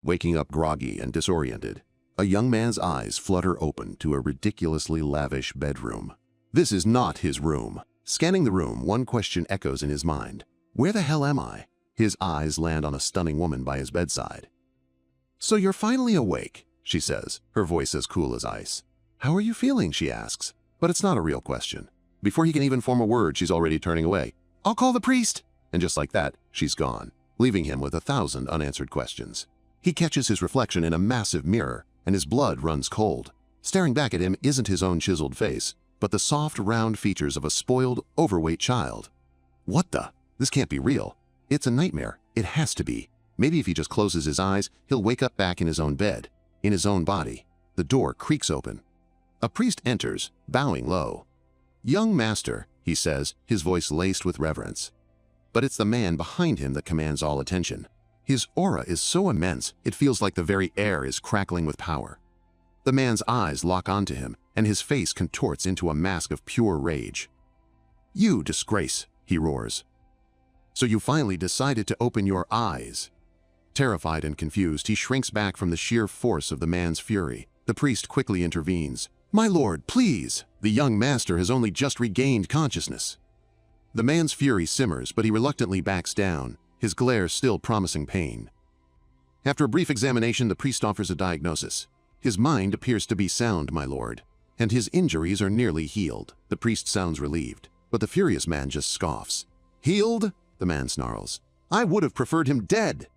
waking up groggy and disoriented. A young man's eyes flutter open to a ridiculously lavish bedroom. This is not his room. Scanning the room, one question echoes in his mind. Where the hell am I? His eyes land on a stunning woman by his bedside. "So you're finally awake," she says, her voice as cool as ice. "How are you feeling?" she asks. But it's not a real question. Before he can even form a word, she's already turning away. "I'll call the priest!" And just like that, she's gone, leaving him with 1,000 unanswered questions. He catches his reflection in a massive mirror, and his blood runs cold. Staring back at him isn't his own chiseled face, but the soft, round features of a spoiled, overweight child. What the? This can't be real. It's a nightmare. It has to be. Maybe if he just closes his eyes, he'll wake up back in his own bed, in his own body. The door creaks open. A priest enters, bowing low. "Young master," he says, his voice laced with reverence. But it's the man behind him that commands all attention. His aura is so immense, it feels like the very air is crackling with power. The man's eyes lock onto him, and his face contorts into a mask of pure rage. "You disgrace," he roars. "So you finally decided to open your eyes." Terrified and confused, he shrinks back from the sheer force of the man's fury. The priest quickly intervenes. "My lord, please! The young master has only just regained consciousness." The man's fury simmers, but he reluctantly backs down, his glare still promising pain. After a brief examination, the priest offers a diagnosis. "His mind appears to be sound, my lord, and his injuries are nearly healed." The priest sounds relieved, but the furious man just scoffs. "Healed?" the man snarls. "I would have preferred him dead.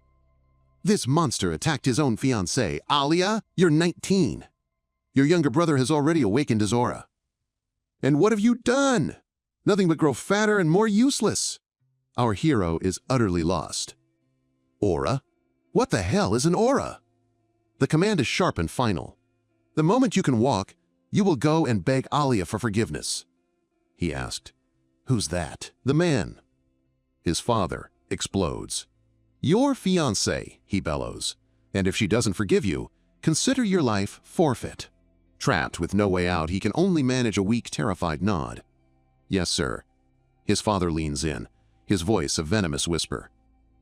This monster attacked his own fiancée, Alia. You're 19. Your younger brother has already awakened his aura. And what have you done? Nothing but grow fatter and more useless." Our hero is utterly lost. Aura? What the hell is an aura? The command is sharp and final. "The moment you can walk, you will go and beg Alia for forgiveness." He asked. "Who's that?" "The man." His father explodes. "Your fiancée," he bellows, "and if she doesn't forgive you, consider your life forfeit." Trapped with no way out, he can only manage a weak, terrified nod. "Yes, sir." His father leans in, his voice a venomous whisper.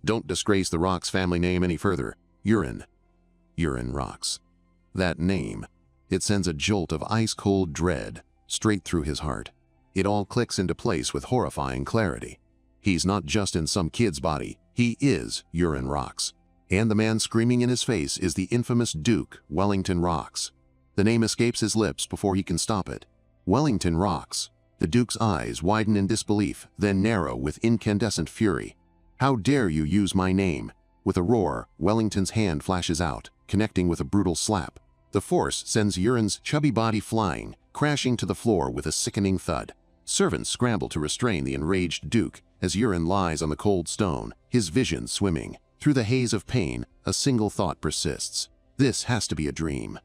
"Don't disgrace the Rock's family name any further. Urine. Urine Rocks." That name, it sends a jolt of ice-cold dread straight through his heart. It all clicks into place with horrifying clarity. He's not just in some kid's body, he is Urine Rocks. And the man screaming in his face is the infamous Duke Wellington Rocks. The name escapes his lips before he can stop it. Wellington Rocks. The Duke's eyes widen in disbelief, then narrow with incandescent fury. "How dare you use my name?" With a roar, Wellington's hand flashes out, connecting with a brutal slap. The force sends Urine's chubby body flying, crashing to the floor with a sickening thud. Servants scramble to restrain the enraged Duke as Urine lies on the cold stone, his vision swimming. Through the haze of pain, a single thought persists. This has to be a dream.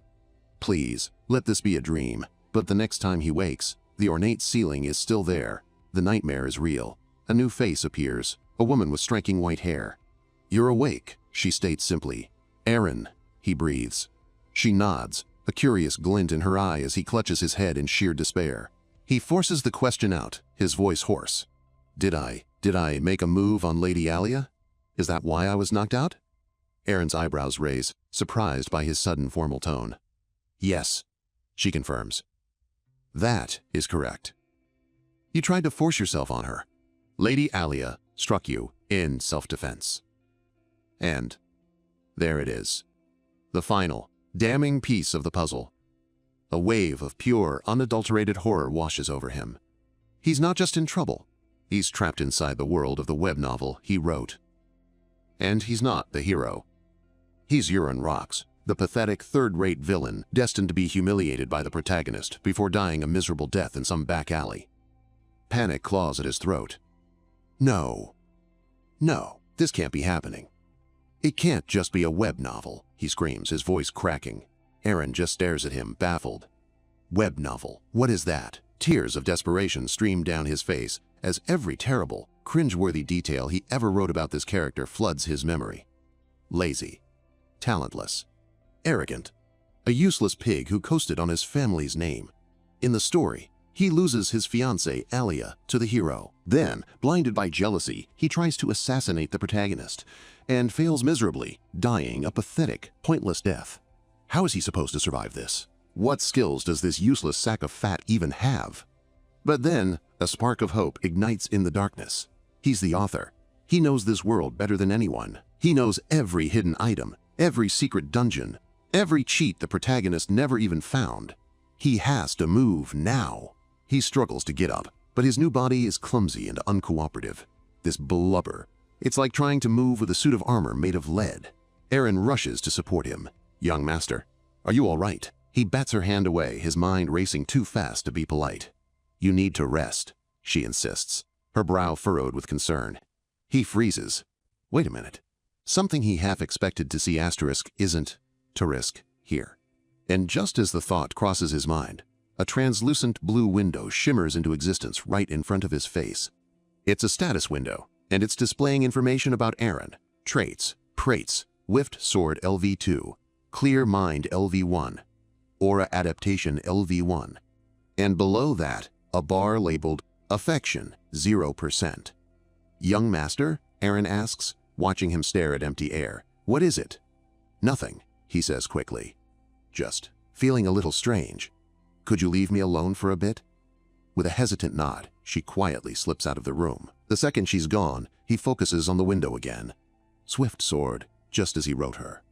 Please, let this be a dream. But the next time he wakes, the ornate ceiling is still there. The nightmare is real. A new face appears, a woman with striking white hair. "You're awake," she states simply. "Aaron," he breathes. She nods, a curious glint in her eye as he clutches his head in sheer despair. He forces the question out, his voice hoarse. Did I make a move on Lady Alia? Is that why I was knocked out?" Aaron's eyebrows raise, surprised by his sudden formal tone. "Yes," she confirms. "That is correct. You tried to force yourself on her. Lady Alia struck you in self-defense." And there it is. The final, damning piece of the puzzle. A wave of pure, unadulterated horror washes over him. He's not just in trouble. He's trapped inside the world of the web novel he wrote. And he's not the hero. He's Urine Rocks, the pathetic third-rate villain destined to be humiliated by the protagonist before dying a miserable death in some back alley. Panic claws at his throat. No, this can't be happening. It can't just be a web novel, he screams, his voice cracking. Aaron just stares at him, baffled. Web novel, what is that? Tears of desperation stream down his face as every terrible, cringe-worthy detail he ever wrote about this character floods his memory. Lazy, talentless, arrogant, a useless pig who coasted on his family's name. In the story, He loses his fiancée, Alia, to the hero. Then, blinded by jealousy, he tries to assassinate the protagonist, and fails miserably, dying a pathetic, pointless death. How is he supposed to survive this? What skills does this useless sack of fat even have? But then, a spark of hope ignites in the darkness. He's the author. He knows this world better than anyone. He knows every hidden item, every secret dungeon, every cheat the protagonist never even found. He has to move now. He struggles to get up, but his new body is clumsy and uncooperative. This blubber. It's like trying to move with a suit of armor made of lead. Eren rushes to support him. "Young master, are you all right?" He bats her hand away, his mind racing too fast to be polite. "You need to rest," she insists, her brow furrowed with concern. He freezes. Wait a minute. Something he half expected to see asterisk isn't to risk here. And just as the thought crosses his mind, a translucent blue window shimmers into existence right in front of his face. It's a status window, and it's displaying information about Eren. Traits, Whiffed Sword LV2, Clear Mind LV1, Aura Adaptation LV1. And below that, a bar labeled Affection 0%. "Young master?" Eren asks, watching him stare at empty air. "What is it?" "Nothing," he says quickly. "Just feeling a little strange. Could you leave me alone for a bit?" With a hesitant nod, she quietly slips out of the room. The second she's gone, he focuses on the window again. Swift sword, just as he wrote her.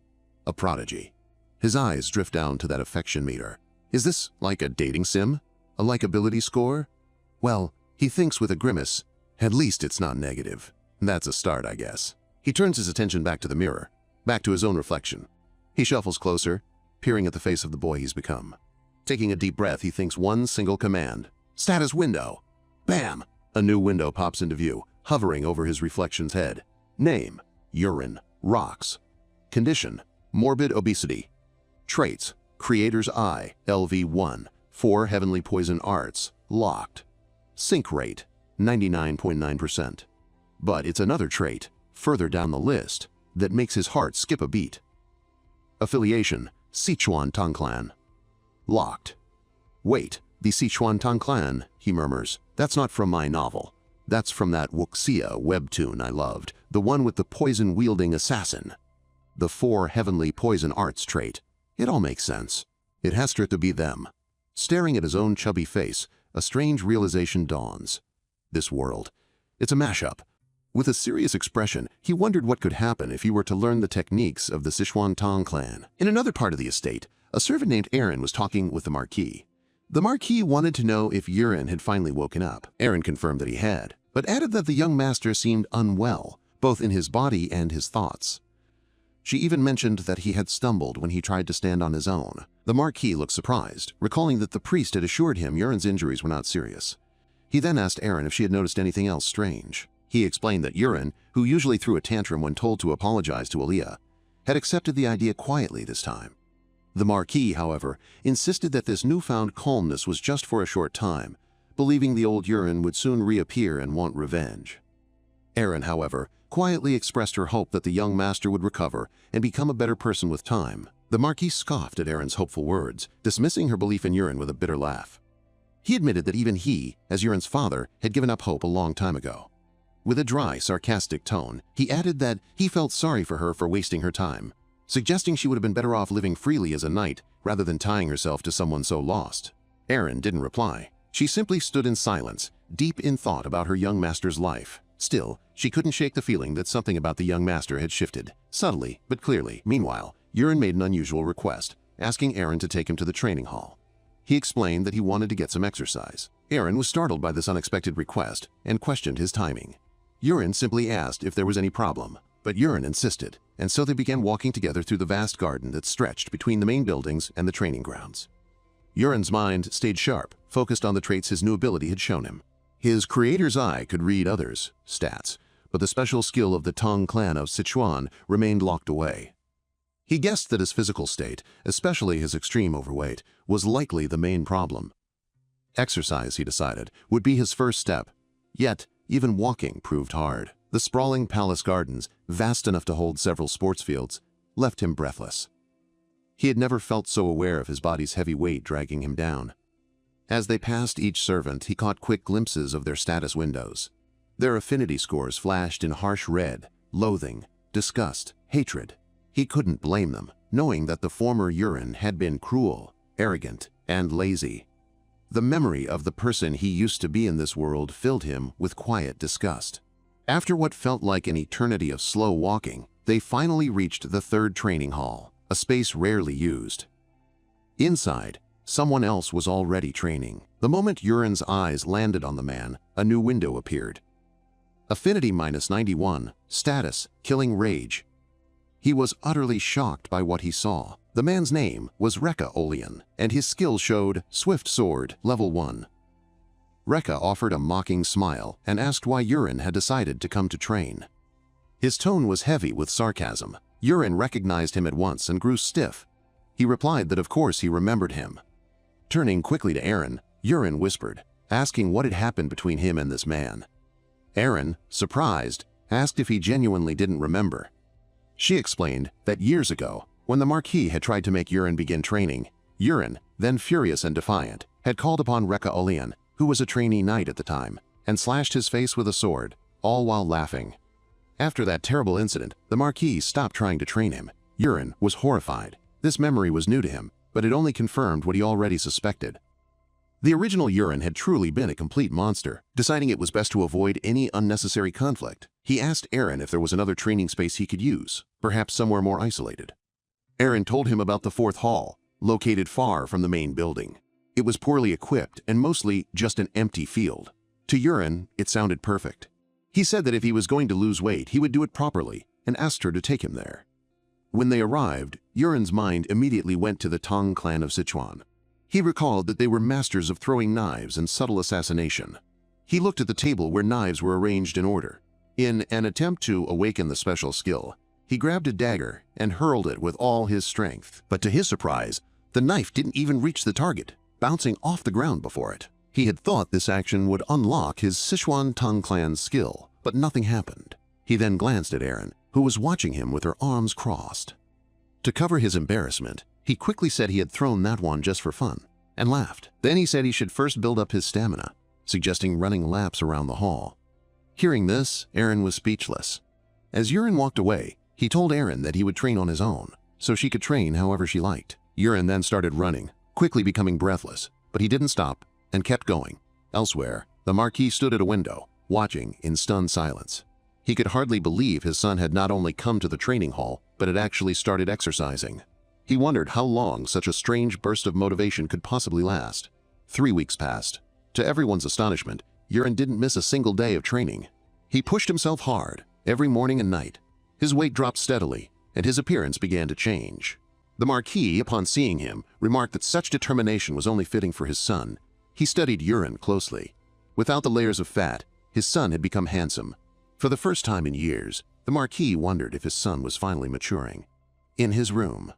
A prodigy. His eyes drift down to that affection meter. Is this like a dating sim? A likability score? Well, he thinks with a grimace, at least it's not negative. That's a start, I guess. He turns his attention back to the mirror, back to his own reflection. He shuffles closer, peering at the face of the boy he's become. Taking a deep breath, he thinks one single command. Status window. Bam! A new window pops into view, hovering over his reflection's head. Name: urine, rocks. Condition: morbid obesity. Traits: creator's eye, LV1, 4 heavenly poison arts, locked. Sync rate: 99.9%. But it's another trait, further down the list, that makes his heart skip a beat. Affiliation: Sichuan Tang Clan. Locked. Wait, the Sichuan Tang Clan, he murmurs. That's not from my novel. That's from that wuxia webtoon I loved, the one with the poison-wielding assassin. The 4 heavenly poison arts trait. It all makes sense. It has to be them. Staring at his own chubby face, a strange realization dawns. This world. It's a mashup. With a serious expression, he wondered what could happen if he were to learn the techniques of the Sichuan Tang clan. In another part of the estate, a servant named Eren was talking with the Marquis. The Marquis wanted to know if Eren had finally woken up. Eren confirmed that he had, but added that the young master seemed unwell, both in his body and his thoughts. She even mentioned that he had stumbled when he tried to stand on his own. The Marquis looked surprised, recalling that the priest had assured him Eren's injuries were not serious. He then asked Eren if she had noticed anything else strange. He explained that Eren, who usually threw a tantrum when told to apologize to Aaliyah, had accepted the idea quietly this time. The Marquis, however, insisted that this newfound calmness was just for a short time, believing the old Eren would soon reappear and want revenge. Eren, however, quietly expressed her hope that the young master would recover and become a better person with time. The Marquis scoffed at Eren's hopeful words, dismissing her belief in Eren with a bitter laugh. He admitted that even he, as Eren's father, had given up hope a long time ago. With a dry, sarcastic tone, he added that he felt sorry for her for wasting her time, suggesting she would have been better off living freely as a knight rather than tying herself to someone so lost. Eren didn't reply. She simply stood in silence, deep in thought about her young master's life. Still, she couldn't shake the feeling that something about the young master had shifted, subtly but clearly. Meanwhile, Eren made an unusual request, asking Eren to take him to the training hall. He explained that he wanted to get some exercise. Eren was startled by this unexpected request and questioned his timing. Eren simply asked if there was any problem, but Eren insisted, and so they began walking together through the vast garden that stretched between the main buildings and the training grounds. Eren's mind stayed sharp, focused on the traits his new ability had shown him. His creator's eye could read others' stats, but the special skill of the Tang clan of Sichuan remained locked away. He guessed that his physical state, especially his extreme overweight, was likely the main problem. Exercise, he decided, would be his first step. Yet, even walking proved hard. The sprawling palace gardens, vast enough to hold several sports fields, left him breathless. He had never felt so aware of his body's heavy weight dragging him down. As they passed each servant, he caught quick glimpses of their status windows. Their affinity scores flashed in harsh red: loathing, disgust, hatred. He couldn't blame them, knowing that the former Yurin had been cruel, arrogant, and lazy. The memory of the person he used to be in this world filled him with quiet disgust. After what felt like an eternity of slow walking, they finally reached the third training hall, a space rarely used. Inside, someone else was already training. The moment Yurin's eyes landed on the man, a new window appeared. Affinity -91, status, killing rage. He was utterly shocked by what he saw. The man's name was Recap, and his skill showed Swift Sword, level 1. Recca offered a mocking smile and asked why Yurin had decided to come to train. His tone was heavy with sarcasm. Yurin recognized him at once and grew stiff. He replied that of course he remembered him. Turning quickly to Aaron, Yurin whispered, asking what had happened between him and this man. Aaron, surprised, asked if he genuinely didn't remember. She explained that years ago, when the Marquis had tried to make Yurin begin training, Yurin, then furious and defiant, had called upon Recap, who was a trainee knight at the time, and slashed his face with a sword, all while laughing. After that terrible incident, the Marquis stopped trying to train him. Yurin was horrified. This memory was new to him, but it only confirmed what he already suspected. The original Yurin had truly been a complete monster. Deciding it was best to avoid any unnecessary conflict, he asked Aaron if there was another training space he could use, perhaps somewhere more isolated. Aaron told him about the fourth hall, located far from the main building. It was poorly equipped and mostly just an empty field. To Yurin, it sounded perfect. He said that if he was going to lose weight, he would do it properly, and asked her to take him there. When they arrived, Yurin's mind immediately went to the Tang clan of Sichuan. He recalled that they were masters of throwing knives and subtle assassination. He looked at the table where knives were arranged in order. In an attempt to awaken the special skill, he grabbed a dagger and hurled it with all his strength. But to his surprise, the knife didn't even reach the target, bouncing off the ground before it. He had thought this action would unlock his Sichuan Tang clan's skill, but nothing happened. He then glanced at Aaron, who was watching him with her arms crossed. To cover his embarrassment, he quickly said he had thrown that one just for fun, and laughed. Then he said he should first build up his stamina, suggesting running laps around the hall. Hearing this, Aaron was speechless. As Yurin walked away, he told Aaron that he would train on his own, so she could train however she liked. Yurin then started running, quickly becoming breathless, but he didn't stop and kept going. Elsewhere, the Marquis stood at a window, watching in stunned silence. He could hardly believe his son had not only come to the training hall, but had actually started exercising. He wondered how long such a strange burst of motivation could possibly last. 3 weeks passed. To everyone's astonishment, Yurin didn't miss a single day of training. He pushed himself hard, every morning and night. His weight dropped steadily, and his appearance began to change. The Marquis, upon seeing him, remarked that such determination was only fitting for his son. He studied Yurin closely. Without the layers of fat, his son had become handsome. For the first time in years, the Marquis wondered if his son was finally maturing. In his room,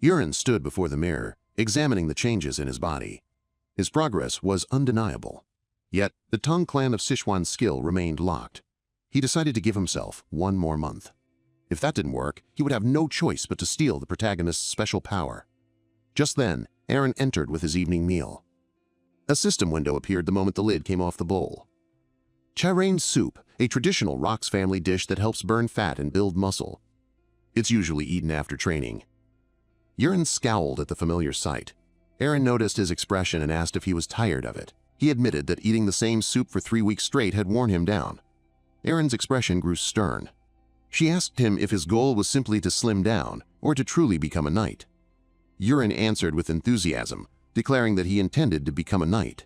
Yurin stood before the mirror, examining the changes in his body. His progress was undeniable. Yet, the Tang clan of Sichuan's skill remained locked. He decided to give himself 1 more month. If that didn't work, he would have no choice but to steal the protagonist's special power. Just then, Aaron entered with his evening meal. A system window appeared the moment the lid came off the bowl. Charain soup, a traditional Rox family dish that helps burn fat and build muscle. It's usually eaten after training. Yurin scowled at the familiar sight. Aaron noticed his expression and asked if he was tired of it. He admitted that eating the same soup for 3 weeks straight had worn him down. Aaron's expression grew stern. She asked him if his goal was simply to slim down or to truly become a knight. Yurin answered with enthusiasm, declaring that he intended to become a knight.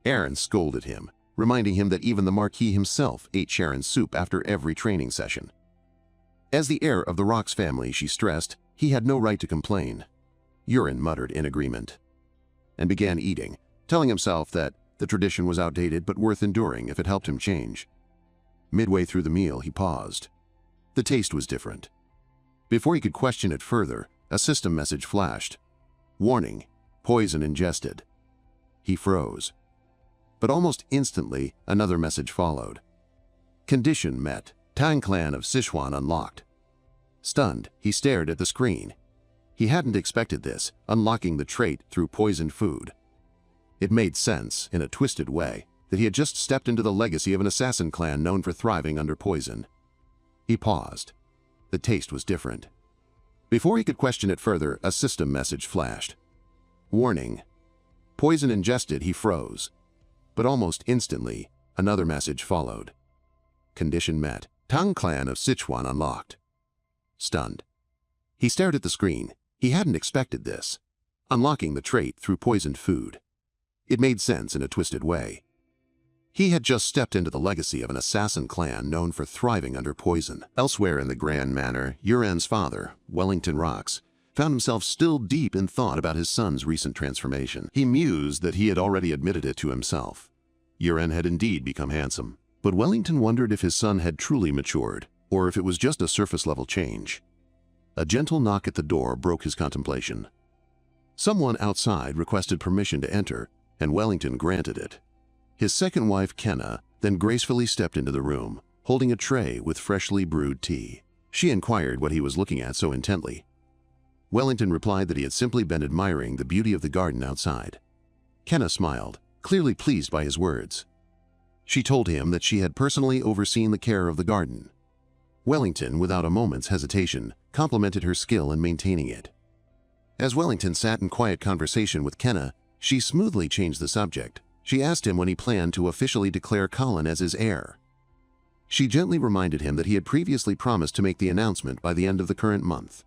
Aaron scolded him, reminding him that even the Marquis himself ate Sharon's soup after every training session. As the heir of the Rox family, she stressed, he had no right to complain. Yurin muttered in agreement and began eating, telling himself that the tradition was outdated but worth enduring if it helped him change. Midway through the meal, he paused. The taste was different. Before he could question it further, a system message flashed. Warning, poison ingested. He froze. But almost instantly, another message followed. Condition met. Tang clan of Sichuan unlocked. Stunned, he stared at the screen. He hadn't expected this, unlocking the trait through poisoned food. It made sense, in a twisted way, that he had just stepped into the legacy of an assassin clan known for thriving under poison. He paused. The taste was different. Before he could question it further, a system message flashed. Warning. Poison ingested, he froze. But almost instantly, another message followed. Condition met. Tang clan of Sichuan unlocked. Stunned. He stared at the screen. He hadn't expected this. Unlocking the trait through poisoned food. It made sense in a twisted way. He had just stepped into the legacy of an assassin clan known for thriving under poison. Elsewhere in the Grand Manor, Yuren's father, Wellington Rocks, found himself still deep in thought about his son's recent transformation. He mused that he had already admitted it to himself. Yuren had indeed become handsome, but Wellington wondered if his son had truly matured, or if it was just a surface-level change. A gentle knock at the door broke his contemplation. Someone outside requested permission to enter, and Wellington granted it. His second wife, Kenna, then gracefully stepped into the room, holding a tray with freshly brewed tea. She inquired what he was looking at so intently. Wellington replied that he had simply been admiring the beauty of the garden outside. Kenna smiled, clearly pleased by his words. She told him that she had personally overseen the care of the garden. Wellington, without a moment's hesitation, complimented her skill in maintaining it. As Wellington sat in quiet conversation with Kenna, she smoothly changed the subject. She asked him when he planned to officially declare Colin as his heir. She gently reminded him that he had previously promised to make the announcement by the end of the current month.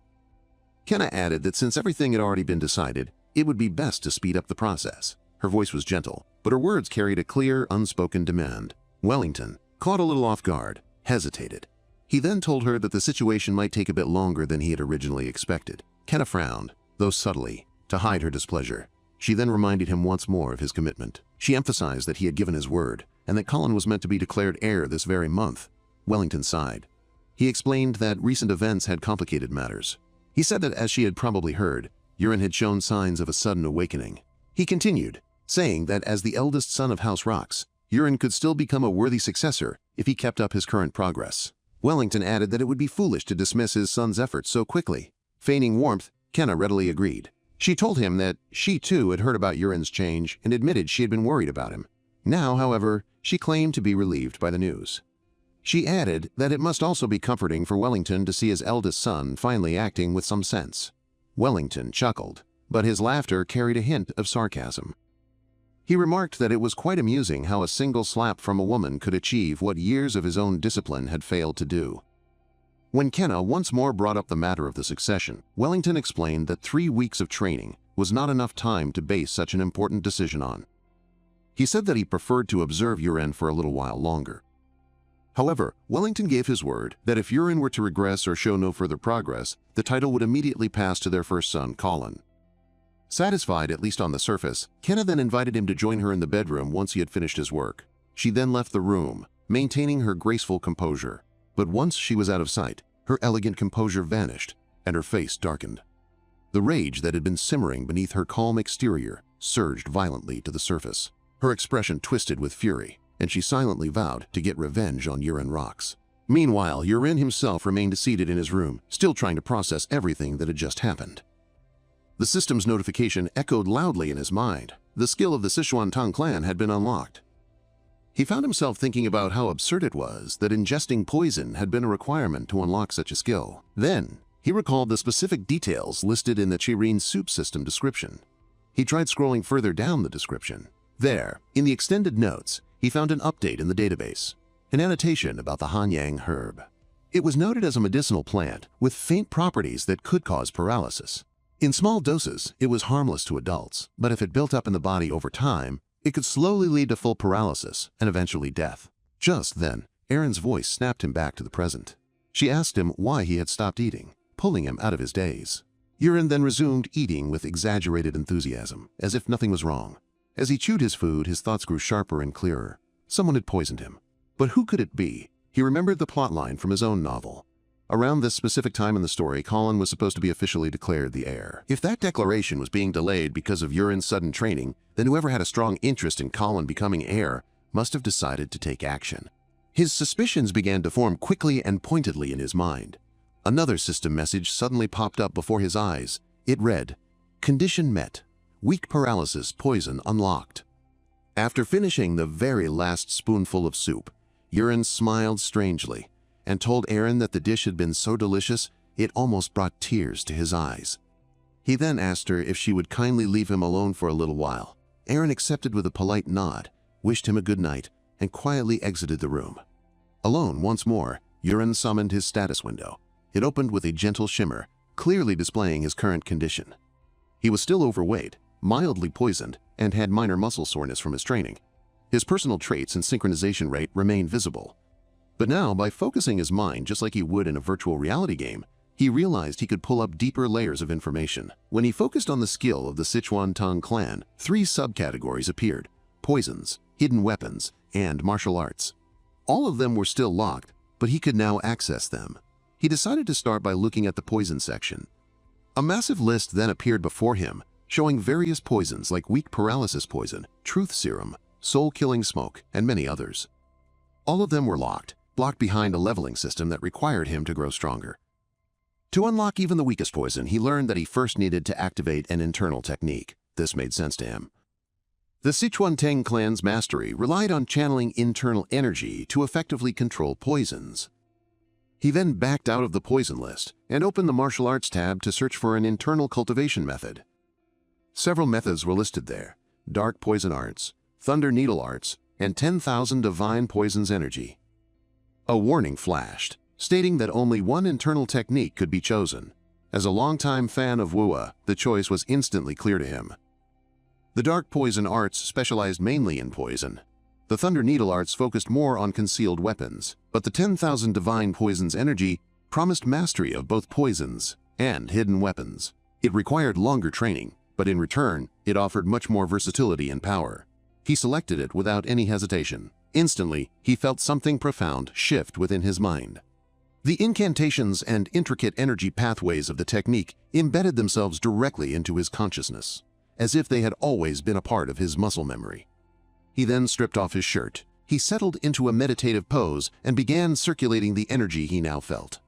Kenna added that since everything had already been decided, it would be best to speed up the process. Her voice was gentle, but her words carried a clear, unspoken demand. Wellington, caught a little off guard, hesitated. He then told her that the situation might take a bit longer than he had originally expected. Kenna frowned, though subtly, to hide her displeasure. She then reminded him once more of his commitment. She emphasized that he had given his word, and that Colin was meant to be declared heir this very month. Wellington sighed. He explained that recent events had complicated matters. He said that, as she had probably heard, Yuren had shown signs of a sudden awakening. He continued, saying that as the eldest son of House Rocks, Yuren could still become a worthy successor if he kept up his current progress. Wellington added that it would be foolish to dismiss his son's efforts so quickly. Feigning warmth, Kenna readily agreed. She told him that she too had heard about Yuren's change and admitted she had been worried about him. Now, however, she claimed to be relieved by the news. She added that it must also be comforting for Wellington to see his eldest son finally acting with some sense. Wellington chuckled, but his laughter carried a hint of sarcasm. He remarked that it was quite amusing how a single slap from a woman could achieve what years of his own discipline had failed to do. When Kenna once more brought up the matter of the succession, Wellington explained that 3 weeks of training was not enough time to base such an important decision on. He said that he preferred to observe Yuren for a little while longer. However, Wellington gave his word that if Yuren were to regress or show no further progress, the title would immediately pass to their first son, Colin. Satisfied, at least on the surface, Kenna then invited him to join her in the bedroom once he had finished his work. She then left the room, maintaining her graceful composure. But once she was out of sight, her elegant composure vanished, and her face darkened. The rage that had been simmering beneath her calm exterior surged violently to the surface. Her expression twisted with fury, and she silently vowed to get revenge on Yuren Rocks. Meanwhile, Yuren himself remained seated in his room, still trying to process everything that had just happened. The system's notification echoed loudly in his mind. The skill of the Sichuan Tang clan had been unlocked. He found himself thinking about how absurd it was that ingesting poison had been a requirement to unlock such a skill. Then, he recalled the specific details listed in the Chirin soup system description. He tried scrolling further down the description. There, in the extended notes, he found an update in the database, an annotation about the Hanyang herb. It was noted as a medicinal plant with faint properties that could cause paralysis. In small doses, it was harmless to adults, but if it built up in the body over time, it could slowly lead to full paralysis and eventually death. Just then, Erin's voice snapped him back to the present. She asked him why he had stopped eating, pulling him out of his daze. Yuren then resumed eating with exaggerated enthusiasm, as if nothing was wrong. As he chewed his food, his thoughts grew sharper and clearer. Someone had poisoned him. But who could it be? He remembered the plotline from his own novel. Around this specific time in the story, Colin was supposed to be officially declared the heir. If that declaration was being delayed because of Yuren's sudden training, then whoever had a strong interest in Colin becoming heir must have decided to take action. His suspicions began to form quickly and pointedly in his mind. Another system message suddenly popped up before his eyes. It read, "Condition met. weak paralysis poison unlocked. After finishing the very last spoonful of soup, Yurin smiled strangely and told Eren that the dish had been so delicious it almost brought tears to his eyes. He then asked her if she would kindly leave him alone for a little while. Eren accepted with a polite nod, wished him a good night, and quietly exited the room. Alone once more, Yurin summoned his status window. It opened with a gentle shimmer, clearly displaying his current condition. He was still overweight, mildly poisoned, and had minor muscle soreness from his training. His personal traits and synchronization rate remained visible. But now, by focusing his mind just like he would in a virtual reality game, he realized he could pull up deeper layers of information. When he focused on the skill of the Sichuan Tong clan, 3 subcategories appeared: poisons, hidden weapons, and martial arts. All of them were still locked, but he could now access them. He decided to start by looking at the poison section. A massive list then appeared before him, showing various poisons like weak paralysis poison, truth serum, soul-killing smoke, and many others. All of them were locked, blocked behind a leveling system that required him to grow stronger. To unlock even the weakest poison, he learned that he first needed to activate an internal technique. This made sense to him. The Sichuan Tang clan's mastery relied on channeling internal energy to effectively control poisons. He then backed out of the poison list and opened the martial arts tab to search for an internal cultivation method. Several methods were listed there: dark poison arts, thunder needle arts, and 10,000 divine poisons energy. A warning flashed, stating that only one internal technique could be chosen. As a longtime fan of Wuwa, the choice was instantly clear to him. The dark poison arts specialized mainly in poison. The thunder needle arts focused more on concealed weapons, but the 10,000 divine poisons energy promised mastery of both poisons and hidden weapons. It required longer training, but in return, it offered much more versatility and power. He selected it without any hesitation. Instantly, he felt something profound shift within his mind. The incantations and intricate energy pathways of the technique embedded themselves directly into his consciousness, as if they had always been a part of his muscle memory. He then stripped off his shirt. He settled into a meditative pose and began circulating the energy he now felt.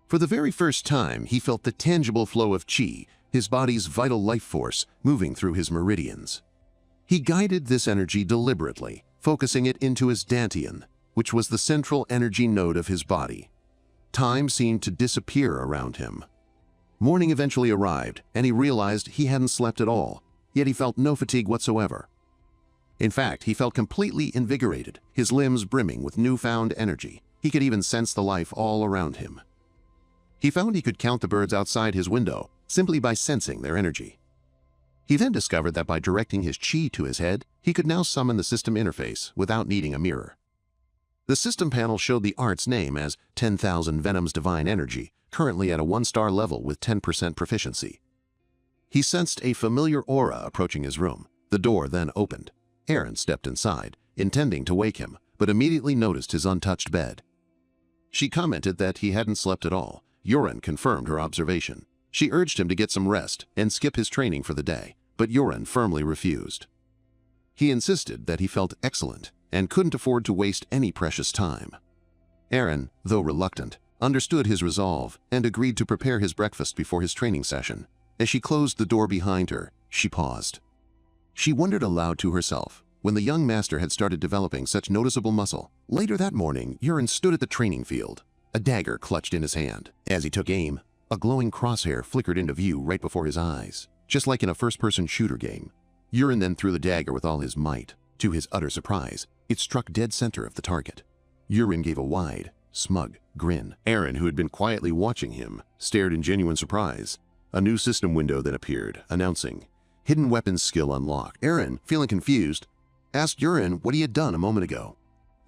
For the very first time, he felt the tangible flow of qi, his body's vital life force, moving through his meridians. He guided this energy deliberately, focusing it into his dantian, which was the central energy node of his body. Time seemed to disappear around him. Morning eventually arrived, and he realized he hadn't slept at all, yet he felt no fatigue whatsoever. In fact, he felt completely invigorated, his limbs brimming with newfound energy. He could even sense the life all around him. He found he could count the birds outside his window simply by sensing their energy. He then discovered that by directing his qi to his head, he could now summon the system interface without needing a mirror. The system panel showed the art's name as 10,000 Venom's Divine Energy, currently at a 1-star level with 10% proficiency. He sensed a familiar aura approaching his room. The door then opened. Eren stepped inside, intending to wake him, but immediately noticed his untouched bed. She commented that he hadn't slept at all. Yurin confirmed her observation. She urged him to get some rest and skip his training for the day, but Yurin firmly refused. He insisted that he felt excellent and couldn't afford to waste any precious time. Eren, though reluctant, understood his resolve and agreed to prepare his breakfast before his training session. As she closed the door behind her, she paused. She wondered aloud to herself when the young master had started developing such noticeable muscle. Later that morning, Yurin stood at the training field, a dagger clutched in his hand. As he took aim, a glowing crosshair flickered into view right before his eyes, just like in a first-person shooter game. Yurin then threw the dagger with all his might. To his utter surprise, it struck dead center of the target. Yurin gave a wide, smug grin. Eren, who had been quietly watching him, stared in genuine surprise. A new system window then appeared, announcing, "Hidden weapons skill unlocked." Eren, feeling confused, asked Yurin what he had done a moment ago.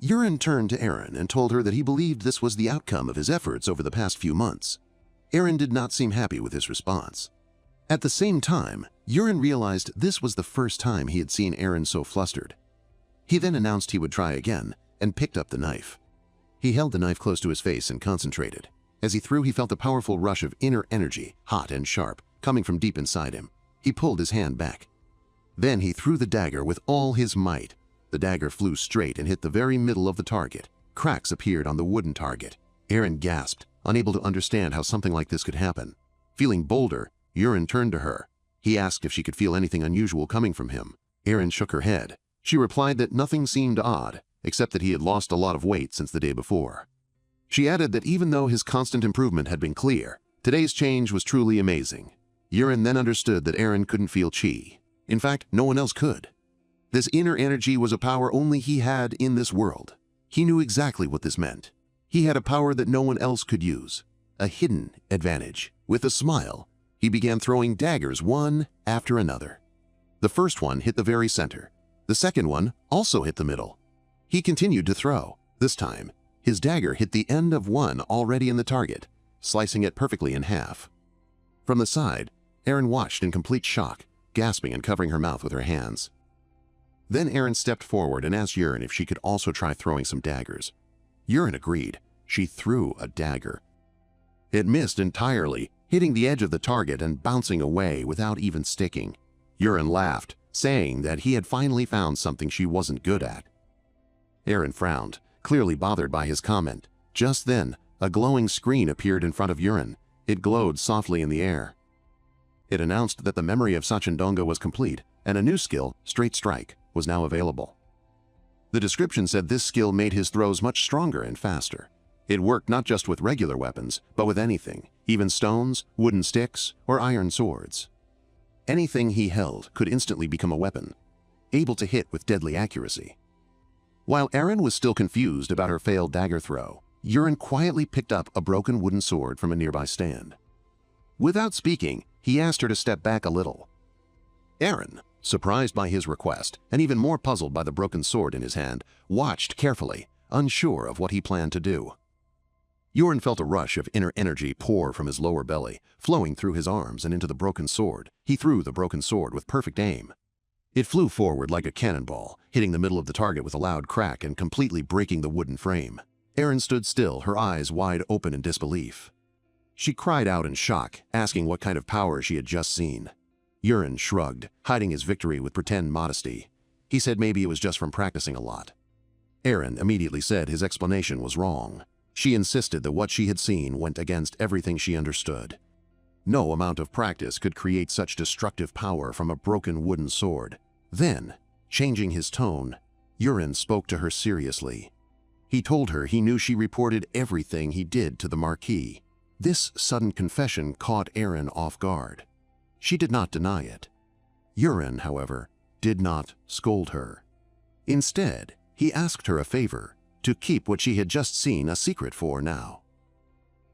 Yurin turned to Eren and told her that he believed this was the outcome of his efforts over the past few months. Eren did not seem happy with his response. At the same time, Yurin realized this was the first time he had seen Eren so flustered. He then announced he would try again and picked up the knife. He held the knife close to his face and concentrated. As he threw, he felt a powerful rush of inner energy, hot and sharp, coming from deep inside him. He pulled his hand back. Then he threw the dagger with all his might. The dagger flew straight and hit the very middle of the target. Cracks appeared on the wooden target. Eren gasped, unable to understand how something like this could happen. Feeling bolder, Yurin turned to her. He asked if she could feel anything unusual coming from him. Erin shook her head. She replied that nothing seemed odd, except that he had lost a lot of weight since the day before. She added that even though his constant improvement had been clear, today's change was truly amazing. Erin then understood that Erin couldn't feel chi. In fact, no one else could. This inner energy was a power only he had in this world. He knew exactly what this meant. He had a power that no one else could use. A hidden advantage. With a smile, he began throwing daggers one after another. The first one hit the very center. The second one also hit the middle. He continued to throw. This time, his dagger hit the end of one already in the target, slicing it perfectly in half. From the side, Erin watched in complete shock, gasping and covering her mouth with her hands. Then Erin stepped forward and asked Erin if she could also try throwing some daggers. Erin agreed. She threw a dagger. It missed entirely, hitting the edge of the target and bouncing away without even sticking. Erin laughed, saying that he had finally found something she wasn't good at. Erin frowned, clearly bothered by his comment. Just then, a glowing screen appeared in front of Erin. It glowed softly in the air. It announced that the memory of Sachendonga was complete, and a new skill, Straight Strike, was now available. The description said this skill made his throws much stronger and faster. It worked not just with regular weapons, but with anything, even stones, wooden sticks, or iron swords. Anything he held could instantly become a weapon, able to hit with deadly accuracy. While Erin was still confused about her failed dagger throw, Erin quietly picked up a broken wooden sword from a nearby stand. Without speaking, he asked her to step back a little. Erin, surprised by his request and even more puzzled by the broken sword in his hand, watched carefully, unsure of what he planned to do. Erin felt a rush of inner energy pour from his lower belly, flowing through his arms and into the broken sword. He threw the broken sword with perfect aim. It flew forward like a cannonball, hitting the middle of the target with a loud crack and completely breaking the wooden frame. Erin stood still, her eyes wide open in disbelief. She cried out in shock, asking what kind of power she had just seen. Erin shrugged, hiding his victory with pretend modesty. He said maybe it was just from practicing a lot. Erin immediately said his explanation was wrong. She insisted that what she had seen went against everything she understood. No amount of practice could create such destructive power from a broken wooden sword. Then, changing his tone, Erin spoke to her seriously. He told her he knew she reported everything he did to the Marquis. This sudden confession caught Erin off guard. She did not deny it. Erin, however, did not scold her. Instead, he asked her a favor, to keep what she had just seen a secret for now.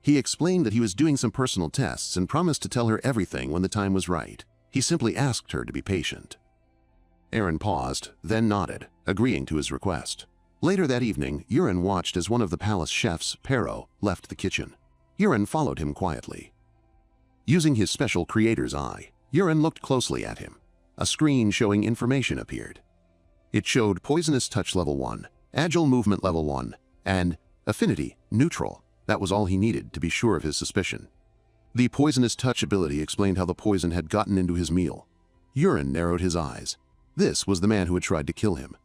He explained that he was doing some personal tests and promised to tell her everything when the time was right. He simply asked her to be patient. Erin paused, then nodded, agreeing to his request. Later that evening, Erin watched as one of the palace chefs, Pero, left the kitchen. Erin followed him quietly. Using his special creator's eye, Erin looked closely at him. A screen showing information appeared. It showed Poisonous Touch Level 1, Agile Movement Level 1, and Affinity Neutral. That was all he needed to be sure of his suspicion. The Poisonous Touch ability explained how the poison had gotten into his meal. Erin narrowed his eyes. This was the man who had tried to kill him.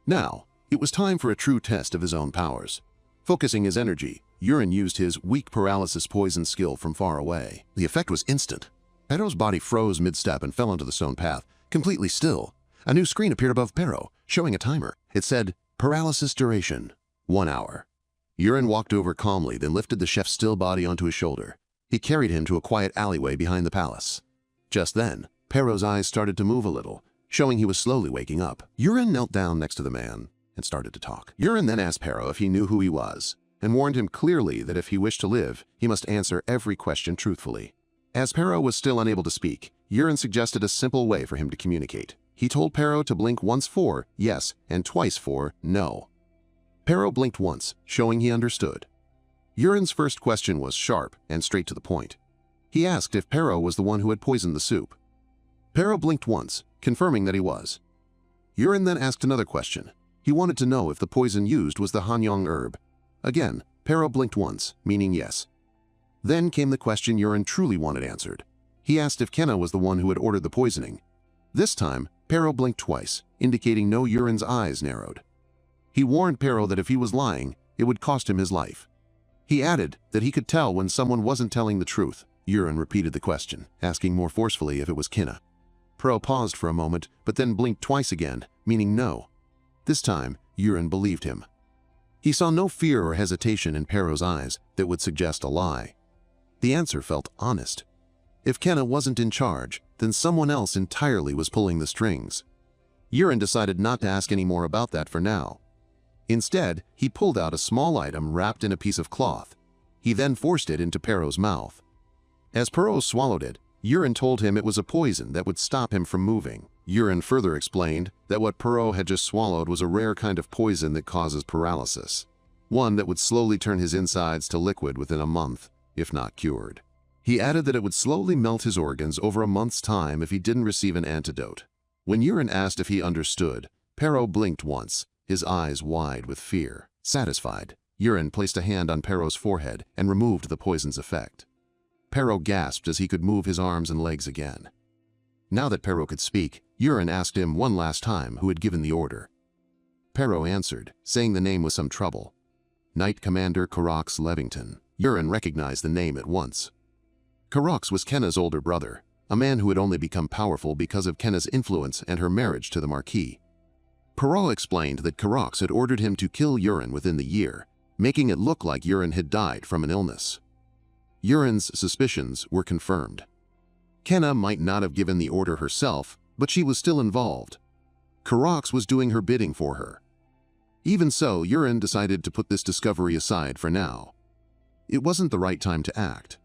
Now, it was time for a true test of his own powers. Focusing his energy, Erin used his Weak Paralysis Poison skill from far away. The effect was instant. Pero's body froze mid-step and fell onto the stone path, completely still. A new screen appeared above Pero, showing a timer. It said, Paralysis duration, 1 hour. Erin walked over calmly, then lifted the chef's still body onto his shoulder. He carried him to a quiet alleyway behind the palace. Just then, Pero's eyes started to move a little, showing he was slowly waking up. Erin knelt down next to the man and started to talk. Erin then asked Pero if he knew who he was, and warned him clearly that if he wished to live, he must answer every question truthfully. As Pero was still unable to speak, Erin suggested a simple way for him to communicate. He told Pero to blink once for yes and twice for no. Pero blinked once, showing he understood. Erin's first question was sharp and straight to the point. He asked if Pero was the one who had poisoned the soup. Pero blinked once, confirming that he was. Erin then asked another question. He wanted to know if the poison used was the Hanyang herb. Again, Pero blinked once, meaning yes. Then came the question Erin truly wanted answered. He asked if Kenna was the one who had ordered the poisoning. This time, Pero blinked twice, indicating no. Erin's eyes narrowed. He warned Pero that if he was lying, it would cost him his life. He added that he could tell when someone wasn't telling the truth. Yurin repeated the question, asking more forcefully if it was Kinna. Pero paused for a moment, but then blinked twice again, meaning no. This time, Yurin believed him. He saw no fear or hesitation in Pero's eyes that would suggest a lie. The answer felt honest. If Kinna wasn't in charge, then someone else entirely was pulling the strings. Yurin decided not to ask any more about that for now. Instead, he pulled out a small item wrapped in a piece of cloth. He then forced it into Pero's mouth. As Pero swallowed it, Yurin told him it was a poison that would stop him from moving. Yurin further explained that what Pero had just swallowed was a rare kind of poison that causes paralysis, one that would slowly turn his insides to liquid within a month, if not cured. He added that it would slowly melt his organs over a month's time if he didn't receive an antidote. When Yurin asked if he understood, Pero blinked once, his eyes wide with fear. Satisfied, Yurin placed a hand on Pero's forehead and removed the poison's effect. Pero gasped as he could move his arms and legs again. Now that Pero could speak, Yurin asked him one last time who had given the order. Pero answered, saying the name with some trouble. Knight Commander Carax Levington. Yurin recognized the name at once. Carax was Kenna's older brother, a man who had only become powerful because of Kenna's influence and her marriage to the Marquis. Pero explained that Carax had ordered him to kill Yurin within the year, making it look like Yurin had died from an illness. Yurin's suspicions were confirmed. Kenna might not have given the order herself, but she was still involved. Carax was doing her bidding for her. Even so, Yurin decided to put this discovery aside for now. It wasn't the right time to act.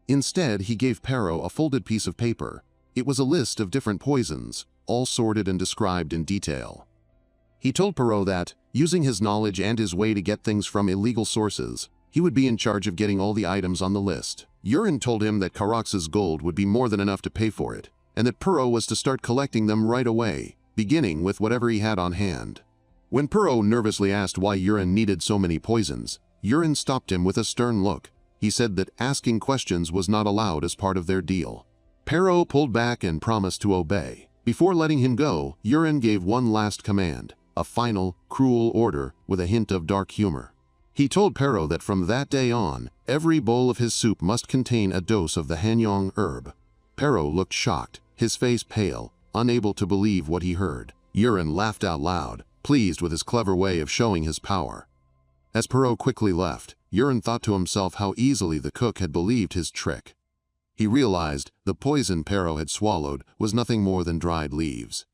Instead, he gave Pero a folded piece of paper. It was a list of different poisons, all sorted and described in detail. He told Pero that, using his knowledge and his way to get things from illegal sources, he would be in charge of getting all the items on the list. Yurin told him that Carax's gold would be more than enough to pay for it, and that Pero was to start collecting them right away, beginning with whatever he had on hand. When Pero nervously asked why Yurin needed so many poisons, Yurin stopped him with a stern look. He said that asking questions was not allowed as part of their deal. Pero pulled back and promised to obey. Before letting him go, Yurin gave one last command, a final, cruel order with a hint of dark humor. He told Pero that from that day on, every bowl of his soup must contain a dose of the Hanyang herb. Pero looked shocked, his face pale, unable to believe what he heard. Yurin laughed out loud, pleased with his clever way of showing his power. As Pero quickly left, Yurin thought to himself how easily the cook had believed his trick. He realized the poison Pero had swallowed was nothing more than dried leaves.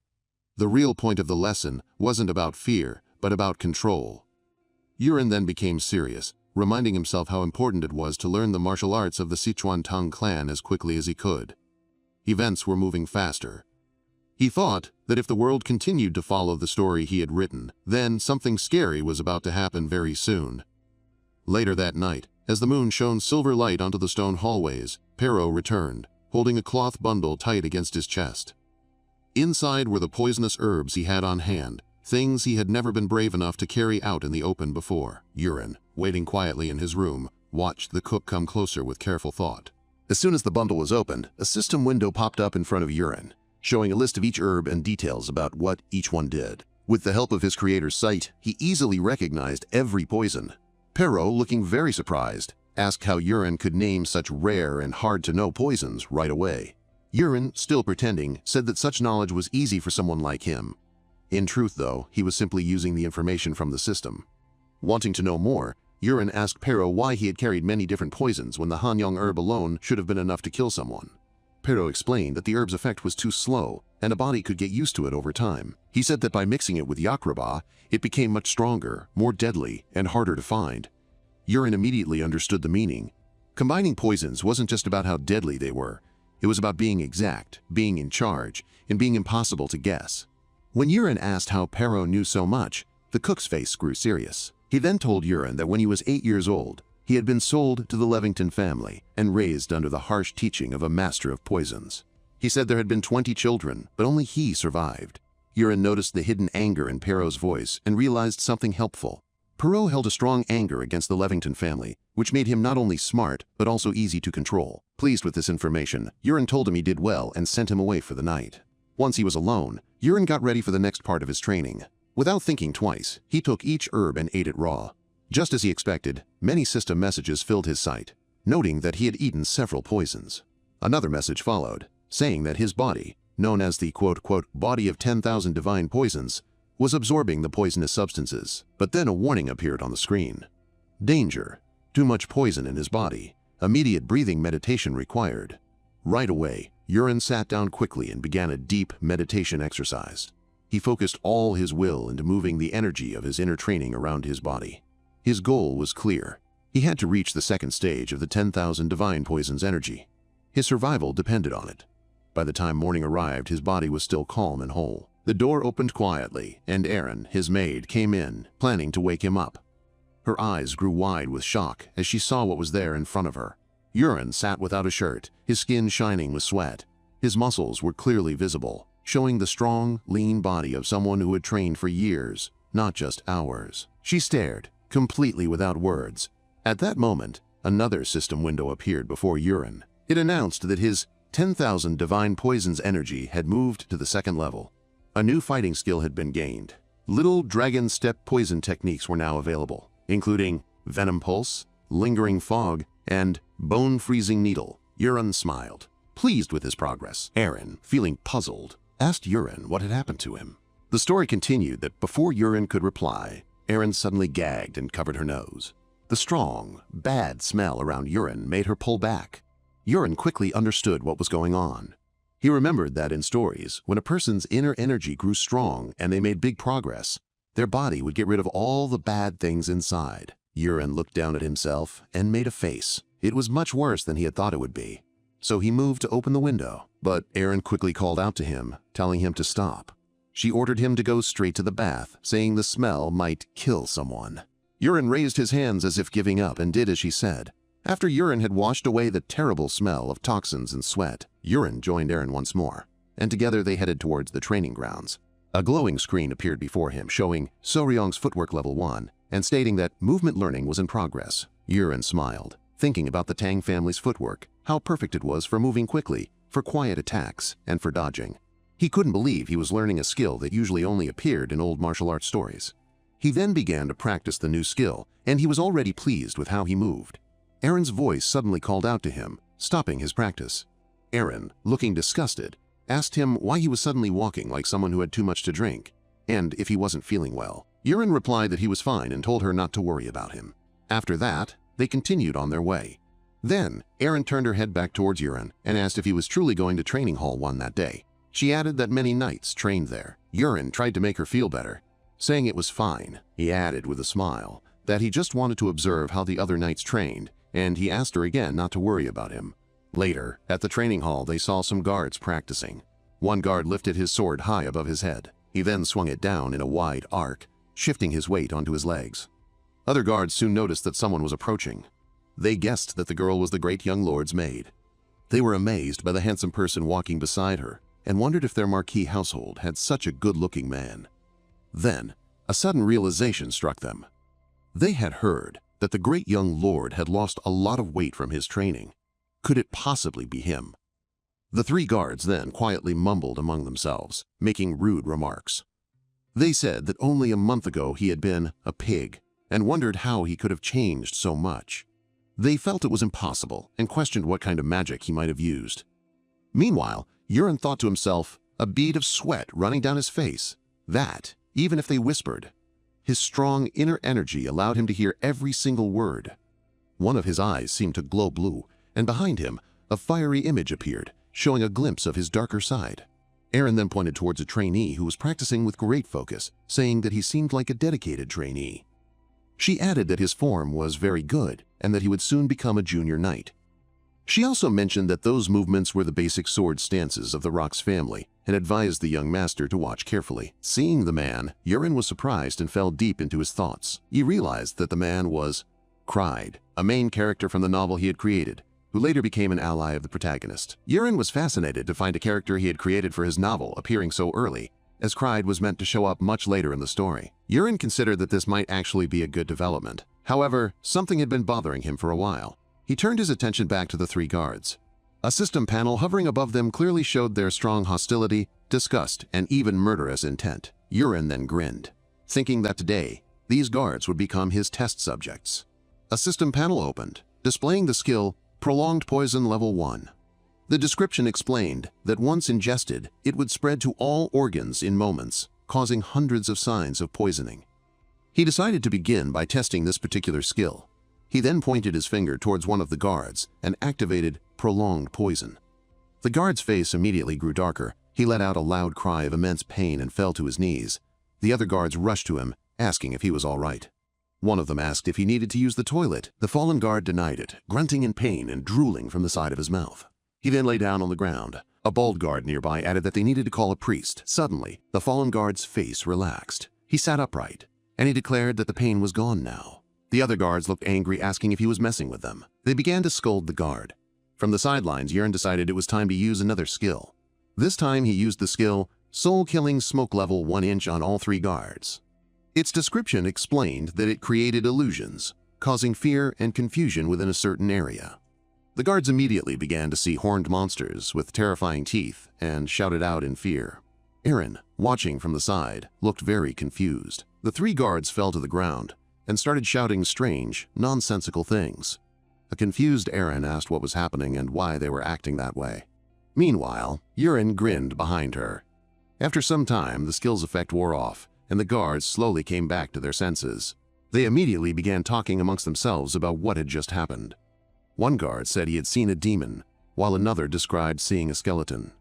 The real point of the lesson wasn't about fear, but about control. Yurin then became serious, reminding himself how important it was to learn the martial arts of the Sichuan Tang clan as quickly as he could. Events were moving faster. He thought that if the world continued to follow the story he had written, then something scary was about to happen very soon. Later that night, as the moon shone silver light onto the stone hallways, Pero returned, holding a cloth bundle tight against his chest. Inside were the poisonous herbs he had on hand, things he had never been brave enough to carry out in the open before. Yurin, waiting quietly in his room, watched the cook come closer with careful thought. As soon as the bundle was opened, a system window popped up in front of Yurin, showing a list of each herb and details about what each one did. With the help of his creator's sight, he easily recognized every poison. Pero, looking very surprised, asked how Yurin could name such rare and hard-to-know poisons right away. Yurin, still pretending, said that such knowledge was easy for someone like him. In truth, though, he was simply using the information from the system. Wanting to know more, Yurin asked Pero why he had carried many different poisons when the Hanyang herb alone should have been enough to kill someone. Pero explained that the herb's effect was too slow, and a body could get used to it over time. He said that by mixing it with yakraba, it became much stronger, more deadly, and harder to find. Yurin immediately understood the meaning. Combining poisons wasn't just about how deadly they were. It was about being exact, being in charge, and being impossible to guess. When Yurin asked how Pero knew so much, the cook's face grew serious. He then told Yurin that when he was 8 years old, he had been sold to the Levington family and raised under the harsh teaching of a master of poisons. He said there had been 20 children, but only he survived. Yurin noticed the hidden anger in Pero's voice and realized something helpful. Pero held a strong anger against the Levington family, which made him not only smart, but also easy to control. Pleased with this information, Yurin told him he did well and sent him away for the night. Once he was alone, Yurin got ready for the next part of his training. Without thinking twice, he took each herb and ate it raw. Just as he expected, many system messages filled his sight. noting that he had eaten several poisons. Another message followed, saying that his body, known as the quote-quote body of 10,000 divine poisons, was absorbing the poisonous substances. But then a warning appeared on the screen. Danger. Too much poison in his body. Immediate breathing meditation required. Right away, Yurin sat down quickly and began a deep meditation exercise. He focused all his will into moving the energy of his inner training around his body. His goal was clear. He had to reach the second stage of the 10,000 divine poisons energy. His survival depended on it. By the time morning arrived, his body was still calm and whole. The door opened quietly, and Erin, his maid, came in, planning to wake him up. Her eyes grew wide with shock as she saw what was there in front of her. Yurin sat without a shirt, his skin shining with sweat. His muscles were clearly visible, showing the strong, lean body of someone who had trained for years, not just hours. She stared, completely without words. At that moment, another system window appeared before Yurin. It announced that his 10,000 divine poisons energy had moved to the second level. A new fighting skill had been gained. Little dragon step poison techniques were now available, including Venom Pulse, Lingering Fog, and Bone Freezing Needle. Yurin smiled, pleased with his progress. Erin, feeling puzzled, asked Yurin what had happened to him. The story continued that before Yurin could reply, Erin suddenly gagged and covered her nose. The strong, bad smell around Yurin made her pull back. Yurin quickly understood what was going on. He remembered that in stories, when a person's inner energy grew strong and they made big progress, their body would get rid of all the bad things inside. Yurin looked down at himself and made a face. It was much worse than he had thought it would be. So he moved to open the window, but Erin quickly called out to him, telling him to stop. She ordered him to go straight to the bath, saying the smell might kill someone. Yurin raised his hands as if giving up and did as she said. After Yurin had washed away the terrible smell of toxins and sweat, Yurin joined Erin once more, and together they headed towards the training grounds. A glowing screen appeared before him showing Soryong's footwork level 1 and stating that movement learning was in progress. Yurin smiled, thinking about the Tang family's footwork, how perfect it was for moving quickly, for quiet attacks, and for dodging. He couldn't believe he was learning a skill that usually only appeared in old martial arts stories. He then began to practice the new skill, and he was already pleased with how he moved. Erin's voice suddenly called out to him, stopping his practice. Erin, looking disgusted, asked him why he was suddenly walking like someone who had too much to drink, and if he wasn't feeling well. Yurin replied that he was fine and told her not to worry about him. After that, they continued on their way. Then, Erin turned her head back towards Yurin and asked if he was truly going to Training Hall 1 that day. She added that many knights trained there. Yurin tried to make her feel better, saying it was fine. He added with a smile that he just wanted to observe how the other knights trained, and he asked her again not to worry about him. Later, at the training hall, they saw some guards practicing. One guard lifted his sword high above his head. He then swung it down in a wide arc, shifting his weight onto his legs. Other guards soon noticed that someone was approaching. They guessed that the girl was the great young lord's maid. They were amazed by the handsome person walking beside her and wondered if their Marquis household had such a good-looking man. Then, a sudden realization struck them. They had heard that the great young lord had lost a lot of weight from his training. Could it possibly be him? The three guards then quietly mumbled among themselves, making rude remarks. They said that only a month ago he had been a pig and wondered how he could have changed so much. They felt it was impossible and questioned what kind of magic he might have used. Meanwhile, Yurin thought to himself, a bead of sweat running down his face. That, even if they whispered. His strong inner energy allowed him to hear every single word. One of his eyes seemed to glow blue, and behind him, a fiery image appeared, showing a glimpse of his darker side. Erin then pointed towards a trainee who was practicing with great focus, saying that he seemed like a dedicated trainee. She added that his form was very good and that he would soon become a junior knight. She also mentioned that those movements were the basic sword stances of the Rock's family and advised the young master to watch carefully. Seeing the man, Yurin was surprised and fell deep into his thoughts. He realized that the man was Cried, a main character from the novel he had created, who later became an ally of the protagonist. Yurin was fascinated to find a character he had created for his novel appearing so early, as Cried was meant to show up much later in the story. Yurin considered that this might actually be a good development. However, something had been bothering him for a while. He turned his attention back to the three guards. A system panel hovering above them clearly showed their strong hostility, disgust, and even murderous intent. Yurin then grinned, thinking that today, these guards would become his test subjects. A system panel opened, displaying the skill Prolonged Poison Level 1. The description explained that once ingested, it would spread to all organs in moments, causing hundreds of signs of poisoning. He decided to begin by testing this particular skill. He then pointed his finger towards one of the guards and activated Prolonged Poison. The guard's face immediately grew darker. He let out a loud cry of immense pain and fell to his knees. The other guards rushed to him, asking if he was all right. One of them asked if he needed to use the toilet. The fallen guard denied it, grunting in pain and drooling from the side of his mouth. He then lay down on the ground. A bald guard nearby added that they needed to call a priest. Suddenly, the fallen guard's face relaxed. He sat upright, and he declared that the pain was gone now. The other guards looked angry, asking if he was messing with them. They began to scold the guard. From the sidelines, Yurin decided it was time to use another skill. This time he used the skill Soul-Killing Smoke Level 1 inch on all 3 guards. Its description explained that it created illusions, causing fear and confusion within a certain area. The guards immediately began to see horned monsters with terrifying teeth and shouted out in fear. Eren, watching from the side, looked very confused. The 3 guards fell to the ground and started shouting strange, nonsensical things. A confused Eren asked what was happening and why they were acting that way. Meanwhile, Yurin grinned behind her. After some time, the skill's effect wore off, and the guards slowly came back to their senses. They immediately began talking amongst themselves about what had just happened. One guard said he had seen a demon, while another described seeing a skeleton.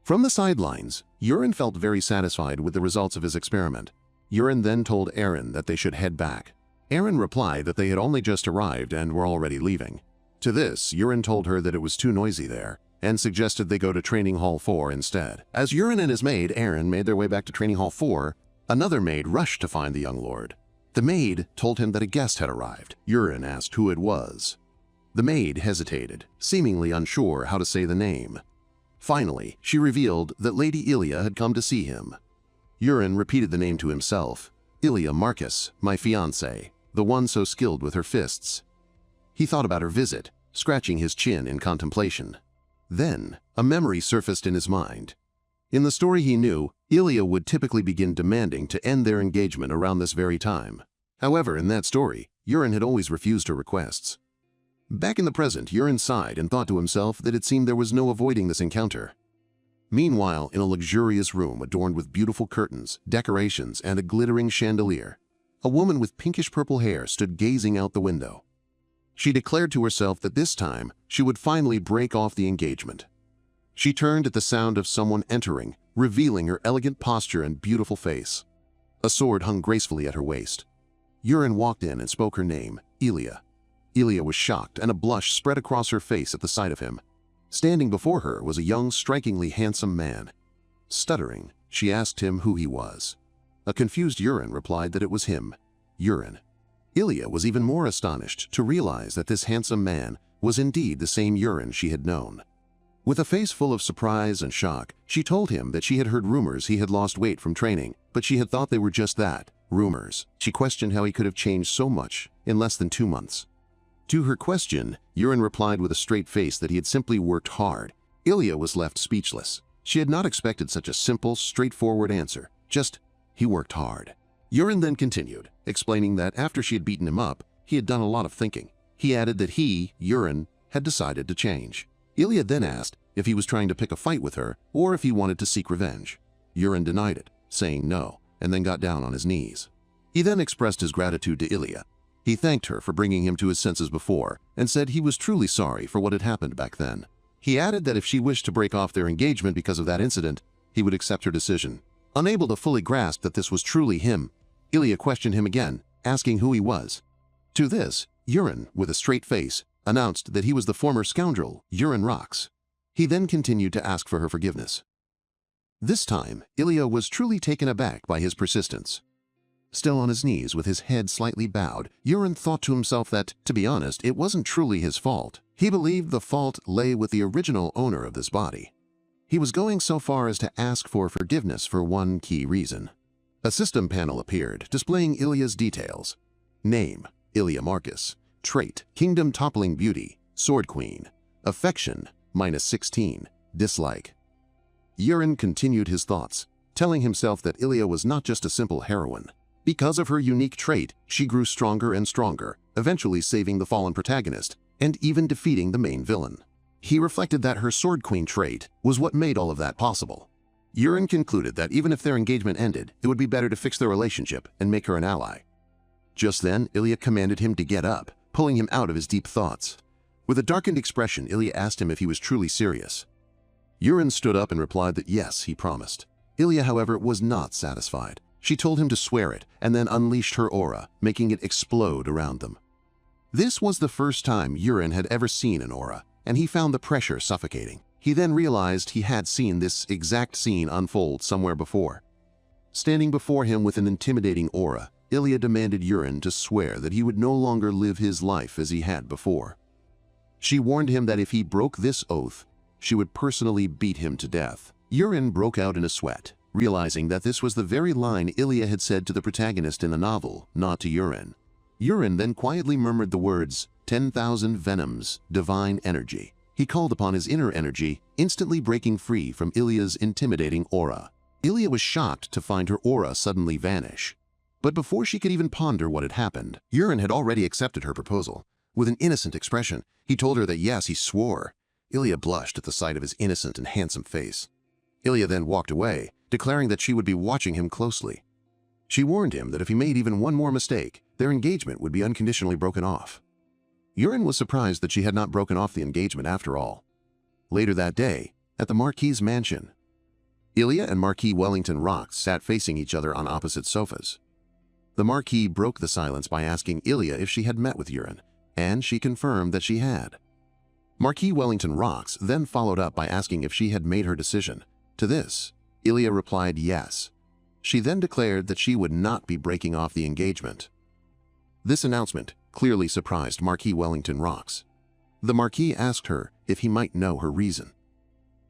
From the sidelines, Yurin felt very satisfied with the results of his experiment. Yurin then told Eren that they should head back. Eren replied that they had only just arrived and were already leaving. To this, Yurin told her that it was too noisy there, and suggested they go to Training Hall 4 instead. As Yurin and his maid, Eren, made their way back to Training Hall 4, another maid rushed to find the young lord. The maid told him that a guest had arrived. Yurin asked who it was. The maid hesitated, seemingly unsure how to say the name. Finally, she revealed that Lady Ilia had come to see him. Yurin repeated the name to himself. Ilia Marquis, my fiancé, the one so skilled with her fists. He thought about her visit, scratching his chin in contemplation. Then, a memory surfaced in his mind. In the story he knew, Ilia would typically begin demanding to end their engagement around this very time. However, in that story, Yurin had always refused her requests. Back in the present, Yurin sighed and thought to himself that it seemed there was no avoiding this encounter. Meanwhile, in a luxurious room adorned with beautiful curtains, decorations, and a glittering chandelier, a woman with pinkish-purple hair stood gazing out the window. She declared to herself that this time she would finally break off the engagement. She turned at the sound of someone entering, revealing her elegant posture and beautiful face. A sword hung gracefully at her waist. Yurin walked in and spoke her name, Ilia. Ilia was shocked, and a blush spread across her face at the sight of him. Standing before her was a young, strikingly handsome man. Stuttering, she asked him who he was. A confused Yurin replied that it was him, Yurin. Ilia was even more astonished to realize that this handsome man was indeed the same Yurin she had known. With a face full of surprise and shock, she told him that she had heard rumors he had lost weight from training, but she had thought they were just that, rumors. She questioned how he could have changed so much in less than 2 months. To her question, Yurin replied with a straight face that he had simply worked hard. Ilia was left speechless. She had not expected such a simple, straightforward answer. Just, he worked hard. Yurin then continued, explaining that after she had beaten him up, he had done a lot of thinking. He added that he, Yurin, had decided to change. Ilia then asked if he was trying to pick a fight with her or if he wanted to seek revenge. Yurin denied it, saying no, and then got down on his knees. He then expressed his gratitude to Ilia. He thanked her for bringing him to his senses before and said he was truly sorry for what had happened back then. He added that if she wished to break off their engagement because of that incident, he would accept her decision. Unable to fully grasp that this was truly him, Ilia questioned him again, asking who he was. To this, Yurin, with a straight face, announced that he was the former scoundrel, Yurin Rocks. He then continued to ask for her forgiveness. This time, Ilia was truly taken aback by his persistence. Still on his knees with his head slightly bowed, Yurin thought to himself that, to be honest, it wasn't truly his fault. He believed the fault lay with the original owner of this body. He was going so far as to ask for forgiveness for one key reason. A system panel appeared, displaying Ilia's details. Name, Ilia Marquis. Trait, Kingdom-toppling beauty, Sword Queen. Affection, -16. Dislike. Yurin continued his thoughts, telling himself that Ilia was not just a simple heroine. Because of her unique trait, she grew stronger and stronger, eventually saving the fallen protagonist, and even defeating the main villain. He reflected that her Sword Queen trait was what made all of that possible. Yurin concluded that even if their engagement ended, it would be better to fix their relationship and make her an ally. Just then, Ilya commanded him to get up, pulling him out of his deep thoughts. With a darkened expression, Ilya asked him if he was truly serious. Yurin stood up and replied that yes, he promised. Ilya, however, was not satisfied. She told him to swear it and then unleashed her aura, making it explode around them. This was the first time Yurin had ever seen an aura, and he found the pressure suffocating. He then realized he had seen this exact scene unfold somewhere before. Standing before him with an intimidating aura, Ilya demanded Yurin to swear that he would no longer live his life as he had before. She warned him that if he broke this oath, she would personally beat him to death. Yurin broke out in a sweat, realizing that this was the very line Ilya had said to the protagonist in the novel, not to Yurin. Yurin then quietly murmured the words, 10,000 venoms, divine energy. He called upon his inner energy, instantly breaking free from Ilya's intimidating aura. Ilya was shocked to find her aura suddenly vanish. But before she could even ponder what had happened, Yurin had already accepted her proposal. With an innocent expression, he told her that yes, he swore. Ilya blushed at the sight of his innocent and handsome face. Ilya then walked away, declaring that she would be watching him closely. She warned him that if he made even one more mistake, their engagement would be unconditionally broken off. Yurin was surprised that she had not broken off the engagement after all. Later that day, at the Marquis' mansion, Ilya and Marquis Wellington Rox sat facing each other on opposite sofas. The Marquis broke the silence by asking Ilya if she had met with Yurin, and she confirmed that she had. Marquis Wellington Rox then followed up by asking if she had made her decision. To this, Ilya replied yes. She then declared that she would not be breaking off the engagement. This announcement clearly surprised Marquis Wellington Rox. The Marquis asked her if he might know her reason.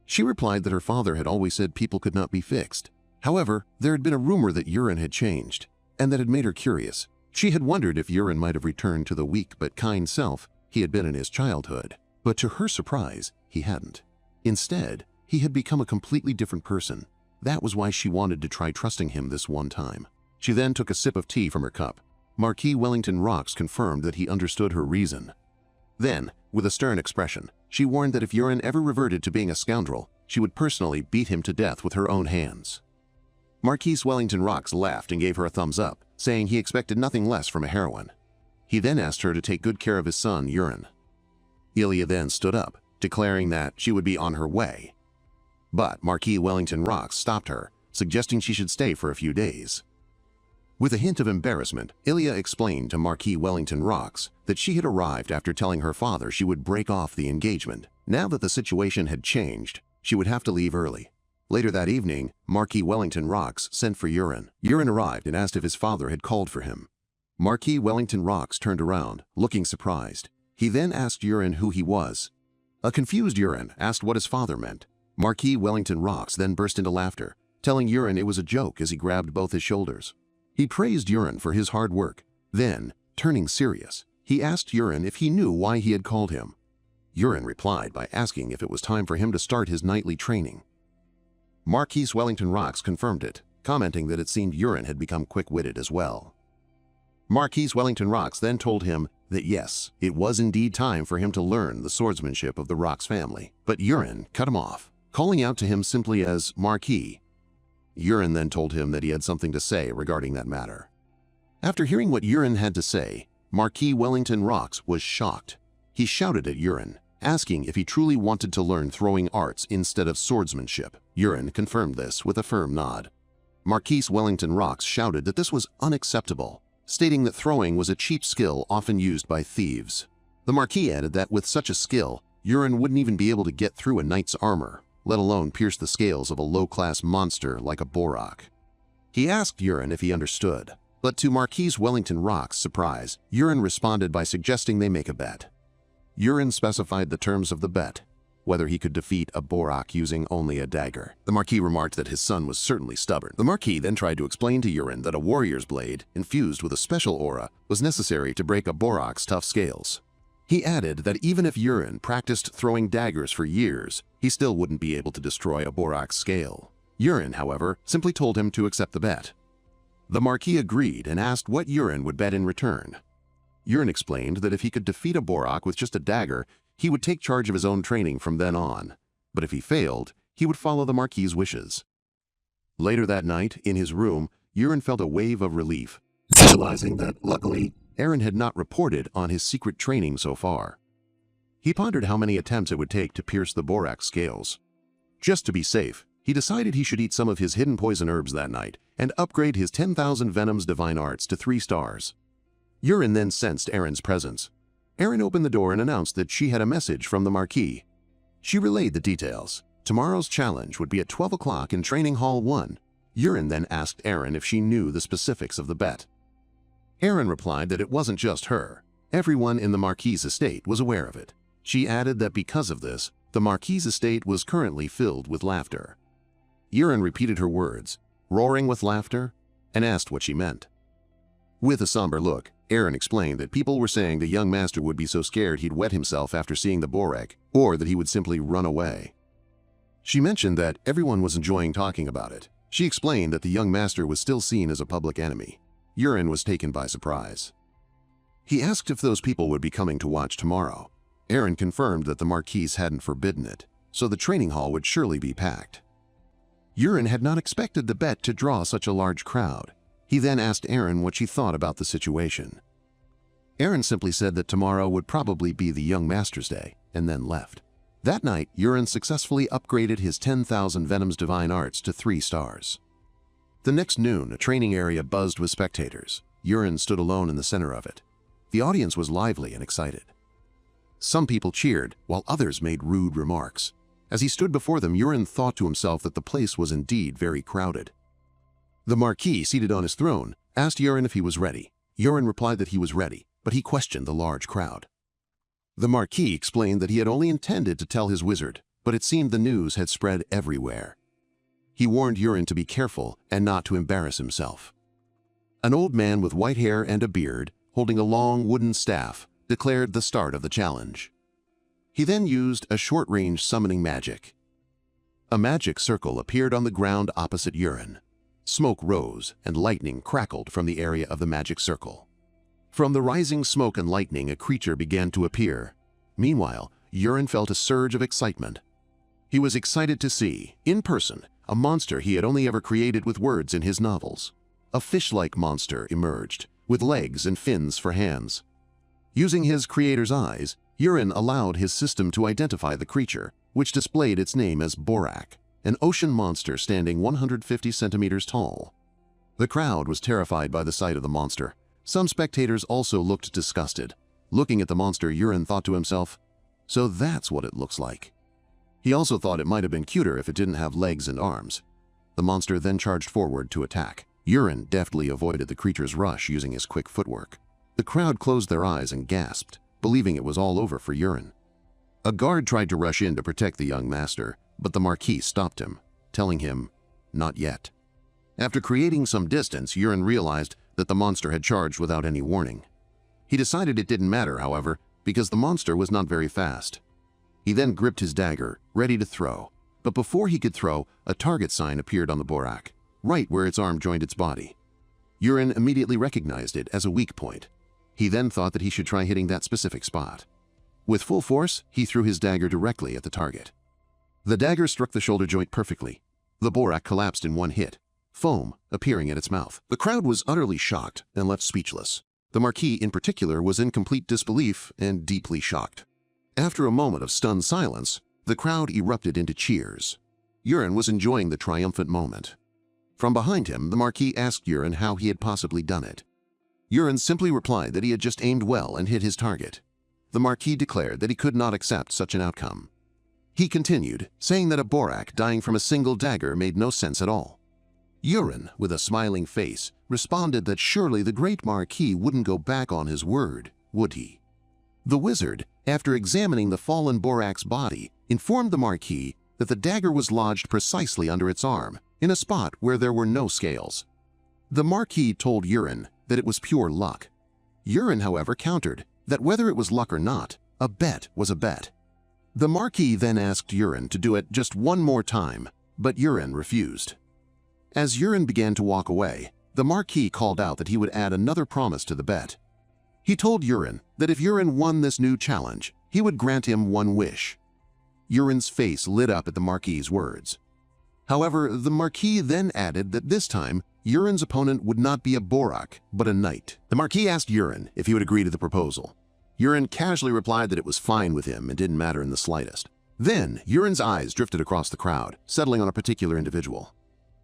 She replied that her father had always said people could not be fixed. However, there had been a rumor that Yurin had changed, and that had made her curious. She had wondered if Yurin might have returned to the weak but kind self he had been in his childhood. But to her surprise, he hadn't. Instead, he had become a completely different person. That was why she wanted to try trusting him this one time. She then took a sip of tea from her cup. Marquis Wellington Rox confirmed that he understood her reason. Then, with a stern expression, she warned that if Yurin ever reverted to being a scoundrel, she would personally beat him to death with her own hands. Marquis Wellington Rox laughed and gave her a thumbs up, saying he expected nothing less from a heroine. He then asked her to take good care of his son, Yurin. Ilya then stood up, declaring that she would be on her way. But Marquis Wellington Rox stopped her, suggesting she should stay for a few days. With a hint of embarrassment, Ilya explained to Marquis Wellington Rox that she had arrived after telling her father she would break off the engagement. Now that the situation had changed, she would have to leave early. Later that evening, Marquis Wellington Rox sent for Yurin. Yurin arrived and asked if his father had called for him. Marquis Wellington Rox turned around, looking surprised. He then asked Yurin who he was. A confused Yurin asked what his father meant. Marquis Wellington Rox then burst into laughter, telling Yurin it was a joke as he grabbed both his shoulders. He praised Yurin for his hard work. Then, turning serious, he asked Yurin if he knew why he had called him. Yurin replied by asking if it was time for him to start his nightly training. Marquis Wellington Rox confirmed it, commenting that it seemed Yurin had become quick-witted as well. Marquis Wellington Rox then told him that yes, it was indeed time for him to learn the swordsmanship of the Rox family, but Yurin cut him off, calling out to him simply as Marquis. Yurin then told him that he had something to say regarding that matter. After hearing what Yurin had to say, Marquis Wellington Rox was shocked. He shouted at Yurin, asking if he truly wanted to learn throwing arts instead of swordsmanship. Yurin confirmed this with a firm nod. Marquis Wellington Rox shouted that this was unacceptable, stating that throwing was a cheap skill often used by thieves. The Marquis added that with such a skill, Yurin wouldn't even be able to get through a knight's armor, let alone pierce the scales of a low-class monster like a borak. He asked Yurin if he understood, but to Marquis Wellington Rox's surprise, Yurin responded by suggesting they make a bet. Yurin specified the terms of the bet, whether he could defeat a borak using only a dagger. The Marquis remarked that his son was certainly stubborn. The Marquis then tried to explain to Yurin that a warrior's blade, infused with a special aura, was necessary to break a borak's tough scales. He added that even if Yurin practiced throwing daggers for years, he still wouldn't be able to destroy a borak's scale. Yurin, however, simply told him to accept the bet. The Marquis agreed and asked what Yurin would bet in return. Urin explained that if he could defeat a Borak with just a dagger, he would take charge of his own training from then on. But if he failed, he would follow the Marquis' wishes. Later that night, in his room, Urin felt a wave of relief, realizing that, luckily, Aaron had not reported on his secret training so far. He pondered how many attempts it would take to pierce the Borak's scales. Just to be safe, he decided he should eat some of his hidden poison herbs that night and upgrade his 10,000 Venoms Divine Arts to 3 stars. Urin then sensed Aaron's presence. Aaron opened the door and announced that she had a message from the Marquis. She relayed the details. Tomorrow's challenge would be at 12 o'clock in Training Hall 1. Urin then asked Aaron if she knew the specifics of the bet. Aaron replied that it wasn't just her. Everyone in the Marquis' estate was aware of it. She added that because of this, the Marquis' estate was currently filled with laughter. Urin repeated her words, roaring with laughter, and asked what she meant. With a somber look, Aaron explained that people were saying the young master would be so scared he'd wet himself after seeing the Borak, or that he would simply run away. She mentioned that everyone was enjoying talking about it. She explained that the young master was still seen as a public enemy. Urin was taken by surprise. He asked if those people would be coming to watch tomorrow. Aaron confirmed that the Marquis hadn't forbidden it, so the training hall would surely be packed. Urin had not expected the bet to draw such a large crowd. He then asked Aaron what she thought about the situation. Aaron simply said that tomorrow would probably be the young master's day, and then left. That night, Urin successfully upgraded his 10,000 Venoms Divine Arts to 3 stars. The next noon, a training area buzzed with spectators. Urin stood alone in the center of it. The audience was lively and excited. Some people cheered, while others made rude remarks. As he stood before them, Urin thought to himself that the place was indeed very crowded. The Marquis, seated on his throne, asked Urin if he was ready. Urin replied that he was ready, but he questioned the large crowd. The Marquis explained that he had only intended to tell his wizard, but it seemed the news had spread everywhere. He warned Urin to be careful and not to embarrass himself. An old man with white hair and a beard, holding a long wooden staff, declared the start of the challenge. He then used a short-range summoning magic. A magic circle appeared on the ground opposite Urin. Smoke rose and lightning crackled from the area of the magic circle. From the rising smoke and lightning, a creature began to appear. Meanwhile, Urin felt a surge of excitement. He was excited to see, in person, a monster he had only ever created with words in his novels. A fish-like monster emerged, with legs and fins for hands. Using his creator's eyes, Urin allowed his system to identify the creature, which displayed its name as Borak, an ocean monster standing 150 centimeters tall. The crowd was terrified by the sight of the monster. Some spectators also looked disgusted. Looking at the monster, Urin thought to himself, so that's what it looks like. He also thought it might have been cuter if it didn't have legs and arms. The monster then charged forward to attack. Urin deftly avoided the creature's rush using his quick footwork. The crowd closed their eyes and gasped, believing it was all over for Urin. A guard tried to rush in to protect the young master, but the Marquis stopped him, telling him, not yet. After creating some distance, Urin realized that the monster had charged without any warning. He decided it didn't matter, however, because the monster was not very fast. He then gripped his dagger, ready to throw. But before he could throw, a target sign appeared on the Borak, right where its arm joined its body. Urin immediately recognized it as a weak point. He then thought that he should try hitting that specific spot. With full force, he threw his dagger directly at the target. The dagger struck the shoulder joint perfectly. The Borak collapsed in one hit, foam appearing at its mouth. The crowd was utterly shocked and left speechless. The Marquis in particular was in complete disbelief and deeply shocked. After a moment of stunned silence, the crowd erupted into cheers. Urin was enjoying the triumphant moment. From behind him, the Marquis asked Urin how he had possibly done it. Urin simply replied that he had just aimed well and hit his target. The Marquis declared that he could not accept such an outcome. He continued, saying that a Borak dying from a single dagger made no sense at all. Urin, with a smiling face, responded that surely the great Marquis wouldn't go back on his word, would he? The wizard, after examining the fallen Borak's body, informed the Marquis that the dagger was lodged precisely under its arm, in a spot where there were no scales. The Marquis told Urin that it was pure luck. Urin, however, countered that whether it was luck or not, a bet was a bet. The Marquis then asked Urin to do it just one more time, but Urin refused. As Urin began to walk away, the Marquis called out that he would add another promise to the bet. He told Urine that if Urine won this new challenge, he would grant him one wish. Urine's face lit up at the Marquis's words. However, the Marquis then added that this time, Urine's opponent would not be a Borak, but a knight. The Marquis asked Urine if he would agree to the proposal. Urine casually replied that it was fine with him and didn't matter in the slightest. Then, Urine's eyes drifted across the crowd, settling on a particular individual.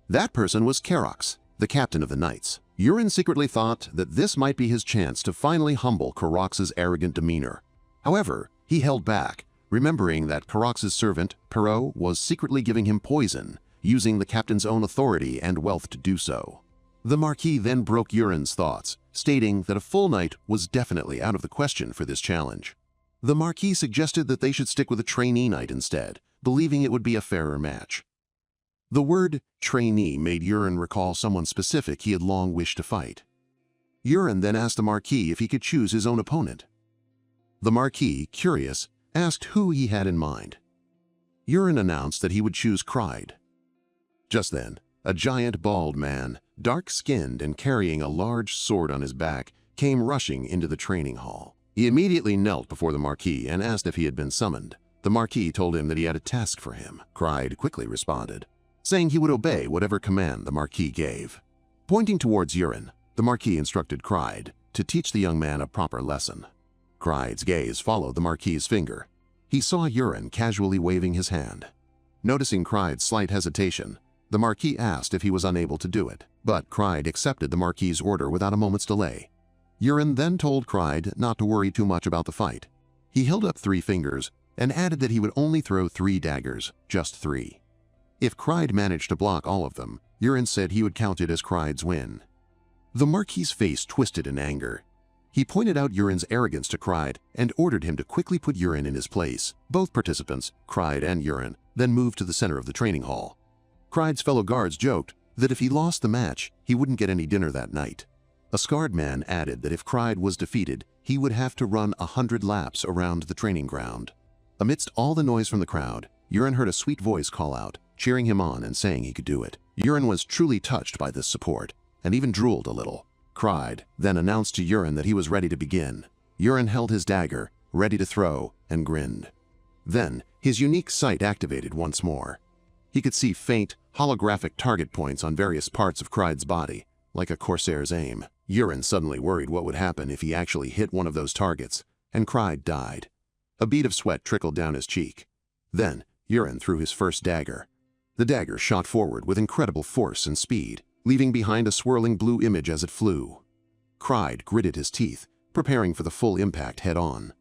That person was Karox, the captain of the knights. Urine secretly thought that this might be his chance to finally humble Karox's arrogant demeanor. However, he held back, remembering that Karox's servant, Perot, was secretly giving him poison, using the captain's own authority and wealth to do so. The Marquis then broke Urine's thoughts, stating that a full knight was definitely out of the question for this challenge. The Marquis suggested that they should stick with a trainee knight instead, believing it would be a fairer match. The word trainee made Urine recall someone specific he had long wished to fight. Urine then asked the Marquis if he could choose his own opponent. The Marquis, curious, asked who he had in mind. Urine announced that he would choose Cried. Just then, a giant bald man, dark-skinned and carrying a large sword on his back, came rushing into the training hall. He immediately knelt before the Marquis and asked if he had been summoned. The Marquis told him that he had a task for him. Cried quickly responded, saying he would obey whatever command the Marquis gave. Pointing towards Urine, the Marquis instructed Cried to teach the young man a proper lesson. Cried's gaze followed the Marquis's finger. He saw Urine casually waving his hand. Noticing Cried's slight hesitation, the Marquis asked if he was unable to do it, but Cried accepted the Marquis's order without a moment's delay. Urine then told Cried not to worry too much about the fight. He held up 3 fingers and added that he would only throw 3 daggers, just 3. If Cried managed to block all of them, Urine said he would count it as Cried's win. The Marquis's face twisted in anger. He pointed out Urine's arrogance to Cried and ordered him to quickly put Urine in his place. Both participants, Cried and Urine, then moved to the center of the training hall. Cried's fellow guards joked that if he lost the match, he wouldn't get any dinner that night. A scarred man added that if Cried was defeated, he would have to run 100 laps around the training ground. Amidst all the noise from the crowd, Urine heard a sweet voice call out, cheering him on and saying he could do it. Urine was truly touched by this support, and even drooled a little. Cried then announced to Urine that he was ready to begin. Urine held his dagger, ready to throw, and grinned. Then, his unique sight activated once more. He could see faint, holographic target points on various parts of Cried's body, like a corsair's aim. Urine suddenly worried what would happen if he actually hit one of those targets, and Cried died. A bead of sweat trickled down his cheek. Then, Urine threw his first dagger. The dagger shot forward with incredible force and speed, leaving behind a swirling blue image as it flew. Cried gritted his teeth, preparing for the full impact head-on.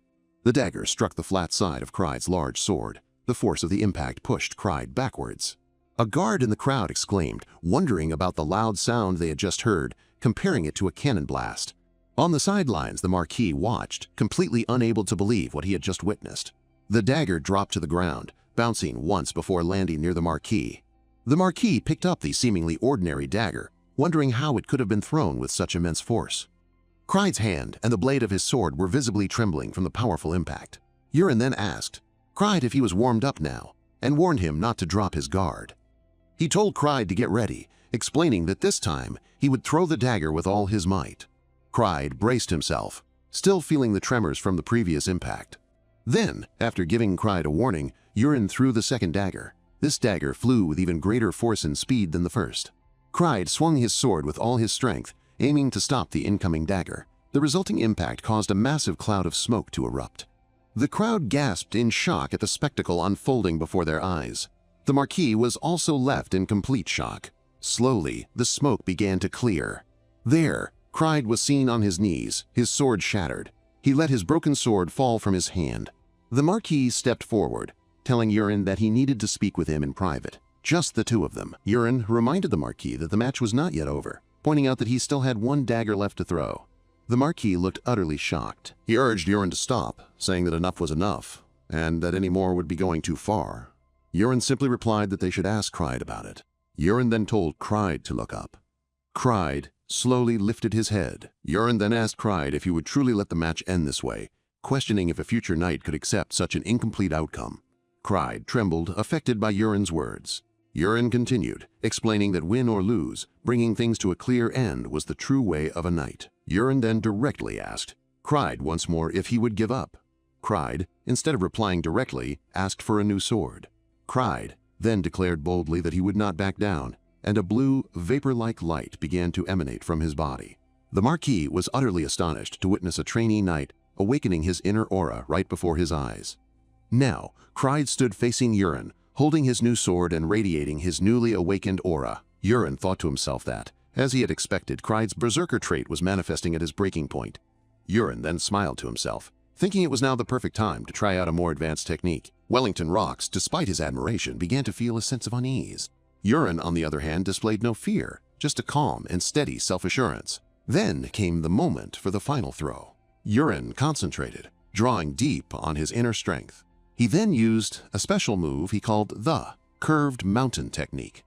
The dagger struck the flat side of Cried's large sword. The force of the impact pushed Cried backwards. A guard in the crowd exclaimed, wondering about the loud sound they had just heard, comparing it to a cannon blast. On the sidelines, the Marquis watched, completely unable to believe what he had just witnessed. The dagger dropped to the ground, bouncing once before landing near the Marquis. The Marquis picked up the seemingly ordinary dagger, wondering how it could have been thrown with such immense force. Cried's hand and the blade of his sword were visibly trembling from the powerful impact. Urine then asked Cried if he was warmed up now, and warned him not to drop his guard. He told Cried to get ready, explaining that this time he would throw the dagger with all his might. Cried braced himself, still feeling the tremors from the previous impact. Then, after giving Cried a warning, Urine threw the second dagger. This dagger flew with even greater force and speed than the first. Cried swung his sword with all his strength, aiming to stop the incoming dagger. The resulting impact caused a massive cloud of smoke to erupt. The crowd gasped in shock at the spectacle unfolding before their eyes. The Marquis was also left in complete shock. Slowly, the smoke began to clear. There, Cried was seen on his knees, his sword shattered. He let his broken sword fall from his hand. The Marquis stepped forward, telling Urine that he needed to speak with him in private. Just the 2 of them. Urine reminded the Marquis that the match was not yet over, pointing out that he still had 1 dagger left to throw. The Marquis looked utterly shocked. He urged Urine to stop, saying that enough was enough, and that any more would be going too far. Urine simply replied that they should ask Cried about it. Urine then told Cried to look up. Cried slowly lifted his head. Urine then asked Cried if he would truly let the match end this way, questioning if a future knight could accept such an incomplete outcome. Cried trembled, affected by Urine's words. Urine continued, explaining that win or lose, bringing things to a clear end was the true way of a knight. Urine then directly asked cried once more if he would give up. Cried, instead of replying directly, asked for a new sword. Cried, then declared boldly that he would not back down, and a blue, vapor-like light began to emanate from his body. The Marquis was utterly astonished to witness a trainee knight awakening his inner aura right before his eyes. Now, Cried stood facing Yurin, holding his new sword and radiating his newly awakened aura. Yurin thought to himself that, as he had expected, Cried's berserker trait was manifesting at his breaking point. Yurin then smiled to himself, thinking it was now the perfect time to try out a more advanced technique. Wellington Rox, despite his admiration, began to feel a sense of unease. Yurin, on the other hand, displayed no fear, just a calm and steady self-assurance. Then came the moment for the final throw. Yurin concentrated, drawing deep on his inner strength. He then used a special move he called the curved mountain technique.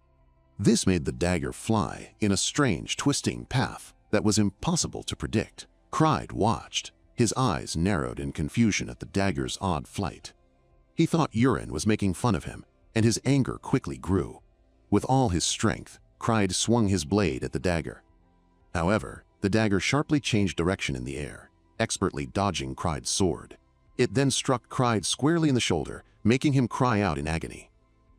This made the dagger fly in a strange, twisting path that was impossible to predict. Cried watched, his eyes narrowed in confusion at the dagger's odd flight. He thought Yurin was making fun of him, and his anger quickly grew. With all his strength, Cried swung his blade at the dagger. However, the dagger sharply changed direction in the air, expertly dodging Cried's sword. It then struck Cried squarely in the shoulder, making him cry out in agony.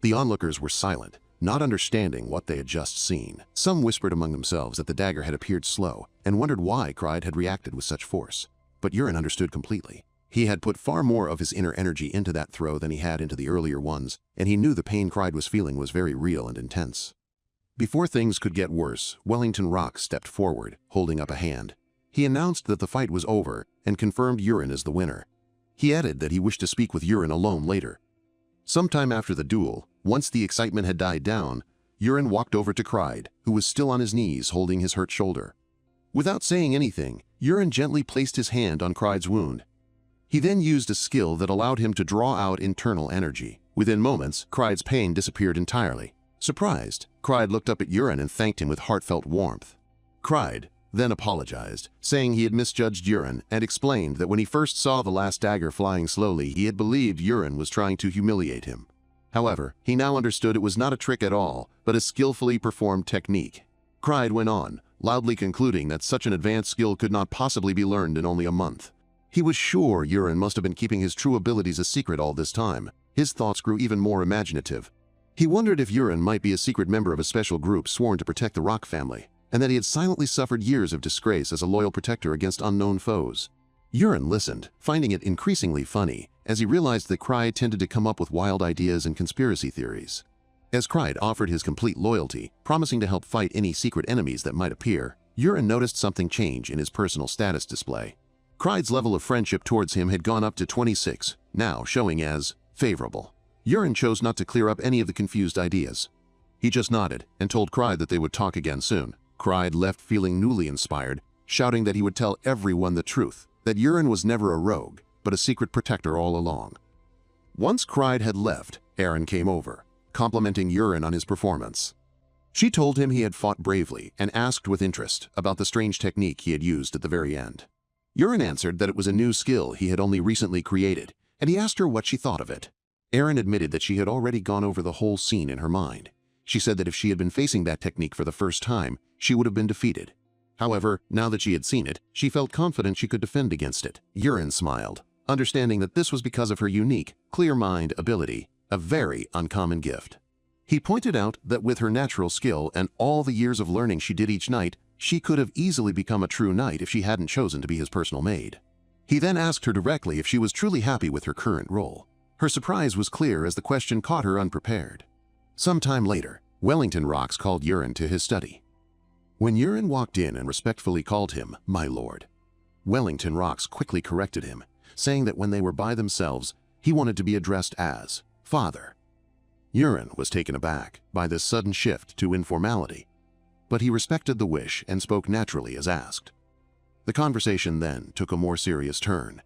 The onlookers were silent, not understanding what they had just seen. Some whispered among themselves that the dagger had appeared slow and wondered why Cried had reacted with such force. But Yurin understood completely. He had put far more of his inner energy into that throw than he had into the earlier ones, and he knew the pain Cried was feeling was very real and intense. Before things could get worse, Wellington Rox stepped forward, holding up a hand. He announced that the fight was over and confirmed Yurin as the winner. He added that he wished to speak with Yurin alone later. Sometime after the duel, once the excitement had died down, Yurin walked over to Cried, who was still on his knees holding his hurt shoulder. Without saying anything, Yurin gently placed his hand on Cried's wound. He then used a skill that allowed him to draw out internal energy. Within moments, Cried's pain disappeared entirely. Surprised, Cried looked up at Yurin and thanked him with heartfelt warmth. Cried then apologized, saying he had misjudged Yurin, and explained that when he first saw the last dagger flying slowly, he had believed Yurin was trying to humiliate him. However, he now understood it was not a trick at all, but a skillfully performed technique. Cried went on, loudly concluding that such an advanced skill could not possibly be learned in only a month. He was sure Yurin must have been keeping his true abilities a secret all this time. His thoughts grew even more imaginative. He wondered if Yurin might be a secret member of a special group sworn to protect the Rock family, and that he had silently suffered years of disgrace as a loyal protector against unknown foes. Yurin listened, finding it increasingly funny, as he realized that Cried tended to come up with wild ideas and conspiracy theories. As Cried offered his complete loyalty, promising to help fight any secret enemies that might appear, Yurin noticed something change in his personal status display. Cried's level of friendship towards him had gone up to 26, now showing as favorable. Yurin chose not to clear up any of the confused ideas. He just nodded and told Cried that they would talk again soon. Cried left feeling newly inspired, shouting that he would tell everyone the truth, that Yurin was never a rogue, but a secret protector all along. Once Cried had left, Erin came over, complimenting Yurin on his performance. She told him he had fought bravely and asked with interest about the strange technique he had used at the very end. Yurin answered that it was a new skill he had only recently created, and he asked her what she thought of it. Erin admitted that she had already gone over the whole scene in her mind. She said that if she had been facing that technique for the first time, she would have been defeated. However, now that she had seen it, she felt confident she could defend against it. Yurin smiled, understanding that this was because of her unique, clear mind ability, a very uncommon gift. He pointed out that with her natural skill and all the years of learning she did each night, she could have easily become a true knight if she hadn't chosen to be his personal maid. He then asked her directly if she was truly happy with her current role. Her surprise was clear as the question caught her unprepared. Some time later, Wellington Rox called Yurin to his study. When Yurin walked in and respectfully called him, "My lord," Wellington Rox quickly corrected him, saying that when they were by themselves, he wanted to be addressed as father. Yurin was taken aback by this sudden shift to informality, but he respected the wish and spoke naturally as asked. The conversation then took a more serious turn.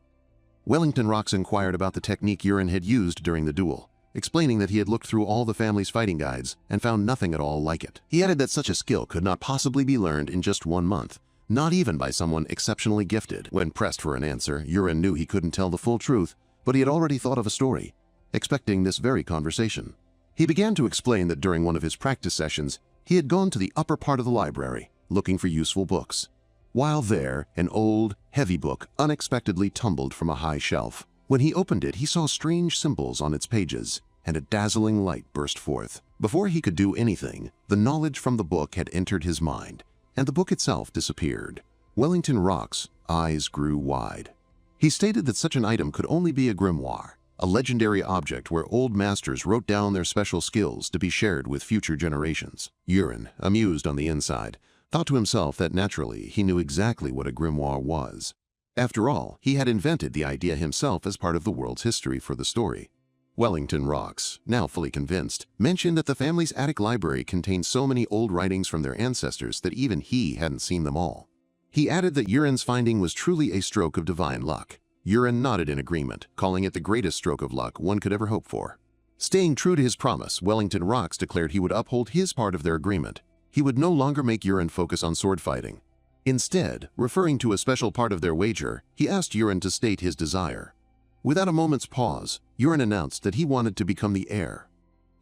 Wellington Rox inquired about the technique Yurin had used during the duel, explaining that he had looked through all the family's fighting guides and found nothing at all like it. He added that such a skill could not possibly be learned in just 1 month, not even by someone exceptionally gifted. When pressed for an answer, Yurin knew he couldn't tell the full truth, but he had already thought of a story, expecting this very conversation. He began to explain that during one of his practice sessions, he had gone to the upper part of the library, looking for useful books. While there, an old, heavy book unexpectedly tumbled from a high shelf. When he opened it, he saw strange symbols on its pages, and a dazzling light burst forth. Before he could do anything, the knowledge from the book had entered his mind, and the book itself disappeared. Wellington Rock's eyes grew wide. He stated that such an item could only be a grimoire, a legendary object where old masters wrote down their special skills to be shared with future generations. Yurin, amused on the inside, thought to himself that naturally he knew exactly what a grimoire was. After all, he had invented the idea himself as part of the world's history for the story. Wellington Rocks, now fully convinced, mentioned that the family's attic library contained so many old writings from their ancestors that even he hadn't seen them all. He added that Yurin's finding was truly a stroke of divine luck. Yurin nodded in agreement, calling it the greatest stroke of luck one could ever hope for. Staying true to his promise, Wellington Rocks declared he would uphold his part of their agreement. He would no longer make Yurin focus on sword fighting. Instead, referring to a special part of their wager, he asked Yurin to state his desire. Without a moment's pause, Yurin announced that he wanted to become the heir.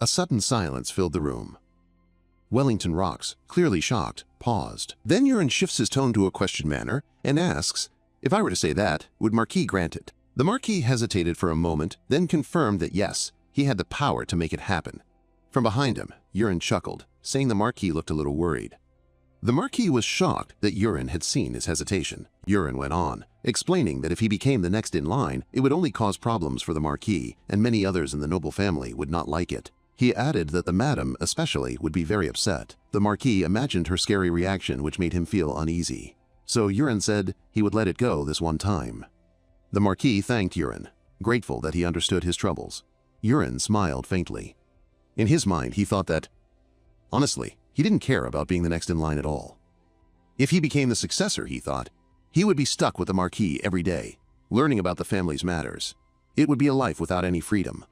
A sudden silence filled the room. Wellington Rocks, clearly shocked, paused. Then Yurin shifts his tone to a question manner and asks, "If I were to say that, would Marquis grant it?" The Marquis hesitated for a moment, then confirmed that yes, he had the power to make it happen. From behind him, Yurin chuckled, saying the Marquis looked a little worried. The Marquis was shocked that Yurin had seen his hesitation. Yurin went on, explaining that if he became the next in line, it would only cause problems for the Marquis, and many others in the noble family would not like it. He added that the madam, especially, would be very upset. The Marquis imagined her scary reaction, which made him feel uneasy. So Yurin said he would let it go this one time. The Marquis thanked Yurin, grateful that he understood his troubles. Yurin smiled faintly. In his mind, he thought that, honestly, he didn't care about being the next in line at all. If he became the successor, he thought, he would be stuck with the Marquis every day, learning about the family's matters. It would be a life without any freedom.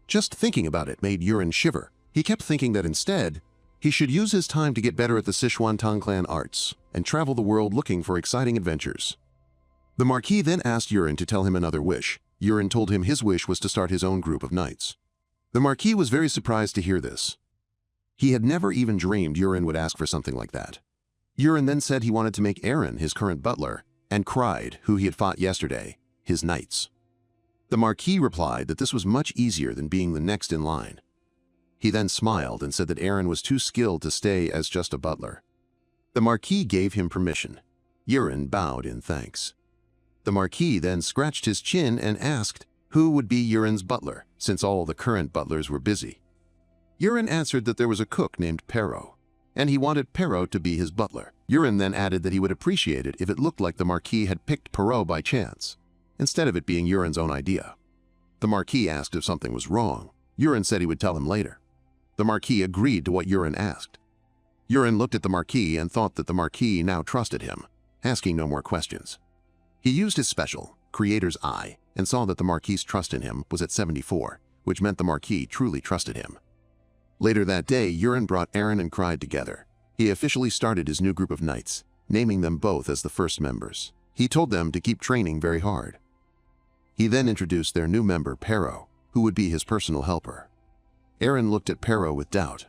Just thinking about it made Yurin shiver. He kept thinking that instead, he should use his time to get better at the Sichuan Tongclan arts and travel the world looking for exciting adventures. The Marquis then asked Yurin to tell him another wish. Yurin told him his wish was to start his own group of knights. The Marquis was very surprised to hear this. He had never even dreamed Yurin would ask for something like that. Yurin then said he wanted to make Aaron, his current butler, and Cried, who he had fought yesterday, his knights. The Marquis replied that this was much easier than being the next in line. He then smiled and said that Aaron was too skilled to stay as just a butler. The Marquis gave him permission. Yurin bowed in thanks. The Marquis then scratched his chin and asked who would be Yurin's butler, since all the current butlers were busy. Yurin answered that there was a cook named Pero, and he wanted Pero to be his butler. Yurin then added that he would appreciate it if it looked like the Marquis had picked Pero by chance, instead of it being Yurin's own idea. The Marquis asked if something was wrong. Yurin said he would tell him later. The Marquis agreed to what Yurin asked. Yurin looked at the Marquis and thought that the Marquis now trusted him, asking no more questions. He used his special, Creator's Eye, and saw that the Marquis's trust in him was at 74, which meant the Marquis truly trusted him. Later that day, Yurin brought Aaron and Cried together. He officially started his new group of knights, naming them both as the first members. He told them to keep training very hard. He then introduced their new member, Pero, who would be his personal helper. Aaron looked at Pero with doubt.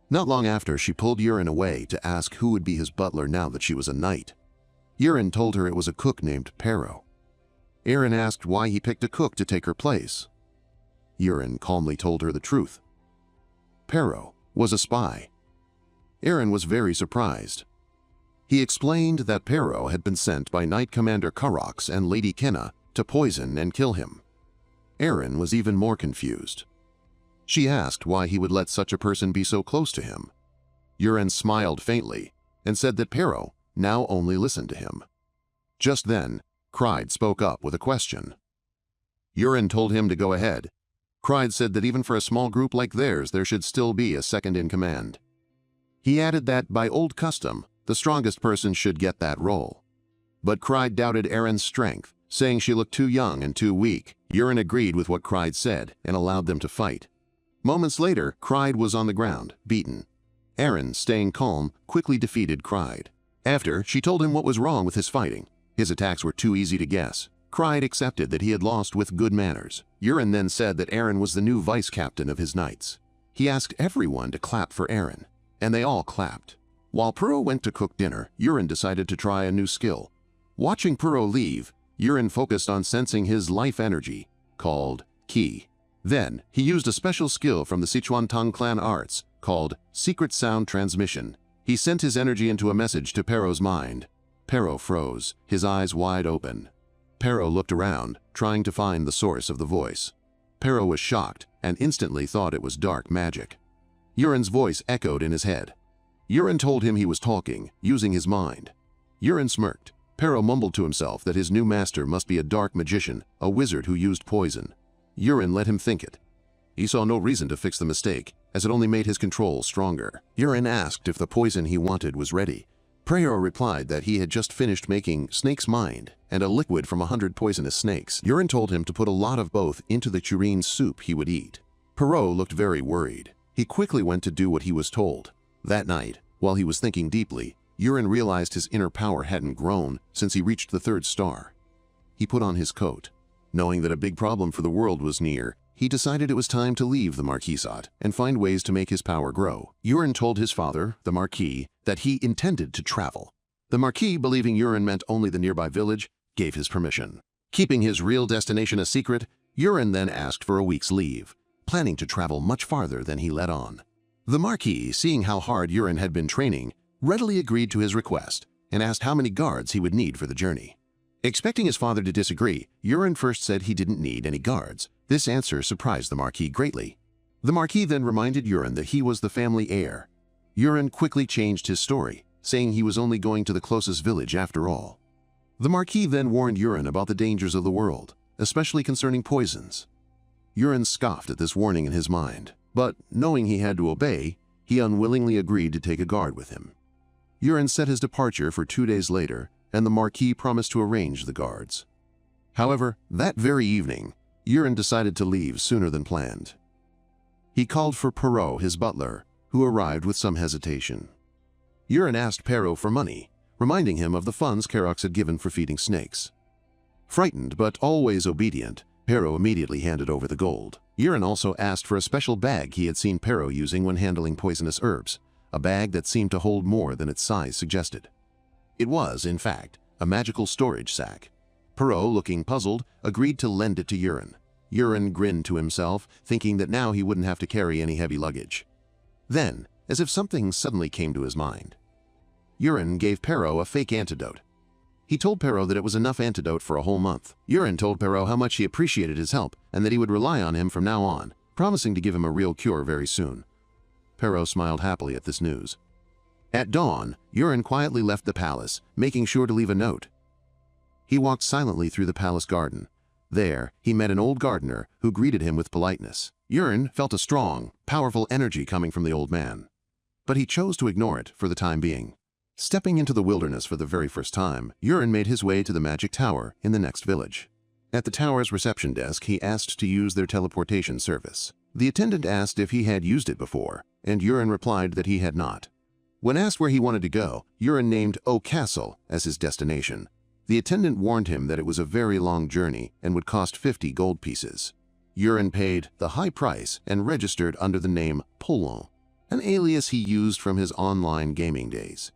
Not long after, she pulled Yurin away to ask who would be his butler now that she was a knight. Yurin told her it was a cook named Pero. Aaron asked why he picked a cook to take her place. Yurin calmly told her the truth. Pero was a spy. Aaron was very surprised. He explained that Pero had been sent by Knight Commander Karox and Lady Kenna to poison and kill him. Aaron was even more confused. She asked why he would let such a person be so close to him. Yurin smiled faintly and said that Pero now only listened to him. Just then, Cried spoke up with a question. Yurin told him to go ahead. Cried said that even for a small group like theirs, there should still be a second in command. He added that, by old custom, the strongest person should get that role. But Cried doubted Aaron's strength, saying she looked too young and too weak. Yurin agreed with what Cried said and allowed them to fight. Moments later, Cried was on the ground, beaten. Aaron, staying calm, quickly defeated Cried. After, she told him what was wrong with his fighting. His attacks were too easy to guess. Cried accepted that he had lost with good manners. Yurin then said that Aaron was the new vice-captain of his knights. He asked everyone to clap for Aaron, and they all clapped. While Puro went to cook dinner, Yurin decided to try a new skill. Watching Puro leave, Yurin focused on sensing his life energy, called Ki. Then, he used a special skill from the Sichuan Tang clan arts, called Secret Sound Transmission. He sent his energy into a message to Pero's mind. Pero froze, his eyes wide open. Pero looked around, trying to find the source of the voice. Pero was shocked and instantly thought it was dark magic. Yurin's voice echoed in his head. Yurin told him he was talking, using his mind. Yurin smirked. Pero mumbled to himself that his new master must be a dark magician, a wizard who used poison. Yurin let him think it. He saw no reason to fix the mistake, as it only made his control stronger. Yurin asked if the poison he wanted was ready. Pero replied that he had just finished making snake's mind and a liquid from 100 poisonous snakes. Yurin told him to put a lot of both into the tureen soup he would eat. Pero looked very worried. He quickly went to do what he was told. That night, while he was thinking deeply, Yurin realized his inner power hadn't grown since he reached the 3rd star. He put on his coat. Knowing that a big problem for the world was near, he decided it was time to leave the Marquisate and find ways to make his power grow. Yurin told his father, the Marquis, that he intended to travel. The Marquis, believing Yurin meant only the nearby village, gave his permission. Keeping his real destination a secret, Yurin then asked for a week's leave, planning to travel much farther than he let on. The Marquis, seeing how hard Yurin had been training, readily agreed to his request and asked how many guards he would need for the journey. Expecting his father to disagree, Yurin first said he didn't need any guards. This answer surprised the Marquis greatly. The Marquis then reminded Yurin that he was the family heir. Yurin quickly changed his story, saying he was only going to the closest village after all. The Marquis then warned Yurin about the dangers of the world, especially concerning poisons. Yurin scoffed at this warning in his mind, but knowing he had to obey, he unwillingly agreed to take a guard with him. Yurin set his departure for 2 days later, and the Marquis promised to arrange the guards. However, that very evening, Yurin decided to leave sooner than planned. He called for Pero, his butler, who arrived with some hesitation. Yurin asked Pero for money, reminding him of the funds Kerox had given for feeding snakes. Frightened but always obedient, Pero immediately handed over the gold. Yurin also asked for a special bag he had seen Pero using when handling poisonous herbs, a bag that seemed to hold more than its size suggested. It was, in fact, a magical storage sack. Pero, looking puzzled, agreed to lend it to Yurin. Yurin grinned to himself, thinking that now he wouldn't have to carry any heavy luggage. Then, as if something suddenly came to his mind, Yurin gave Pero a fake antidote. He told Pero that it was enough antidote for a whole month. Yurin told Pero how much he appreciated his help and that he would rely on him from now on, promising to give him a real cure very soon. Pero smiled happily at this news. At dawn, Yurin quietly left the palace, making sure to leave a note. He walked silently through the palace garden. There, he met an old gardener who greeted him with politeness. Yurin felt a strong, powerful energy coming from the old man, but he chose to ignore it for the time being. Stepping into the wilderness for the very first time, Yurin made his way to the magic tower in the next village. At the tower's reception desk, he asked to use their teleportation service. The attendant asked if he had used it before, and Yurin replied that he had not. When asked where he wanted to go, Yurin named O Castle as his destination. The attendant warned him that it was a very long journey and would cost 50 gold pieces. Yurin paid the high price and registered under the name Polon, an alias he used from his online gaming days.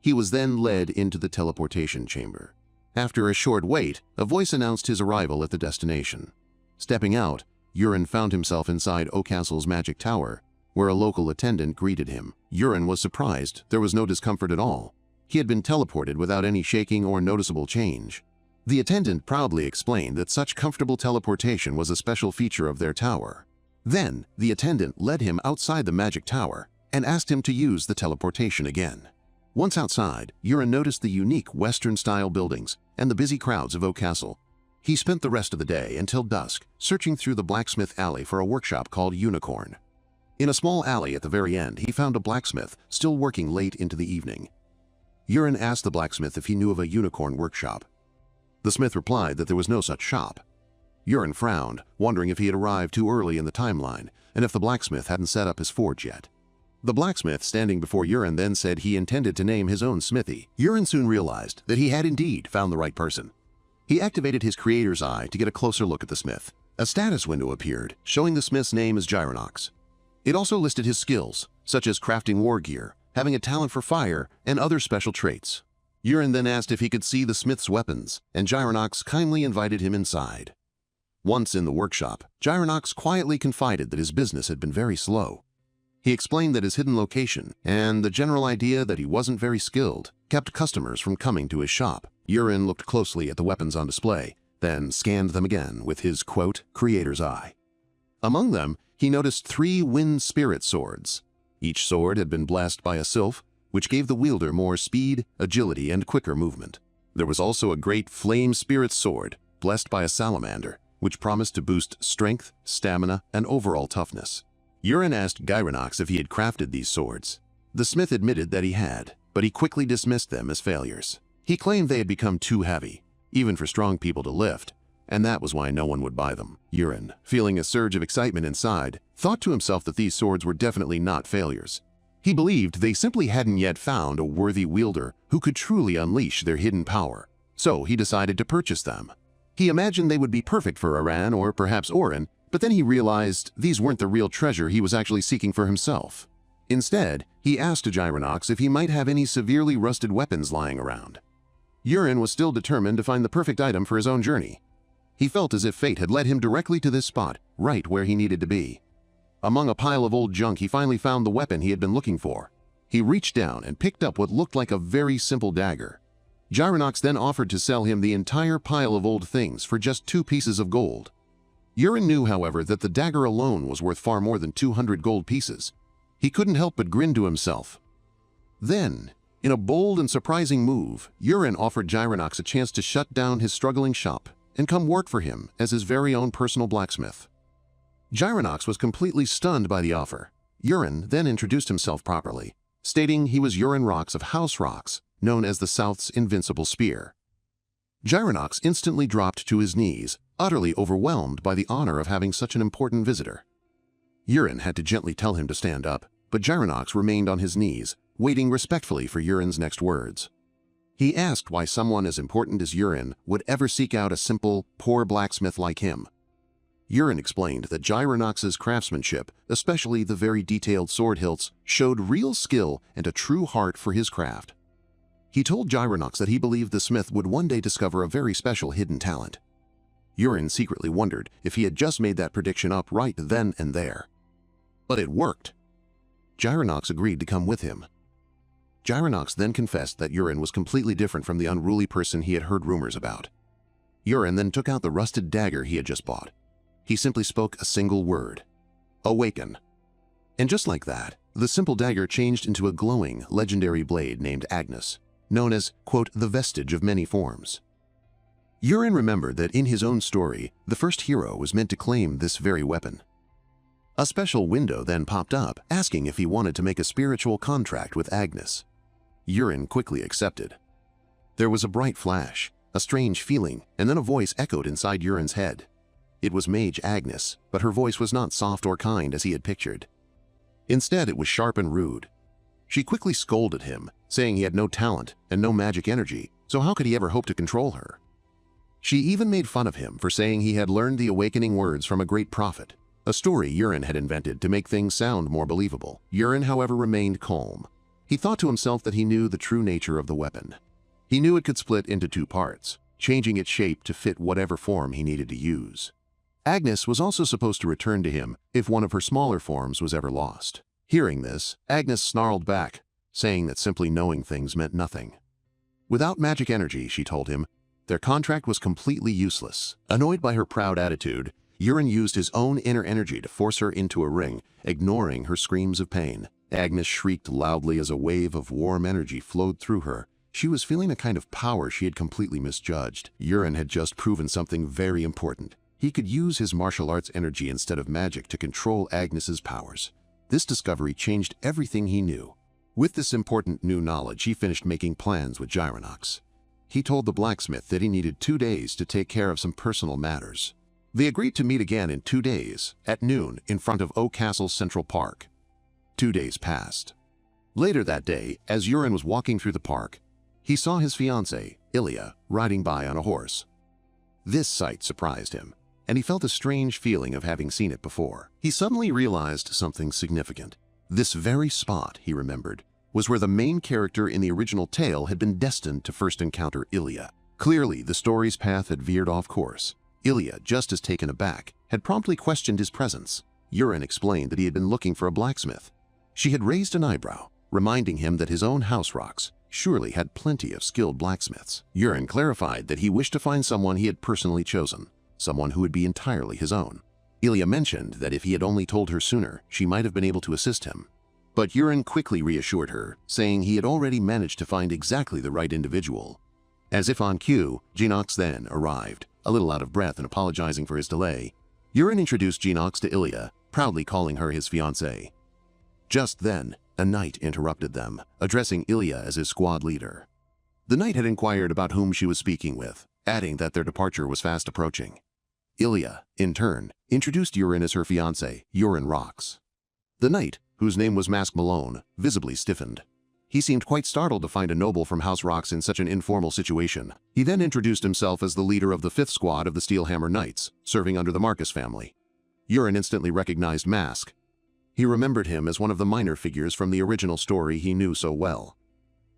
He was then led into the teleportation chamber. After a short wait, a voice announced his arrival at the destination. Stepping out, Yurin found himself inside O Castle's magic tower, where a local attendant greeted him. Yurin was surprised there was no discomfort at all. He had been teleported without any shaking or noticeable change. The attendant proudly explained that such comfortable teleportation was a special feature of their tower. Then, the attendant led him outside the magic tower and asked him to use the teleportation again. Once outside, Yurin noticed the unique Western-style buildings and the busy crowds of O Castle. He spent the rest of the day until dusk searching through the blacksmith alley for a workshop called Unicorn. In a small alley at the very end, he found a blacksmith still working late into the evening. Yurin asked the blacksmith if he knew of a unicorn workshop. The smith replied that there was no such shop. Yurin frowned, wondering if he had arrived too early in the timeline and if the blacksmith hadn't set up his forge yet. The blacksmith standing before Yurin then said he intended to name his own smithy. Yurin soon realized that he had indeed found the right person. He activated his creator's eye to get a closer look at the smith. A status window appeared, showing the smith's name as Gyronox. It also listed his skills, such as crafting war gear, having a talent for fire and other special traits. Yurin then asked if he could see the smith's weapons, and Gyronox kindly invited him inside. Once in the workshop, Gyronox quietly confided that his business had been very slow. He explained that his hidden location and the general idea that he wasn't very skilled kept customers from coming to his shop. Yurin looked closely at the weapons on display, then scanned them again with his, quote, creator's eye. Among them, he noticed 3 wind spirit swords. Each sword had been blessed by a sylph, which gave the wielder more speed, agility, and quicker movement. There was also a great flame spirit sword, blessed by a salamander, which promised to boost strength, stamina, and overall toughness. Yurin asked Gyronox if he had crafted these swords. The smith admitted that he had, but he quickly dismissed them as failures. He claimed they had become too heavy, even for strong people to lift, and that was why no one would buy them. Yurin, feeling a surge of excitement inside, thought to himself that these swords were definitely not failures. He believed they simply hadn't yet found a worthy wielder who could truly unleash their hidden power, so he decided to purchase them. He imagined they would be perfect for Aran or perhaps Orin, but then he realized these weren't the real treasure he was actually seeking for himself. Instead, he asked Gyronox if he might have any severely rusted weapons lying around. Yurin was still determined to find the perfect item for his own journey. He felt as if fate had led him directly to this spot, right where he needed to be. Among a pile of old junk, he finally found the weapon he had been looking for. He reached down and picked up what looked like a very simple dagger. Gyronox then offered to sell him the entire pile of old things for just 2 pieces of gold. Yurin knew, however, that the dagger alone was worth far more than 200 gold pieces. He couldn't help but grin to himself. Then, in a bold and surprising move, Yurin offered Gyronox a chance to shut down his struggling shop and come work for him as his very own personal blacksmith. Gyronox was completely stunned by the offer. Yurin then introduced himself properly, stating he was Yurin Rocks of House Rocks, known as the South's Invincible Spear. Gyronox instantly dropped to his knees, utterly overwhelmed by the honor of having such an important visitor. Yurin had to gently tell him to stand up, but Gyronox remained on his knees, waiting respectfully for Yurin's next words. He asked why someone as important as Yurin would ever seek out a simple, poor blacksmith like him. Yurin explained that Gyronox's craftsmanship, especially the very detailed sword hilts, showed real skill and a true heart for his craft. He told Gyronox that he believed the smith would one day discover a very special hidden talent. Yurin secretly wondered if he had just made that prediction up right then and there. But it worked. Gyronox agreed to come with him. Gyronox then confessed that Yurin was completely different from the unruly person he had heard rumors about. Yurin then took out the rusted dagger he had just bought. He simply spoke a single word: awaken. And just like that, the simple dagger changed into a glowing, legendary blade named Agnes, known as, quote, the vestige of many forms. Yurin remembered that in his own story, the first hero was meant to claim this very weapon. A special window then popped up, asking if he wanted to make a spiritual contract with Agnes. Yurin quickly accepted. There was a bright flash, a strange feeling, and then a voice echoed inside Yurin's head. It was Mage Agnes, but her voice was not soft or kind as he had pictured. Instead, it was sharp and rude. She quickly scolded him, saying he had no talent and no magic energy, so how could he ever hope to control her? She even made fun of him for saying he had learned the awakening words from a great prophet, a story Yurin had invented to make things sound more believable. Yurin, however, remained calm. He thought to himself that he knew the true nature of the weapon. He knew it could split into 2 parts, changing its shape to fit whatever form he needed to use. Agnes was also supposed to return to him if one of her smaller forms was ever lost. Hearing this, Agnes snarled back, saying that simply knowing things meant nothing. Without magic energy, she told him, their contract was completely useless. Annoyed by her proud attitude, Yurin used his own inner energy to force her into a ring, ignoring her screams of pain. Agnes shrieked loudly as a wave of warm energy flowed through her. She was feeling a kind of power she had completely misjudged. Yurin had just proven something very important. He could use his martial arts energy instead of magic to control Agnes's powers. This discovery changed everything he knew. With this important new knowledge, he finished making plans with Gyronox. He told the blacksmith that he needed 2 days to take care of some personal matters. They agreed to meet again in 2 days, at noon, in front of Oak Castle's Central Park. 2 days passed. Later that day, as Yurin was walking through the park, he saw his fiancée, Ilya, riding by on a horse. This sight surprised him, and he felt a strange feeling of having seen it before. He suddenly realized something significant. This very spot, he remembered, was where the main character in the original tale had been destined to first encounter Ilya. Clearly, the story's path had veered off course. Ilya, just as taken aback, had promptly questioned his presence. Yurin explained that he had been looking for a blacksmith. She had raised an eyebrow, reminding him that his own house rocks surely had plenty of skilled blacksmiths. Yurin clarified that he wished to find someone he had personally chosen, someone who would be entirely his own. Ilya mentioned that if he had only told her sooner, she might have been able to assist him. But Yurin quickly reassured her, saying he had already managed to find exactly the right individual. As if on cue, Genox then arrived, a little out of breath and apologizing for his delay. Yurin introduced Genox to Ilya, proudly calling her his fiancée. Just then, a knight interrupted them, addressing Ilya as his squad leader. The knight had inquired about whom she was speaking with, adding that their departure was fast approaching. Ilya, in turn, introduced Yurin as her fiancé, Yurin Rocks. The knight, whose name was Mask Malone, visibly stiffened. He seemed quite startled to find a noble from House Rocks in such an informal situation. He then introduced himself as the leader of the 5th squad of the Steelhammer Knights, serving under the Marquis family. Yurin instantly recognized Mask. He remembered him as one of the minor figures from the original story he knew so well.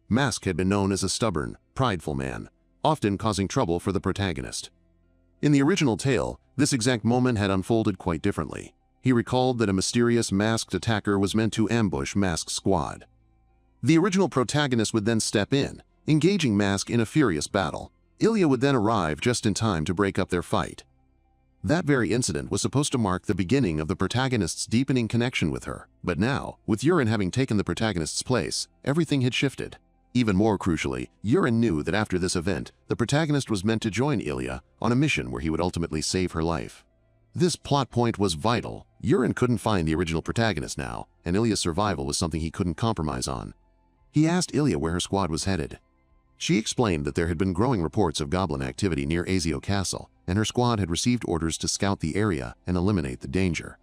Mask had been known as a stubborn, prideful man, often causing trouble for the protagonist. In the original tale, this exact moment had unfolded quite differently. He recalled that a mysterious masked attacker was meant to ambush Mask's squad. The original protagonist would then step in, engaging Mask in a furious battle. Ilya would then arrive just in time to break up their fight. That very incident was supposed to mark the beginning of the protagonist's deepening connection with her. But now, with Yurin having taken the protagonist's place, everything had shifted. Even more crucially, Yurin knew that after this event, the protagonist was meant to join Ilya on a mission where he would ultimately save her life. This plot point was vital. Yurin couldn't find the original protagonist now, and Ilya's survival was something he couldn't compromise on. He asked Ilya where her squad was headed. She explained that there had been growing reports of goblin activity near Azio Castle, and her squad had received orders to scout the area and eliminate the danger.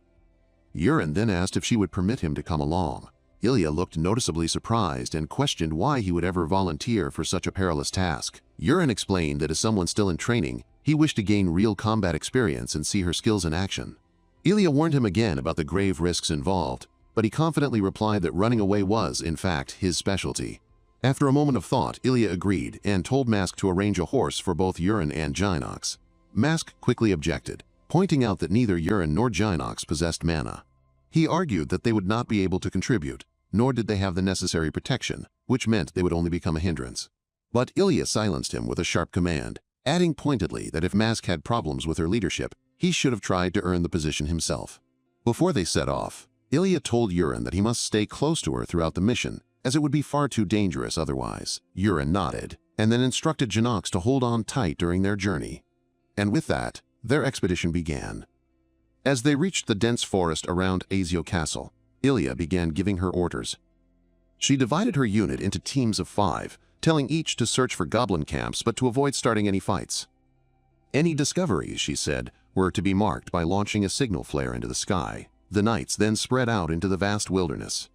Yurin then asked if she would permit him to come along. Ilya looked noticeably surprised and questioned why he would ever volunteer for such a perilous task. Yurin explained that as someone still in training, he wished to gain real combat experience and see her skills in action. Ilya warned him again about the grave risks involved, but he confidently replied that running away was, in fact, his specialty. After a moment of thought, Ilya agreed and told Mask to arrange a horse for both Yurin and Genox. Mask quickly objected, pointing out that neither Yurin nor Genox possessed mana. He argued that they would not be able to contribute, nor did they have the necessary protection, which meant they would only become a hindrance. But Ilya silenced him with a sharp command, adding pointedly that if Mask had problems with her leadership, he should have tried to earn the position himself. Before they set off, Ilya told Yurin that he must stay close to her throughout the mission, as it would be far too dangerous otherwise. Yurin nodded, and then instructed Genox to hold on tight during their journey. And with that, their expedition began. As they reached the dense forest around Azio Castle, Ilya began giving her orders. She divided her unit into teams of 5, telling each to search for goblin camps but to avoid starting any fights. Any discoveries, she said, were to be marked by launching a signal flare into the sky. The knights then spread out into the vast wilderness.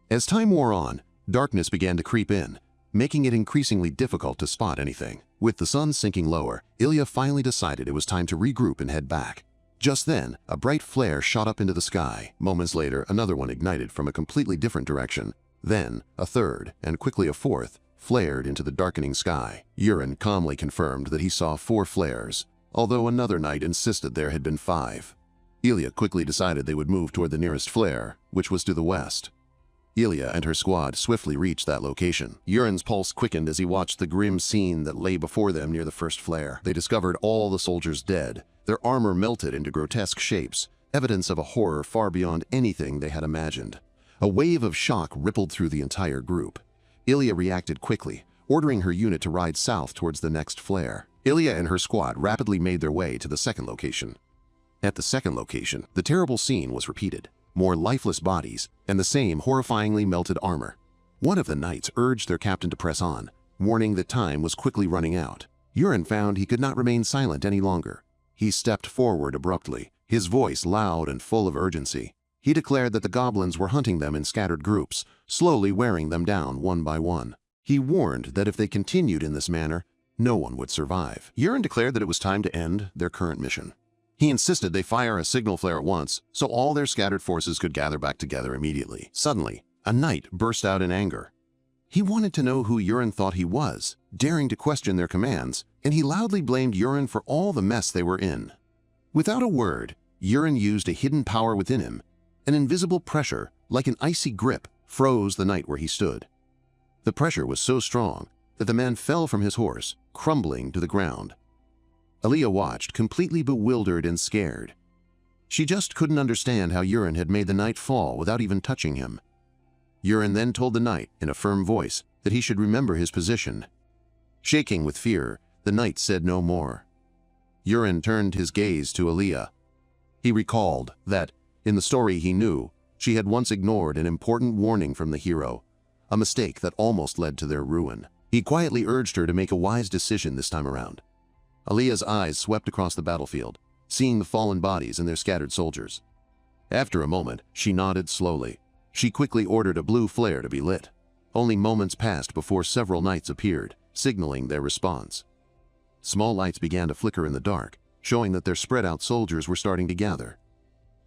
As time wore on, darkness began to creep in, making it increasingly difficult to spot anything. With the sun sinking lower, Ilya finally decided it was time to regroup and head back. Just then, a bright flare shot up into the sky. Moments later, another one ignited from a completely different direction. Then, a third, and quickly a fourth, flared into the darkening sky. Yurin calmly confirmed that he saw 4 flares, although another knight insisted there had been 5. Ilya quickly decided they would move toward the nearest flare, which was to the west. Ilya and her squad swiftly reached that location. Yurin's pulse quickened as he watched the grim scene that lay before them near the first flare. They discovered all the soldiers dead, their armor melted into grotesque shapes, evidence of a horror far beyond anything they had imagined. A wave of shock rippled through the entire group. Ilya reacted quickly, ordering her unit to ride south towards the next flare. Ilya and her squad rapidly made their way to the second location. At the second location, the terrible scene was repeated. More lifeless bodies, and the same horrifyingly melted armor. One of the knights urged their captain to press on, warning that time was quickly running out. Yurin found he could not remain silent any longer. He stepped forward abruptly, his voice loud and full of urgency. He declared that the goblins were hunting them in scattered groups, slowly wearing them down one by one. He warned that if they continued in this manner, no one would survive. Yurin declared that it was time to end their current mission. He insisted they fire a signal flare at once, so all their scattered forces could gather back together immediately. Suddenly, A knight burst out in anger. He wanted to know who Yurin thought he was, daring to question their commands, and he loudly blamed Yurin for all the mess they were in. Without a word, Yurin used a hidden power within him. An invisible pressure, like an icy grip, froze the knight where he stood. The pressure was so strong that the man fell from his horse, crumbling to the ground. Aliyah watched, completely bewildered and scared. She just couldn't understand how Yurin had made the knight fall without even touching him. Yurin then told the knight in a firm voice that he should remember his position. Shaking with fear, the knight said no more. Yurin turned his gaze to Aliyah. He recalled that, in the story he knew, she had once ignored an important warning from the hero, a mistake that almost led to their ruin. He quietly urged her to make a wise decision this time around. Aliyah's eyes swept across the battlefield, seeing the fallen bodies and their scattered soldiers. After a moment, she nodded slowly. She quickly ordered a blue flare to be lit. Only moments passed before several knights appeared, signaling their response. Small lights began to flicker in the dark, showing that their spread-out soldiers were starting to gather.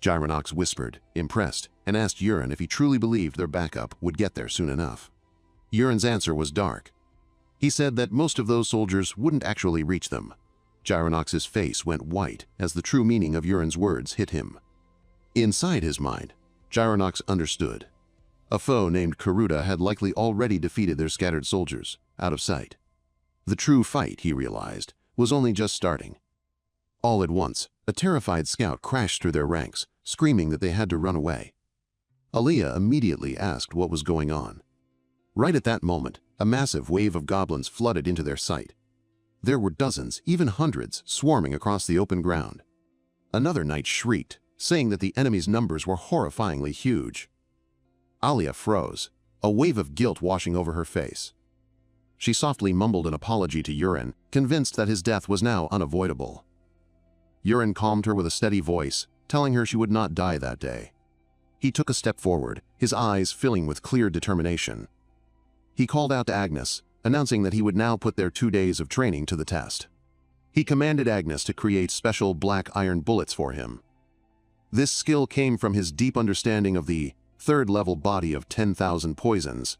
Gyronox whispered, impressed, and asked Yurin if he truly believed their backup would get there soon enough. Yurin's answer was dark. He said that most of those soldiers wouldn't actually reach them. Gyronox's face went white as the true meaning of Yurin's words hit him. Inside his mind, Gyronox understood. A foe named Karuta had likely already defeated their scattered soldiers, out of sight. The true fight, he realized, was only just starting. All at once, a terrified scout crashed through their ranks, screaming that they had to run away. Aliyah immediately asked what was going on. Right at that moment, a massive wave of goblins flooded into their sight. There were dozens, even hundreds, swarming across the open ground. Another knight shrieked, saying that the enemy's numbers were horrifyingly huge. Aliyah froze, a wave of guilt washing over her face. She softly mumbled an apology to Yurin, convinced that his death was now unavoidable. Yurin calmed her with a steady voice, telling her she would not die that day. He took a step forward, his eyes filling with clear determination. He called out to Agnes, announcing that he would now put their 2 days of training to the test. He commanded Agnes to create special black iron bullets for him. This skill came from his deep understanding of the third-level body of 10,000 poisons.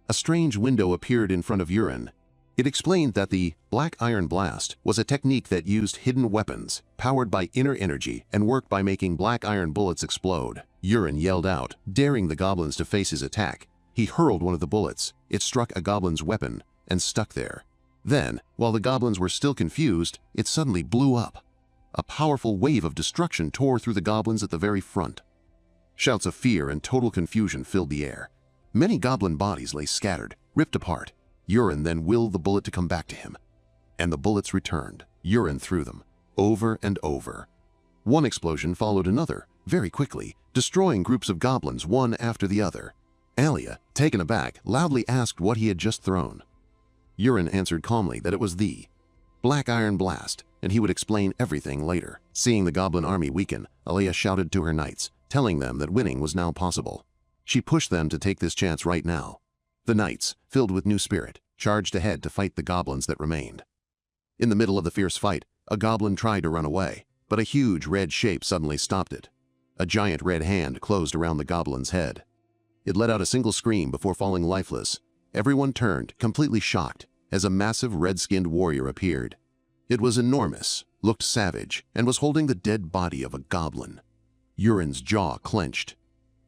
A strange window appeared in front of Yurin. It explained that the Black Iron Blast was a technique that used hidden weapons, powered by inner energy, and worked by making black iron bullets explode. Yurin yelled out, daring the goblins to face his attack. He hurled one of the bullets. It struck a goblin's weapon and stuck there. Then, while the goblins were still confused, it suddenly blew up. A powerful wave of destruction tore through the goblins at the very front. Shouts of fear and total confusion filled the air. Many goblin bodies lay scattered, ripped apart. Yurin then willed the bullet to come back to him. And the bullets returned. Yurin threw them, over and over. One explosion followed another, very quickly, destroying groups of goblins one after the other. Aliyah, taken aback, loudly asked what he had just thrown. Yurin answered calmly that it was the Black Iron Blast, and he would explain everything later. Seeing the goblin army weaken, Aliyah shouted to her knights, telling them that winning was now possible. She pushed them to take this chance right now. The knights, filled with new spirit, charged ahead to fight the goblins that remained. In the middle of the fierce fight, a goblin tried to run away, but a huge red shape suddenly stopped it. A giant red hand closed around the goblin's head. It let out a single scream before falling lifeless. Everyone turned, completely shocked, as a massive red-skinned warrior appeared. It was enormous, looked savage, and was holding the dead body of a goblin. Yurin's jaw clenched.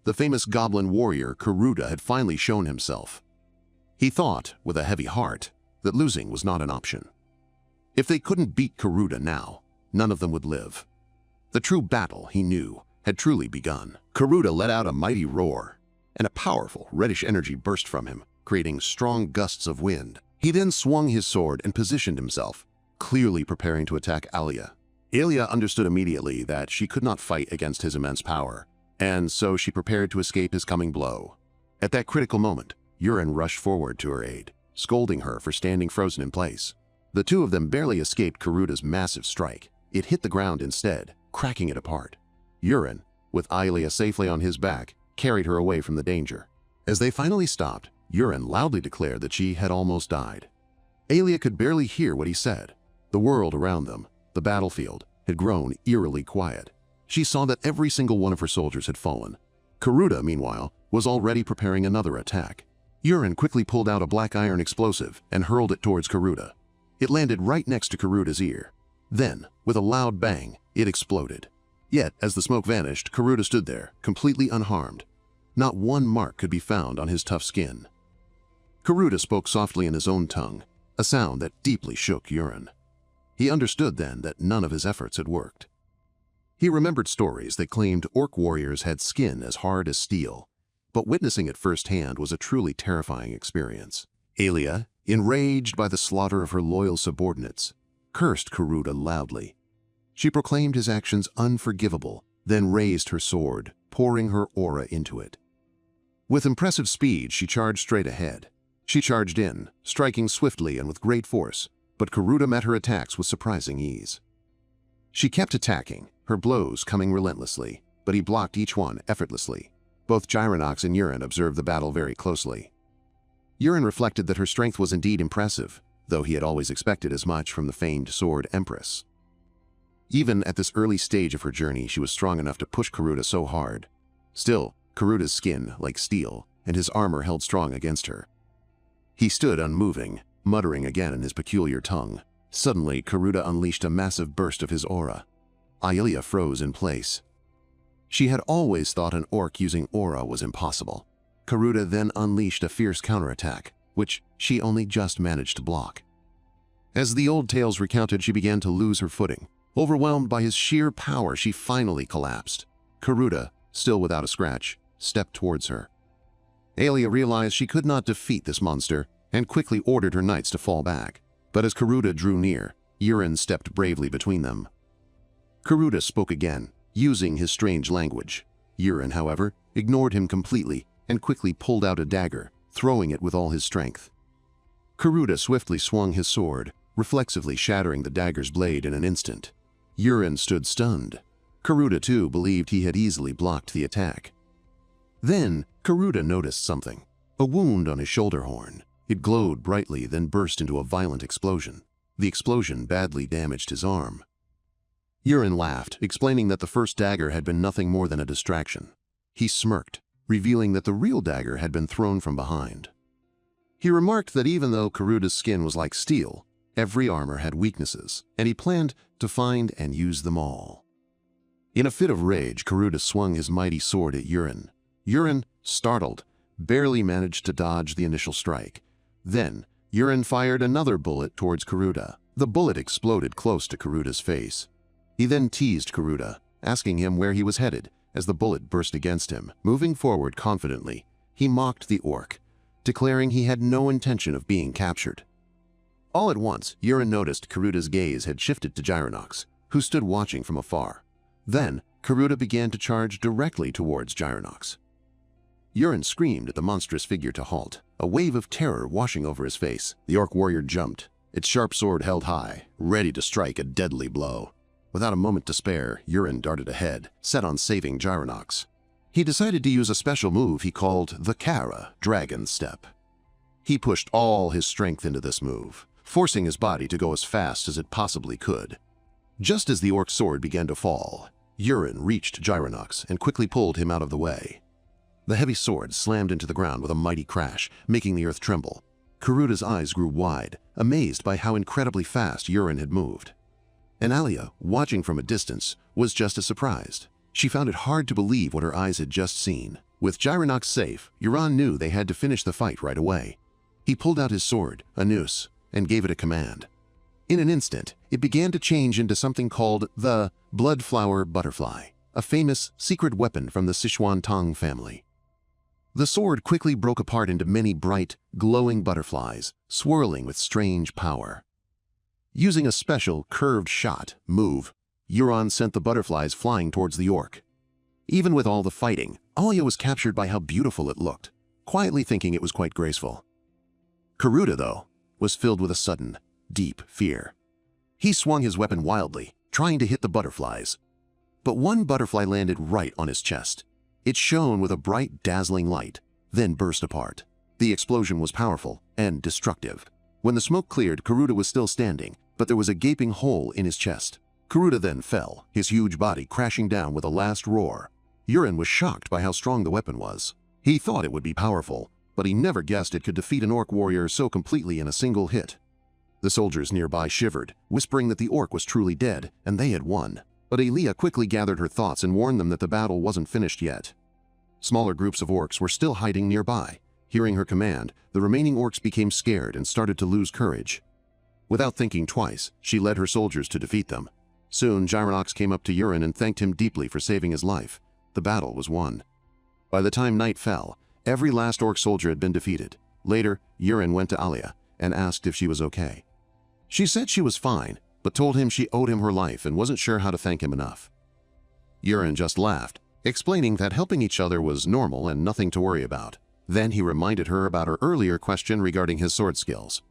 The famous goblin warrior Karuta had finally shown himself. He thought, with a heavy heart, that losing was not an option. If they couldn't beat Karuta now, none of them would live. The true battle, he knew, had truly begun. Karuta let out a mighty roar, and a powerful reddish energy burst from him, creating strong gusts of wind. He then swung his sword and positioned himself, clearly preparing to attack Aliyah. Aliyah understood immediately that she could not fight against his immense power, and so she prepared to escape his coming blow. At that critical moment, Yurin rushed forward to her aid, scolding her for standing frozen in place. The two of them barely escaped Karuta's massive strike. It hit the ground instead, cracking it apart. Yurin, with Aliyah safely on his back, carried her away from the danger. As they finally stopped, Yurin loudly declared that she had almost died. Aliyah could barely hear what he said. The world around them, the battlefield, had grown eerily quiet. She saw that every single one of her soldiers had fallen. Karuta, meanwhile, was already preparing another attack. Yurin quickly pulled out a black iron explosive and hurled it towards Karuta. It landed right next to Karuta's ear. Then, with a loud bang, it exploded. Yet, as the smoke vanished, Karuta stood there, completely unharmed. Not one mark could be found on his tough skin. Karuta spoke softly in his own tongue, a sound that deeply shook Yurin. He understood then that none of his efforts had worked. He remembered stories that claimed orc warriors had skin as hard as steel, but witnessing it firsthand was a truly terrifying experience. Alia, enraged by the slaughter of her loyal subordinates, cursed Karuta loudly. She proclaimed his actions unforgivable, then raised her sword, pouring her aura into it. With impressive speed, she charged straight ahead. She charged in, striking swiftly and with great force, but Karuta met her attacks with surprising ease. She kept attacking, her blows coming relentlessly, but he blocked each one effortlessly. Both Gyronox and Yurin observed the battle very closely. Yurin reflected that her strength was indeed impressive, though he had always expected as much from the famed sword Empress. Even at this early stage of her journey, she was strong enough to push Karuta so hard. Still, Karuta's skin, like steel, and his armor held strong against her. He stood unmoving, muttering again in his peculiar tongue. Suddenly, Karuta unleashed a massive burst of his aura. Ayelia froze in place. She had always thought an orc using aura was impossible. Karuta then unleashed a fierce counterattack, which she only just managed to block. As the old tales recounted, she began to lose her footing. Overwhelmed by his sheer power, she finally collapsed. Karuta, still without a scratch, stepped towards her. Alia realized she could not defeat this monster and quickly ordered her knights to fall back. But as Karuta drew near, Yurin stepped bravely between them. Karuta spoke again, using his strange language. Yurin, however, ignored him completely and quickly pulled out a dagger, throwing it with all his strength. Karuta swiftly swung his sword, reflexively shattering the dagger's blade in an instant. Yurin stood stunned. Karuta, too, believed he had easily blocked the attack. Then, Karuta noticed something. A wound on his shoulder horn. It glowed brightly, then burst into a violent explosion. The explosion badly damaged his arm. Yurin laughed, explaining that the first dagger had been nothing more than a distraction. He smirked, revealing that the real dagger had been thrown from behind. He remarked that even though Karuta's skin was like steel, every armor had weaknesses, and he planned to find and use them all. In a fit of rage, Karuta swung his mighty sword at Yurin. Yurin, startled, barely managed to dodge the initial strike. Then, Yurin fired another bullet towards Karuta. The bullet exploded close to Karuta's face. He then teased Karuta, asking him where he was headed as the bullet burst against him. Moving forward confidently, he mocked the orc, declaring he had no intention of being captured. All at once, Yurin noticed Karuta's gaze had shifted to Gyronox, who stood watching from afar. Then, Karuta began to charge directly towards Gyronox. Yurin screamed at the monstrous figure to halt, a wave of terror washing over his face. The orc warrior jumped, its sharp sword held high, ready to strike a deadly blow. Without a moment to spare, Yurin darted ahead, set on saving Gyronox. He decided to use a special move he called the Kara Dragon Step. He pushed all his strength into this move, forcing his body to go as fast as it possibly could. Just as the orc's sword began to fall, Yurin reached Gyronox and quickly pulled him out of the way. The heavy sword slammed into the ground with a mighty crash, making the earth tremble. Karuta's eyes grew wide, amazed by how incredibly fast Yurin had moved. And Alia, watching from a distance, was just as surprised. She found it hard to believe what her eyes had just seen. With Gyronox safe, Yurin knew they had to finish the fight right away. He pulled out his sword, a noose, and gave it a command. In an instant, it began to change into something called the Bloodflower Butterfly, a famous secret weapon from the Sichuan Tong family. The sword quickly broke apart into many bright, glowing butterflies, swirling with strange power. Using a special curved shot move, Yurin sent the butterflies flying towards the orc. Even with all the fighting, Alia was captured by how beautiful it looked, quietly thinking it was quite graceful. Karuta, though, was filled with a sudden, deep fear. He swung his weapon wildly, trying to hit the butterflies. But one butterfly landed right on his chest. It shone with a bright, dazzling light, then burst apart. The explosion was powerful and destructive. When the smoke cleared, Karuta was still standing, but there was a gaping hole in his chest. Karuta then fell, his huge body crashing down with a last roar. Yurin was shocked by how strong the weapon was. He thought it would be powerful, but he never guessed it could defeat an orc warrior so completely in a single hit. The soldiers nearby shivered, whispering that the orc was truly dead and they had won. But Alia quickly gathered her thoughts and warned them that the battle wasn't finished yet. Smaller groups of orcs were still hiding nearby. Hearing her command, the remaining orcs became scared and started to lose courage. Without thinking twice, she led her soldiers to defeat them. Soon, Gyronox came up to Yurin and thanked him deeply for saving his life. The battle was won. By the time night fell, every last orc soldier had been defeated. Later, Yurin went to Alia and asked if she was okay. She said she was fine, but told him she owed him her life and wasn't sure how to thank him enough. Yurin just laughed, explaining that helping each other was normal and nothing to worry about. Then he reminded her about her earlier question regarding his sword skills.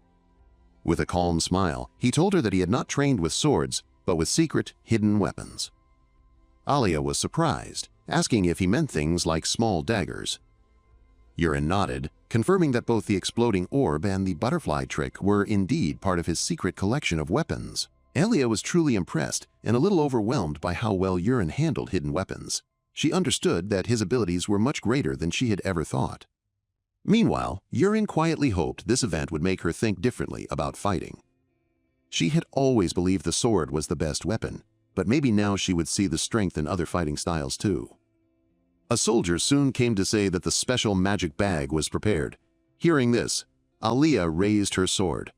With a calm smile, he told her that he had not trained with swords, but with secret, hidden weapons. Alia was surprised, asking if he meant things like small daggers. Yurin nodded, confirming that both the exploding orb and the butterfly trick were indeed part of his secret collection of weapons. Alia was truly impressed and a little overwhelmed by how well Yurin handled hidden weapons. She understood that his abilities were much greater than she had ever thought. Meanwhile, Yurin quietly hoped this event would make her think differently about fighting. She had always believed the sword was the best weapon, but maybe now she would see the strength in other fighting styles too. A soldier soon came to say that the special magic bag was prepared. Hearing this, Alia raised her sword.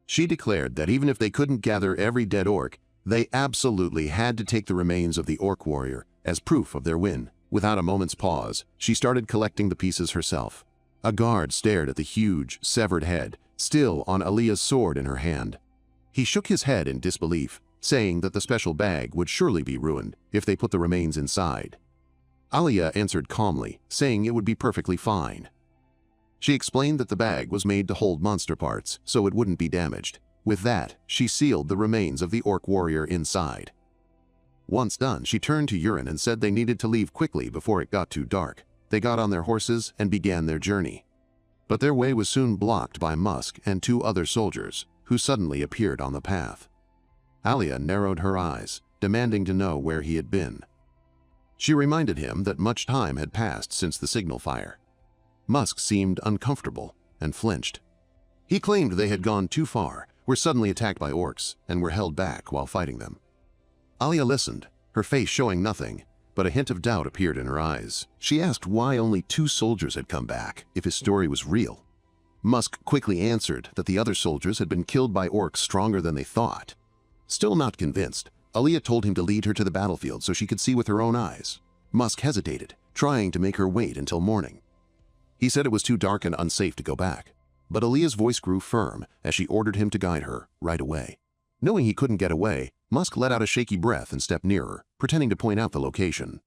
She declared that even if they couldn't gather every dead orc, they absolutely had to take the remains of the orc warrior as proof of their win. Without a moment's pause, she started collecting the pieces herself. A guard stared at the huge, severed head, still on Alia's sword in her hand. He shook his head in disbelief, saying that the special bag would surely be ruined if they put the remains inside. Alia answered calmly, saying it would be perfectly fine. She explained that the bag was made to hold monster parts, so it wouldn't be damaged. With that, she sealed the remains of the orc warrior inside. Once done, she turned to Yurin and said they needed to leave quickly before it got too dark. They got on their horses and began their journey. But their way was soon blocked by Musk and two other soldiers, who suddenly appeared on the path. Alia narrowed her eyes, demanding to know where he had been. She reminded him that much time had passed since the signal fire. Musk seemed uncomfortable and flinched. He claimed they had gone too far, were suddenly attacked by orcs, and were held back while fighting them. Alia listened, her face showing nothing, but a hint of doubt appeared in her eyes. She asked why only 2 soldiers had come back, if his story was real. Musk quickly answered that the other soldiers had been killed by orcs stronger than they thought. Still not convinced, Alia told him to lead her to the battlefield so she could see with her own eyes. Musk hesitated, trying to make her wait until morning. He said it was too dark and unsafe to go back, but Alia's voice grew firm as she ordered him to guide her right away. Knowing he couldn't get away, Musk let out a shaky breath and stepped nearer, pretending to point out the location.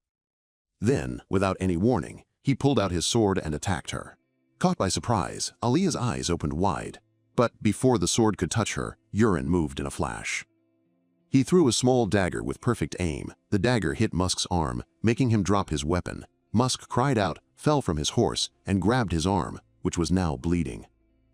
Then, without any warning, he pulled out his sword and attacked her. Caught by surprise, Alia's eyes opened wide, but before the sword could touch her, Yurin moved in a flash. He threw a small dagger with perfect aim. The dagger hit Musk's arm, making him drop his weapon. Musk cried out, fell from his horse, and grabbed his arm, which was now bleeding.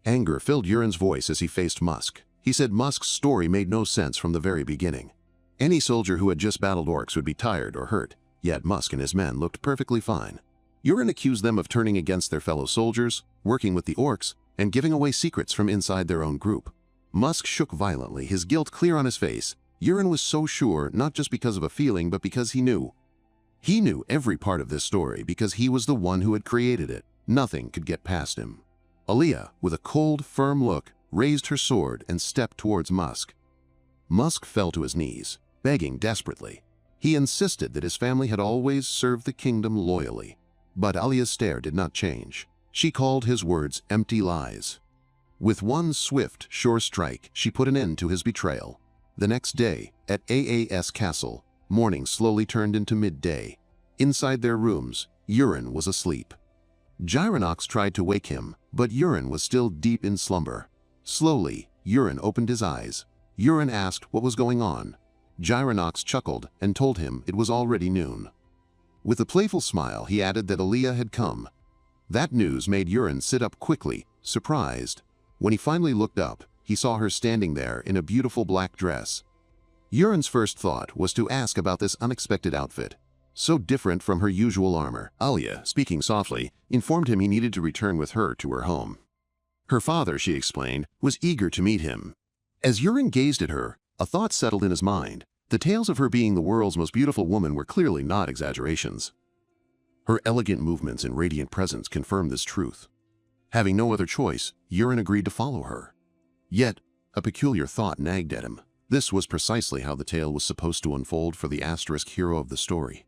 Anger filled Yurin's voice as he faced Musk. He said Musk's story made no sense from the very beginning. Any soldier who had just battled orcs would be tired or hurt, yet Musk and his men looked perfectly fine. Yurin accused them of turning against their fellow soldiers, working with the orcs, and giving away secrets from inside their own group. Musk shook violently, his guilt clear on his face. Yurin was so sure, not just because of a feeling, but because he knew. He knew every part of this story because he was the one who had created it. Nothing could get past him. Alia, with a cold, firm look, raised her sword and stepped towards Musk. Musk fell to his knees, begging desperately. He insisted that his family had always served the kingdom loyally. But Alia's stare did not change. She called his words empty lies. With one swift, sure strike, she put an end to his betrayal. The next day, at AAS Castle, morning slowly turned into midday. Inside their rooms, Yurin was asleep. Gyronox tried to wake him, but Yurin was still deep in slumber. Slowly, Yurin opened his eyes. Yurin asked what was going on. Gyronox chuckled and told him it was already noon. With a playful smile, he added that Alia had come. That news made Yurin sit up quickly, surprised. When he finally looked up, he saw her standing there in a beautiful black dress. Yurin's first thought was to ask about this unexpected outfit. so different from her usual armor. Alia, speaking softly, informed him he needed to return with her to her home. Her father, she explained, was eager to meet him. As Yurin gazed at her, a thought settled in his mind. The tales of her being the world's most beautiful woman were clearly not exaggerations. Her elegant movements and radiant presence confirmed this truth. Having no other choice, Yurin agreed to follow her. Yet, a peculiar thought nagged at him. This was precisely how the tale was supposed to unfold for the asterisk hero of the story.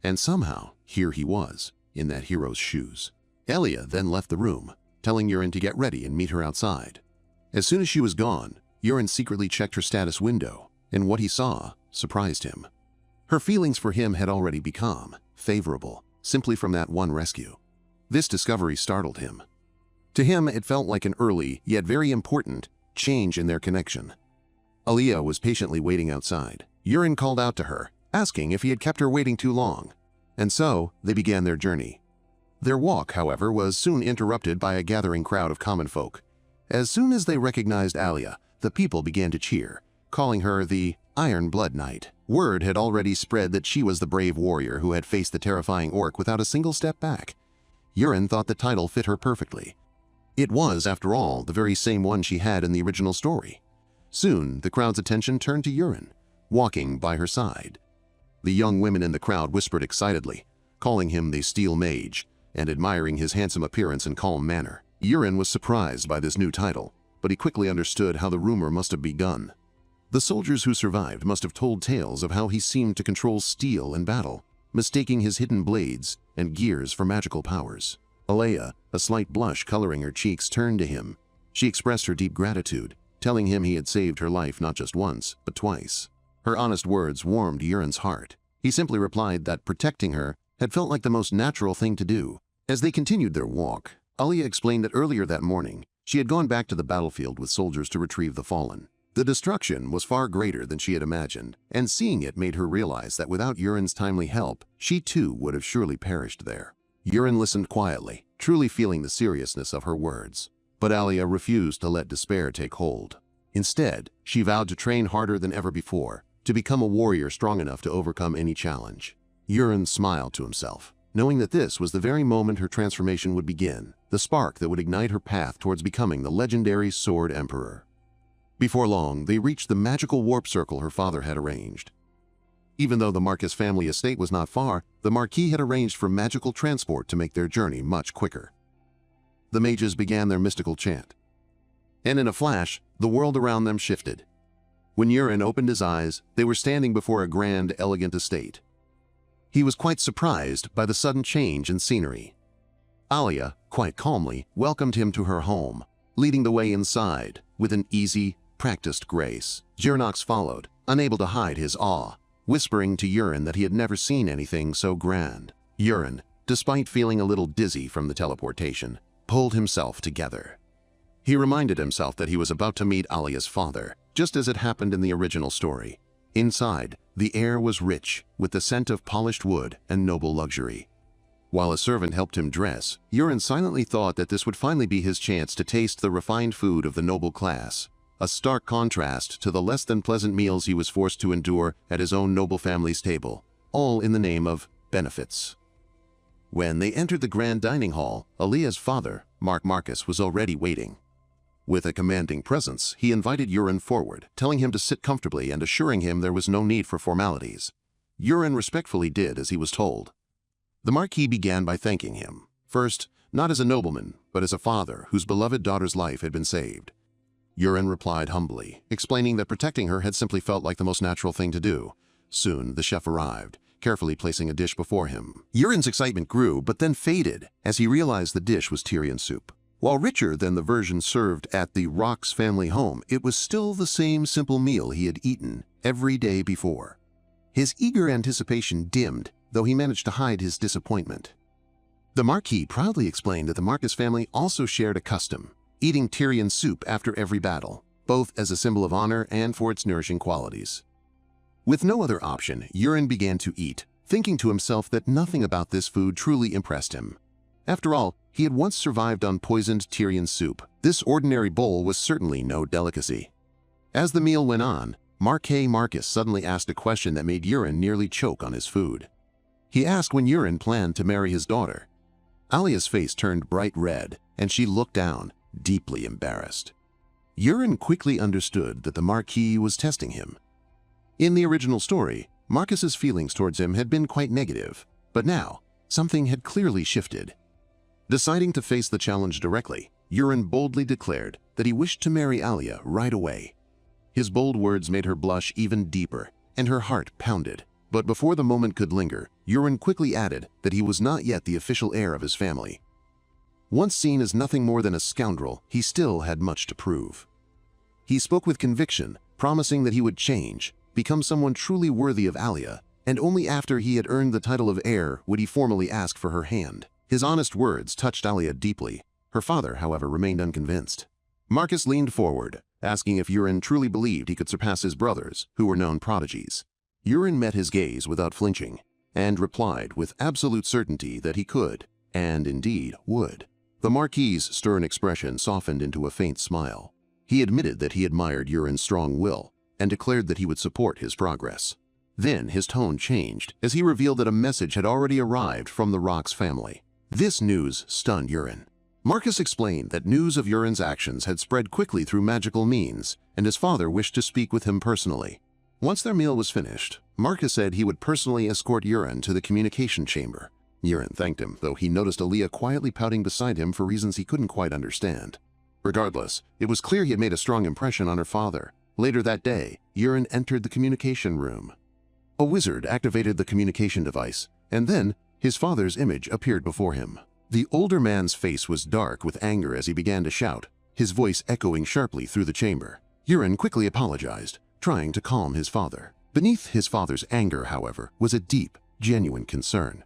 And somehow, here he was, in that hero's shoes. Alia then left the room, telling Yurin to get ready and meet her outside. As soon as she was gone, Yurin secretly checked her status window, and what he saw surprised him. Her feelings for him had already become favorable, simply from that one rescue. This discovery startled him. To him, it felt like an early, yet very important, change in their connection. Alia was patiently waiting outside. Yurin called out to her, asking if he had kept her waiting too long. And so, they began their journey. Their walk, however, was soon interrupted by a gathering crowd of common folk. As soon as they recognized Alia, the people began to cheer, calling her the Iron Blood Knight. Word had already spread that she was the brave warrior who had faced the terrifying orc without a single step back. Yurin thought the title fit her perfectly. It was, after all, the very same one she had in the original story. Soon, the crowd's attention turned to Yurin, walking by her side. The young women in the crowd whispered excitedly, calling him the Steel Mage, and admiring his handsome appearance and calm manner. Yurin was surprised by this new title, but he quickly understood how the rumor must have begun. The soldiers who survived must have told tales of how he seemed to control steel in battle, mistaking his hidden blades and gears for magical powers. Alia, a slight blush coloring her cheeks, turned to him. She expressed her deep gratitude, telling him he had saved her life not just once, but twice. Her honest words warmed Yurin's heart. He simply replied that protecting her had felt like the most natural thing to do. As they continued their walk, Alia explained that earlier that morning, she had gone back to the battlefield with soldiers to retrieve the fallen. The destruction was far greater than she had imagined, and seeing it made her realize that without Yurin's timely help, she too would have surely perished there. Yurin listened quietly, truly feeling the seriousness of her words. But Alia refused to let despair take hold. Instead, she vowed to train harder than ever before, to become a warrior strong enough to overcome any challenge. Yurin smiled to himself, knowing that this was the very moment her transformation would begin, the spark that would ignite her path towards becoming the legendary Sword Emperor. Before long, they reached the magical warp circle her father had arranged. Even though the Marquis family estate was not far, the Marquis had arranged for magical transport to make their journey much quicker. The mages began their mystical chant. And in a flash, the world around them shifted. When Yurin opened his eyes, they were standing before a grand, elegant estate. He was quite surprised by the sudden change in scenery. Alia, quite calmly, welcomed him to her home, leading the way inside with an easy, practiced grace. Jirnox followed, unable to hide his awe, whispering to Yurin that he had never seen anything so grand. Yurin, despite feeling a little dizzy from the teleportation, pulled himself together. He reminded himself that he was about to meet Alia's father, just as it happened in the original story. Inside, the air was rich, with the scent of polished wood and noble luxury. While a servant helped him dress, Yurin silently thought that this would finally be his chance to taste the refined food of the noble class, a stark contrast to the less than pleasant meals he was forced to endure at his own noble family's table, all in the name of benefits. When they entered the grand dining hall, Alia's father, Marquis, was already waiting. With a commanding presence, he invited Yurin forward, telling him to sit comfortably and assuring him there was no need for formalities. Yurin respectfully did as he was told. The Marquis began by thanking him, first, not as a nobleman, but as a father whose beloved daughter's life had been saved. Yurin replied humbly, explaining that protecting her had simply felt like the most natural thing to do. Soon, the chef arrived, carefully placing a dish before him. Yurin's excitement grew, but then faded as he realized the dish was Tyrian soup. While richer than the version served at the Rox family home, it was still the same simple meal he had eaten every day before. His eager anticipation dimmed, though he managed to hide his disappointment. The Marquis proudly explained that the Marquis family also shared a custom, eating Tyrian soup after every battle, both as a symbol of honor and for its nourishing qualities. With no other option, Yurin began to eat, thinking to himself that nothing about this food truly impressed him. After all, he had once survived on poisoned Tyrian soup. This ordinary bowl was certainly no delicacy. As the meal went on, Marquis suddenly asked a question that made Yurin nearly choke on his food. He asked when Yurin planned to marry his daughter. Alia's face turned bright red, and she looked down, deeply embarrassed. Yurin quickly understood that the Marquis was testing him. In the original story, Marcus's feelings towards him had been quite negative, but now, something had clearly shifted. Deciding to face the challenge directly, Yurin boldly declared that he wished to marry Alia right away. His bold words made her blush even deeper, and her heart pounded. But before the moment could linger, Yurin quickly added that he was not yet the official heir of his family. Once seen as nothing more than a scoundrel, he still had much to prove. He spoke with conviction, promising that he would change, become someone truly worthy of Alia, and only after he had earned the title of heir would he formally ask for her hand. His honest words touched Alia deeply. Her father, however, remained unconvinced. Marcus leaned forward, asking if Yurin truly believed he could surpass his brothers, who were known prodigies. Yurin met his gaze without flinching, and replied with absolute certainty that he could, and indeed would. The Marquis's stern expression softened into a faint smile. He admitted that he admired Yurin's strong will, and declared that he would support his progress. Then his tone changed as he revealed that a message had already arrived from the Rock's family. This news stunned Yurin. Marcus explained that news of Yurin's actions had spread quickly through magical means, and his father wished to speak with him personally. Once their meal was finished, Marcus said he would personally escort Yurin to the communication chamber. Yurin thanked him, though he noticed Alia quietly pouting beside him for reasons he couldn't quite understand. Regardless, it was clear he had made a strong impression on her father. Later that day, Yurin entered the communication room. A wizard activated the communication device, and then his father's image appeared before him. The older man's face was dark with anger as he began to shout, his voice echoing sharply through the chamber. Yurin quickly apologized, trying to calm his father. Beneath his father's anger, however, was a deep, genuine concern.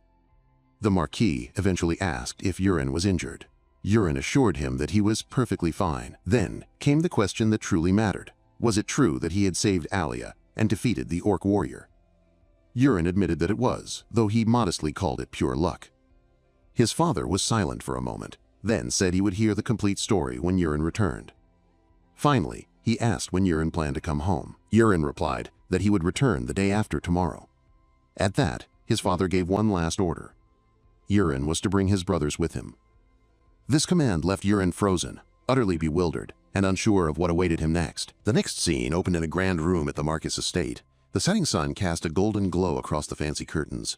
The Marquis eventually asked if Yurin was injured. Yurin assured him that he was perfectly fine. Then came the question that truly mattered. Was it true that he had saved Alia and defeated the orc warrior? Yurin admitted that it was, though he modestly called it pure luck. His father was silent for a moment, then said he would hear the complete story when Yurin returned. Finally, he asked when Yurin planned to come home. Yurin replied that he would return the day after tomorrow. At that, his father gave one last order. Yurin was to bring his brothers with him. This command left Yurin frozen, utterly bewildered, and unsure of what awaited him next. The next scene opened in a grand room at the Marquis estate. The setting sun cast a golden glow across the fancy curtains.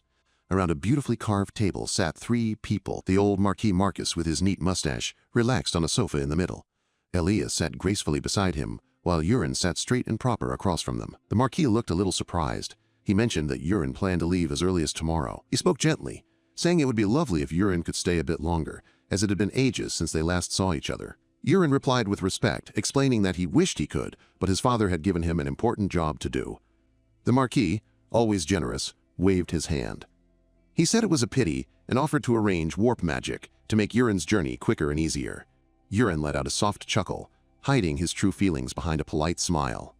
Around a beautifully carved table sat 3 people. The old Marquis Marcus, with his neat mustache, relaxed on a sofa in the middle. Elias sat gracefully beside him, while Yurin sat straight and proper across from them. The Marquis looked a little surprised. He mentioned that Yurin planned to leave as early as tomorrow. He spoke gently, saying it would be lovely if Yurin could stay a bit longer, as it had been ages since they last saw each other. Yurin replied with respect, explaining that he wished he could, but his father had given him an important job to do. The Marquis, always generous, waved his hand. He said it was a pity and offered to arrange warp magic to make Yurin's journey quicker and easier. Yurin let out a soft chuckle, hiding his true feelings behind a polite smile.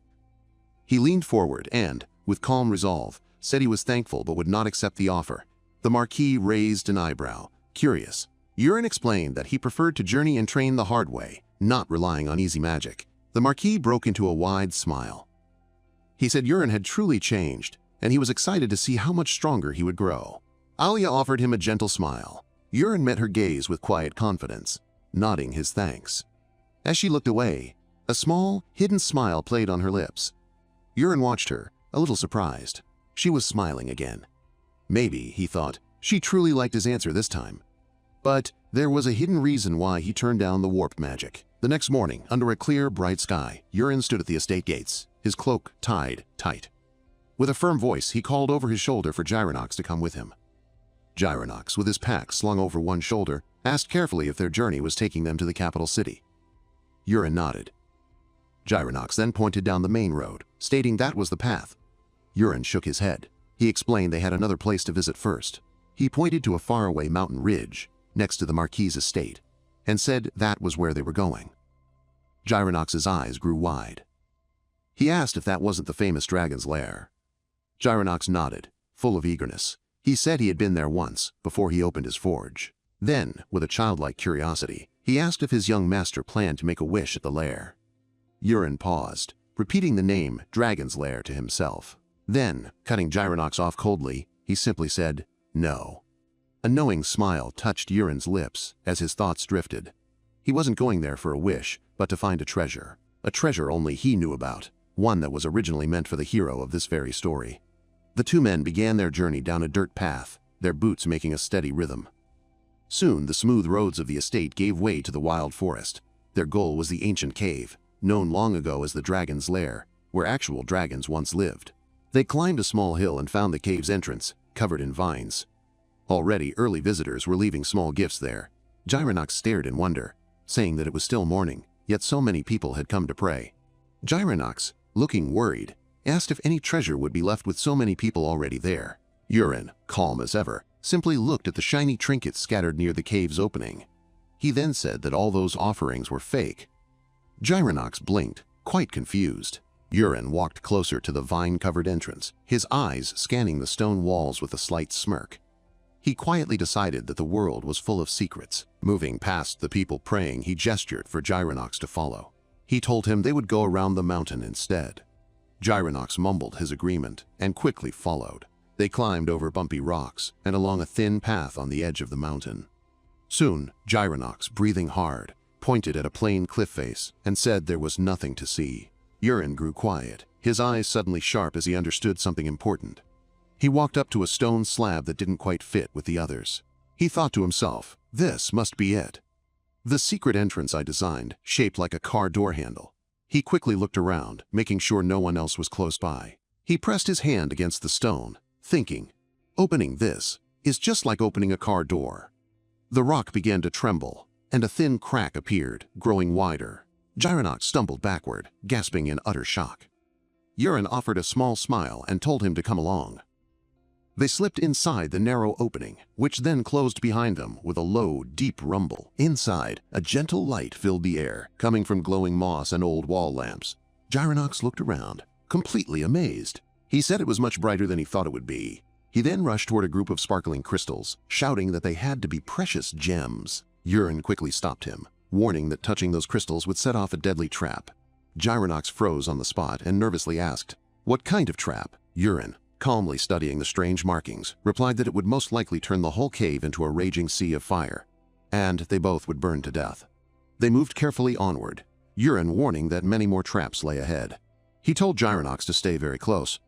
He leaned forward and, with calm resolve, said he was thankful but would not accept the offer. The Marquis raised an eyebrow, curious. Yurin explained that he preferred to journey and train the hard way, not relying on easy magic. The Marquis broke into a wide smile. He said Yurin had truly changed, and he was excited to see how much stronger he would grow. Alia offered him a gentle smile. Yurin met her gaze with quiet confidence, nodding his thanks. As she looked away, a small, hidden smile played on her lips. Yurin watched her, a little surprised. She was smiling again. Maybe, he thought, she truly liked his answer this time. But there was a hidden reason why he turned down the warp magic. The next morning, under a clear, bright sky, Yurin stood at the estate gates, his cloak tied tight. With a firm voice, he called over his shoulder for Gyronox to come with him. Gyronox, with his pack slung over one shoulder, asked carefully if their journey was taking them to the capital city. Yurin nodded. Gyronox then pointed down the main road, stating that was the path. Yurin shook his head. He explained they had another place to visit first. He pointed to a faraway mountain ridge next to the Marquis' estate and said that was where they were going. Gyronox's eyes grew wide. He asked if that wasn't the famous dragon's lair. Gyronox nodded, full of eagerness. He said he had been there once, before he opened his forge. Then, with a childlike curiosity, he asked if his young master planned to make a wish at the lair. Yurin paused, repeating the name Dragon's Lair to himself. Then, cutting Gyronox off coldly, he simply said, No. A knowing smile touched Urin's lips as his thoughts drifted. He wasn't going there for a wish, but to find a treasure only he knew about, one that was originally meant for the hero of this very story. The two men began their journey down a dirt path, their boots making a steady rhythm. Soon the smooth roads of the estate gave way to the wild forest. Their goal was the ancient cave, known long ago as the Dragon's Lair, where actual dragons once lived. They climbed a small hill and found the cave's entrance, covered in vines. Already early visitors were leaving small gifts there. Gyronox stared in wonder, saying that it was still morning, yet so many people had come to pray. Gyronox, looking worried, asked if any treasure would be left with so many people already there. Urin, calm as ever, simply looked at the shiny trinkets scattered near the cave's opening. He then said that all those offerings were fake. Gyronox blinked, quite confused. Urin walked closer to the vine-covered entrance, his eyes scanning the stone walls with a slight smirk. He quietly decided that the world was full of secrets. Moving past the people praying, he gestured for Gyronox to follow. He told him they would go around the mountain instead. Gyronox mumbled his agreement and quickly followed. They climbed over bumpy rocks and along a thin path on the edge of the mountain. Soon, Gyronox, breathing hard, pointed at a plain cliff face and said there was nothing to see. Urin grew quiet, his eyes suddenly sharp as he understood something important. He walked up to a stone slab that didn't quite fit with the others. He thought to himself, this must be it. The secret entrance I designed, shaped like a car door handle. He quickly looked around, making sure no one else was close by. He pressed his hand against the stone, thinking, opening this is just like opening a car door. The rock began to tremble, and a thin crack appeared, growing wider. Gyronox stumbled backward, gasping in utter shock. Urin offered a small smile and told him to come along. They slipped inside the narrow opening, which then closed behind them with a low, deep rumble. Inside, a gentle light filled the air, coming from glowing moss and old wall lamps. Gyronox looked around, completely amazed. He said it was much brighter than he thought it would be. He then rushed toward a group of sparkling crystals, shouting that they had to be precious gems. Urin quickly stopped him, warning that touching those crystals would set off a deadly trap. Gyronox froze on the spot and nervously asked, "What kind of trap?" Urin, calmly studying the strange markings, replied that it would most likely turn the whole cave into a raging sea of fire, and they both would burn to death. They moved carefully onward, Urin warning that many more traps lay ahead. He told Gyronox to stay very close.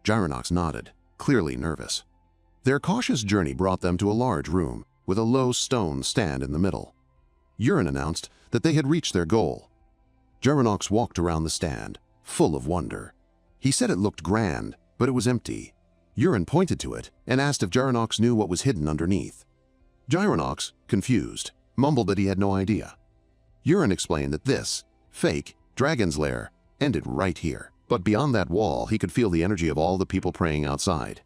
Gyronox nodded, clearly nervous. Their cautious journey brought them to a large room, with a low stone stand in the middle. Urin announced that they had reached their goal. Gyronox walked around the stand, full of wonder. He said it looked grand, but it was empty. Urin pointed to it and asked if Gyronox knew what was hidden underneath. Gyronox, confused, mumbled that he had no idea. Urin explained that this, fake, Dragon's Lair, ended right here. But beyond that wall, he could feel the energy of all the people praying outside.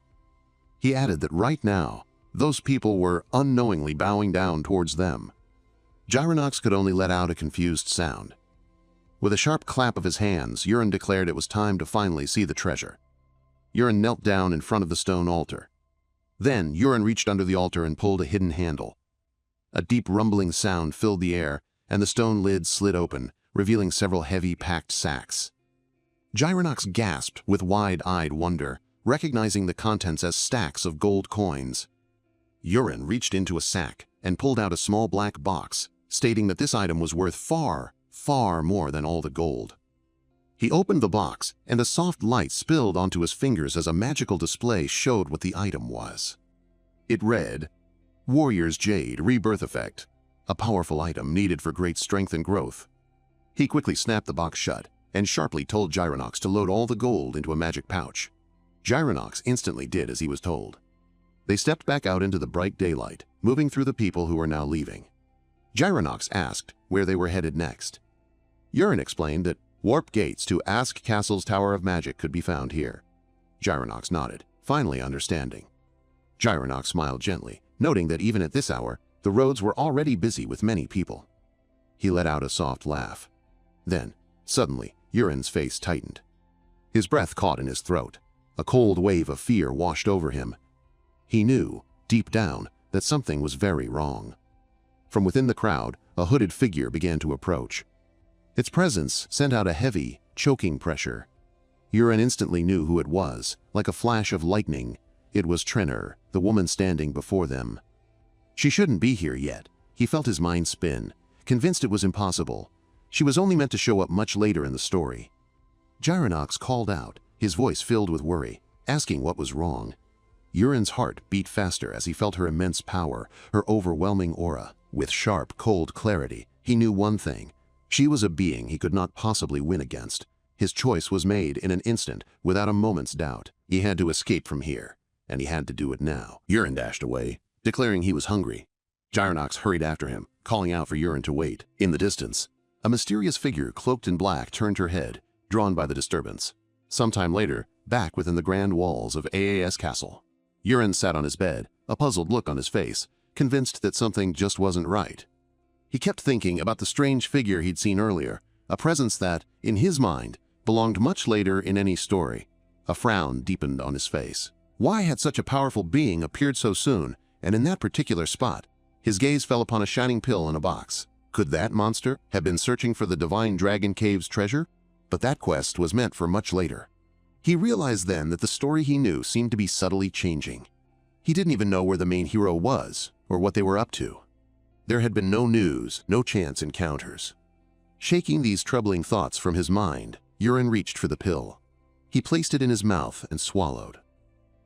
He added that right now, those people were unknowingly bowing down towards them. Gyronox could only let out a confused sound. With a sharp clap of his hands, Urin declared it was time to finally see the treasure. Urin knelt down in front of the stone altar. Then Urin reached under the altar and pulled a hidden handle. A deep rumbling sound filled the air, and the stone lid slid open, revealing several heavy packed sacks. Gyronox gasped with wide-eyed wonder, recognizing the contents as stacks of gold coins. Urin reached into a sack and pulled out a small black box, stating that this item was worth far, far more than all the gold. He opened the box, and a soft light spilled onto his fingers as a magical display showed what the item was. It read, Warrior's Jade Rebirth Effect, a powerful item needed for great strength and growth. He quickly snapped the box shut and sharply told Gyronox to load all the gold into a magic pouch. Gyronox instantly did as he was told. They stepped back out into the bright daylight, moving through the people who were now leaving. Gyronox asked where they were headed next. Urin explained that warp gates to Ask Castle's Tower of Magic could be found here. Gyronox nodded, finally understanding. Gyronox smiled gently, noting that even at this hour, the roads were already busy with many people. He let out a soft laugh. Then, suddenly, Urin's face tightened. His breath caught in his throat. A cold wave of fear washed over him. He knew, deep down, that something was very wrong. From within the crowd, a hooded figure began to approach. Its presence sent out a heavy, choking pressure. Urin instantly knew who it was, like a flash of lightning. It was Trenner, the woman standing before them. She shouldn't be here yet. He felt his mind spin, convinced it was impossible. She was only meant to show up much later in the story. Gyronox called out, his voice filled with worry, asking what was wrong. Yurin's heart beat faster as he felt her immense power, her overwhelming aura. With sharp, cold clarity, he knew one thing. She was a being he could not possibly win against. His choice was made in an instant, without a moment's doubt. He had to escape from here, and he had to do it now. Yurin dashed away, declaring he was hungry. Gyronox hurried after him, calling out for Yurin to wait. In the distance, a mysterious figure cloaked in black turned her head, drawn by the disturbance. Sometime later, back within the grand walls of AAS Castle, Yurin sat on his bed, a puzzled look on his face, convinced that something just wasn't right. He kept thinking about the strange figure he'd seen earlier, a presence that, in his mind, belonged much later in any story. A frown deepened on his face. Why had such a powerful being appeared so soon, and in that particular spot? His gaze fell upon a shining pill in a box. Could that monster have been searching for the Divine Dragon Cave's treasure? But that quest was meant for much later. He realized then that the story he knew seemed to be subtly changing. He didn't even know where the main hero was, or what they were up to. There had been no news, no chance encounters. Shaking these troubling thoughts from his mind, Yurin reached for the pill. He placed it in his mouth and swallowed.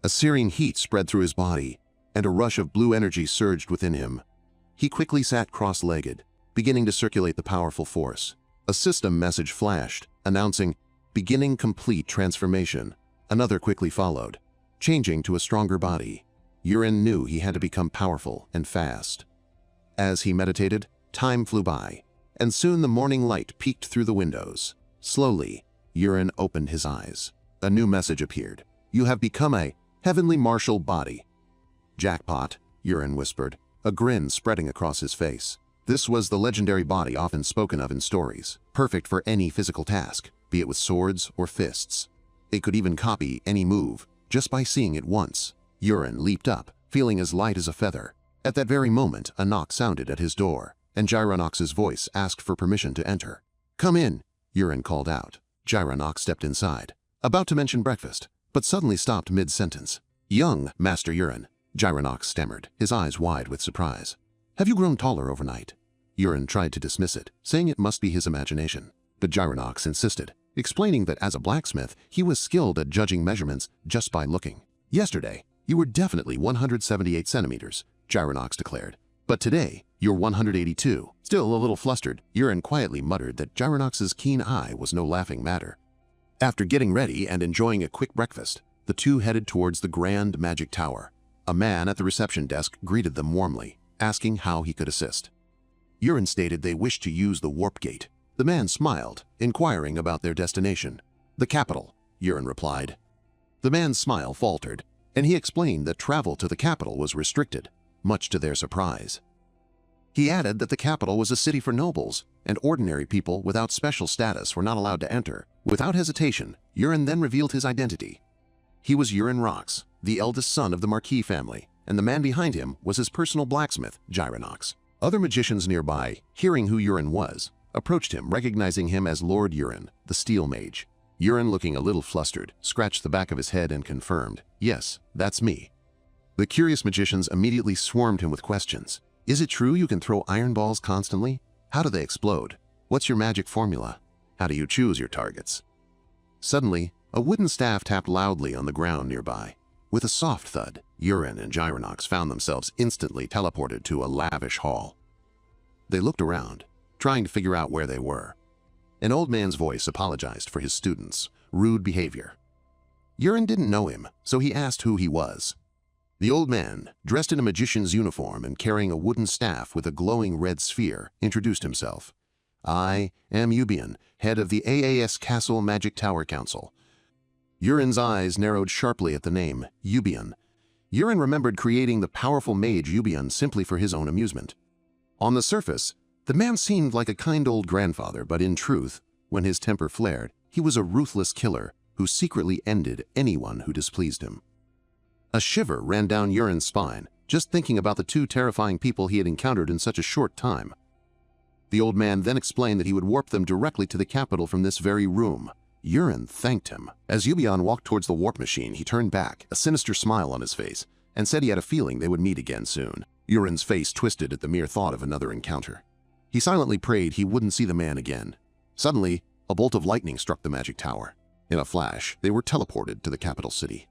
A searing heat spread through his body, and a rush of blue energy surged within him. He quickly sat cross-legged, beginning to circulate the powerful force. A system message flashed, announcing, "Beginning complete transformation." Another quickly followed, changing to a stronger body. Yurin knew he had to become powerful and fast. As he meditated, time flew by, and soon the morning light peeked through the windows. Slowly, Yurin opened his eyes. A new message appeared. "You have become a heavenly martial body." "Jackpot," Yurin whispered, a grin spreading across his face. This was the legendary body often spoken of in stories, perfect for any physical task, be it with swords or fists. It could even copy any move, just by seeing it once. Yurin leaped up, feeling as light as a feather. At that very moment, a knock sounded at his door, and Gyronox's voice asked for permission to enter. "Come in," Yurin called out. Gyronox stepped inside, about to mention breakfast, but suddenly stopped mid-sentence. "Young Master Yurin," Gyronox stammered, his eyes wide with surprise. "Have you grown taller overnight?" Yurin tried to dismiss it, saying it must be his imagination. But Gyronox insisted, explaining that as a blacksmith, he was skilled at judging measurements just by looking. "Yesterday, you were definitely 178 centimeters, Gyronox declared. "But today, you're 182. Still a little flustered, Yurin quietly muttered that Gyronox's keen eye was no laughing matter. After getting ready and enjoying a quick breakfast, the two headed towards the Grand Magic Tower. A man at the reception desk greeted them warmly, asking how he could assist. Yurin stated they wished to use the warp gate. The man smiled, inquiring about their destination. "The capital," Yurin replied. The man's smile faltered, and he explained that travel to the capital was restricted, much to their surprise. He added that the capital was a city for nobles, and ordinary people without special status were not allowed to enter. Without hesitation, Yurin then revealed his identity. He was Yurin Rox, the eldest son of the Marquis family, and the man behind him was his personal blacksmith, Gyronox. Other magicians nearby, hearing who Yurin was, approached him, recognizing him as Lord Yurin, the Steel Mage. Yurin, looking a little flustered, scratched the back of his head and confirmed, "Yes, that's me." The curious magicians immediately swarmed him with questions. "Is it true you can throw iron balls constantly? How do they explode? What's your magic formula? How do you choose your targets?" Suddenly, a wooden staff tapped loudly on the ground nearby. With a soft thud, Yurin and Gyronox found themselves instantly teleported to a lavish hall. They looked around, trying to figure out where they were. An old man's voice apologized for his students' rude behavior. Yurin didn't know him, so he asked who he was. The old man, dressed in a magician's uniform and carrying a wooden staff with a glowing red sphere, introduced himself. "I am Yubian, head of the AAS Castle Magic Tower Council." Yurin's eyes narrowed sharply at the name, Yubian. Yurin remembered creating the powerful mage Yubian simply for his own amusement. On the surface, the man seemed like a kind old grandfather, but in truth, when his temper flared, he was a ruthless killer who secretly ended anyone who displeased him. A shiver ran down Yurin's spine, just thinking about the two terrifying people he had encountered in such a short time. The old man then explained that he would warp them directly to the capital from this very room. Yurin thanked him. As Yubion walked towards the warp machine, he turned back, a sinister smile on his face, and said he had a feeling they would meet again soon. Yurin's face twisted at the mere thought of another encounter. He silently prayed he wouldn't see the man again. Suddenly, a bolt of lightning struck the magic tower. In a flash, they were teleported to the capital city.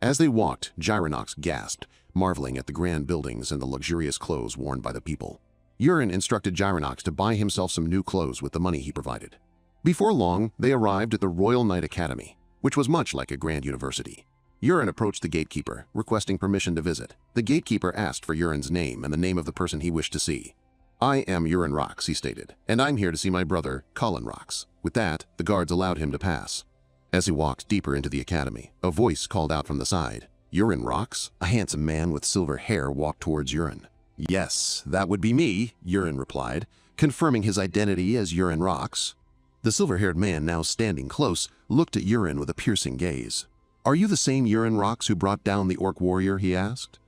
As they walked, Gyronox gasped, marveling at the grand buildings and the luxurious clothes worn by the people. Yurin instructed Gyronox to buy himself some new clothes with the money he provided. Before long, they arrived at the Royal Knight Academy, which was much like a grand university. Yurin approached the gatekeeper, requesting permission to visit. The gatekeeper asked for Yurin's name and the name of the person he wished to see. "I am Yurin Rox," he stated, "and I'm here to see my brother, Colin Rox." With that, the guards allowed him to pass. As he walked deeper into the academy, a voice called out from the side. "Yurin Rox?" A handsome man with silver hair walked towards Yurin. "Yes, that would be me," Yurin replied, confirming his identity as Yurin Rox. The silver-haired man, now standing close, looked at Yurin with a piercing gaze. "Are you the same Yurin Rox who brought down the orc warrior?" he asked.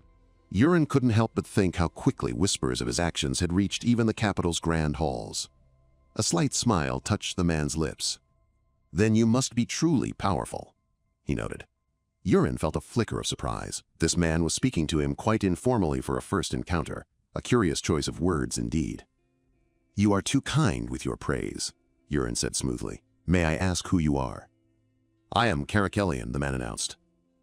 Yurin couldn't help but think how quickly whispers of his actions had reached even the capital's grand halls. A slight smile touched the man's lips. "Then you must be truly powerful," he noted. Yurin felt a flicker of surprise. This man was speaking to him quite informally for a first encounter, a curious choice of words indeed. "You are too kind with your praise," Yurin said smoothly. "May I ask who you are?" "I am Carrick Elian," the man announced,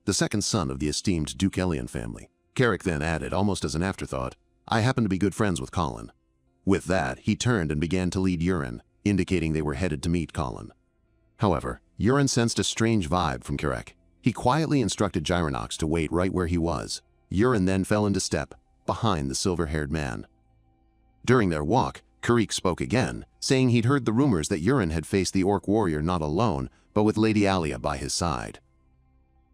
"the second son of the esteemed Duke Elian family." Carrick then added, almost as an afterthought, "I happen to be good friends with Colin." With that, he turned and began to lead Yurin, indicating they were headed to meet Colin. However, Yurin sensed a strange vibe from Carrick. He quietly instructed Gyronox to wait right where he was. Yurin then fell into step, behind the silver-haired man. During their walk, Carrick spoke again, saying he'd heard the rumors that Yurin had faced the orc warrior not alone, but with Lady Alia by his side.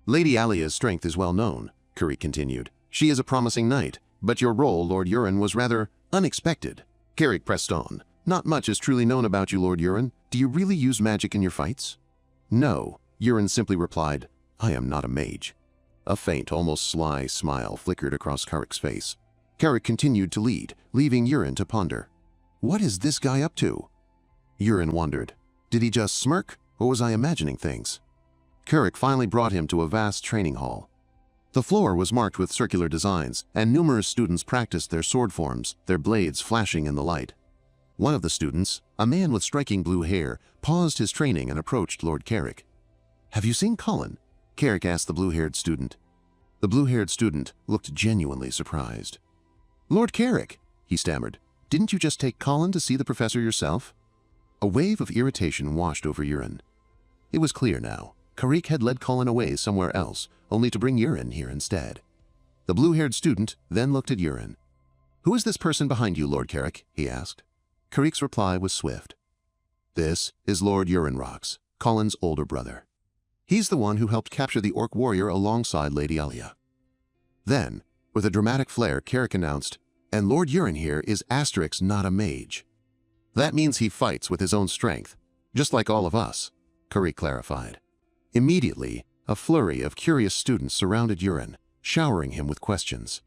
"Lady Alia's strength is well known," Carrick continued. "She is a promising knight, but your role, Lord Yurin, was rather unexpected." Carrick pressed on. "Not much is truly known about you, Lord Yurin. Do you really use magic in your fights?" "No," Yurin simply replied. "I am not a mage." A faint, almost sly smile flickered across Carrick's face. Carrick continued to lead, leaving Yurin to ponder. What is this guy up to? Yurin wondered. Did he just smirk, or was I imagining things? Carrick finally brought him to a vast training hall. The floor was marked with circular designs, and numerous students practiced their sword forms, their blades flashing in the light. One of the students, a man with striking blue hair, paused his training and approached Lord Carrick. "Have you seen Colin?" Carrick asked the blue-haired student. The blue-haired student looked genuinely surprised. "Lord Carrick," he stammered, "didn't you just take Colin to see the professor yourself?" A wave of irritation washed over Yurin. It was clear now. Carrick had led Colin away somewhere else, only to bring Yurin here instead. The blue-haired student then looked at Yurin. "Who is this person behind you, Lord Carrick?" he asked. Carrick's reply was swift. "This is Lord Yurin Rox, Colin's older brother. He's the one who helped capture the orc warrior alongside Lady Alia." Then, with a dramatic flair, Carrick announced, "And Lord Yurin here is * not a mage. That means he fights with his own strength, just like all of us," Carrick clarified. Immediately, a flurry of curious students surrounded Yurin, showering him with questions.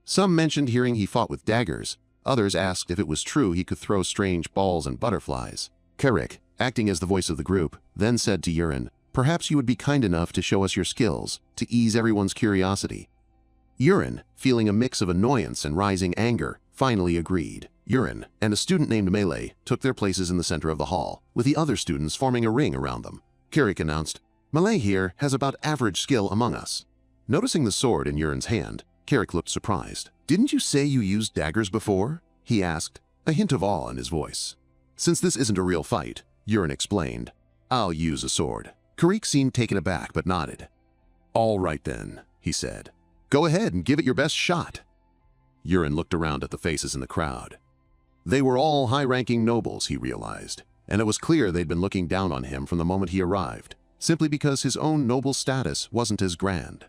Some mentioned hearing he fought with daggers. Others asked if it was true he could throw strange balls and butterflies. Carrick, acting as the voice of the group, then said to Yurin, "Perhaps you would be kind enough to show us your skills, to ease everyone's curiosity." Yurin, feeling a mix of annoyance and rising anger, finally agreed. Yurin and a student named Melee took their places in the center of the hall, with the other students forming a ring around them. Carrick announced, "Melee here has about average skill among us." Noticing the sword in Yurin's hand, Carrick looked surprised. "Didn't you say you used daggers before?" he asked, a hint of awe in his voice. "Since this isn't a real fight," Yurin explained, "I'll use a sword." Carrick seemed taken aback but nodded. "All right then," he said. "Go ahead and give it your best shot." Yurin looked around at the faces in the crowd. They were all high-ranking nobles, he realized, and it was clear they'd been looking down on him from the moment he arrived, simply because his own noble status wasn't as grand.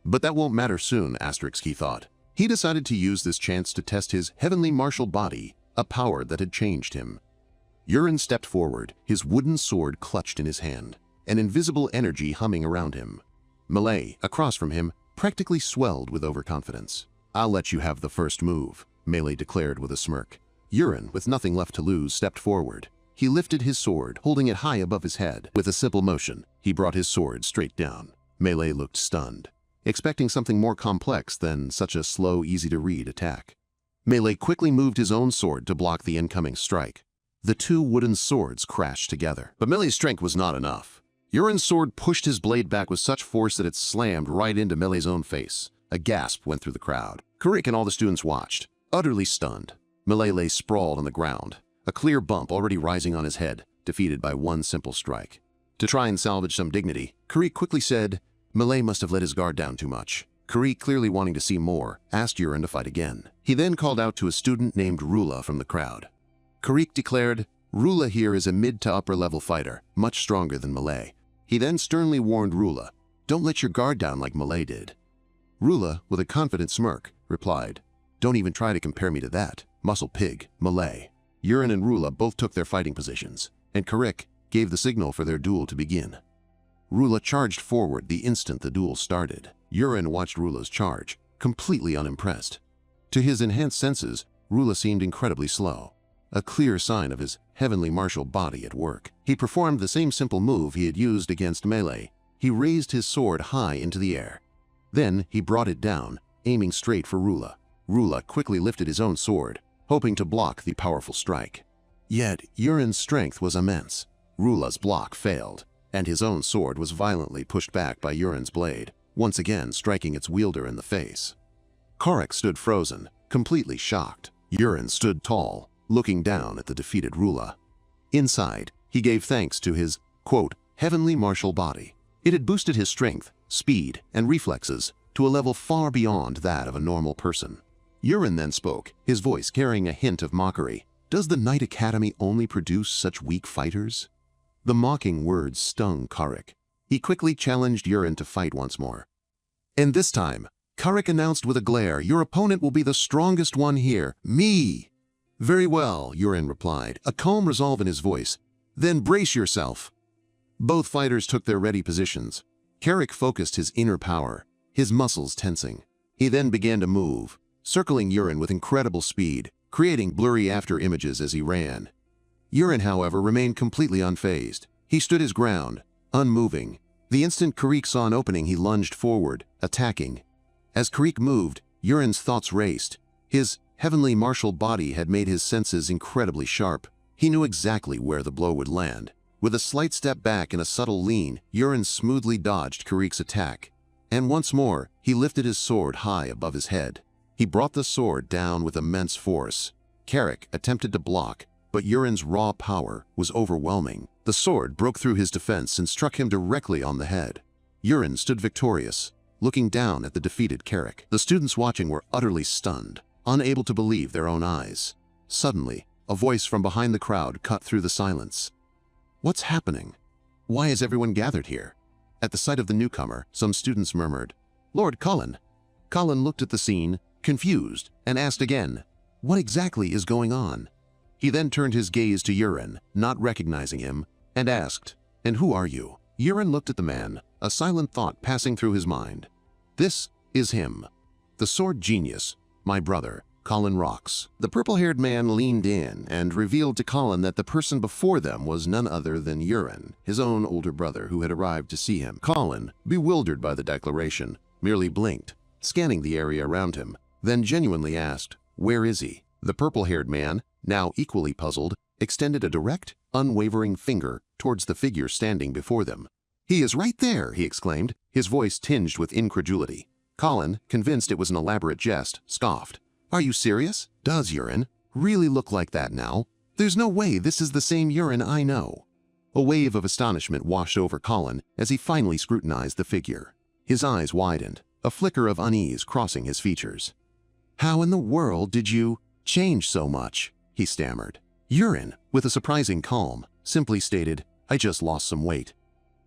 But that won't matter soon, he thought. He decided to use this chance to test his heavenly martial body, a power that had changed him. Yurin stepped forward, his wooden sword clutched in his hand, an invisible energy humming around him. Melee, across from him, practically swelled with overconfidence. "I'll let you have the first move," Melee declared with a smirk. Yurin, with nothing left to lose, stepped forward. he lifted his sword, holding it high above his head. With a simple motion, he brought his sword straight down. Melee looked stunned, expecting something more complex than such a slow, easy-to-read attack. Melee quickly moved his own sword to block the incoming strike. The two wooden swords crashed together. But Melee's strength was not enough. Yurin's sword pushed his blade back with such force that it slammed right into Melee's own face. A gasp went through the crowd. Karik and all the students watched, utterly stunned. Melee lay sprawled on the ground, a clear bump already rising on his head, defeated by one simple strike. To try and salvage some dignity, Karik quickly said, "Melee must have let his guard down too much." Karik, clearly wanting to see more, asked Yurin to fight again. He then called out to a student named Rula from the crowd. Karik declared, "Rula here is a mid to upper level fighter, much stronger than Melee." He then sternly warned Rula, "Don't let your guard down like Melee did." Rula, with a confident smirk, replied, "Don't even try to compare me to that, muscle pig, Melee." Yurin and Rula both took their fighting positions, and Karik gave the signal for their duel to begin. Rula charged forward the instant the duel started. Yurin watched Rula's charge, completely unimpressed. To his enhanced senses, Rula seemed incredibly slow, a clear sign of his heavenly martial body at work. He performed the same simple move he had used against Melee. He raised his sword high into the air. Then he brought it down, aiming straight for Rula. Rula quickly lifted his own sword, hoping to block the powerful strike. Yet Yurin's strength was immense. Rula's block failed, and his own sword was violently pushed back by Yurin's blade, once again striking its wielder in the face. Karik stood frozen, completely shocked. Yurin stood tall, looking down at the defeated Rula. Inside, he gave thanks to his, quote, heavenly martial body. It had boosted his strength, speed, and reflexes to a level far beyond that of a normal person. Yurin then spoke, his voice carrying a hint of mockery. "Does the Knight Academy only produce such weak fighters?" The mocking words stung Karik. He quickly challenged Yurin to fight once more. And this time, Karik announced with a glare, "Your opponent will be the strongest one here, me." "Very well," Yurin replied, a calm resolve in his voice. "Then brace yourself." Both fighters took their ready positions. Karik focused his inner power, his muscles tensing. He then began to move, circling Yurin with incredible speed, creating blurry after images as he ran. Yurin, however, remained completely unfazed. He stood his ground, unmoving. The instant Karik saw an opening, he lunged forward, attacking. As Karik moved, Yurin's thoughts raced. His heavenly martial body had made his senses incredibly sharp. He knew exactly where the blow would land. With a slight step back and a subtle lean, Yurin smoothly dodged Karik's attack. And once more, he lifted his sword high above his head. He brought the sword down with immense force. Karik attempted to block, but Yurin's raw power was overwhelming. The sword broke through his defense and struck him directly on the head. Yurin stood victorious, looking down at the defeated Karik. The students watching were utterly stunned, unable to believe their own eyes. Suddenly, a voice from behind the crowd cut through the silence. "What's happening? Why is everyone gathered here?" At the sight of the newcomer, some students murmured, "Lord Cullen." Cullen looked at the scene, confused, and asked again, "What exactly is going on?" He then turned his gaze to Yurin, not recognizing him, and asked, "And who are you?" Yurin looked at the man, a silent thought passing through his mind. "This is him, the sword genius, my brother, Colin Rocks." The purple-haired man leaned in and revealed to Colin that the person before them was none other than Yurin, his own older brother who had arrived to see him. Colin, bewildered by the declaration, merely blinked, scanning the area around him, then genuinely asked, "Where is he?" The purple-haired man, now equally puzzled, extended a direct, unwavering finger towards the figure standing before them. "He is right there," he exclaimed, his voice tinged with incredulity. Colin, convinced it was an elaborate jest, scoffed. "Are you serious? Does Yurin really look like that now? There's no way this is the same Yurin I know." A wave of astonishment washed over Colin as he finally scrutinized the figure. His eyes widened, a flicker of unease crossing his features. "How in the world did you change so much?" he stammered. Yurin, with a surprising calm, simply stated, "I just lost some weight."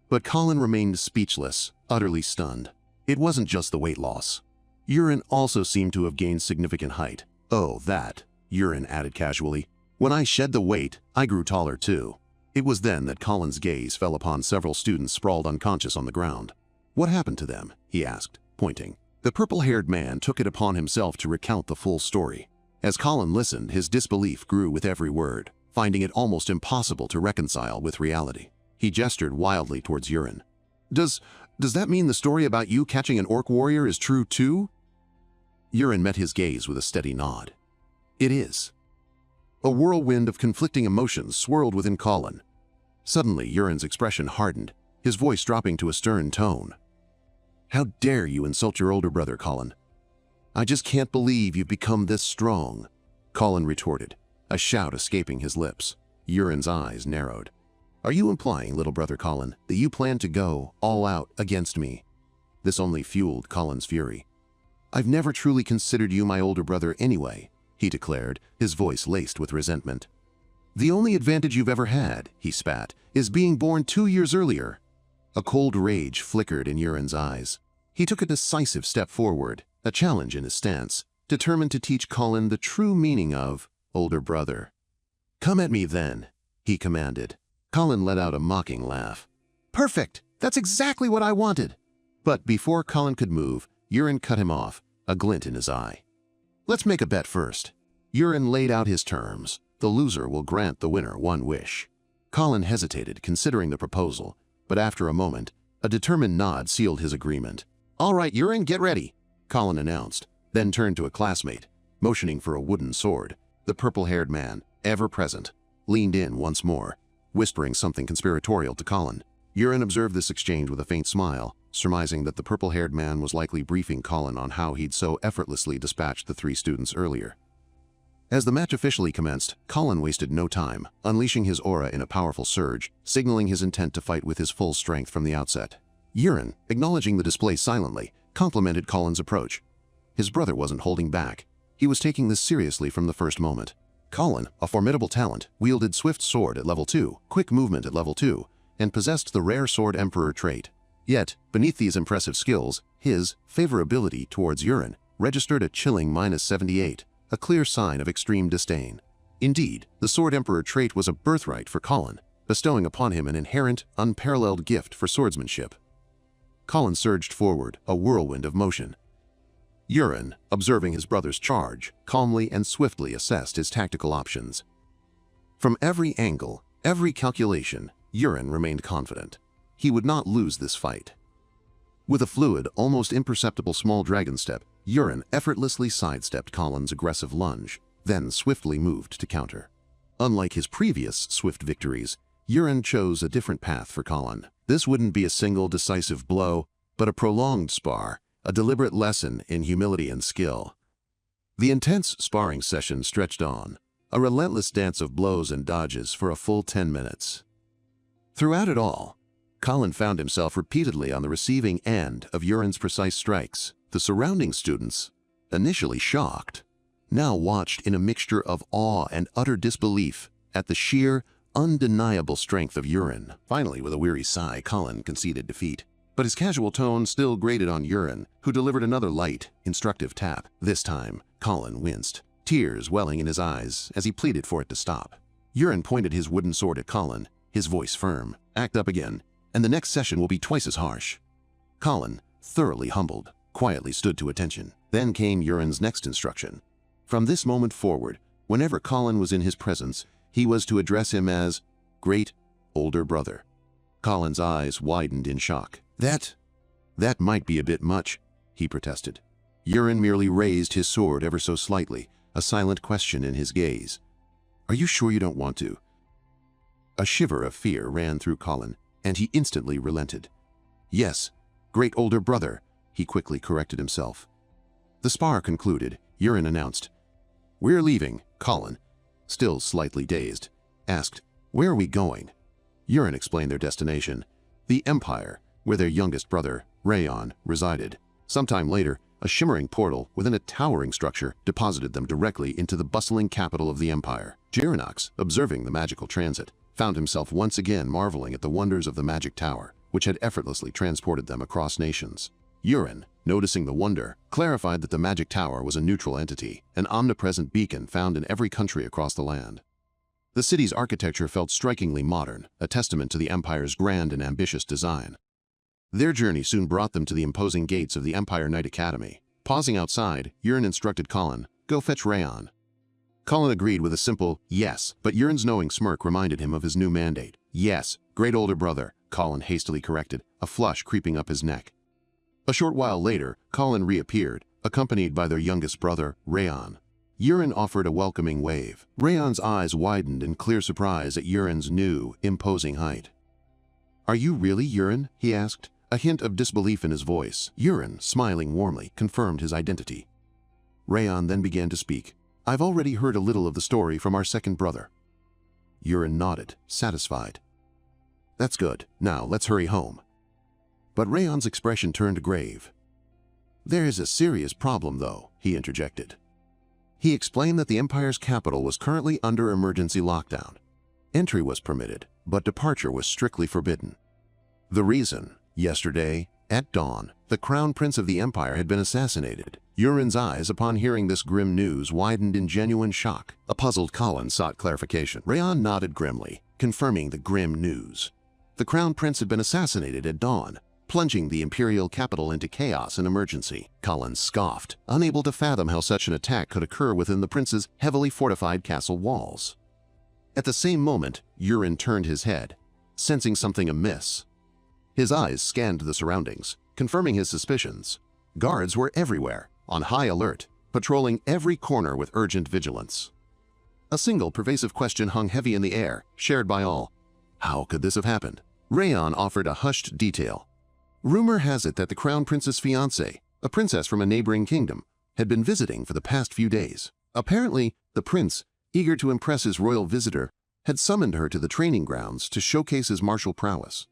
But Colin remained speechless, utterly stunned. It wasn't just the weight loss. Yurin also seemed to have gained significant height. "Oh, that," Yurin added casually. "When I shed the weight, I grew taller too." It was then that Colin's gaze fell upon several students sprawled unconscious on the ground. "What happened to them?" he asked, pointing. The purple-haired man took it upon himself to recount the full story. As Colin listened, his disbelief grew with every word. finding it almost impossible to reconcile with reality. He gestured wildly towards Yurin. Does that mean the story about you catching an orc warrior is true too? Yurin met his gaze with a steady nod. It is. A whirlwind of conflicting emotions swirled within Colin. Suddenly, Yurin's expression hardened, his voice dropping to a stern tone. How dare you insult your older brother, Colin? I just can't believe you've become this strong, Colin retorted, a shout escaping his lips. Yurin's eyes narrowed. Are you implying, little brother Colin, that you plan to go all out against me? This only fueled Colin's fury. I've never truly considered you my older brother anyway, he declared, his voice laced with resentment. The only advantage you've ever had, he spat, is being born 2 years earlier. A cold rage flickered in Yurin's eyes. He took a decisive step forward, a challenge in his stance, determined to teach Colin the true meaning of older brother. Come at me then, he commanded. Colin let out a mocking laugh. Perfect! That's exactly what I wanted! But before Colin could move, Yurin cut him off, a glint in his eye. Let's make a bet first. Yurin laid out his terms. The loser will grant the winner one wish. Colin hesitated, considering the proposal, but after a moment, a determined nod sealed his agreement. All right, Yurin, get ready, Colin announced, then turned to a classmate, motioning for a wooden sword. The purple-haired man, ever present, leaned in once more, whispering something conspiratorial to Colin. Yurin observed this exchange with a faint smile, surmising that the purple-haired man was likely briefing Colin on how he'd so effortlessly dispatched the 3 students earlier. As the match officially commenced, Colin wasted no time, unleashing his aura in a powerful surge, signaling his intent to fight with his full strength from the outset. Yurin, acknowledging the display silently, complimented Colin's approach. His brother wasn't holding back. He was taking this seriously from the first moment. Colin, a formidable talent, wielded swift sword at level 2, quick movement at level 2, and possessed the rare Sword Emperor trait. Yet, beneath these impressive skills, his favorability towards Yurin registered a chilling -78, a clear sign of extreme disdain. Indeed, the Sword Emperor trait was a birthright for Colin, bestowing upon him an inherent, unparalleled gift for swordsmanship. Colin surged forward, a whirlwind of motion. Yurin, observing his brother's charge, calmly and swiftly assessed his tactical options. From every angle, every calculation, Yurin remained confident. He would not lose this fight. With a fluid, almost imperceptible small dragon step, Yurin effortlessly sidestepped Colin's aggressive lunge, then swiftly moved to counter. Unlike his previous swift victories, Yurin chose a different path for Colin. This wouldn't be a single decisive blow, but a prolonged spar, a deliberate lesson in humility and skill. The intense sparring session stretched on, a relentless dance of blows and dodges for a full 10 minutes. Throughout it all, Colin found himself repeatedly on the receiving end of Yurin's precise strikes. The surrounding students, initially shocked, now watched in a mixture of awe and utter disbelief at the sheer, undeniable strength of Yurin. Finally, with a weary sigh, Colin conceded defeat. But his casual tone still grated on Yurin, who delivered another light, instructive tap. This time, Colin winced, tears welling in his eyes as he pleaded for it to stop. Yurin pointed his wooden sword at Colin, his voice firm. Act up again, and the next session will be twice as harsh. Colin, thoroughly humbled, quietly stood to attention. Then came Yurin's next instruction. From this moment forward, whenever Colin was in his presence, he was to address him as great older brother. Colin's eyes widened in shock. That might be a bit much, he protested. Yurin merely raised his sword ever so slightly, a silent question in his gaze. Are you sure you don't want to? A shiver of fear ran through Colin, and he instantly relented. Yes, great older brother, he quickly corrected himself. The spar concluded, Yurin announced. We're leaving, Colin, still slightly dazed, asked, Where are we going? Yurin explained their destination, the Empire, where their youngest brother, Rayon, resided. Sometime later, a shimmering portal within a towering structure deposited them directly into the bustling capital of the Empire. Jirinox, observing the magical transit, found himself once again marveling at the wonders of the magic tower, which had effortlessly transported them across nations. Yurin, noticing the wonder, clarified that the magic tower was a neutral entity, an omnipresent beacon found in every country across the land. The city's architecture felt strikingly modern, a testament to the Empire's grand and ambitious design. Their journey soon brought them to the imposing gates of the Empire Knight Academy. Pausing outside, Yurin instructed Colin, Go fetch Rayon. Colin agreed with a simple yes, but Urin's knowing smirk reminded him of his new mandate. Yes, great older brother, Colin hastily corrected, a flush creeping up his neck. A short while later, Colin reappeared, accompanied by their youngest brother, Rayon. Urin offered a welcoming wave. Rayon's eyes widened in clear surprise at Urin's new, imposing height. "Are you really Urin?" he asked, a hint of disbelief in his voice. Urin, smiling warmly, confirmed his identity. Rayon then began to speak. "I've already heard a little of the story from our second brother." Urin nodded, satisfied. "That's good. Now let's hurry home." But Rayon's expression turned grave. "There is a serious problem, though," he interjected. He explained that the Empire's capital was currently under emergency lockdown. Entry was permitted, but departure was strictly forbidden. The reason: yesterday, at dawn, the Crown Prince of the Empire had been assassinated. Urin's eyes, upon hearing this grim news, widened in genuine shock. A puzzled Colin sought clarification. Rayon nodded grimly, confirming the grim news. The Crown Prince had been assassinated at dawn, plunging the imperial capital into chaos and emergency. Colin scoffed, unable to fathom how such an attack could occur within the prince's heavily fortified castle walls. At the same moment, Urin turned his head, sensing something amiss. His eyes scanned the surroundings, confirming his suspicions. Guards were everywhere, on high alert, patrolling every corner with urgent vigilance. A single pervasive question hung heavy in the air, shared by all. How could this have happened? Rayon offered a hushed detail. Rumor has it that the Crown Prince's fiancée, a princess from a neighboring kingdom, had been visiting for the past few days. Apparently, the prince, eager to impress his royal visitor, had summoned her to the training grounds to showcase his martial prowess.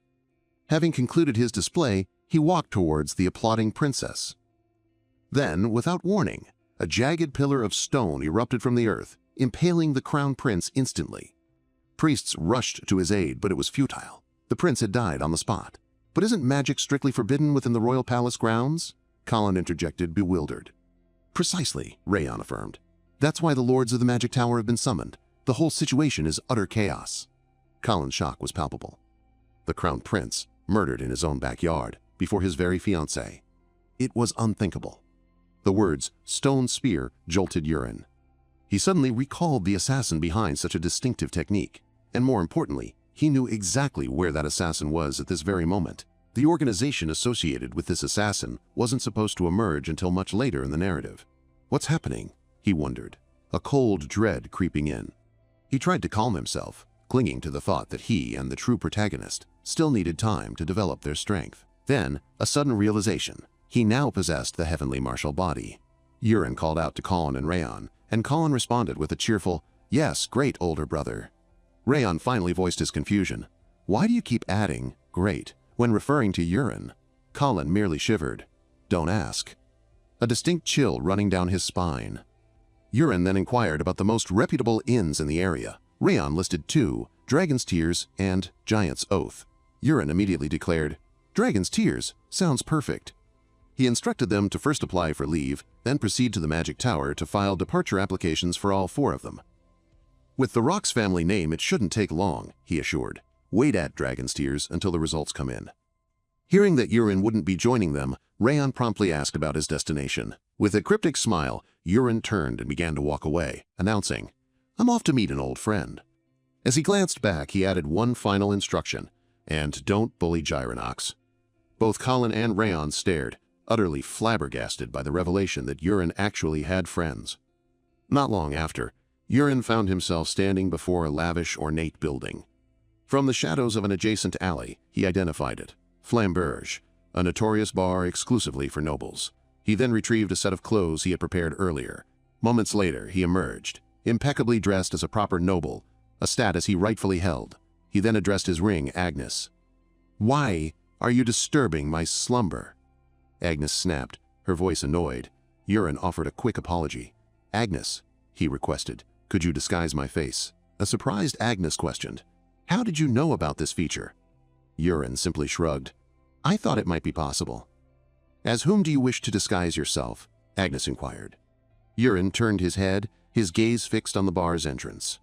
Having concluded his display, he walked towards the applauding princess. Then, without warning, a jagged pillar of stone erupted from the earth, impaling the Crown Prince instantly. Priests rushed to his aid, but it was futile. The prince had died on the spot. "But isn't magic strictly forbidden within the royal palace grounds?" Colin interjected, bewildered. "Precisely," Rayon affirmed. "That's why the lords of the magic tower have been summoned. The whole situation is utter chaos." Colin's shock was palpable. The Crown Prince, murdered in his own backyard, before his very fiancée. It was unthinkable. The words, "stone spear," jolted Urin. He suddenly recalled the assassin behind such a distinctive technique, and more importantly, he knew exactly where that assassin was at this very moment. The organization associated with this assassin wasn't supposed to emerge until much later in the narrative. What's happening? He wondered, a cold dread creeping in. He tried to calm himself, clinging to the thought that he and the true protagonist still needed time to develop their strength. Then, a sudden realization. He now possessed the heavenly martial body. Urin called out to Colin and Rayon, and Colin responded with a cheerful, "Yes, great older brother." Rayon finally voiced his confusion. "Why do you keep adding 'great' when referring to Urin?" Colin merely shivered. "Don't ask." A distinct chill running down his spine. Urin then inquired about the most reputable inns in the area. Rayon listed 2, Dragon's Tears and Giant's Oath. Urin immediately declared, "Dragon's Tears sounds perfect." He instructed them to first apply for leave, then proceed to the Magic Tower to file departure applications for all 4 of them. "With the Rock's family name, it shouldn't take long," he assured. "Wait at Dragon's Tears until the results come in." Hearing that Urin wouldn't be joining them, Rayon promptly asked about his destination. With a cryptic smile, Urin turned and began to walk away, announcing, "I'm off to meet an old friend." As he glanced back, he added one final instruction, "And don't bully Gyronox." Both Colin and Rayon stared, utterly flabbergasted by the revelation that Urin actually had friends. Not long after, Urin found himself standing before a lavish, ornate building. From the shadows of an adjacent alley, he identified it. Flamberge, a notorious bar exclusively for nobles. He then retrieved a set of clothes he had prepared earlier. Moments later, he emerged, impeccably dressed as a proper noble, a status he rightfully held. He then addressed his ring, Agnes. "Why are you disturbing my slumber?" Agnes snapped, her voice annoyed. Urin offered a quick apology. "Agnes," he requested, "could you disguise my face?" A surprised Agnes questioned, "How did you know about this feature?" Urin simply shrugged. "I thought it might be possible." "As whom do you wish to disguise yourself?" Agnes inquired. Urin turned his head, his gaze fixed on the bar's entrance.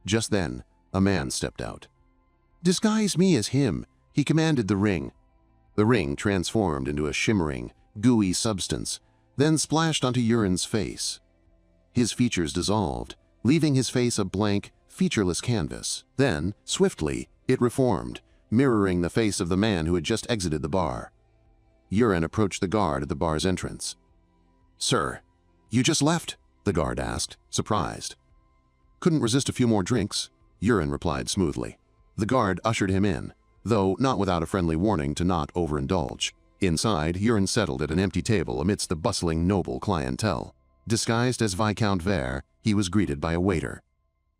Just then, a man stepped out. "Disguise me as him," he commanded the ring. The ring transformed into a shimmering, gooey substance, then splashed onto Urin's face. His features dissolved, leaving his face a blank, featureless canvas. Then, swiftly, it reformed, mirroring the face of the man who had just exited the bar. Yuren approached the guard at the bar's entrance. "Sir, you just left?" the guard asked, surprised. "Couldn't resist a few more drinks," Yuren replied smoothly. The guard ushered him in, though not without a friendly warning to not overindulge. Inside, Yuren settled at an empty table amidst the bustling noble clientele. Disguised as Viscount Vere, he was greeted by a waiter.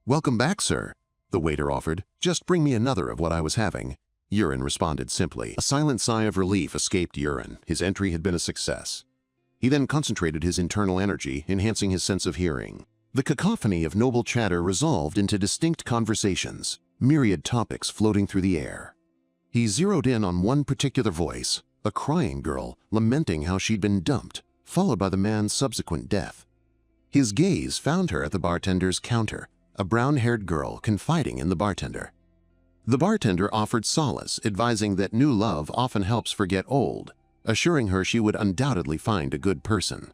"Welcome back, sir," the waiter offered. "Just bring me another of what I was having." Yuren responded simply. A silent sigh of relief escaped Yuren. His entry had been a success. He then concentrated his internal energy, enhancing his sense of hearing. The cacophony of noble chatter resolved into distinct conversations, myriad topics floating through the air. He zeroed in on one particular voice, a crying girl lamenting how she'd been dumped, followed by the man's subsequent death. His gaze found her at the bartender's counter, a brown-haired girl confiding in the bartender. The bartender offered solace, advising that new love often helps forget old, assuring her she would undoubtedly find a good person.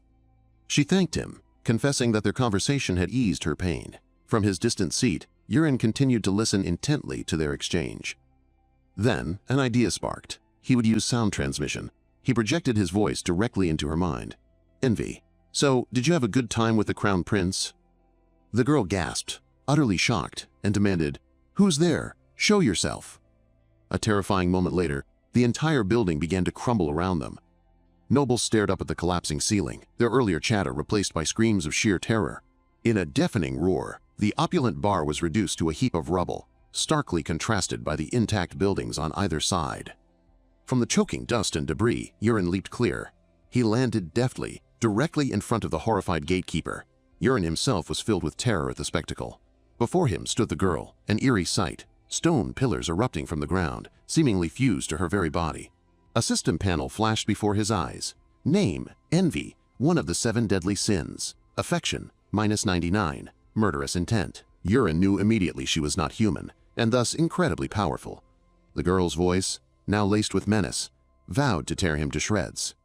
She thanked him, confessing that their conversation had eased her pain. From his distant seat, Yuren continued to listen intently to their exchange. Then, an idea sparked. He would use sound transmission. He projected his voice directly into her mind. "Envy, so did you have a good time with the Crown Prince?" The girl gasped, utterly shocked, and demanded, "Who's there? Show yourself." A terrifying moment later, the entire building began to crumble around them. Nobles stared up at the collapsing ceiling, their earlier chatter replaced by screams of sheer terror. In a deafening roar, the opulent bar was reduced to a heap of rubble, starkly contrasted by the intact buildings on either side. From the choking dust and debris, Yuren leaped clear. He landed deftly, directly in front of the horrified gatekeeper. Yuren himself was filled with terror at the spectacle. Before him stood the girl, an eerie sight, stone pillars erupting from the ground, seemingly fused to her very body. A system panel flashed before his eyes. Name, envy, one of the 7 deadly sins. Affection, -99, murderous intent. Yuren knew immediately she was not human, and thus incredibly powerful. The girl's voice, now laced with menace, vowed to tear him to shreds.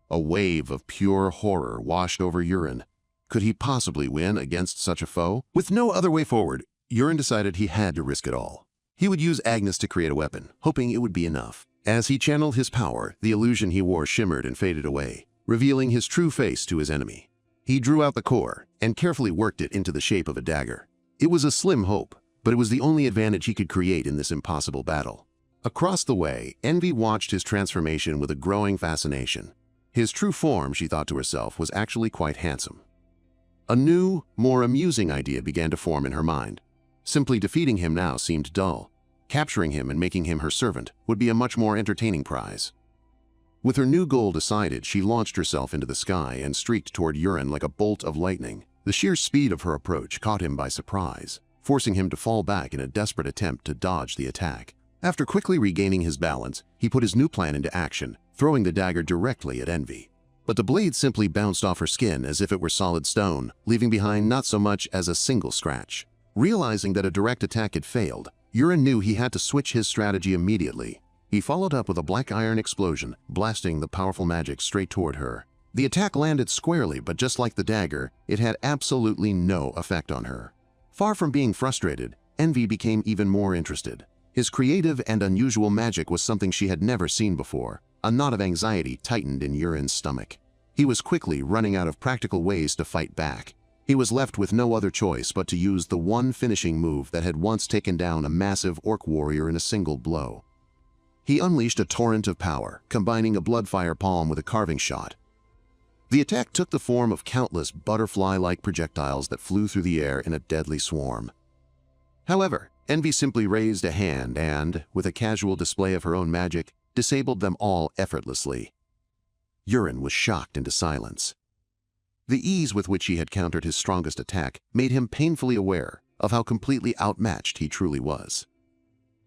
A wave of pure horror washed over Yuren. Could he possibly win against such a foe? With no other way forward, Yuren decided he had to risk it all. He would use Agnes to create a weapon, hoping it would be enough. As he channeled his power, the illusion he wore shimmered and faded away, revealing his true face to his enemy. He drew out the core and carefully worked it into the shape of a dagger. It was a slim hope, but it was the only advantage he could create in this impossible battle. Across the way, Envy watched his transformation with a growing fascination. His true form, she thought to herself, was actually quite handsome. A new, more amusing idea began to form in her mind. Simply defeating him now seemed dull. Capturing him and making him her servant would be a much more entertaining prize. With her new goal decided, she launched herself into the sky and streaked toward Yuren like a bolt of lightning. The sheer speed of her approach caught him by surprise, forcing him to fall back in a desperate attempt to dodge the attack. After quickly regaining his balance, he put his new plan into action, throwing the dagger directly at Envy. But the blade simply bounced off her skin as if it were solid stone, leaving behind not so much as a single scratch. Realizing that a direct attack had failed, Yuren knew he had to switch his strategy immediately. He followed up with a black iron explosion, blasting the powerful magic straight toward her. The attack landed squarely, but just like the dagger, it had absolutely no effect on her. Far from being frustrated, Envy became even more interested. His creative and unusual magic was something she had never seen before. A knot of anxiety tightened in Yuren's stomach. He was quickly running out of practical ways to fight back. He was left with no other choice but to use the one finishing move that had once taken down a massive orc warrior in a single blow. He unleashed a torrent of power, combining a bloodfire palm with a carving shot. The attack took the form of countless butterfly-like projectiles that flew through the air in a deadly swarm. However, Envy simply raised a hand and, with a casual display of her own magic, disabled them all effortlessly. Yuren was shocked into silence. The ease with which he had countered his strongest attack made him painfully aware of how completely outmatched he truly was.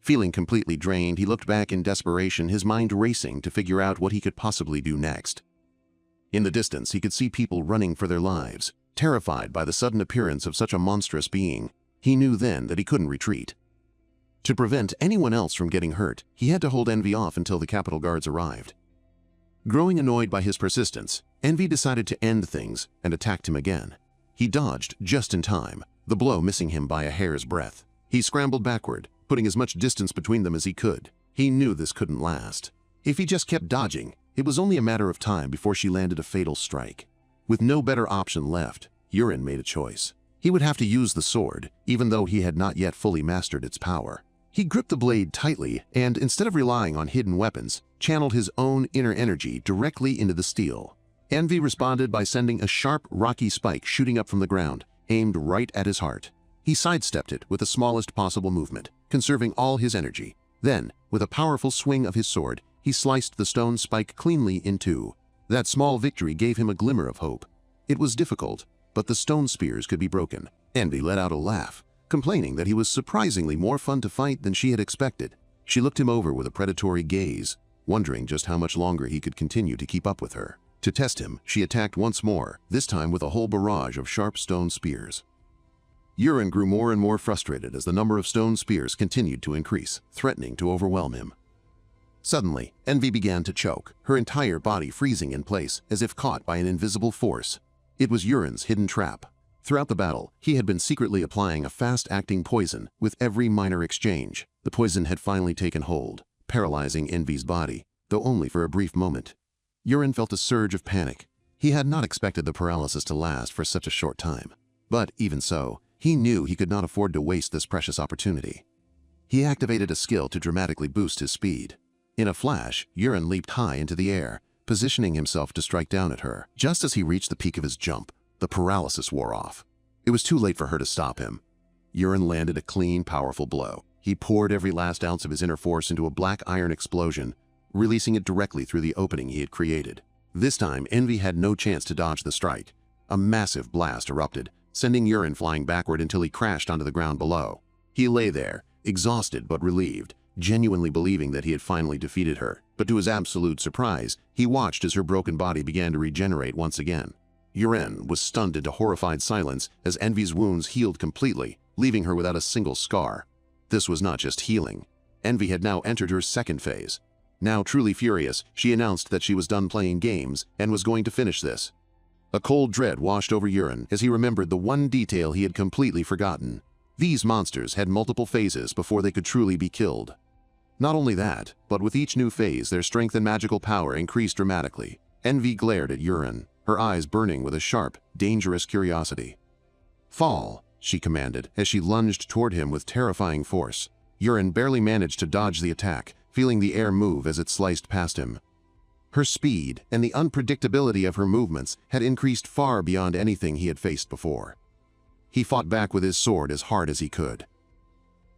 Feeling completely drained, he looked back in desperation, his mind racing to figure out what he could possibly do next. In the distance, he could see people running for their lives, terrified by the sudden appearance of such a monstrous being. He knew then that he couldn't retreat. To prevent anyone else from getting hurt, he had to hold Envy off until the capital guards arrived. Growing annoyed by his persistence, Envy decided to end things and attacked him again. He dodged just in time, the blow missing him by a hair's breadth. He scrambled backward, putting as much distance between them as he could. He knew this couldn't last. If he just kept dodging, it was only a matter of time before she landed a fatal strike. With no better option left, Yurin made a choice. He would have to use the sword, even though he had not yet fully mastered its power. He gripped the blade tightly and, instead of relying on hidden weapons, channeled his own inner energy directly into the steel. Envy responded by sending a sharp, rocky spike shooting up from the ground, aimed right at his heart. He sidestepped it with the smallest possible movement, conserving all his energy. Then, with a powerful swing of his sword, he sliced the stone spike cleanly in two. That small victory gave him a glimmer of hope. It was difficult, but the stone spears could be broken. Envy let out a laugh, complaining that he was surprisingly more fun to fight than she had expected. She looked him over with a predatory gaze, wondering just how much longer he could continue to keep up with her. To test him, she attacked once more, this time with a whole barrage of sharp stone spears. Yurin grew more and more frustrated as the number of stone spears continued to increase, threatening to overwhelm him. Suddenly, Envy began to choke, her entire body freezing in place as if caught by an invisible force. It was Yurin's hidden trap. Throughout the battle, he had been secretly applying a fast-acting poison with every minor exchange. The poison had finally taken hold, paralyzing Envy's body, though only for a brief moment. Yurin felt a surge of panic. He had not expected the paralysis to last for such a short time. But even so, he knew he could not afford to waste this precious opportunity. He activated a skill to dramatically boost his speed. In a flash, Yurin leaped high into the air, positioning himself to strike down at her. Just as he reached the peak of his jump, the paralysis wore off. It was too late for her to stop him. Yurin landed a clean, powerful blow. He poured every last ounce of his inner force into a black iron explosion, releasing it directly through the opening he had created. This time, Envy had no chance to dodge the strike. A massive blast erupted, sending Yurin flying backward until he crashed onto the ground below. He lay there, exhausted but relieved, genuinely believing that he had finally defeated her. But to his absolute surprise, he watched as her broken body began to regenerate once again. Yurin was stunned into horrified silence as Envy's wounds healed completely, leaving her without a single scar. This was not just healing. Envy had now entered her second phase. Now truly furious, she announced that she was done playing games and was going to finish this. A cold dread washed over Yurin as he remembered the one detail he had completely forgotten. These monsters had multiple phases before they could truly be killed. Not only that, but with each new phase, their strength and magical power increased dramatically. Envy glared at Yurin, her eyes burning with a sharp, dangerous curiosity. "Fall," she commanded as she lunged toward him with terrifying force. Yurin barely managed to dodge the attack, feeling the air move as it sliced past him. Her speed and the unpredictability of her movements had increased far beyond anything he had faced before. He fought back with his sword as hard as he could.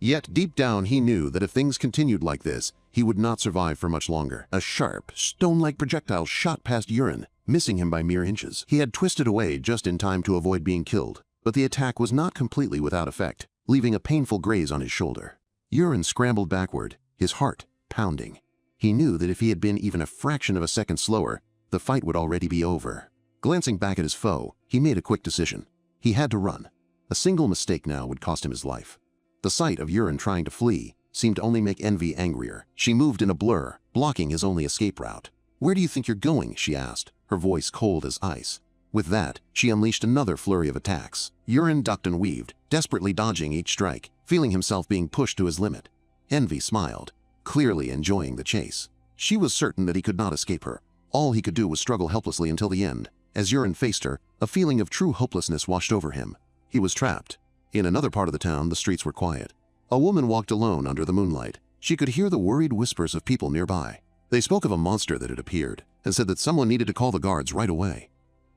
Yet deep down he knew that if things continued like this, he would not survive for much longer. A sharp, stone-like projectile shot past Yurin, missing him by mere inches. He had twisted away just in time to avoid being killed, but the attack was not completely without effect, leaving a painful graze on his shoulder. Yurin scrambled backward, his heart pounding. He knew that if he had been even a fraction of a second slower, the fight would already be over. Glancing back at his foe, he made a quick decision. He had to run. A single mistake now would cost him his life. The sight of Yurin trying to flee seemed to only make Envy angrier. She moved in a blur, blocking his only escape route. "Where do you think you're going?" she asked, her voice cold as ice. With that, she unleashed another flurry of attacks. Yurin ducked and weaved, desperately dodging each strike, feeling himself being pushed to his limit. Envy smiled, clearly enjoying the chase. She was certain that he could not escape her. All he could do was struggle helplessly until the end. As Yurin faced her, a feeling of true hopelessness washed over him. He was trapped. In another part of the town, the streets were quiet. A woman walked alone under the moonlight. She could hear the worried whispers of people nearby. They spoke of a monster that had appeared and said that someone needed to call the guards right away.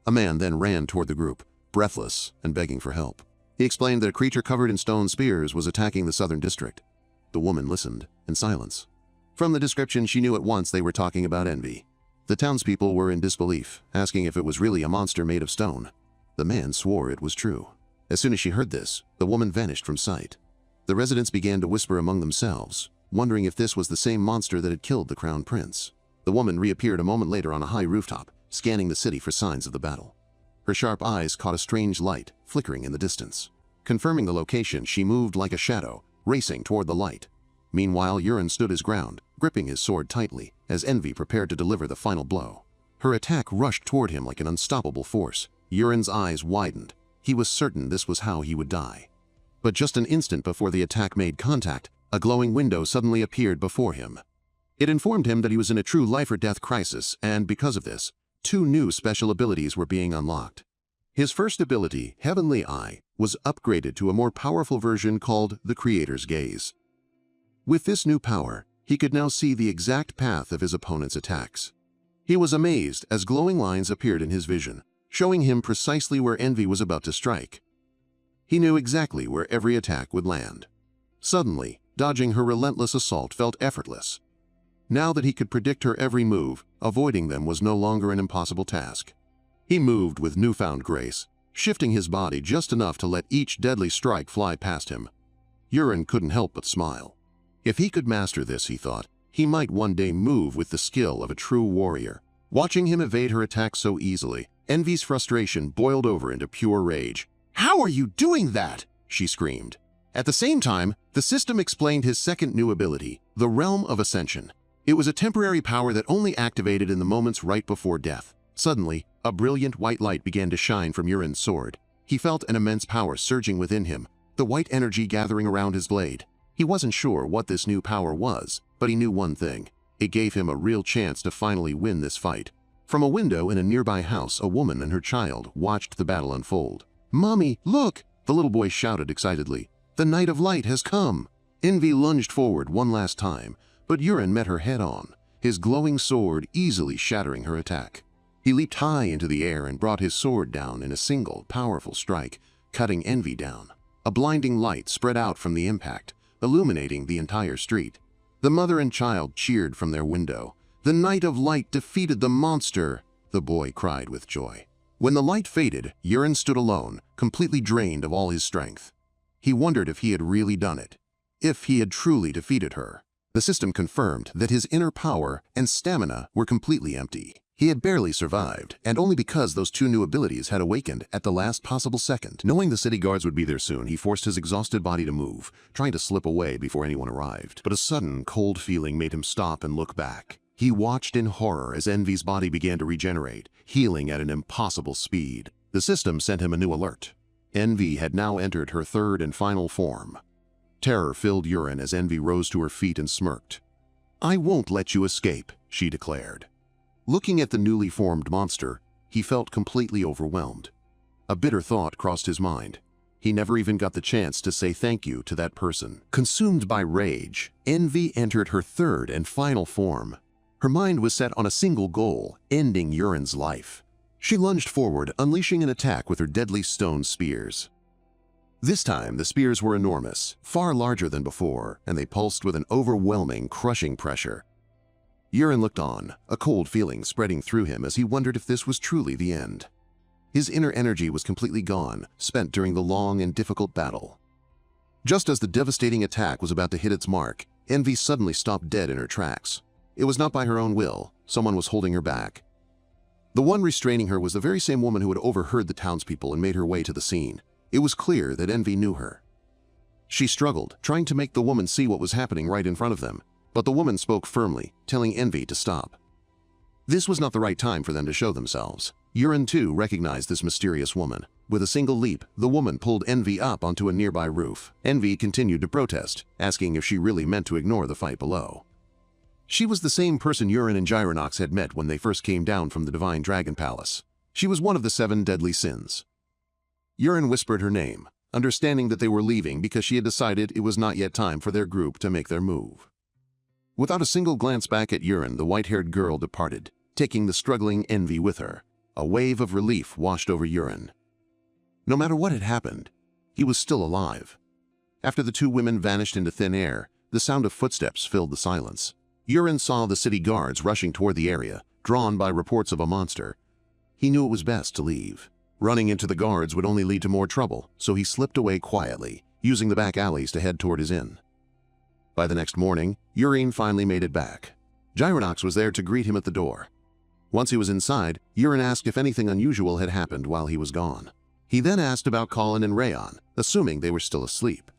A man then ran toward the group, breathless and begging for help. He explained that a creature covered in stone spears was attacking the southern district. The woman listened in silence. From the description, she knew at once they were talking about Envy. The townspeople were in disbelief, asking if it was really a monster made of stone. The man swore it was true. As soon as she heard this, the woman vanished from sight. The residents began to whisper among themselves, wondering if this was the same monster that had killed the crown prince. The woman reappeared a moment later on a high rooftop, scanning the city for signs of the battle. Her sharp eyes caught a strange light flickering in the distance. Confirming the location, she moved like a shadow, racing toward the light. Meanwhile, Yurin stood his ground, gripping his sword tightly, as Envy prepared to deliver the final blow. Her attack rushed toward him like an unstoppable force. Yurin's eyes widened. He was certain this was how he would die. But just an instant before the attack made contact, a glowing window suddenly appeared before him. It informed him that he was in a true life-or-death crisis, and because of this, 2 new special abilities were being unlocked. His first ability, Heavenly Eye, was upgraded to a more powerful version called the Creator's Gaze. With this new power, he could now see the exact path of his opponent's attacks. He was amazed as glowing lines appeared in his vision, showing him precisely where Envy was about to strike. He knew exactly where every attack would land. Suddenly, dodging her relentless assault felt effortless. Now that he could predict her every move, avoiding them was no longer an impossible task. He moved with newfound grace, shifting his body just enough to let each deadly strike fly past him. Yuren couldn't help but smile. If he could master this, he thought, he might one day move with the skill of a true warrior. Watching him evade her attacks so easily, Envy's frustration boiled over into pure rage. "How are you doing that?" she screamed. At the same time, the system explained his second new ability, the Realm of Ascension. It was a temporary power that only activated in the moments right before death. Suddenly, a brilliant white light began to shine from Yuren's sword. He felt an immense power surging within him, the white energy gathering around his blade. He wasn't sure what this new power was, but he knew one thing. It gave him a real chance to finally win this fight. From a window in a nearby house, a woman and her child watched the battle unfold. "Mommy, look!" the little boy shouted excitedly. "The Night of Light has come!" Envy lunged forward one last time, but Yuren met her head-on, his glowing sword easily shattering her attack. He leaped high into the air and brought his sword down in a single, powerful strike, cutting Envy down. A blinding light spread out from the impact, illuminating the entire street. The mother and child cheered from their window. "The Night of Light defeated the monster!" the boy cried with joy. When the light faded, Yuren stood alone, completely drained of all his strength. He wondered if he had really done it, if he had truly defeated her. The system confirmed that his inner power and stamina were completely empty. He had barely survived, and only because those 2 new abilities had awakened at the last possible second. Knowing the city guards would be there soon, he forced his exhausted body to move, trying to slip away before anyone arrived. But a sudden, cold feeling made him stop and look back. He watched in horror as Envy's body began to regenerate, healing at an impossible speed. The system sent him a new alert. Envy had now entered her third and final form. Terror filled Yuren as Envy rose to her feet and smirked. "I won't let you escape," she declared. Looking at the newly formed monster, he felt completely overwhelmed. A bitter thought crossed his mind. He never even got the chance to say thank you to that person. Consumed by rage, Envy entered her third and final form. Her mind was set on a single goal, ending Yuren's life. She lunged forward, unleashing an attack with her deadly stone spears. This time, the spears were enormous, far larger than before, and they pulsed with an overwhelming, crushing pressure. Yuren looked on, a cold feeling spreading through him as he wondered if this was truly the end. His inner energy was completely gone, spent during the long and difficult battle. Just as the devastating attack was about to hit its mark, Envy suddenly stopped dead in her tracks. It was not by her own will. Someone was holding her back. The one restraining her was the very same woman who had overheard the townspeople and made her way to the scene. It was clear that Envy knew her. She struggled, trying to make the woman see what was happening right in front of them, but the woman spoke firmly, telling Envy to stop. This was not the right time for them to show themselves. Yuren too recognized this mysterious woman. With a single leap, the woman pulled Envy up onto a nearby roof. Envy continued to protest, asking if she really meant to ignore the fight below. She was the same person Yuren and Gyronox had met when they first came down from the Divine Dragon Palace. She was one of the 7 deadly sins. Yuren whispered her name, understanding that they were leaving because she had decided it was not yet time for their group to make their move. Without a single glance back at Yuren, the white-haired girl departed, taking the struggling Envy with her. A wave of relief washed over Yuren. No matter what had happened, he was still alive. After the 2 women vanished into thin air, the sound of footsteps filled the silence. Yuren saw the city guards rushing toward the area, drawn by reports of a monster. He knew it was best to leave. Running into the guards would only lead to more trouble, so he slipped away quietly, using the back alleys to head toward his inn. By the next morning, Yuren finally made it back. Gyronox was there to greet him at the door. Once he was inside, Yuren asked if anything unusual had happened while he was gone. He then asked about Colin and Rayon, assuming they were still asleep.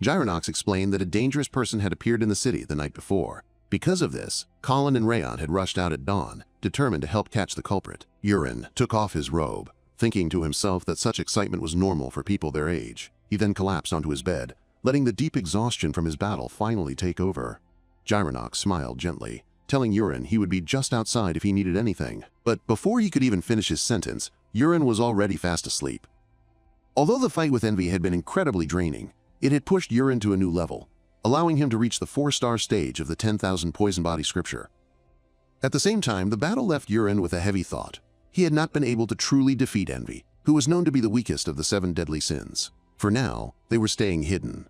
Gyronox explained that a dangerous person had appeared in the city the night before. Because of this, Colin and Rayon had rushed out at dawn, determined to help catch the culprit. Yuren took off his robe, thinking to himself that such excitement was normal for people their age. He then collapsed onto his bed, letting the deep exhaustion from his battle finally take over. Gyronox smiled gently, telling Urin he would be just outside if he needed anything. But before he could even finish his sentence, Urin was already fast asleep. Although the fight with Envy had been incredibly draining, it had pushed Urin to a new level, allowing him to reach the 4-star stage of the 10,000 poison body scripture. At the same time, the battle left Urin with a heavy thought. He had not been able to truly defeat Envy, who was known to be the weakest of the 7 deadly sins. For now, they were staying hidden.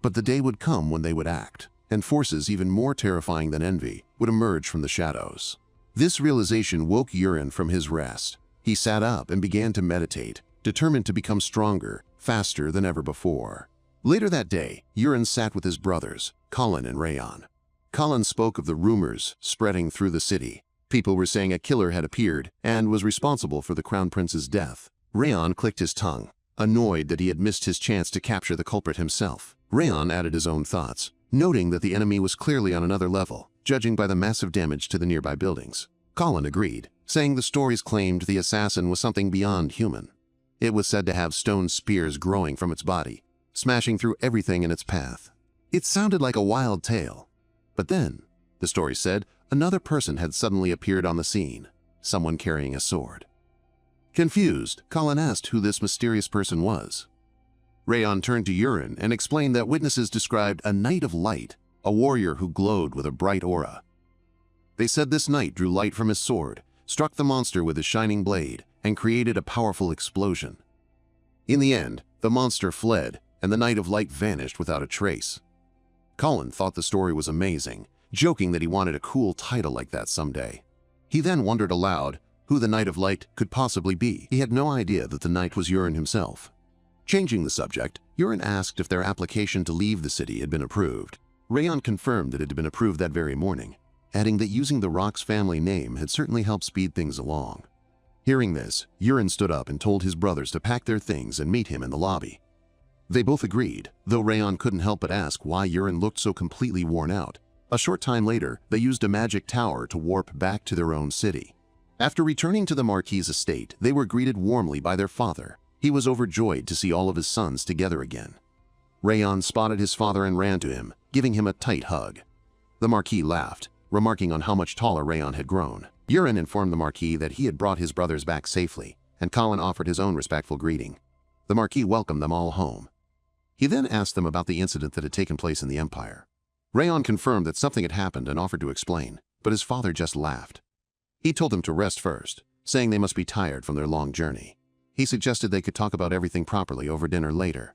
But the day would come when they would act, and forces even more terrifying than Envy would emerge from the shadows. This realization woke Urin from his rest. He sat up and began to meditate, determined to become stronger, faster than ever before. Later that day, Urin sat with his brothers, Colin and Rayon. Colin spoke of the rumors spreading through the city. People were saying a killer had appeared and was responsible for the Crown Prince's death. Rayon clicked his tongue, annoyed that he had missed his chance to capture the culprit himself. Rayon added his own thoughts, noting that the enemy was clearly on another level, judging by the massive damage to the nearby buildings. Colin agreed, saying the stories claimed the assassin was something beyond human. It was said to have stone spears growing from its body, smashing through everything in its path. It sounded like a wild tale. But then, the story said, another person had suddenly appeared on the scene, someone carrying a sword. Confused, Colin asked who this mysterious person was. Rayon turned to Urin and explained that witnesses described a knight of light, a warrior who glowed with a bright aura. They said this knight drew light from his sword, struck the monster with his shining blade, and created a powerful explosion. In the end, the monster fled, and the Knight of Light vanished without a trace. Colin thought the story was amazing, joking that he wanted a cool title like that someday. He then wondered aloud who the Knight of Light could possibly be. He had no idea that the knight was Urin himself. Changing the subject, Urin asked if their application to leave the city had been approved. Rayon confirmed that it had been approved that very morning, adding that using the Rock's family name had certainly helped speed things along. Hearing this, Urin stood up and told his brothers to pack their things and meet him in the lobby. They both agreed, though Rayon couldn't help but ask why Urin looked so completely worn out. A short time later, they used a magic tower to warp back to their own city. After returning to the Marquis' estate, they were greeted warmly by their father. He was overjoyed to see all of his sons together again. Rayon spotted his father and ran to him, giving him a tight hug. The Marquis laughed, remarking on how much taller Rayon had grown. Urin informed the Marquis that he had brought his brothers back safely, and Colin offered his own respectful greeting. The Marquis welcomed them all home. He then asked them about the incident that had taken place in the Empire. Rayon confirmed that something had happened and offered to explain, but his father just laughed. He told them to rest first, saying they must be tired from their long journey. He suggested they could talk about everything properly over dinner later.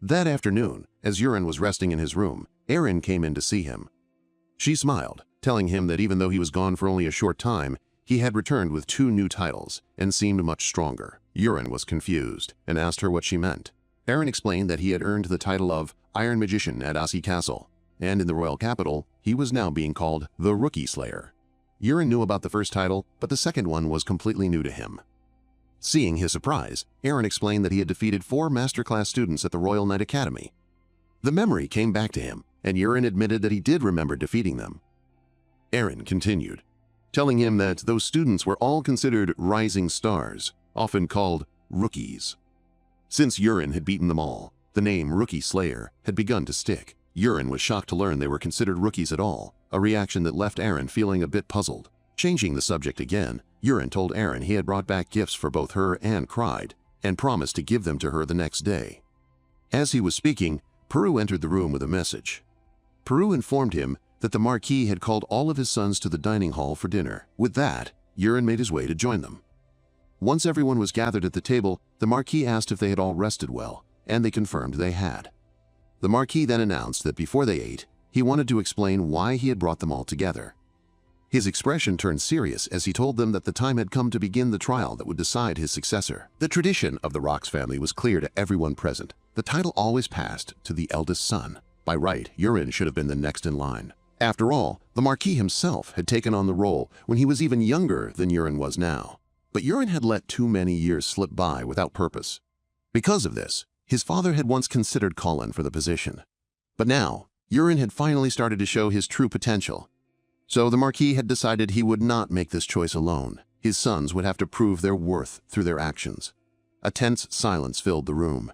That afternoon, as Urin was resting in his room, Erin came in to see him. She smiled, telling him that even though he was gone for only a short time, he had returned with 2 new titles and seemed much stronger. Urin was confused and asked her what she meant. Erin explained that he had earned the title of Iron Magician at Asi Castle, and in the royal capital, he was now being called the Rookie Slayer. Urin knew about the first title, but the second one was completely new to him. Seeing his surprise, Erin explained that he had defeated 4 masterclass students at the Royal Knight Academy. The memory came back to him, and Urin admitted that he did remember defeating them. Erin continued, telling him that those students were all considered rising stars, often called rookies. Since Urin had beaten them all, the name Rookie Slayer had begun to stick. Urin was shocked to learn they were considered rookies at all, a reaction that left Erin feeling a bit puzzled. Changing the subject again, Urin told Erin he had brought back gifts for both her and Cried, and promised to give them to her the next day. As he was speaking, Peru entered the room with a message. Peru informed him that the Marquis had called all of his sons to the dining hall for dinner. With that, Urin made his way to join them. Once everyone was gathered at the table, the Marquis asked if they had all rested well, and they confirmed they had. The Marquis then announced that before they ate, he wanted to explain why he had brought them all together. His expression turned serious as he told them that the time had come to begin the trial that would decide his successor. The tradition of the Rock's family was clear to everyone present. The title always passed to the eldest son. By right, Urin should have been the next in line. After all, the Marquis himself had taken on the role when he was even younger than Urin was now. But Urin had let too many years slip by without purpose. Because of this, his father had once considered Colin for the position. But now, Urin had finally started to show his true potential. So the Marquis had decided he would not make this choice alone. His sons would have to prove their worth through their actions. A tense silence filled the room.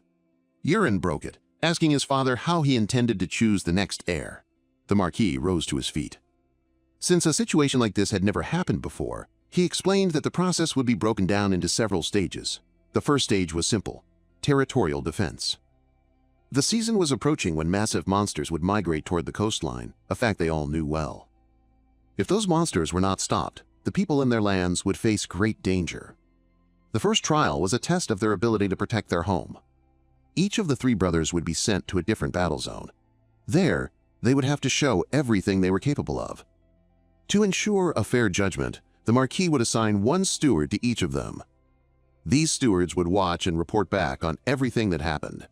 Yurin broke it, asking his father how he intended to choose the next heir. The Marquis rose to his feet. Since a situation like this had never happened before, he explained that the process would be broken down into several stages. The first stage was simple: territorial defense. The season was approaching when massive monsters would migrate toward the coastline, a fact they all knew well. If those monsters were not stopped, the people in their lands would face great danger. The first trial was a test of their ability to protect their home. Each of the three brothers would be sent to a different battle zone. There, they would have to show everything they were capable of. To ensure a fair judgment, the Marquis would assign one steward to each of them. These stewards would watch and report back on everything that happened.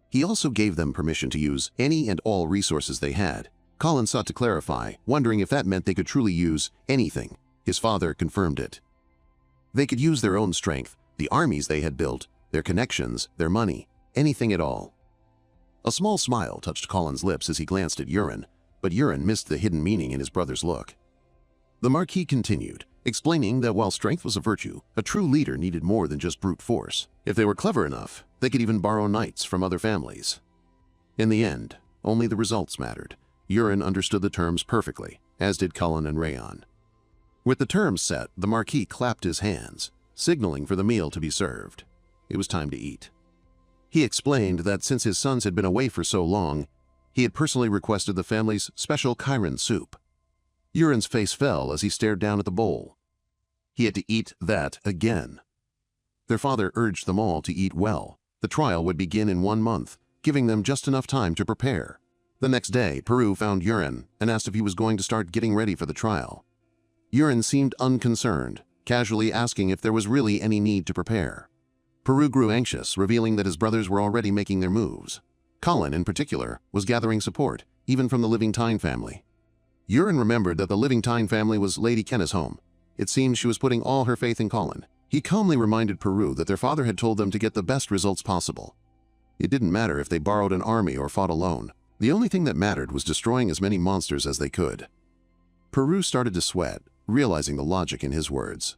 He also gave them permission to use any and all resources they had. Colin sought to clarify, wondering if that meant they could truly use anything. His father confirmed it. They could use their own strength, the armies they had built, their connections, their money, anything at all. A small smile touched Colin's lips as he glanced at Yurin, but Yurin missed the hidden meaning in his brother's look. The Marquis continued, explaining that while strength was a virtue, a true leader needed more than just brute force. If they were clever enough, they could even borrow knights from other families. In the end, only the results mattered. Yurin understood the terms perfectly, as did Cullen and Rayon. With the terms set, the Marquis clapped his hands, signaling for the meal to be served. It was time to eat. He explained that since his sons had been away for so long, he had personally requested the family's special Chiron soup. Yurin's face fell as he stared down at the bowl. He had to eat that again. Their father urged them all to eat well. The trial would begin in 1 month, giving them just enough time to prepare. The next day, Peru found Yurin and asked if he was going to start getting ready for the trial. Yurin seemed unconcerned, casually asking if there was really any need to prepare. Peru grew anxious, revealing that his brothers were already making their moves. Colin, in particular, was gathering support, even from the Living Tyne family. Yurin remembered that the Living Tyne family was Lady Kenna's home. It seemed she was putting all her faith in Colin. He calmly reminded Peru that their father had told them to get the best results possible. It didn't matter if they borrowed an army or fought alone. The only thing that mattered was destroying as many monsters as they could. Peru started to sweat, realizing the logic in his words.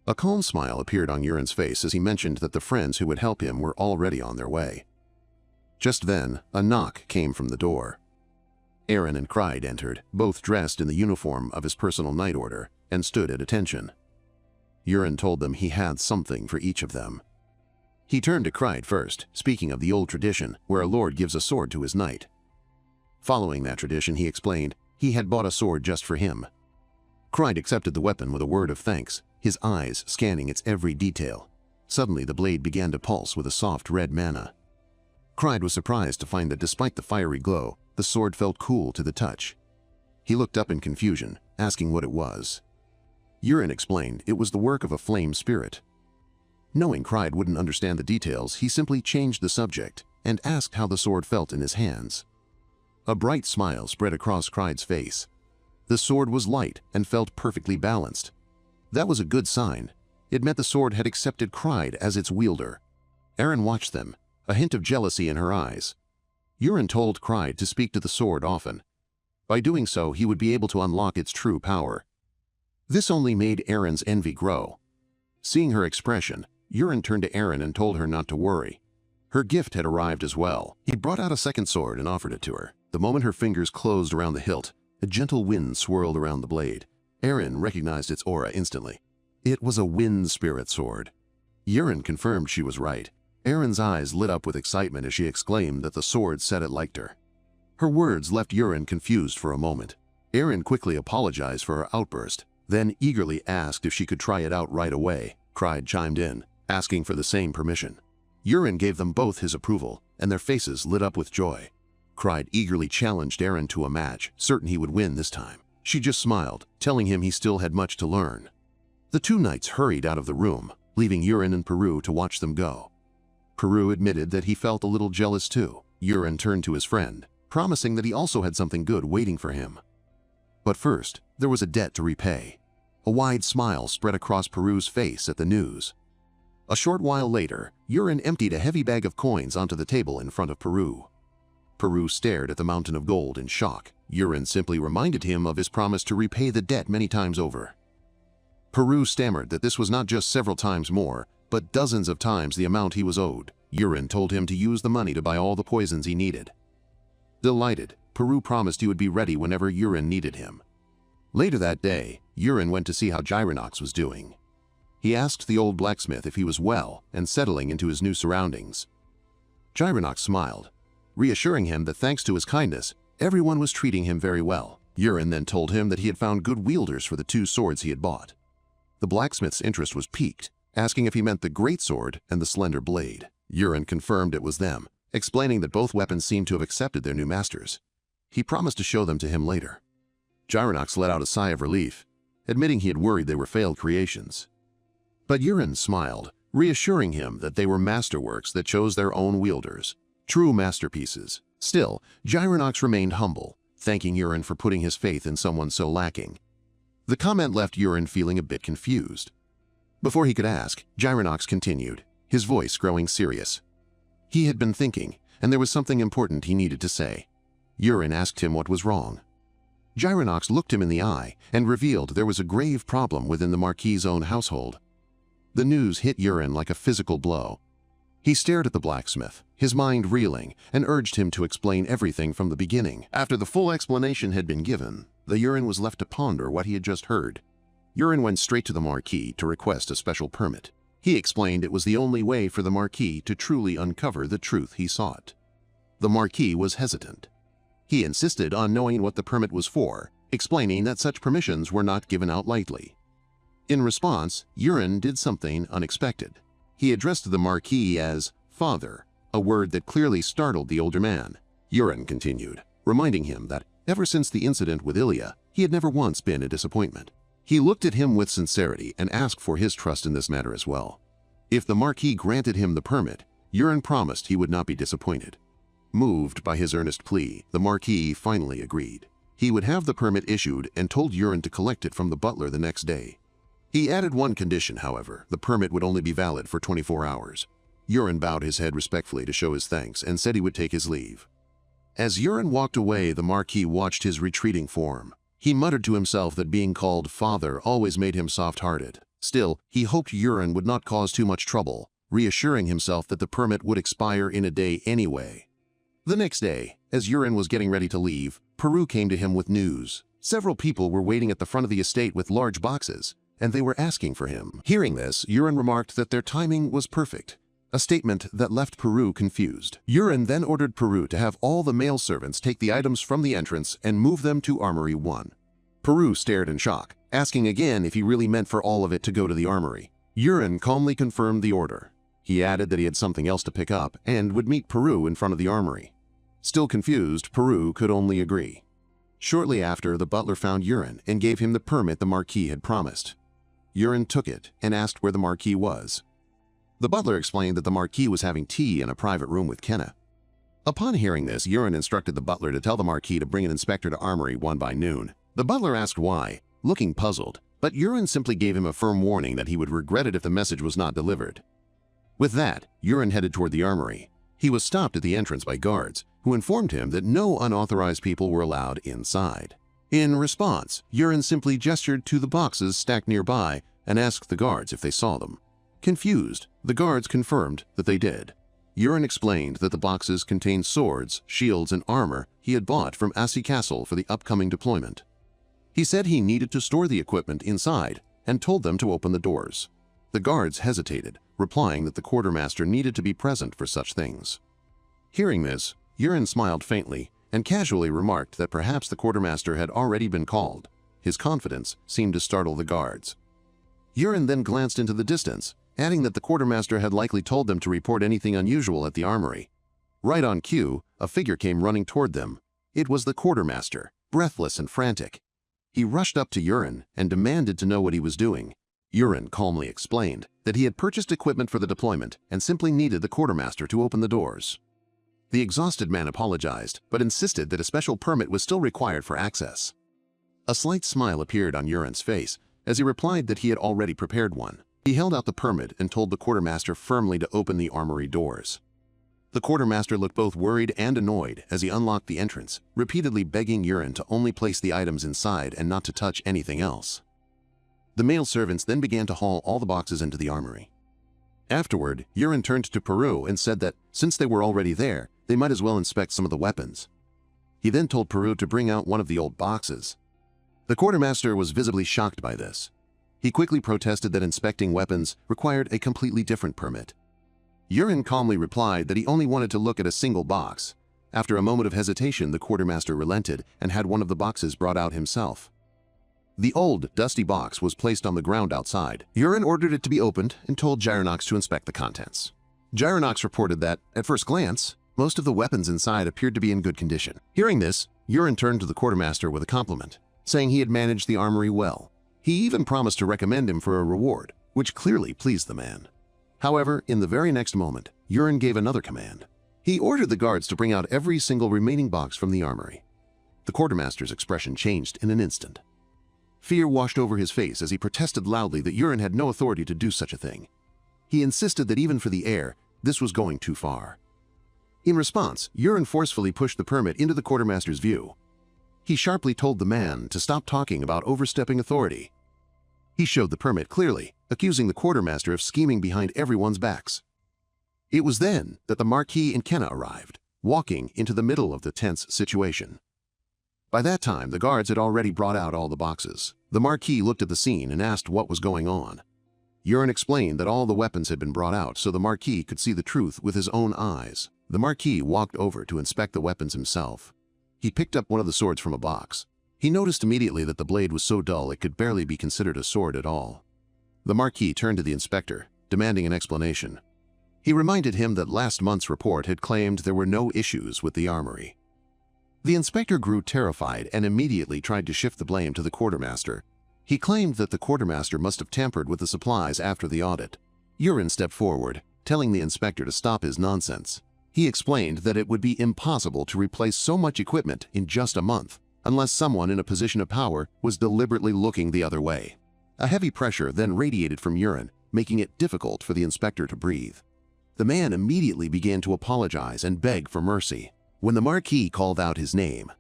A calm smile appeared on Yurin's face as he mentioned that the friends who would help him were already on their way. Just then, a knock came from the door. Aaron and Clyde entered, both dressed in the uniform of his personal night order, and stood at attention. Yurin told them he had something for each of them. He turned to Clyde first, speaking of the old tradition where a lord gives a sword to his knight. Following that tradition, he explained, he had bought a sword just for him. Clyde accepted the weapon with a word of thanks, his eyes scanning its every detail. Suddenly, the blade began to pulse with a soft red mana. Clyde was surprised to find that despite the fiery glow, the sword felt cool to the touch. He looked up in confusion, asking what it was. Yurin explained it was the work of a flame spirit. Knowing Clyde wouldn't understand the details, he simply changed the subject and asked how the sword felt in his hands. A bright smile spread across Clyde's face. The sword was light and felt perfectly balanced. That was a good sign. It meant the sword had accepted Clyde as its wielder. Aaron watched them, a hint of jealousy in her eyes. Yurin told Clyde to speak to the sword often. By doing so, he would be able to unlock its true power. This only made Aaron's envy grow. Seeing her expression, Yurin turned to Aaron and told her not to worry. Her gift had arrived as well. He brought out a second sword and offered it to her. The moment her fingers closed around the hilt, a gentle wind swirled around the blade. Aaron recognized its aura instantly. It was a wind spirit sword. Yurin confirmed she was right. Aaron's eyes lit up with excitement as she exclaimed that the sword said it liked her. Her words left Yurin confused for a moment. Aaron quickly apologized for her outburst, then eagerly asked if she could try it out right away. Clyde chimed in, asking for the same permission. Yurin gave them both his approval, and their faces lit up with joy. Clyde eagerly challenged Aaron to a match, certain he would win this time. She just smiled, telling him he still had much to learn. The two knights hurried out of the room, leaving Yurin and Peru to watch them go. Peru admitted that he felt a little jealous too. Yurin turned to his friend, promising that he also had something good waiting for him. But first, there was a debt to repay. A wide smile spread across Peru's face at the news. A short while later, Yurin emptied a heavy bag of coins onto the table in front of Peru. Peru stared at the mountain of gold in shock. Yurin simply reminded him of his promise to repay the debt many times over. Peru stammered that this was not just several times more, but dozens of times the amount he was owed. Yurin told him to use the money to buy all the poisons he needed. Delighted, Peru promised he would be ready whenever Yurin needed him. Later that day, Yurin went to see how Gyronox was doing. He asked the old blacksmith if he was well and settling into his new surroundings. Gyronox smiled, reassuring him that thanks to his kindness, everyone was treating him very well. Yurin then told him that he had found good wielders for the 2 swords he had bought. The blacksmith's interest was piqued, asking if he meant the great sword and the slender blade. Yurin confirmed it was them, explaining that both weapons seemed to have accepted their new masters. He promised to show them to him later. Gyronox let out a sigh of relief, admitting he had worried they were failed creations. But Yurin smiled, reassuring him that they were masterworks that chose their own wielders, true masterpieces. Still, Gyronox remained humble, thanking Yurin for putting his faith in someone so lacking. The comment left Yurin feeling a bit confused. Before he could ask, Gyronox continued, his voice growing serious. He had been thinking, and there was something important he needed to say. Yurin asked him what was wrong. Gyronox looked him in the eye and revealed there was a grave problem within the Marquis' own household. The news hit Yurin like a physical blow. He stared at the blacksmith, his mind reeling, and urged him to explain everything from the beginning. After the full explanation had been given, the Yurin was left to ponder what he had just heard. Yurin went straight to the Marquis to request a special permit. He explained it was the only way for the Marquis to truly uncover the truth he sought. The Marquis was hesitant. He insisted on knowing what the permit was for, explaining that such permissions were not given out lightly. In response, Yurin did something unexpected. He addressed the Marquis as "Father," a word that clearly startled the older man. Yurin continued, reminding him that ever since the incident with Ilya, he had never once been a disappointment. He looked at him with sincerity and asked for his trust in this matter as well. If the Marquis granted him the permit, Yurin promised he would not be disappointed. Moved by his earnest plea, the Marquis finally agreed. He would have the permit issued and told Yurin to collect it from the butler the next day. He added one condition, however: the permit would only be valid for 24 hours. Yurin bowed his head respectfully to show his thanks and said he would take his leave. As Yurin walked away, the Marquis watched his retreating form. He muttered to himself that being called father always made him soft-hearted. Still, he hoped Yurin would not cause too much trouble, reassuring himself that the permit would expire in a day anyway. The next day, as Yurin was getting ready to leave, Peru came to him with news. Several people were waiting at the front of the estate with large boxes, and they were asking for him. Hearing this, Yurin remarked that their timing was perfect, a statement that left Peru confused. Yurin then ordered Peru to have all the male servants take the items from the entrance and move them to Armory 1. Peru stared in shock, asking again if he really meant for all of it to go to the armory. Yurin calmly confirmed the order. He added that he had something else to pick up and would meet Peru in front of the armory. Still confused, Peru could only agree. Shortly after, the butler found Yurin and gave him the permit the Marquis had promised. Yurin took it and asked where the Marquis was. The butler explained that the Marquis was having tea in a private room with Kenna. Upon hearing this, Yurin instructed the butler to tell the Marquis to bring an inspector to Armory 1 by noon. The butler asked why, looking puzzled, but Yurin simply gave him a firm warning that he would regret it if the message was not delivered. With that, Yurin headed toward the armory. He was stopped at the entrance by guards, who informed him that no unauthorized people were allowed inside. In response, Yurin simply gestured to the boxes stacked nearby and asked the guards if they saw them. Confused, the guards confirmed that they did. Yurin explained that the boxes contained swords, shields, and armor he had bought from Asi Castle for the upcoming deployment. He said he needed to store the equipment inside and told them to open the doors. The guards hesitated, replying that the quartermaster needed to be present for such things. Hearing this, Yurin smiled faintly and casually remarked that perhaps the quartermaster had already been called. His confidence seemed to startle the guards. Yurin then glanced into the distance, adding that the quartermaster had likely told them to report anything unusual at the armory. Right on cue, a figure came running toward them. It was the quartermaster, breathless and frantic. He rushed up to Yurin and demanded to know what he was doing. Yurin calmly explained that he had purchased equipment for the deployment and simply needed the quartermaster to open the doors. The exhausted man apologized, but insisted that a special permit was still required for access. A slight smile appeared on Yurin's face as he replied that he had already prepared one. He held out the permit and told the quartermaster firmly to open the armory doors. The quartermaster looked both worried and annoyed as he unlocked the entrance, repeatedly begging Yurin to only place the items inside and not to touch anything else. The male servants then began to haul all the boxes into the armory. Afterward, Yurin turned to Peru and said that since they were already there, they might as well inspect some of the weapons. He then told Peru to bring out one of the old boxes. The quartermaster was visibly shocked by this. He quickly protested that inspecting weapons required a completely different permit. Yurin calmly replied that he only wanted to look at a single box. After a moment of hesitation, the quartermaster relented and had one of the boxes brought out himself. The old, dusty box was placed on the ground outside. Yurin ordered it to be opened and told Gyronox to inspect the contents. Gyronox reported that, at first glance, most of the weapons inside appeared to be in good condition. Hearing this, Yurin turned to the quartermaster with a compliment, saying he had managed the armory well. He even promised to recommend him for a reward, which clearly pleased the man. However, in the very next moment, Yurin gave another command. He ordered the guards to bring out every single remaining box from the armory. The quartermaster's expression changed in an instant. Fear washed over his face as he protested loudly that Yurin had no authority to do such a thing. He insisted that even for the heir, this was going too far. In response, Yurin forcefully pushed the permit into the quartermaster's view. He sharply told the man to stop talking about overstepping authority. He showed the permit clearly, accusing the quartermaster of scheming behind everyone's backs. It was then that the Marquis and Kenna arrived, walking into the middle of the tense situation. By that time, the guards had already brought out all the boxes. The Marquis looked at the scene and asked what was going on. Yurin explained that all the weapons had been brought out so the Marquis could see the truth with his own eyes. The Marquis walked over to inspect the weapons himself. He picked up one of the swords from a box. He noticed immediately that the blade was so dull it could barely be considered a sword at all. The Marquis turned to the inspector, demanding an explanation. He reminded him that last month's report had claimed there were no issues with the armory. The inspector grew terrified and immediately tried to shift the blame to the quartermaster. He claimed that the quartermaster must have tampered with the supplies after the audit. Yurin stepped forward, telling the inspector to stop his nonsense. He explained that it would be impossible to replace so much equipment in just a month, unless someone in a position of power was deliberately looking the other way. A heavy pressure then radiated from Yurin, making it difficult for the inspector to breathe. The man immediately began to apologize and beg for mercy. When the Marquis called out his name,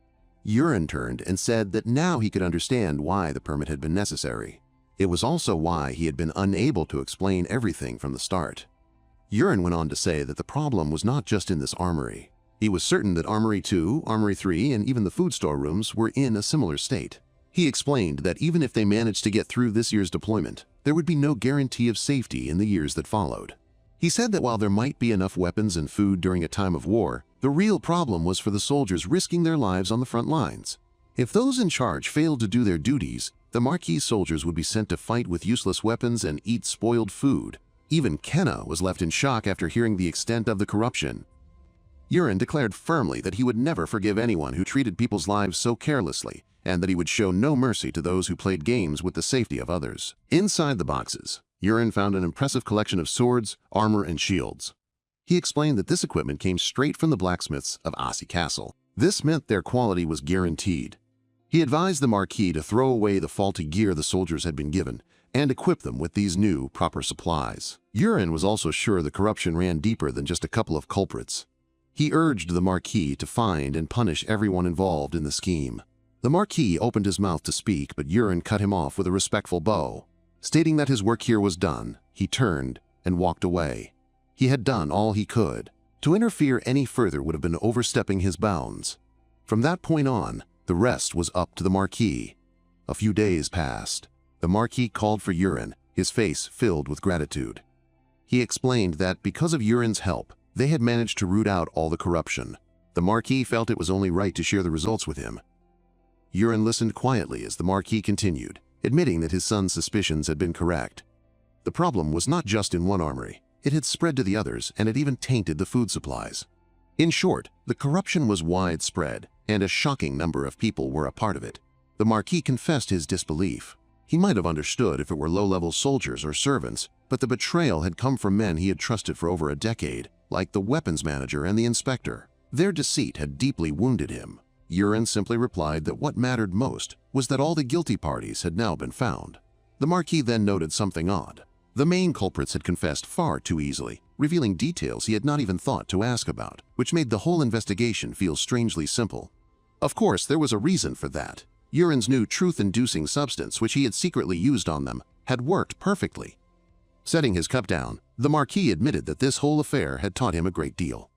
Yurin turned and said that now he could understand why the permit had been necessary. It was also why he had been unable to explain everything from the start. Yurin went on to say that the problem was not just in this armory. He was certain that Armory 2, Armory 3, and even the food store rooms were in a similar state. He explained that even if they managed to get through this year's deployment, there would be no guarantee of safety in the years that followed. He said that while there might be enough weapons and food during a time of war, the real problem was for the soldiers risking their lives on the front lines. If those in charge failed to do their duties, the Marquis soldiers would be sent to fight with useless weapons and eat spoiled food. Even Kenna was left in shock after hearing the extent of the corruption. Yurin declared firmly that he would never forgive anyone who treated people's lives so carelessly, and that he would show no mercy to those who played games with the safety of others. Inside the boxes, Yurin found an impressive collection of swords, armor, and shields. He explained that this equipment came straight from the blacksmiths of Asi Castle. This meant their quality was guaranteed. He advised the Marquis to throw away the faulty gear the soldiers had been given and equip them with these new, proper supplies. Yurin was also sure the corruption ran deeper than just a couple of culprits. He urged the Marquis to find and punish everyone involved in the scheme. The Marquis opened his mouth to speak, but Yurin cut him off with a respectful bow. Stating that his work here was done, he turned and walked away. He had done all he could. To interfere any further would have been overstepping his bounds. From that point on, the rest was up to the Marquis. A few days passed. The Marquis called for Yurin, his face filled with gratitude. He explained that because of Yurin's help, they had managed to root out all the corruption. The Marquis felt it was only right to share the results with him. Yurin listened quietly as the Marquis continued, admitting that his son's suspicions had been correct. The problem was not just in one armory. It had spread to the others, and it even tainted the food supplies. In short, the corruption was widespread, and a shocking number of people were a part of it. The Marquis confessed his disbelief. He might have understood if it were low-level soldiers or servants, but the betrayal had come from men he had trusted for over a decade, like the weapons manager and the inspector. Their deceit had deeply wounded him. Yurin simply replied that what mattered most was that all the guilty parties had now been found. The Marquis then noted something odd. The main culprits had confessed far too easily, revealing details he had not even thought to ask about, which made the whole investigation feel strangely simple. Of course, there was a reason for that. Urin's new truth-inducing substance, which he had secretly used on them, had worked perfectly. Setting his cup down, the Marquis admitted that this whole affair had taught him a great deal.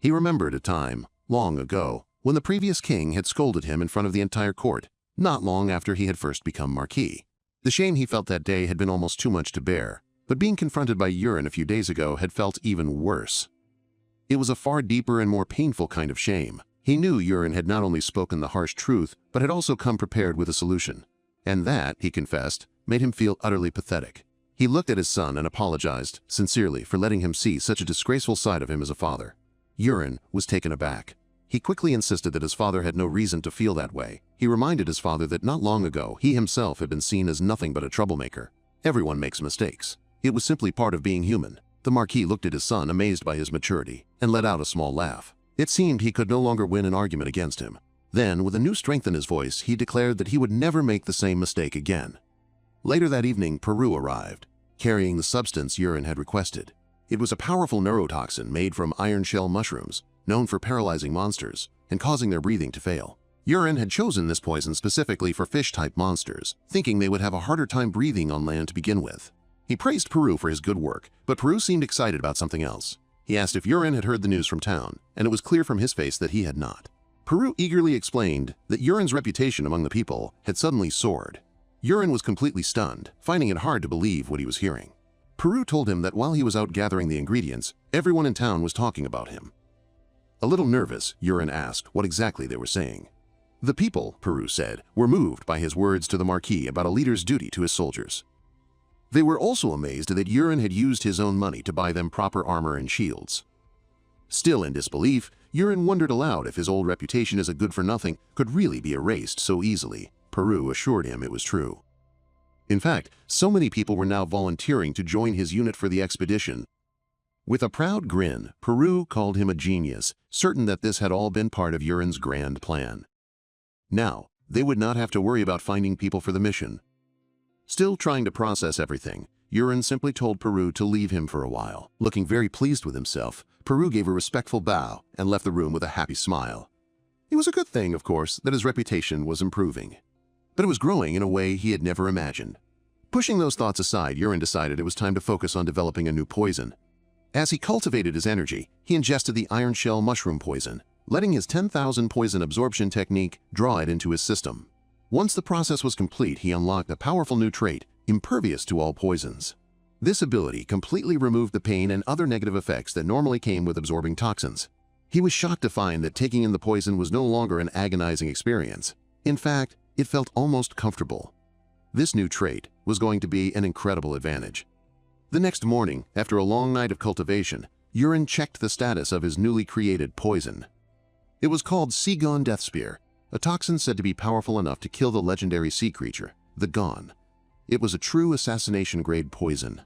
He remembered a time, long ago, when the previous king had scolded him in front of the entire court, not long after he had first become Marquis. The shame he felt that day had been almost too much to bear, but being confronted by Urin a few days ago had felt even worse. It was a far deeper and more painful kind of shame. He knew Urin had not only spoken the harsh truth, but had also come prepared with a solution. And that, he confessed, made him feel utterly pathetic. He looked at his son and apologized, sincerely, for letting him see such a disgraceful side of him as a father. Urin was taken aback. He quickly insisted that his father had no reason to feel that way. He reminded his father that not long ago he himself had been seen as nothing but a troublemaker. Everyone makes mistakes. It was simply part of being human. The Marquis looked at his son, amazed by his maturity, and let out a small laugh. It seemed he could no longer win an argument against him. Then, with a new strength in his voice, he declared that he would never make the same mistake again. Later that evening, Peru arrived, carrying the substance Urin had requested. It was a powerful neurotoxin made from iron shell mushrooms, known for paralyzing monsters and causing their breathing to fail. Urin had chosen this poison specifically for fish-type monsters, thinking they would have a harder time breathing on land to begin with. He praised Peru for his good work, but Peru seemed excited about something else. He asked if Urin had heard the news from town, and it was clear from his face that he had not. Peru eagerly explained that Urin's reputation among the people had suddenly soared. Urin was completely stunned, finding it hard to believe what he was hearing. Peru told him that while he was out gathering the ingredients, everyone in town was talking about him. A little nervous, Urin asked what exactly they were saying. The people, Peru said, were moved by his words to the Marquis about a leader's duty to his soldiers. They were also amazed that Urin had used his own money to buy them proper armor and shields. Still in disbelief, Urin wondered aloud if his old reputation as a good-for-nothing could really be erased so easily. Peru assured him it was true. In fact, so many people were now volunteering to join his unit for the expedition. With a proud grin, Peru called him a genius, certain that this had all been part of Urin's grand plan. Now, they would not have to worry about finding people for the mission. Still trying to process everything, Urin simply told Peru to leave him for a while. Looking very pleased with himself, Peru gave a respectful bow and left the room with a happy smile. It was a good thing, of course, that his reputation was improving. But it was growing in a way he had never imagined. Pushing those thoughts aside, Urin decided it was time to focus on developing a new poison. As he cultivated his energy, he ingested the iron shell mushroom poison, letting his 10,000 poison absorption technique draw it into his system. Once the process was complete, he unlocked a powerful new trait, impervious to all poisons. This ability completely removed the pain and other negative effects that normally came with absorbing toxins. He was shocked to find that taking in the poison was no longer an agonizing experience. In fact, it felt almost comfortable. This new trait was going to be an incredible advantage. The next morning, after a long night of cultivation, Urin checked the status of his newly created poison. It was called Seagon Death Spear, a toxin said to be powerful enough to kill the legendary sea creature, the Gon. It was a true assassination-grade poison.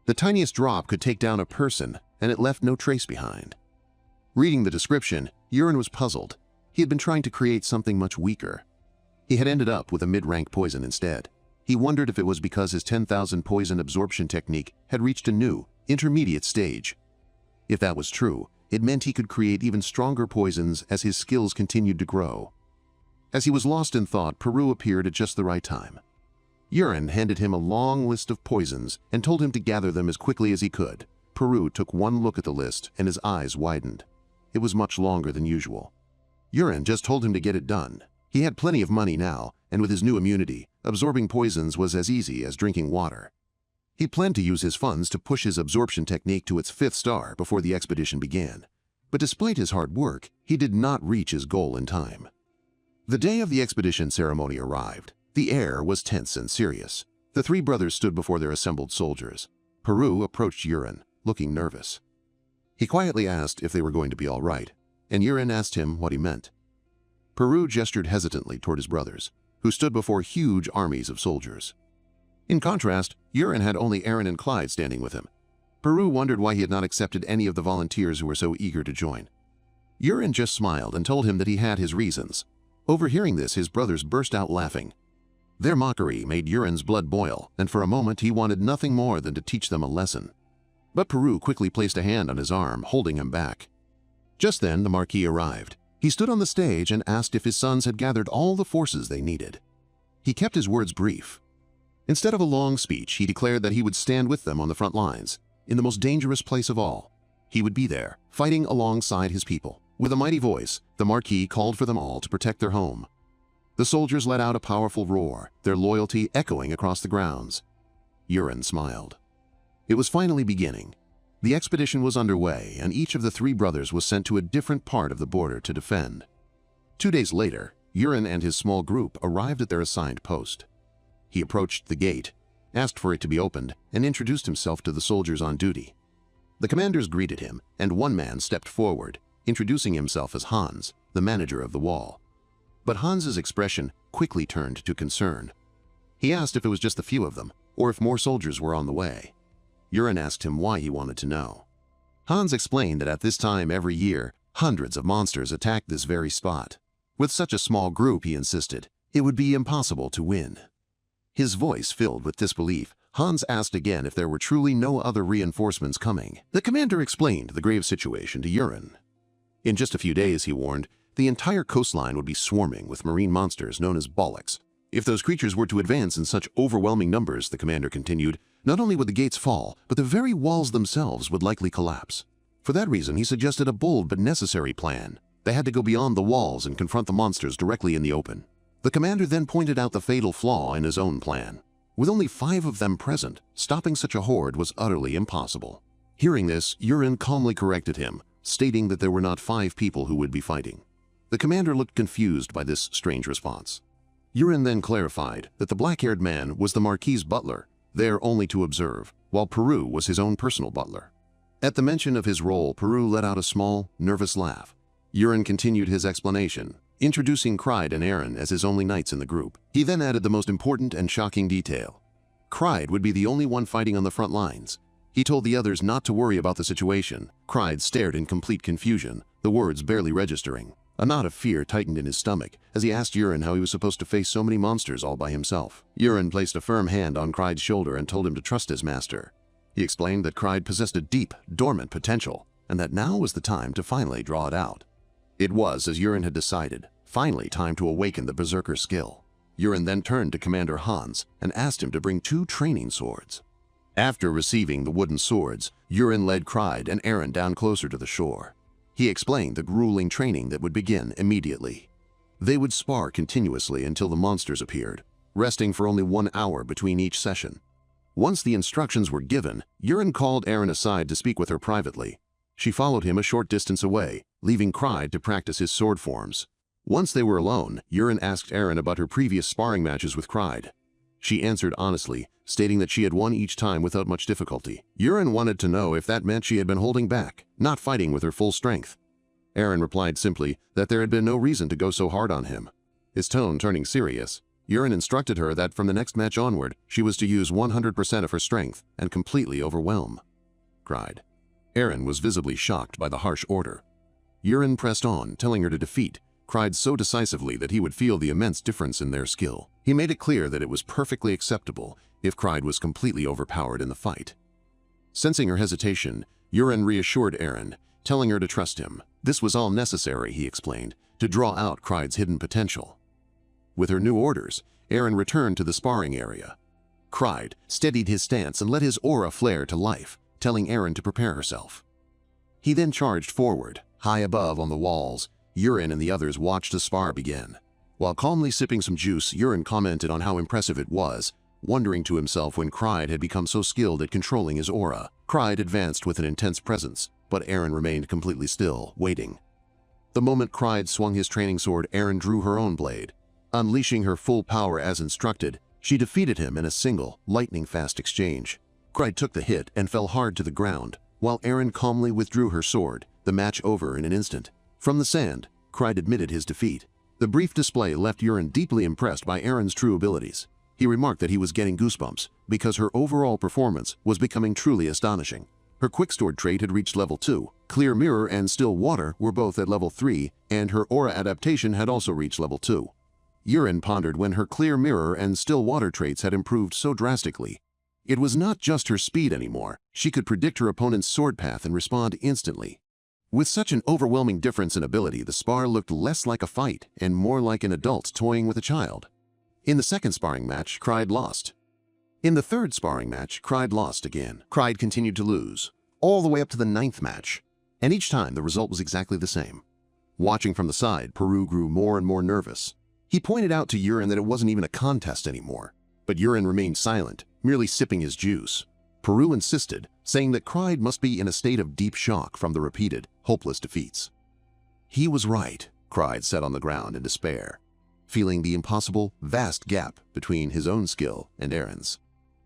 The tiniest drop could take down a person, and it left no trace behind. Reading the description, Urin was puzzled. He had been trying to create something much weaker. He had ended up with a mid-rank poison instead. He wondered if it was because his 10,000 poison absorption technique had reached a new, intermediate stage. If that was true, it meant he could create even stronger poisons as his skills continued to grow. As he was lost in thought, Peru appeared at just the right time. Urin handed him a long list of poisons and told him to gather them as quickly as he could. Peru took one look at the list and his eyes widened. It was much longer than usual. Urin just told him to get it done. He had plenty of money now, and with his new immunity, absorbing poisons was as easy as drinking water. He planned to use his funds to push his absorption technique to its 5th star before the expedition began. But despite his hard work, he did not reach his goal in time. The day of the expedition ceremony arrived. The air was tense and serious. The 3 brothers stood before their assembled soldiers. Peru approached Urin, looking nervous. He quietly asked if they were going to be all right, and Urin asked him what he meant. Peru gestured hesitantly toward his brothers, who stood before huge armies of soldiers. In contrast, Urin had only Aaron and Clyde standing with him. Peru wondered why he had not accepted any of the volunteers who were so eager to join. Urin just smiled and told him that he had his reasons. Overhearing this, his brothers burst out laughing. Their mockery made Urin's blood boil, and for a moment he wanted nothing more than to teach them a lesson. But Peru quickly placed a hand on his arm, holding him back. Just then, the Marquis arrived. He stood on the stage and asked if his sons had gathered all the forces they needed. He kept his words brief. Instead of a long speech, he declared that he would stand with them on the front lines, in the most dangerous place of all. He would be there, fighting alongside his people. With a mighty voice, the Marquis called for them all to protect their home. The soldiers let out a powerful roar, their loyalty echoing across the grounds. Yurin smiled. It was finally beginning. The expedition was underway, and each of the three brothers was sent to a different part of the border to defend. 2 days later, Yurin and his small group arrived at their assigned post. He approached the gate, asked for it to be opened, and introduced himself to the soldiers on duty. The commanders greeted him, and one man stepped forward, introducing himself as Hans, the manager of the wall. But Hans's expression quickly turned to concern. He asked if it was just a few of them, or if more soldiers were on the way. Yurin asked him why he wanted to know. Hans explained that at this time every year, hundreds of monsters attacked this very spot. With such a small group, he insisted, it would be impossible to win. His voice filled with disbelief, Hans asked again if there were truly no other reinforcements coming. The commander explained the grave situation to Yurin. In just a few days, he warned, the entire coastline would be swarming with marine monsters known as bollocks. If those creatures were to advance in such overwhelming numbers, the commander continued, not only would the gates fall, but the very walls themselves would likely collapse. For that reason, he suggested a bold but necessary plan. They had to go beyond the walls and confront the monsters directly in the open. The commander then pointed out the fatal flaw in his own plan. With only 5 of them present, stopping such a horde was utterly impossible. Hearing this, Yurin calmly corrected him, stating that there were not 5 people who would be fighting. The commander looked confused by this strange response. Yurin then clarified that the black-haired man was the Marquis' butler, there only to observe, while Peru was his own personal butler. At the mention of his role, Peru let out a small, nervous laugh. Yurin continued his explanation, introducing Kryde and Aaron as his only knights in the group. He then added the most important and shocking detail. Kryde would be the only one fighting on the front lines. He told the others not to worry about the situation. Kryde stared in complete confusion, the words barely registering. A knot of fear tightened in his stomach as he asked Yurin how he was supposed to face so many monsters all by himself. Yurin placed a firm hand on Kryde's shoulder and told him to trust his master. He explained that Kryde possessed a deep, dormant potential, and that now was the time to finally draw it out. It was, as Yurin had decided, finally time to awaken the berserker skill. Yurin then turned to Commander Hans and asked him to bring 2 training swords. After receiving the wooden swords, Yurin led Kryde and Aaron down closer to the shore. He explained the grueling training that would begin immediately. They would spar continuously until the monsters appeared, resting for only 1 hour between each session. Once the instructions were given, Yurin called Aaron aside to speak with her privately. She followed him a short distance away, leaving Kryde to practice his sword forms. Once they were alone, Yurin asked Aaron about her previous sparring matches with Kryde. She answered honestly, stating that she had won each time without much difficulty. Yurin wanted to know if that meant she had been holding back, not fighting with her full strength. Aaron replied simply that there had been no reason to go so hard on him. His tone turning serious, Yurin instructed her that from the next match onward, she was to use 100% of her strength and completely overwhelm Kryde. Aaron was visibly shocked by the harsh order. Yurin pressed on, telling her to defeat Kryde so decisively that he would feel the immense difference in their skill. He made it clear that it was perfectly acceptable if Kryde was completely overpowered in the fight. Sensing her hesitation, Yurin reassured Aaron, telling her to trust him. This was all necessary, he explained, to draw out Kryde's hidden potential. With her new orders, Aaron returned to the sparring area. Kryde steadied his stance and let his aura flare to life, telling Aaron to prepare herself. He then charged forward, high above on the walls. Yurin and the others watched the spar begin. While calmly sipping some juice, Yurin commented on how impressive it was, wondering to himself when Kryde had become so skilled at controlling his aura. Kryde advanced with an intense presence, but Aaron remained completely still, waiting. The moment Kryde swung his training sword, Aaron drew her own blade. Unleashing her full power as instructed, she defeated him in a single, lightning-fast exchange. Kryde took the hit and fell hard to the ground, while Aaron calmly withdrew her sword, the match over in an instant. From the sand, Kryde admitted his defeat. The brief display left Yurin deeply impressed by Aaron's true abilities. He remarked that he was getting goosebumps because her overall performance was becoming truly astonishing. Her quick-stored trait had reached level 2, Clear Mirror and Still Water were both at level 3, and her aura adaptation had also reached level 2. Yurin pondered when her Clear Mirror and Still Water traits had improved so drastically. It was not just her speed anymore. She could predict her opponent's sword path and respond instantly. With such an overwhelming difference in ability, the spar looked less like a fight and more like an adult toying with a child. In the second sparring match, Cried lost. In the third sparring match, Cried lost again. Cried continued to lose, all the way up to the 9th match, and each time the result was exactly the same. Watching from the side, Peru grew more and more nervous. He pointed out to Yurin that it wasn't even a contest anymore, but Yurin remained silent, merely sipping his juice. Peru insisted, saying that Cried must be in a state of deep shock from the repeated, hopeless defeats. He was right, Cried said on the ground in despair, feeling the impossible, vast gap between his own skill and Aaron's.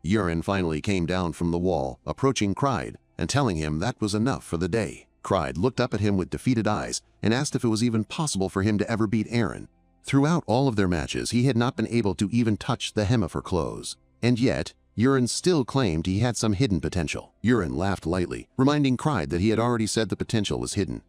Yurin finally came down from the wall, approaching Cried and telling him that was enough for the day. Cried looked up at him with defeated eyes and asked if it was even possible for him to ever beat Aaron. Throughout all of their matches, he had not been able to even touch the hem of her clothes. And yet, Yurin still claimed he had some hidden potential. Yurin laughed lightly, reminding Cried that he had already said the potential was hidden.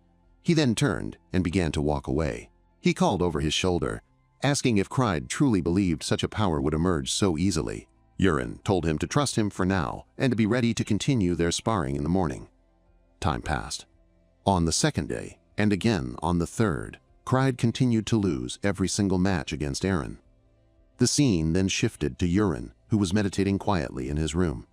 He then turned and began to walk away. He called over his shoulder, asking if Cried truly believed such a power would emerge so easily. Yurin told him to trust him for now and to be ready to continue their sparring in the morning. Time passed. On the second day, and again on the third, Cried continued to lose every single match against Aaron. The scene then shifted to Yurin, who was meditating quietly in his room.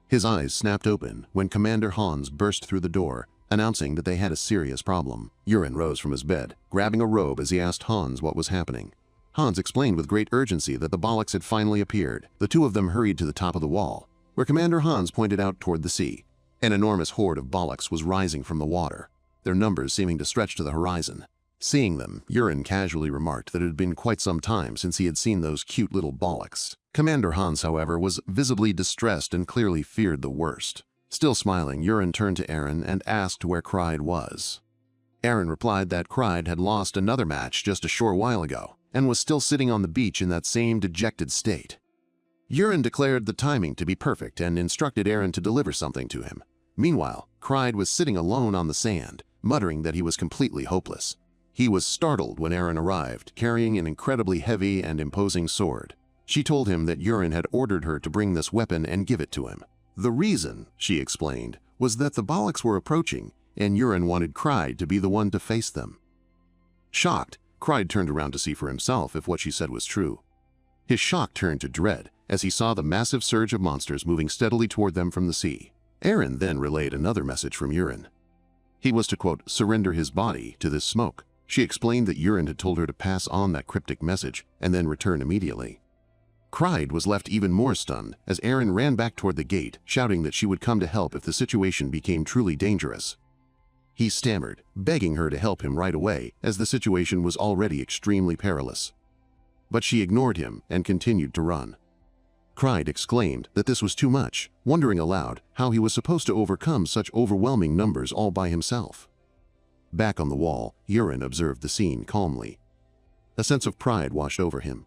His eyes snapped open when Commander Hans burst through the door, announcing that they had a serious problem. Yurin rose from his bed, grabbing a robe as he asked Hans what was happening. Hans explained with great urgency that the Bollocks had finally appeared. The two of them hurried to the top of the wall, where Commander Hans pointed out toward the sea. An enormous horde of Bollocks was rising from the water, their numbers seeming to stretch to the horizon. Seeing them, Yurin casually remarked that it had been quite some time since he had seen those cute little Bollocks. Commander Hans, however, was visibly distressed and clearly feared the worst. Still smiling, Yurin turned to Aaron and asked where Cried was. Aaron replied that Cried had lost another match just a short while ago, and was still sitting on the beach in that same dejected state. Yurin declared the timing to be perfect and instructed Aaron to deliver something to him. Meanwhile, Cried was sitting alone on the sand, muttering that he was completely hopeless. He was startled when Aaron arrived, carrying an incredibly heavy and imposing sword. She told him that Yurin had ordered her to bring this weapon and give it to him. The reason, she explained, was that the Bollocks were approaching, and Yurin wanted Cried to be the one to face them. Shocked, Cried turned around to see for himself if what she said was true. His shock turned to dread as he saw the massive surge of monsters moving steadily toward them from the sea. Aaron then relayed another message from Yurin. He was to, quote, surrender his body to this smoke. She explained that Yurin had told her to pass on that cryptic message and then return immediately. Cried was left even more stunned as Aaron ran back toward the gate, shouting that she would come to help if the situation became truly dangerous. He stammered, begging her to help him right away as the situation was already extremely perilous. But she ignored him and continued to run. Cried exclaimed that this was too much, wondering aloud how he was supposed to overcome such overwhelming numbers all by himself. Back on the wall, Yurin observed the scene calmly. A sense of pride washed over him.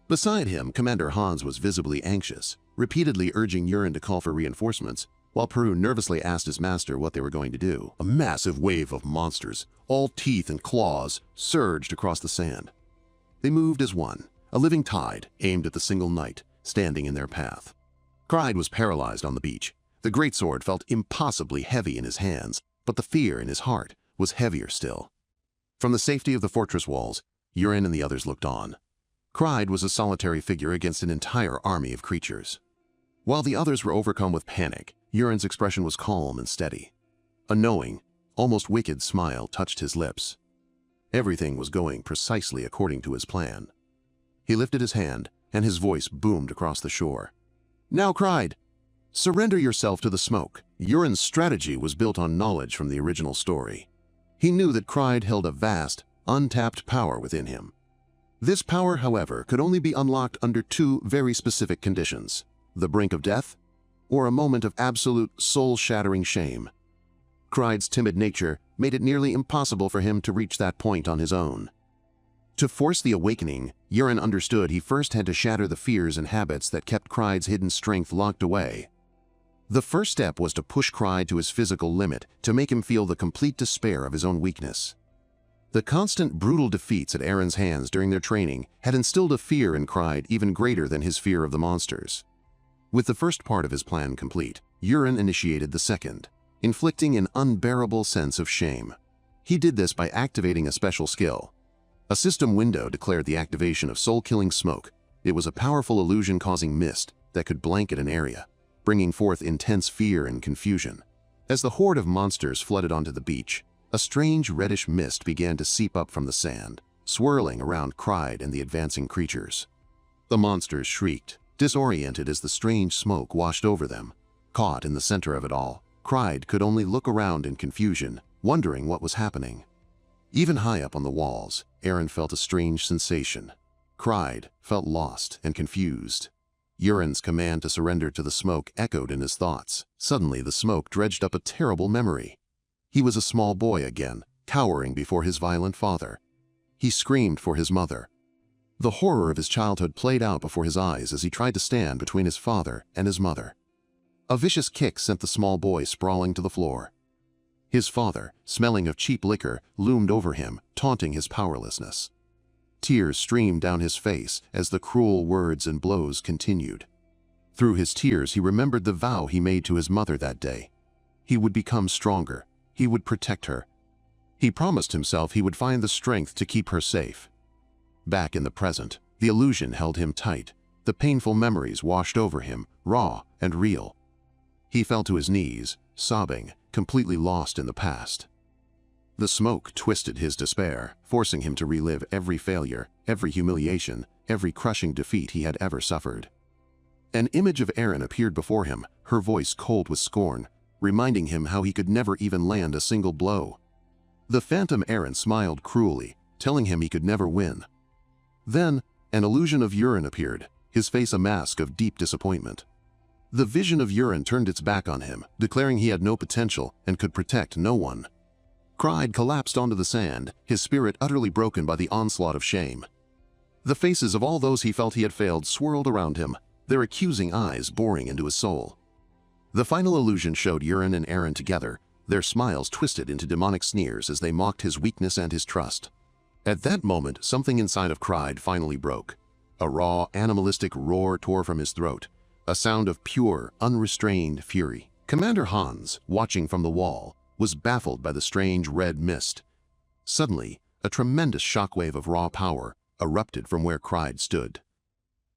Beside him, Commander Hans was visibly anxious, repeatedly urging Yurin to call for reinforcements, while Peru nervously asked his master what they were going to do. A massive wave of monsters, all teeth and claws, surged across the sand. They moved as one, a living tide aimed at the single knight standing in their path. Cried was paralyzed on the beach. The greatsword felt impossibly heavy in his hands, but the fear in his heart was heavier still. From the safety of the fortress walls, Yurin and the others looked on. Cried was a solitary figure against an entire army of creatures. While the others were overcome with panic, Yurin's expression was calm and steady. A knowing, almost wicked smile touched his lips. Everything was going precisely according to his plan. He lifted his hand, and his voice boomed across the shore. Now, Cried, surrender yourself to the smoke. Yurin's strategy was built on knowledge from the original story. He knew that Cried held a vast, untapped power within him. This power, however, could only be unlocked under two very specific conditions: the brink of death, or a moment of absolute soul-shattering shame. Cried's timid nature made it nearly impossible for him to reach that point on his own. To force the awakening, Yurin understood he first had to shatter the fears and habits that kept Cried's hidden strength locked away. The first step was to push Cried to his physical limit, to make him feel the complete despair of his own weakness. The constant brutal defeats at Aaron's hands during their training had instilled a fear in Cried even greater than his fear of the monsters. With the first part of his plan complete, Yurin initiated the second. inflicting an unbearable sense of shame. He did this by activating a special skill. A system window declared the activation of soul-killing smoke. It was a powerful illusion-causing mist that could blanket an area, bringing forth intense fear and confusion. As the horde of monsters flooded onto the beach, a strange reddish mist began to seep up from the sand, swirling around Clyde and the advancing creatures. The monsters shrieked, disoriented as the strange smoke washed over them. Caught in the center of it all, Clyde could only look around in confusion, wondering what was happening. Even high up on the walls, Aaron felt a strange sensation. Clyde felt lost and confused. Urin's command to surrender to the smoke echoed in his thoughts. Suddenly, the smoke dredged up a terrible memory. He was a small boy again, cowering before his violent father. He screamed for his mother. The horror of his childhood played out before his eyes as he tried to stand between his father and his mother. A vicious kick sent the small boy sprawling to the floor. His father, smelling of cheap liquor, loomed over him, taunting his powerlessness. Tears streamed down his face as the cruel words and blows continued. Through his tears, he remembered the vow he made to his mother that day. He would become stronger. He would protect her. He promised himself he would find the strength to keep her safe. Back in the present, the illusion held him tight. The painful memories washed over him, raw and real. He fell to his knees, sobbing, completely lost in the past. The smoke twisted his despair, forcing him to relive every failure, every humiliation, every crushing defeat he had ever suffered. An image of Aaron appeared before him, her voice cold with scorn, reminding him how he could never even land a single blow. The phantom Aaron smiled cruelly, telling him he could never win. Then, an illusion of Urin appeared, his face a mask of deep disappointment. The vision of Urin turned its back on him, declaring he had no potential and could protect no one. Clyde collapsed onto the sand, his spirit utterly broken by the onslaught of shame. The faces of all those he felt he had failed swirled around him, their accusing eyes boring into his soul. The final illusion showed Urin and Aaron together, their smiles twisted into demonic sneers as they mocked his weakness and his trust. At that moment, something inside of Clyde finally broke. A raw, animalistic roar tore from his throat, a sound of pure, unrestrained fury. Commander Hans, watching from the wall, was baffled by the strange red mist. Suddenly, a tremendous shockwave of raw power erupted from where Clyde stood.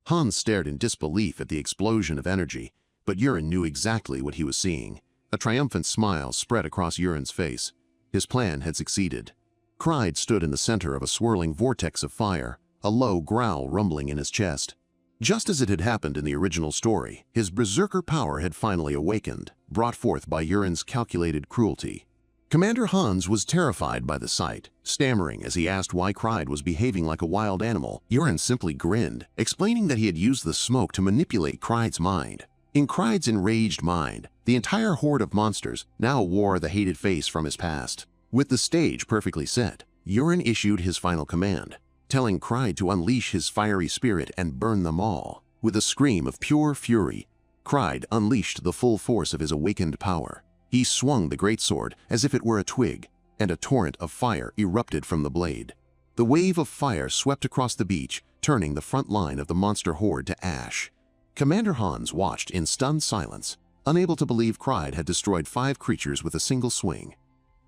Hans stared in disbelief at the explosion of energy, but Urin knew exactly what he was seeing. A triumphant smile spread across Urin's face. His plan had succeeded. Clyde stood in the center of a swirling vortex of fire, a low growl rumbling in his chest. Just as it had happened in the original story, his berserker power had finally awakened, brought forth by Urin's calculated cruelty. Commander Hans was terrified by the sight, stammering as he asked why Clyde was behaving like a wild animal. Urin simply grinned, explaining that he had used the smoke to manipulate Clyde's mind. In Clyde's enraged mind, the entire horde of monsters now wore the hated face from his past. With the stage perfectly set, Urin issued his final command, telling Clyde to unleash his fiery spirit and burn them all. With a scream of pure fury, Clyde unleashed the full force of his awakened power. He swung the greatsword as if it were a twig, and a torrent of fire erupted from the blade. The wave of fire swept across the beach, turning the front line of the monster horde to ash. Commander Hans watched in stunned silence, unable to believe Clyde had destroyed 5 creatures with a single swing.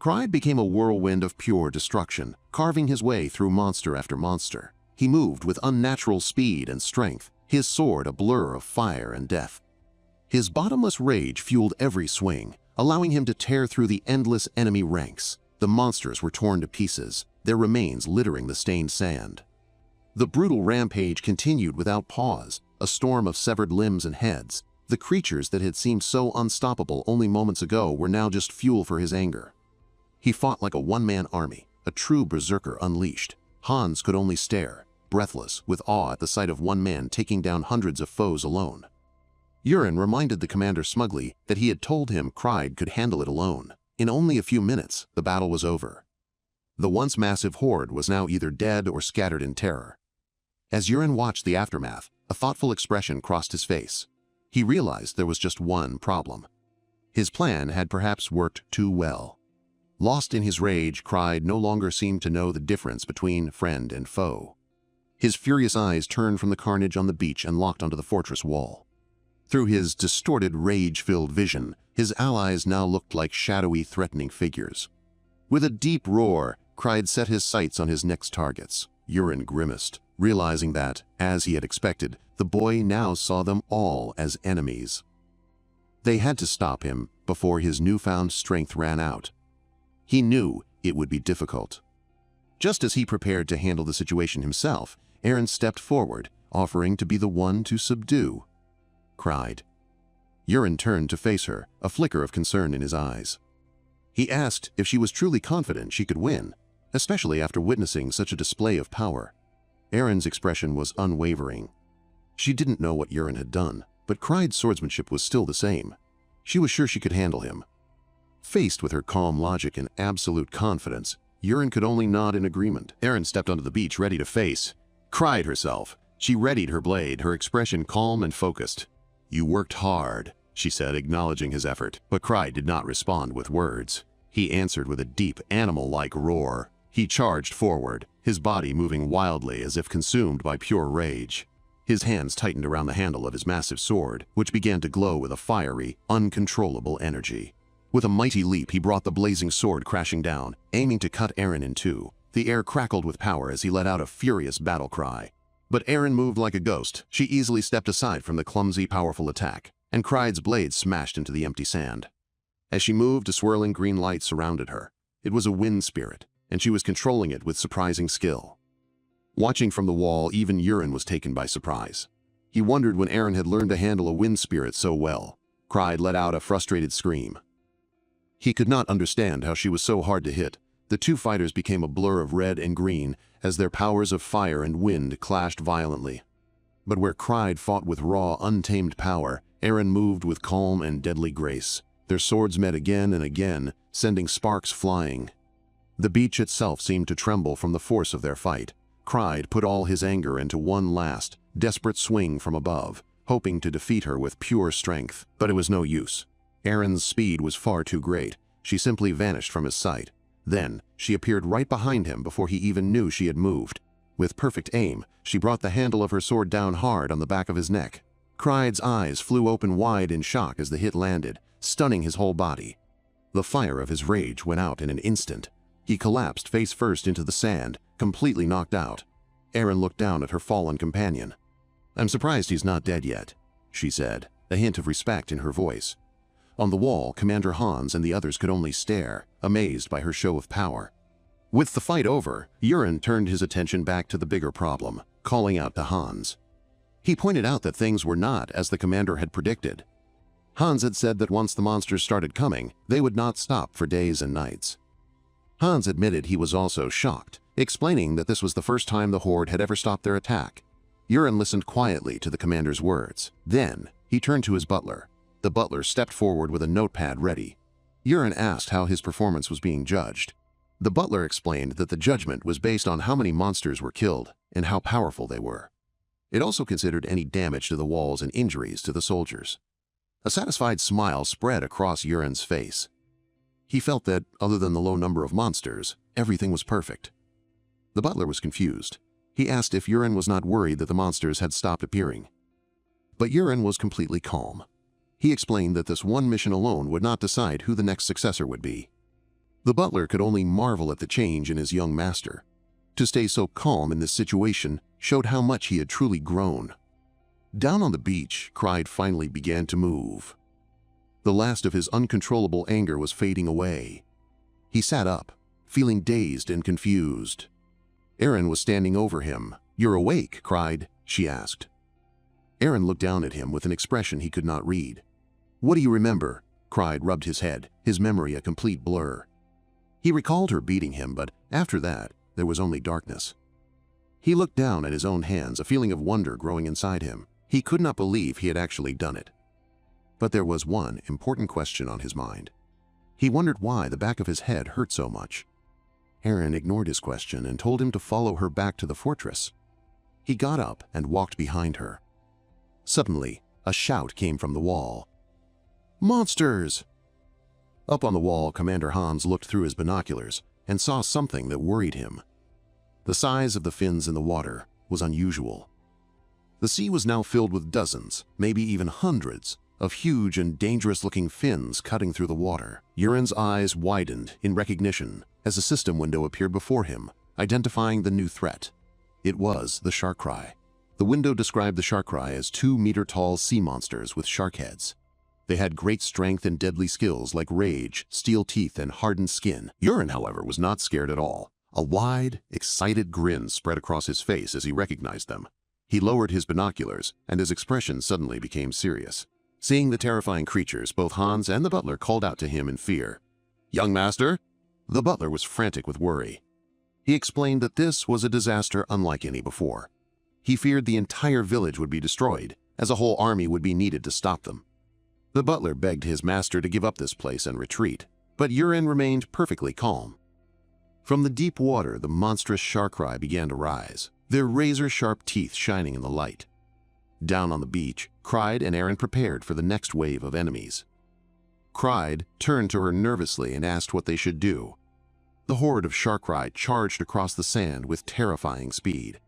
Clyde became a whirlwind of pure destruction, carving his way through monster after monster. He moved with unnatural speed and strength, his sword a blur of fire and death. His bottomless rage fueled every swing, allowing him to tear through the endless enemy ranks. The monsters were torn to pieces, their remains littering the stained sand. The brutal rampage continued without pause, a storm of severed limbs and heads. The creatures that had seemed so unstoppable only moments ago were now just fuel for his anger. He fought like a one-man army, a true berserker unleashed. Hans could only stare, breathless with awe at the sight of one man taking down hundreds of foes alone. Urin reminded the commander smugly that he had told him Clyde could handle it alone. In only a few minutes, the battle was over. The once massive horde was now either dead or scattered in terror. As Urin watched the aftermath, a thoughtful expression crossed his face. He realized there was just one problem. His plan had perhaps worked too well. Lost in his rage, Clyde no longer seemed to know the difference between friend and foe. His furious eyes turned from the carnage on the beach and locked onto the fortress wall. Through his distorted, rage-filled vision, his allies now looked like shadowy, threatening figures. With a deep roar, Cryde set his sights on his next targets. Yuren grimaced, realizing that, as he had expected, the boy now saw them all as enemies. They had to stop him before his newfound strength ran out. He knew it would be difficult. Just as he prepared to handle the situation himself, Eren stepped forward, offering to be the one to subdue Cryde. Yuren turned to face her, a flicker of concern in his eyes. He asked if she was truly confident she could win, especially after witnessing such a display of power. Eren's expression was unwavering. She didn't know what Yuren had done, but Cryde's swordsmanship was still the same. She was sure she could handle him. Faced with her calm logic and absolute confidence, Yuren could only nod in agreement. Eren stepped onto the beach ready to face Cryde herself. She readied her blade, her expression calm and focused. "You worked hard," she said, acknowledging his effort. But Cryde did not respond with words. He answered with a deep, animal-like roar. He charged forward, his body moving wildly as if consumed by pure rage. His hands tightened around the handle of his massive sword, which began to glow with a fiery, uncontrollable energy. With a mighty leap, he brought the blazing sword crashing down, aiming to cut Eren in two. The air crackled with power as he let out a furious battle cry. But Eren moved like a ghost. She easily stepped aside from the clumsy, powerful attack, and Cryde's blade smashed into the empty sand. As she moved, a swirling green light surrounded her. It was a wind spirit, and she was controlling it with surprising skill. Watching from the wall, even Yuren was taken by surprise. He wondered when Eren had learned to handle a wind spirit so well. Cryde let out a frustrated scream. He could not understand how she was so hard to hit. The two fighters became a blur of red and green as their powers of fire and wind clashed violently. But where Cryde fought with raw, untamed power, Eren moved with calm and deadly grace. Their swords met again and again, sending sparks flying. The beach itself seemed to tremble from the force of their fight. Cryde put all his anger into one last, desperate swing from above, hoping to defeat her with pure strength. But it was no use. Eren's speed was far too great. She simply vanished from his sight. Then, she appeared right behind him before he even knew she had moved. With perfect aim, she brought the handle of her sword down hard on the back of his neck. Cryde's eyes flew open wide in shock as the hit landed, stunning his whole body. The fire of his rage went out in an instant. He collapsed face first into the sand, completely knocked out. Eren looked down at her fallen companion. "I'm surprised he's not dead yet," she said, a hint of respect in her voice. On the wall, Commander Hans and the others could only stare, amazed by her show of power. With the fight over, Yuren turned his attention back to the bigger problem, calling out to Hans. He pointed out that things were not as the commander had predicted. Hans had said that once the monsters started coming, they would not stop for days and nights. Hans admitted he was also shocked, explaining that this was the first time the Horde had ever stopped their attack. Yuren listened quietly to the commander's words. Then, he turned to his butler. The butler stepped forward with a notepad ready. Yuren asked how his performance was being judged. The butler explained that the judgment was based on how many monsters were killed and how powerful they were. It also considered any damage to the walls and injuries to the soldiers. A satisfied smile spread across Yuren's face. He felt that, other than the low number of monsters, everything was perfect. The butler was confused. He asked if Yuren was not worried that the monsters had stopped appearing. But Yuren was completely calm. He explained that this one mission alone would not decide who the next successor would be. The butler could only marvel at the change in his young master. To stay so calm in this situation showed how much he had truly grown. Down on the beach, Cryde finally began to move. The last of his uncontrollable anger was fading away. He sat up, feeling dazed and confused. Eren was standing over him. "You're awake, Cryde?" she asked. Eren looked down at him with an expression he could not read. "What do you remember?" Cryde rubbed his head, his memory a complete blur. He recalled her beating him, but after that, there was only darkness. He looked down at his own hands, a feeling of wonder growing inside him. He could not believe he had actually done it. But there was one important question on his mind. He wondered why the back of his head hurt so much. Eren ignored his question and told him to follow her back to the fortress. He got up and walked behind her. Suddenly, a shout came from the wall. "Monsters!" Up on the wall, Commander Hans looked through his binoculars and saw something that worried him. The size of the fins in the water was unusual. The sea was now filled with dozens, maybe even hundreds, of huge and dangerous-looking fins cutting through the water. Yuren's eyes widened in recognition as a system window appeared before him, identifying the new threat. It was the shark cry. The window described the shark cry as 2-meter-tall sea monsters with shark heads. They had great strength and deadly skills like rage, steel teeth, and hardened skin. Yuren, however, was not scared at all. A wide, excited grin spread across his face as he recognized them. He lowered his binoculars, and his expression suddenly became serious. Seeing the terrifying creatures, both Hans and the butler called out to him in fear. "Young master?" The butler was frantic with worry. He explained that this was a disaster unlike any before. He feared the entire village would be destroyed, as a whole army would be needed to stop them. The butler begged his master to give up this place and retreat, but Yuren remained perfectly calm. From the deep water, the monstrous shark cry began to rise, their razor-sharp teeth shining in the light. Down on the beach, Cried and Aaron prepared for the next wave of enemies. Cried turned to her nervously and asked what they should do. The horde of shark cry charged across the sand with terrifying speed.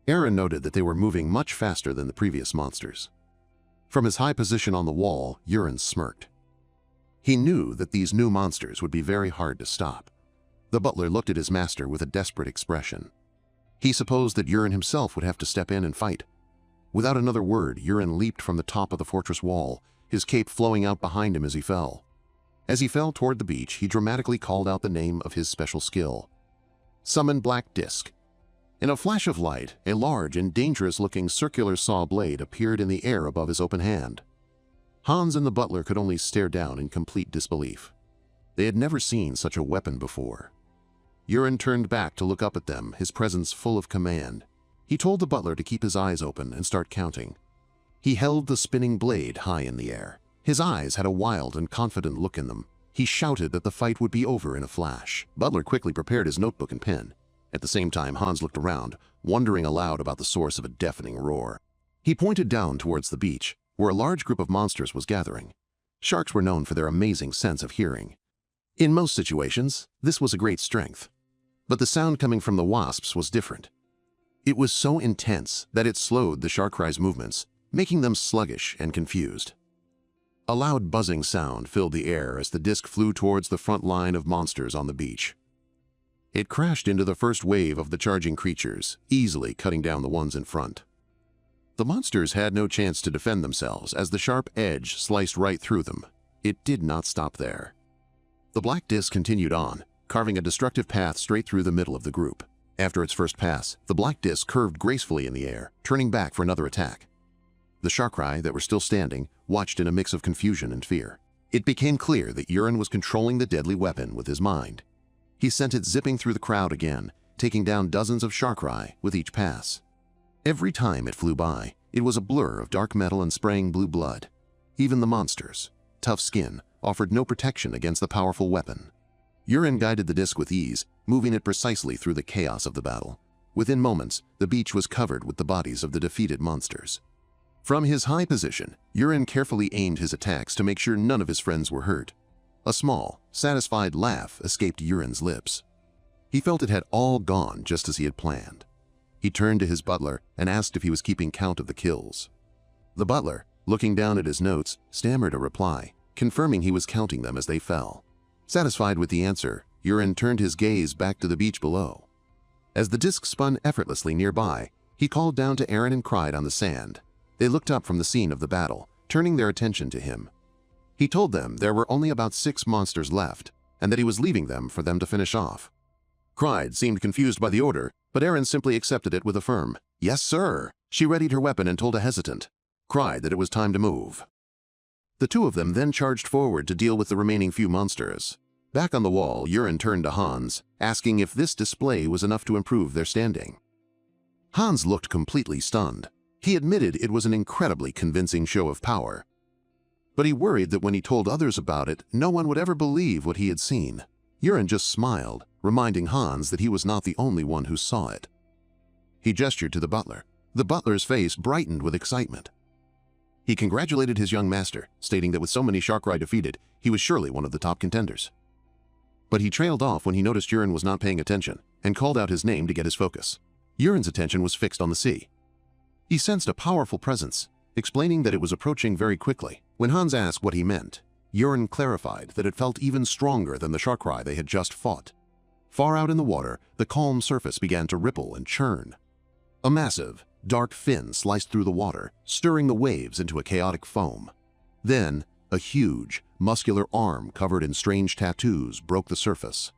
Aaron noted that they were moving much faster than the previous monsters. From his high position on the wall, Yuren smirked. He knew that these new monsters would be very hard to stop. The butler looked at his master with a desperate expression. He supposed that Yuren himself would have to step in and fight. Without another word, Yuren leaped from the top of the fortress wall, his cape flowing out behind him as he fell. As he fell toward the beach, he dramatically called out the name of his special skill. Summon Black Disc. In a flash of light, a large and dangerous-looking circular saw blade appeared in the air above his open hand. Hans and the butler could only stare down in complete disbelief. They had never seen such a weapon before. Yuren turned back to look up at them, his presence full of command. He told the butler to keep his eyes open and start counting. He held the spinning blade high in the air. His eyes had a wild and confident look in them. He shouted that the fight would be over in a flash. Butler quickly prepared his notebook and pen. At the same time, Hans looked around, wondering aloud about the source of a deafening roar. He pointed down towards the beach, where a large group of monsters was gathering. Sharks were known for their amazing sense of hearing. In most situations, this was a great strength. But the sound coming from the wasps was different. It was so intense that it slowed the shark cry's movements, making them sluggish and confused. A loud buzzing sound filled the air as the disc flew towards the front line of monsters on the beach. It crashed into the first wave of the charging creatures, easily cutting down the ones in front. The monsters had no chance to defend themselves as the sharp edge sliced right through them. It did not stop there. The black disc continued on, carving a destructive path straight through the middle of the group. After its first pass, the black disc curved gracefully in the air, turning back for another attack. The shark cry that were still standing watched in a mix of confusion and fear. It became clear that Yuren was controlling the deadly weapon with his mind. He sent it zipping through the crowd again, taking down dozens of shark cry with each pass. Every time it flew by, it was a blur of dark metal and spraying blue blood. Even the monsters, tough skin, offered no protection against the powerful weapon. Yuren guided the disc with ease, moving it precisely through the chaos of the battle. Within moments, the beach was covered with the bodies of the defeated monsters. From his high position, Yuren carefully aimed his attacks to make sure none of his friends were hurt. A small, satisfied laugh escaped Yuren's lips. He felt it had all gone just as he had planned. He turned to his butler and asked if he was keeping count of the kills. The butler, looking down at his notes, stammered a reply, confirming he was counting them as they fell. Satisfied with the answer, Yuren turned his gaze back to the beach below. As the disc spun effortlessly nearby, he called down to Aaron and Cried on the sand. They looked up from the scene of the battle, turning their attention to him. He told them there were only about 6 monsters left, and that he was leaving them for them to finish off. Cried seemed confused by the order, but Aaron simply accepted it with a firm, "Yes, sir." She readied her weapon and told a hesitant, Cried that it was time to move. The two of them then charged forward to deal with the remaining few monsters. Back on the wall, Yuren turned to Hans, asking if this display was enough to improve their standing. Hans looked completely stunned. He admitted it was an incredibly convincing show of power. But he worried that when he told others about it, no one would ever believe what he had seen. Yuren just smiled, reminding Hans that he was not the only one who saw it. He gestured to the butler. The butler's face brightened with excitement. He congratulated his young master, stating that with so many shark cry defeated, he was surely one of the top contenders. But he trailed off when he noticed Yuren was not paying attention and called out his name to get his focus. Yuren's attention was fixed on the sea. He sensed a powerful presence, explaining that it was approaching very quickly. When Hans asked what he meant, Yuren clarified that it felt even stronger than the shark cry they had just fought. Far out in the water, the calm surface began to ripple and churn. A massive, dark fin sliced through the water, stirring the waves into a chaotic foam. Then, a huge, muscular arm covered in strange tattoos broke the surface.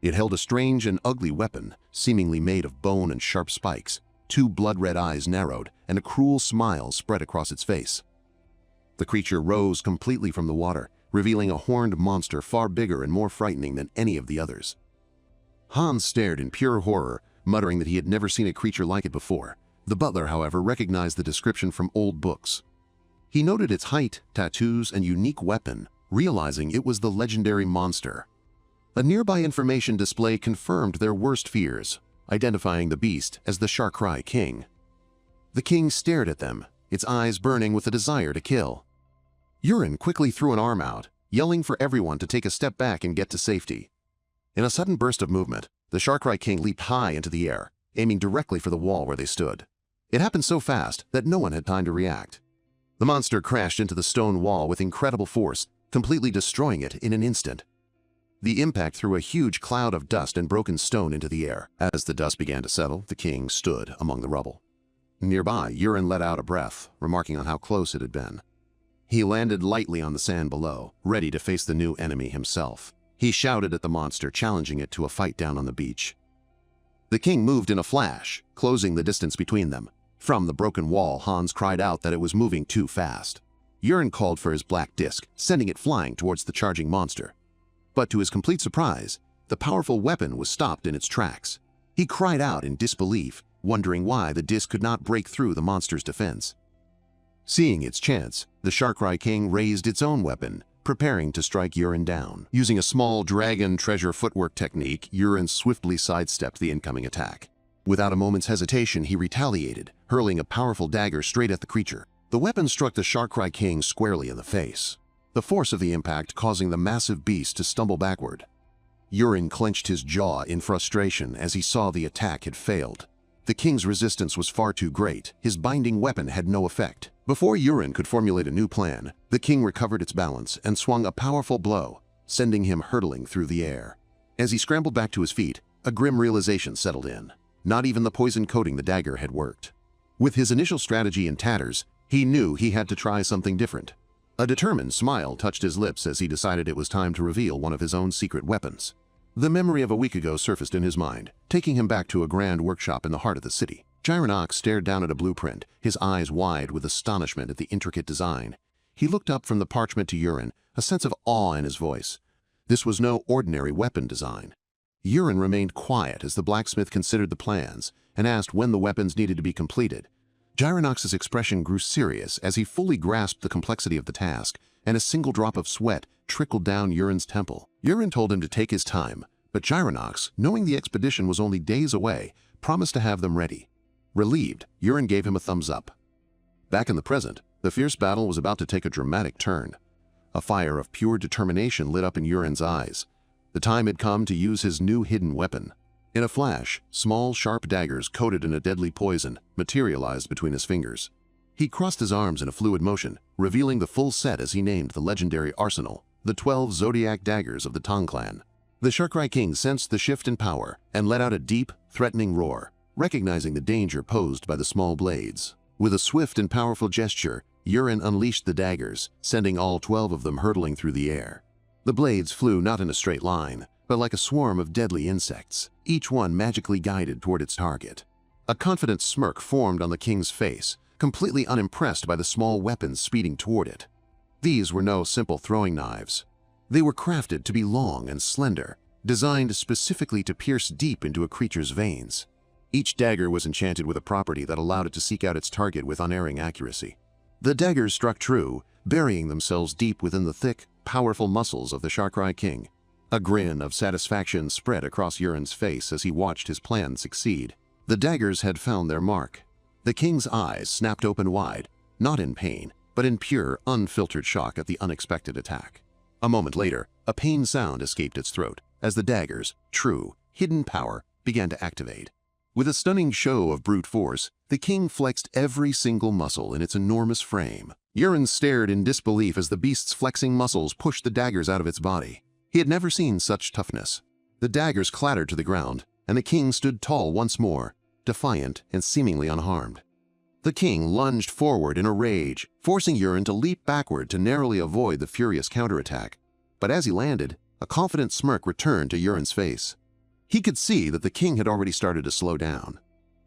It held a strange and ugly weapon, seemingly made of bone and sharp spikes. 2 blood-red eyes narrowed, and a cruel smile spread across its face. The creature rose completely from the water, revealing a horned monster far bigger and more frightening than any of the others. Hans stared in pure horror, muttering that he had never seen a creature like it before. The butler, however, recognized the description from old books. He noted its height, tattoos, and unique weapon, realizing it was the legendary monster. A nearby information display confirmed their worst fears, identifying the beast as the Shark Cry King. The king stared at them, its eyes burning with a desire to kill. Yuren quickly threw an arm out, yelling for everyone to take a step back and get to safety. In a sudden burst of movement, the Shark Cry King leaped high into the air, aiming directly for the wall where they stood. It happened so fast that no one had time to react. The monster crashed into the stone wall with incredible force, completely destroying it in an instant. The impact threw a huge cloud of dust and broken stone into the air. As the dust began to settle, the king stood among the rubble. Nearby, Yuren let out a breath, remarking on how close it had been. He landed lightly on the sand below, ready to face the new enemy himself. He shouted at the monster, challenging it to a fight down on the beach. The king moved in a flash, closing the distance between them. From the broken wall, Hans cried out that it was moving too fast. Yuren called for his black disc, sending it flying towards the charging monster. But to his complete surprise, the powerful weapon was stopped in its tracks. He cried out in disbelief, wondering why the disc could not break through the monster's defense. Seeing its chance, the Shark Cry King raised its own weapon, preparing to strike Yuren down. Using a small dragon treasure footwork technique, Yuren swiftly sidestepped the incoming attack. Without a moment's hesitation, he retaliated, hurling a powerful dagger straight at the creature. The weapon struck the Shark Cry King squarely in the face, the force of the impact causing the massive beast to stumble backward. Yuren clenched his jaw in frustration as he saw the attack had failed. The king's resistance was far too great. His binding weapon had no effect. Before Yuren could formulate a new plan, the king recovered its balance and swung a powerful blow, sending him hurtling through the air. As he scrambled back to his feet, a grim realization settled in. Not even the poison coating the dagger had worked. With his initial strategy in tatters, he knew he had to try something different. A determined smile touched his lips as he decided it was time to reveal one of his own secret weapons. The memory of a week ago surfaced in his mind, taking him back to a grand workshop in the heart of the city. Gyronox stared down at a blueprint, his eyes wide with astonishment at the intricate design. He looked up from the parchment to Yuren, a sense of awe in his voice. This was no ordinary weapon design. Yuren remained quiet as the blacksmith considered the plans and asked when the weapons needed to be completed. Gyronox's expression grew serious as he fully grasped the complexity of the task, and a single drop of sweat trickled down Yuren's temple. Yuren told him to take his time, but Gyronox, knowing the expedition was only days away, promised to have them ready. Relieved, Yuren gave him a thumbs up. Back in the present, the fierce battle was about to take a dramatic turn. A fire of pure determination lit up in Yuren's eyes. The time had come to use his new hidden weapon. In a flash, small, sharp daggers coated in a deadly poison materialized between his fingers. He crossed his arms in a fluid motion, revealing the full set as he named the legendary arsenal, the 12 zodiac daggers of the Tang clan. The Shark Cry King sensed the shift in power and let out a deep, threatening roar, recognizing the danger posed by the small blades. With a swift and powerful gesture, Yuren unleashed the daggers, sending all 12 of them hurtling through the air. The blades flew not in a straight line, but like a swarm of deadly insects, each one magically guided toward its target. A confident smirk formed on the king's face, completely unimpressed by the small weapons speeding toward it. These were no simple throwing knives. They were crafted to be long and slender, designed specifically to pierce deep into a creature's veins. Each dagger was enchanted with a property that allowed it to seek out its target with unerring accuracy. The daggers struck true, burying themselves deep within the thick, powerful muscles of the Shark Cry King. A grin of satisfaction spread across Yuren's face as he watched his plan succeed. The daggers had found their mark. The king's eyes snapped open wide, not in pain, but in pure, unfiltered shock at the unexpected attack. A moment later, a pained sound escaped its throat as the daggers' true, hidden power began to activate. With a stunning show of brute force, the king flexed every single muscle in its enormous frame. Yuren stared in disbelief as the beast's flexing muscles pushed the daggers out of its body. He had never seen such toughness. The daggers clattered to the ground, and the king stood tall once more, defiant and seemingly unharmed. The king lunged forward in a rage, forcing Yuren to leap backward to narrowly avoid the furious counterattack. But as he landed, a confident smirk returned to Yuren's face. He could see that the king had already started to slow down.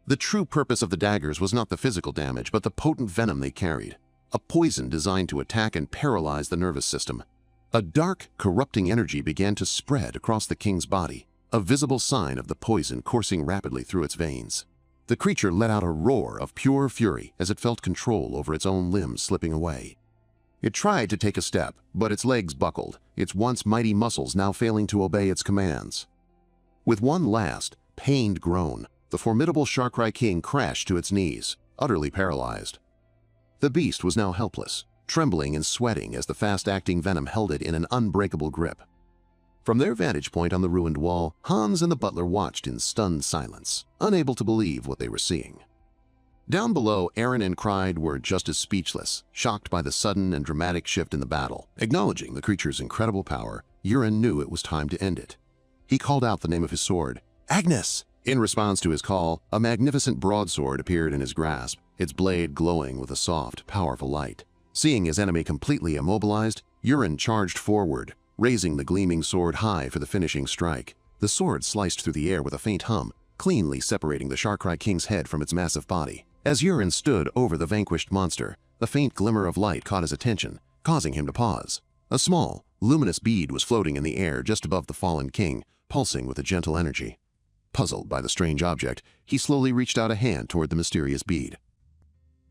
The true purpose of the daggers was not the physical damage, but the potent venom they carried, a poison designed to attack and paralyze the nervous system. A dark, corrupting energy began to spread across the king's body, a visible sign of the poison coursing rapidly through its veins. The creature let out a roar of pure fury as it felt control over its own limbs slipping away. It tried to take a step, but its legs buckled, its once mighty muscles now failing to obey its commands. With one last, pained groan, the formidable Sharkrai king crashed to its knees, utterly paralyzed. The beast was now helpless, trembling and sweating as the fast-acting venom held it in an unbreakable grip. From their vantage point on the ruined wall, Hans and the butler watched in stunned silence, unable to believe what they were seeing. Down below, Aaron and Cried were just as speechless, shocked by the sudden and dramatic shift in the battle. Acknowledging the creature's incredible power, Yuren knew it was time to end it. He called out the name of his sword, Agnes! In response to his call, a magnificent broadsword appeared in his grasp, its blade glowing with a soft, powerful light. Seeing his enemy completely immobilized, Yuren charged forward, raising the gleaming sword high for the finishing strike. The sword sliced through the air with a faint hum, cleanly separating the Sharkrai King's head from its massive body. As Yuren stood over the vanquished monster, a faint glimmer of light caught his attention, causing him to pause. A small, luminous bead was floating in the air just above the fallen king, pulsing with a gentle energy. Puzzled by the strange object, he slowly reached out a hand toward the mysterious bead.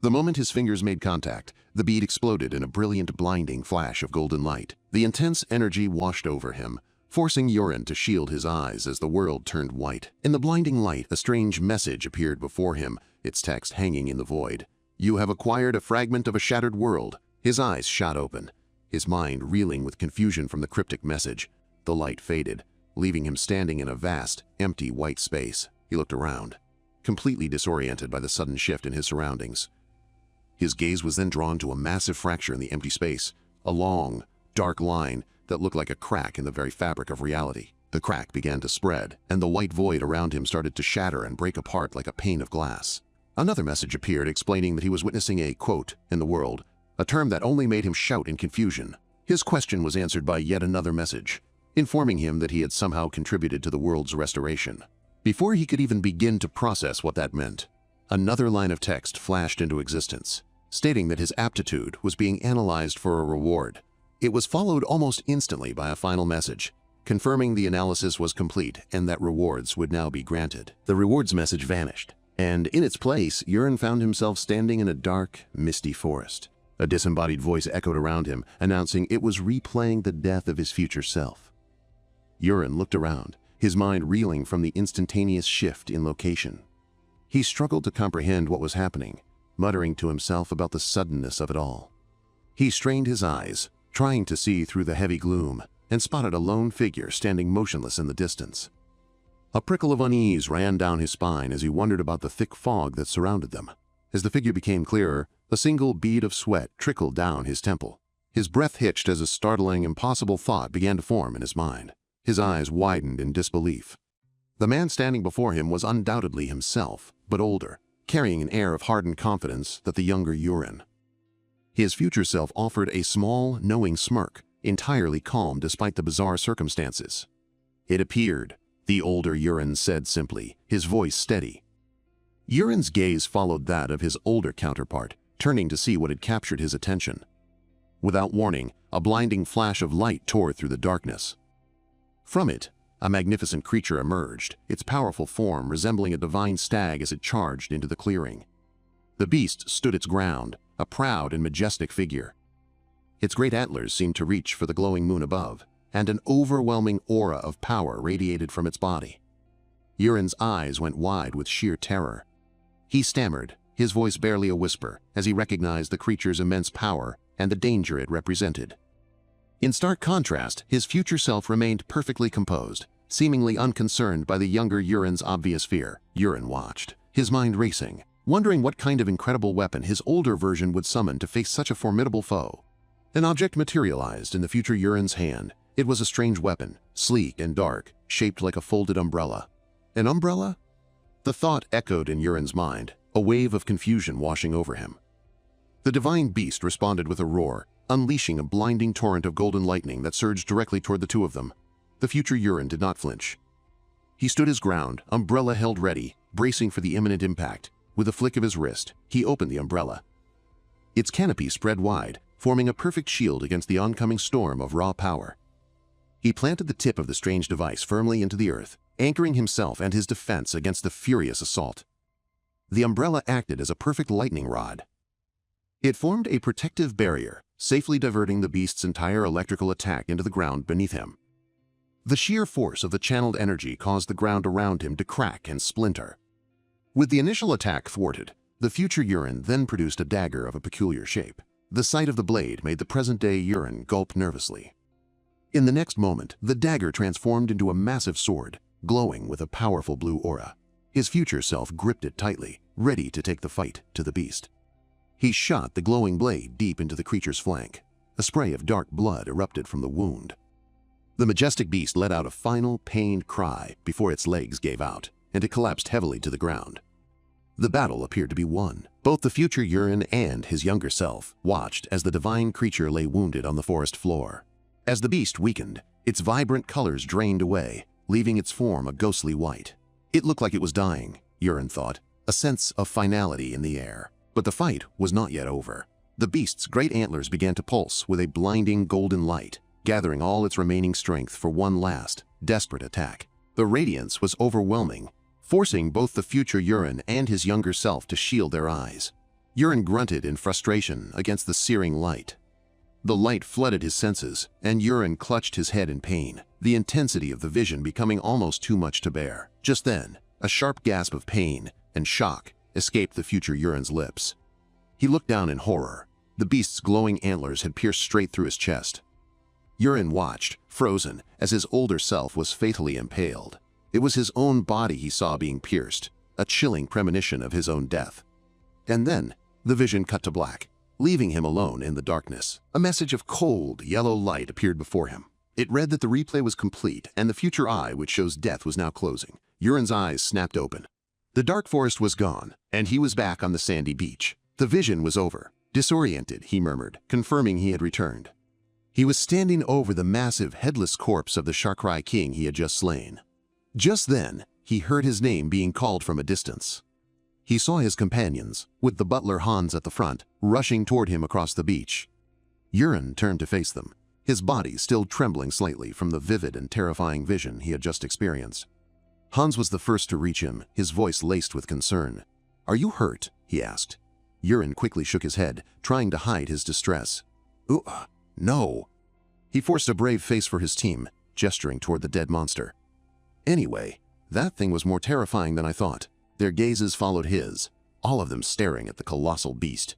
The moment his fingers made contact, the bead exploded in a brilliant, blinding flash of golden light. The intense energy washed over him, forcing Yuren to shield his eyes as the world turned white. In the blinding light, a strange message appeared before him, its text hanging in the void. You have acquired a fragment of a shattered world. His eyes shot open, his mind reeling with confusion from the cryptic message. The light faded, leaving him standing in a vast, empty white space. He looked around, completely disoriented by the sudden shift in his surroundings. His gaze was then drawn to a massive fracture in the empty space, a long, dark line that looked like a crack in the very fabric of reality. The crack began to spread, and the white void around him started to shatter and break apart like a pane of glass. Another message appeared explaining that he was witnessing a quote in the world, a term that only made him shout in confusion. His question was answered by yet another message, informing him that he had somehow contributed to the world's restoration. Before he could even begin to process what that meant, another line of text flashed into existence, stating that his aptitude was being analyzed for a reward. It was followed almost instantly by a final message, confirming the analysis was complete and that rewards would now be granted. The rewards message vanished, and in its place, Yuren found himself standing in a dark, misty forest. A disembodied voice echoed around him, announcing it was replaying the death of his future self. Yuren looked around, his mind reeling from the instantaneous shift in location. He struggled to comprehend what was happening, muttering to himself about the suddenness of it all. He strained his eyes, trying to see through the heavy gloom, and spotted a lone figure standing motionless in the distance. A prickle of unease ran down his spine as he wondered about the thick fog that surrounded them. As the figure became clearer, a single bead of sweat trickled down his temple. His breath hitched as a startling, impossible thought began to form in his mind. His eyes widened in disbelief. The man standing before him was undoubtedly himself, but older, carrying an air of hardened confidence that the younger Yuren. His future self offered a small, knowing smirk, entirely calm despite the bizarre circumstances. It appeared, the older Yuren said simply, his voice steady. Yuren's gaze followed that of his older counterpart, turning to see what had captured his attention. Without warning, a blinding flash of light tore through the darkness. From it, a magnificent creature emerged, its powerful form resembling a divine stag as it charged into the clearing. The beast stood its ground, a proud and majestic figure. Its great antlers seemed to reach for the glowing moon above, and an overwhelming aura of power radiated from its body. Yuren's eyes went wide with sheer terror. He stammered, his voice barely a whisper, as he recognized the creature's immense power and the danger it represented. In stark contrast, his future self remained perfectly composed, seemingly unconcerned by the younger Yurin's obvious fear. Yurin watched, his mind racing, wondering what kind of incredible weapon his older version would summon to face such a formidable foe. An object materialized in the future Yurin's hand. It was a strange weapon, sleek and dark, shaped like a folded umbrella. An umbrella? The thought echoed in Yurin's mind, a wave of confusion washing over him. The divine beast responded with a roar, unleashing a blinding torrent of golden lightning that surged directly toward the two of them. The future Yurin did not flinch. He stood his ground, umbrella held ready, bracing for the imminent impact. With a flick of his wrist, he opened the umbrella. Its canopy spread wide, forming a perfect shield against the oncoming storm of raw power. He planted the tip of the strange device firmly into the earth, anchoring himself and his defense against the furious assault. The umbrella acted as a perfect lightning rod. It formed a protective barrier, safely diverting the beast's entire electrical attack into the ground beneath him. The sheer force of the channeled energy caused the ground around him to crack and splinter. With the initial attack thwarted, the future Yurin then produced a dagger of a peculiar shape. The sight of the blade made the present-day Yurin gulp nervously. In the next moment, the dagger transformed into a massive sword, glowing with a powerful blue aura. His future self gripped it tightly, ready to take the fight to the beast. He shot the glowing blade deep into the creature's flank. A spray of dark blood erupted from the wound. The majestic beast let out a final, pained cry before its legs gave out, and it collapsed heavily to the ground. The battle appeared to be won. Both the future Yurin and his younger self watched as the divine creature lay wounded on the forest floor. As the beast weakened, its vibrant colors drained away, leaving its form a ghostly white. It looked like it was dying, Yurin thought, a sense of finality in the air. But the fight was not yet over. The beast's great antlers began to pulse with a blinding golden light, gathering all its remaining strength for one last, desperate attack. The radiance was overwhelming, forcing both the future Yurin and his younger self to shield their eyes. Yurin grunted in frustration against the searing light. The light flooded his senses, and Yurin clutched his head in pain, the intensity of the vision becoming almost too much to bear. Just then, a sharp gasp of pain and shock escaped the future Yurin's lips. He looked down in horror. The beast's glowing antlers had pierced straight through his chest. Yurin watched, frozen, as his older self was fatally impaled. It was his own body he saw being pierced, a chilling premonition of his own death. And then, the vision cut to black, leaving him alone in the darkness. A message of cold, yellow light appeared before him. It read that the replay was complete, and the future eye which shows death was now closing. Yurin's eyes snapped open. The dark forest was gone, and he was back on the sandy beach. The vision was over. Disoriented, he murmured, confirming he had returned. He was standing over the massive, headless corpse of the Sharkrai king he had just slain. Just then, he heard his name being called from a distance. He saw his companions, with the butler Hans at the front, rushing toward him across the beach. Yurin turned to face them, his body still trembling slightly from the vivid and terrifying vision he had just experienced. Hans was the first to reach him, his voice laced with concern. "Are you hurt?" he asked. Yurin quickly shook his head, trying to hide his distress. No." He forced a brave face for his team, gesturing toward the dead monster. "Anyway, that thing was more terrifying than I thought." Their gazes followed his, all of them staring at the colossal beast.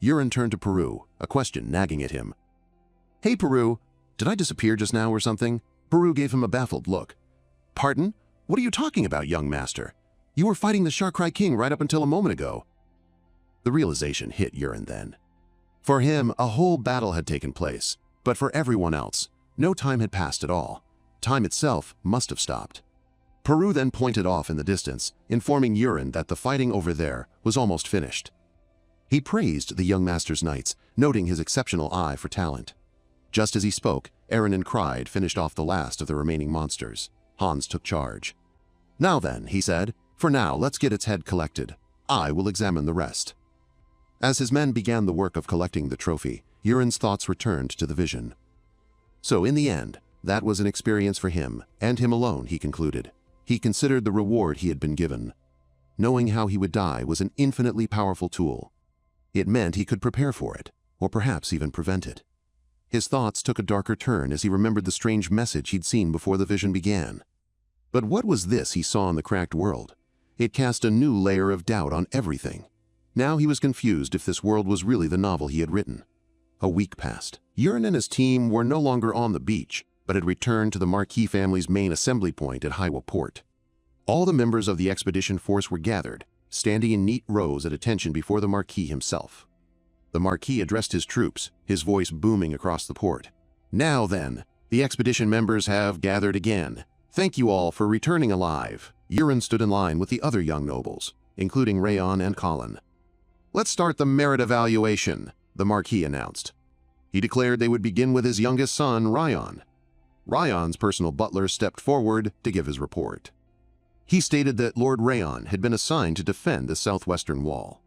Yurin turned to Peru, a question nagging at him. "Hey, Peru, did I disappear just now or something?" Peru gave him a baffled look. "Pardon? What are you talking about, young master? You were fighting the Sharkrai king right up until a moment ago." The realization hit Yurin then. For him, a whole battle had taken place, but for everyone else, no time had passed at all. Time itself must have stopped. Peru then pointed off in the distance, informing Yurin that the fighting over there was almost finished. He praised the young master's knights, noting his exceptional eye for talent. Just as he spoke, Aaron and Cried finished off the last of the remaining monsters. Hans took charge. "Now then," he said, "for now let's get its head collected. I will examine the rest." As his men began the work of collecting the trophy, Yurin's thoughts returned to the vision. So in the end, that was an experience for him, and him alone, he concluded. He considered the reward he had been given. Knowing how he would die was an infinitely powerful tool. It meant he could prepare for it, or perhaps even prevent it. His thoughts took a darker turn as he remembered the strange message he'd seen before the vision began. But what was this he saw in the cracked world? It cast a new layer of doubt on everything. Now he was confused if this world was really the novel he had written. A week passed. Yurin and his team were no longer on the beach, but had returned to the Marquis family's main assembly point at Haiwa Port. All the members of the expedition force were gathered, standing in neat rows at attention before the Marquis himself. The Marquis addressed his troops, his voice booming across the port. "Now then, the expedition members have gathered again. Thank you all for returning alive." Yurin stood in line with the other young nobles, including Rayon and Colin. "Let's start the merit evaluation," the Marquis announced. He declared they would begin with his youngest son, Rayon. Rayon's personal butler stepped forward to give his report. He stated that Lord Rayon had been assigned to defend the southwestern wall.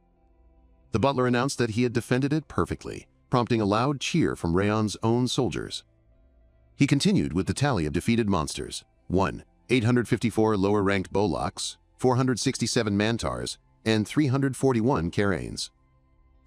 The butler announced that he had defended it perfectly, prompting a loud cheer from Rayon's own soldiers. He continued with the tally of defeated monsters: 1. 854 lower-ranked Bolaks, 467 Mantars, and 341 Karanes.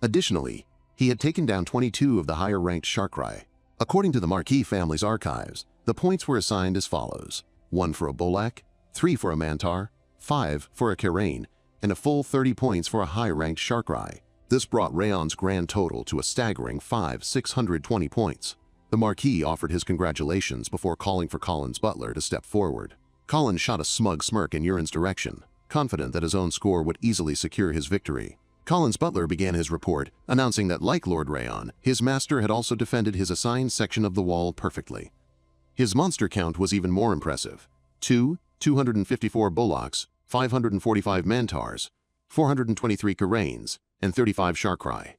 Additionally, he had taken down 22 of the higher-ranked Sharkrai. According to the Marquis family's archives, the points were assigned as follows: 1 for a Bolak, 3 for a Mantar, 5 for a Karane, and a full 30 points for a high-ranked Sharkrai. This brought Rayon's grand total to a staggering 620 points. The Marquis offered his congratulations before calling for Colin's butler to step forward. Colin shot a smug smirk in Yurin's direction, confident that his own score would easily secure his victory. Colin's butler began his report, announcing that, like Lord Rayon, his master had also defended his assigned section of the wall perfectly. His monster count was even more impressive: 254 Bolaks, 545 Mantars, 423 Karanes, and 35 Sharkrai.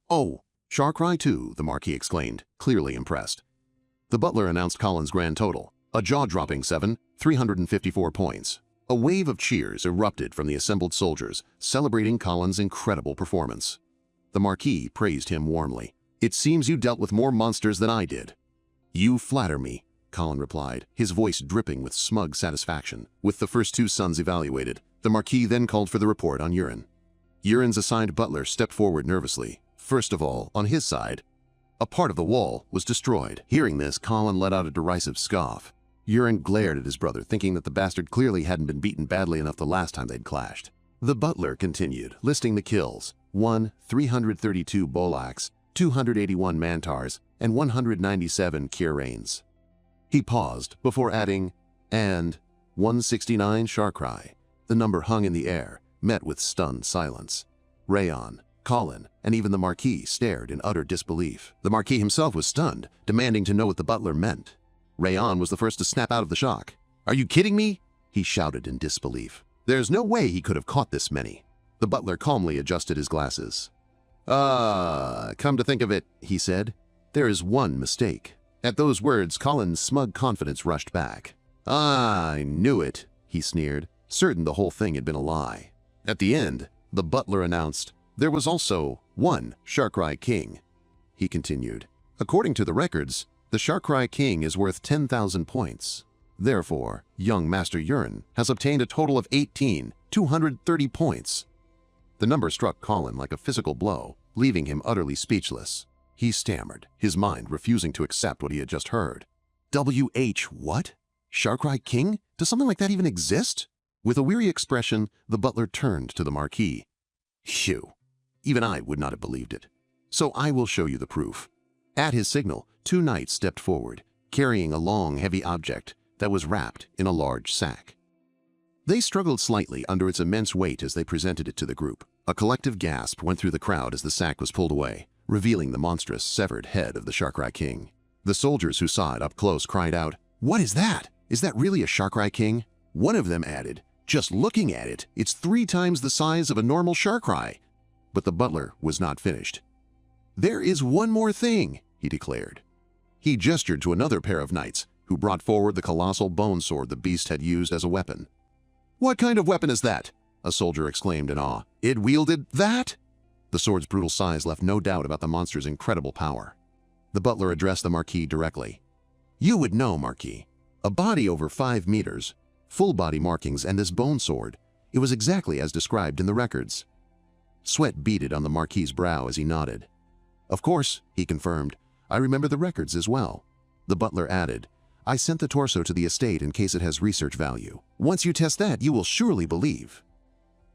"Oh, Sharkrai too," the Marquis exclaimed, clearly impressed. The butler announced Colin's grand total: a jaw-dropping 354 points. A wave of cheers erupted from the assembled soldiers, celebrating Colin's incredible performance. The Marquis praised him warmly. "It seems you dealt with more monsters than I did." "You flatter me," Colin replied, his voice dripping with smug satisfaction. With the first 2 sons evaluated, the Marquis then called for the report on Yurin. Yurin's assigned butler stepped forward nervously. First of all, on his side, a part of the wall was destroyed. Hearing this, Colin let out a derisive scoff. Yurin glared at his brother, thinking that the bastard clearly hadn't been beaten badly enough the last time they'd clashed. The butler continued, listing the kills: 1. 332 Bolaks, 281 Mantars, and 197 Kiranes. He paused before adding, "and 169 Sharkrai." The number hung in the air, met with stunned silence. Rayon, Colin, and even the Marquis stared in utter disbelief. The Marquis himself was stunned, demanding to know what the butler meant. Rayon was the first to snap out of the shock. "Are you kidding me?" he shouted in disbelief. "There's no way he could have caught this many." The butler calmly adjusted his glasses. Come to think of it," he said, "there is one mistake." At those words, Colin's smug confidence rushed back. "I knew it," he sneered, certain the whole thing had been a lie. At the end, the butler announced, "There was also one Sharkrai King." He continued, "According to the records, the Sharkrai King is worth 10,000 points. Therefore, young Master Yurin has obtained a total of 18,230 points." The number struck Colin like a physical blow, leaving him utterly speechless. He stammered, his mind refusing to accept what he had just heard. What? Sharkrai King? Does something like that even exist? With a weary expression, the butler turned to the Marquis. "Phew, even I would not have believed it. So I will show you the proof." At his signal, 2 knights stepped forward, carrying a long, heavy object that was wrapped in a large sack. They struggled slightly under its immense weight as they presented it to the group. A collective gasp went through the crowd as the sack was pulled away, revealing the monstrous, severed head of the Sharkrai King. The soldiers who saw it up close cried out, "What is that? Is that really a Sharkrai King?" One of them added, "Just looking at it, it's 3 times the size of a normal Sharkrai." But the butler was not finished. "There is one more thing," he declared. He gestured to another pair of knights, who brought forward the colossal bone sword the beast had used as a weapon. "What kind of weapon is that?" a soldier exclaimed in awe. "It wielded that?" The sword's brutal size left no doubt about the monster's incredible power. The butler addressed the Marquis directly. "You would know, Marquis. A body over 5 meters, full body markings, and this bone sword. It was exactly as described in the records." Sweat beaded on the Marquis's brow as he nodded. "Of course," he confirmed, "I remember the records as well." The butler added, "I sent the torso to the estate in case it has research value. Once you test that, you will surely believe."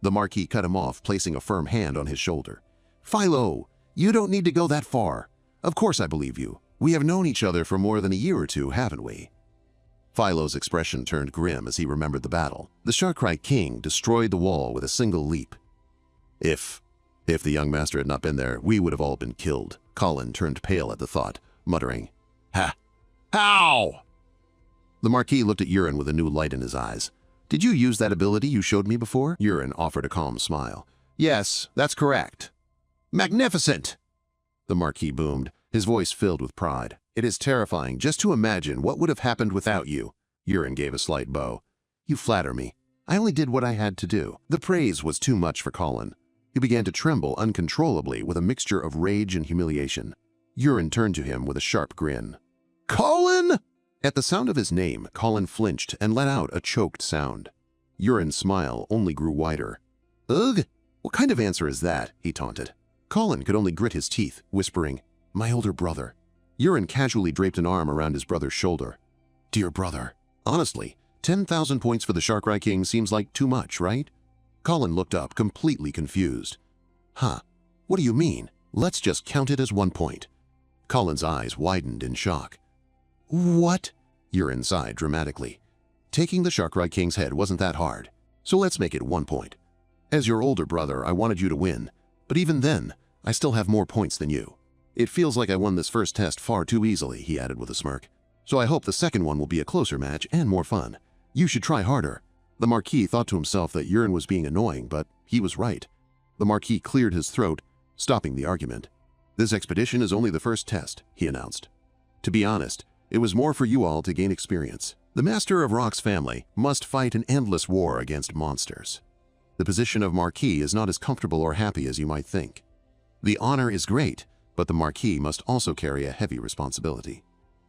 The Marquis cut him off, placing a firm hand on his shoulder. "Philo, you don't need to go that far. Of course I believe you. We have known each other for more than a year or two, haven't we? Philo's expression turned grim as he remembered the battle. The Sharkrai King destroyed the wall with a single leap. If the young master had not been there, we would have all been killed. Colin turned pale at the thought, muttering, How? The Marquis looked at Urin with a new light in his eyes. Did you use that ability you showed me before? Urin offered a calm smile. Yes, that's correct. Magnificent! The Marquis boomed, his voice filled with pride. It is terrifying just to imagine what would have happened without you. Urin gave a slight bow. You flatter me. I only did what I had to do. The praise was too much for Colin. He began to tremble uncontrollably with a mixture of rage and humiliation. Urin turned to him with a sharp grin. Colin! At the sound of his name, Colin flinched and let out a choked sound. Urin's smile only grew wider. Ugh! What kind of answer is that? He taunted. Colin could only grit his teeth, whispering, My older brother. Urin casually draped an arm around his brother's shoulder. Dear brother. Honestly, 10,000 points for the Sharkrai King seems like too much, right? Colin looked up, completely confused. Huh? What do you mean? Let's just count it as 1 point. Colin's eyes widened in shock. What? Urin sighed dramatically. Taking the Sharkrai King's head wasn't that hard, so let's make it 1 point. As your older brother, I wanted you to win, but even then, I still have more points than you. It feels like I won this first test far too easily, he added with a smirk. So I hope the second one will be a closer match and more fun. You should try harder. The Marquis thought to himself that Urin was being annoying, but he was right. The Marquis cleared his throat, stopping the argument. This expedition is only the first test, he announced. To be honest, it was more for you all to gain experience. The Master of Rock's family must fight an endless war against monsters. The position of Marquis is not as comfortable or happy as you might think. The honor is great, but the Marquis must also carry a heavy responsibility.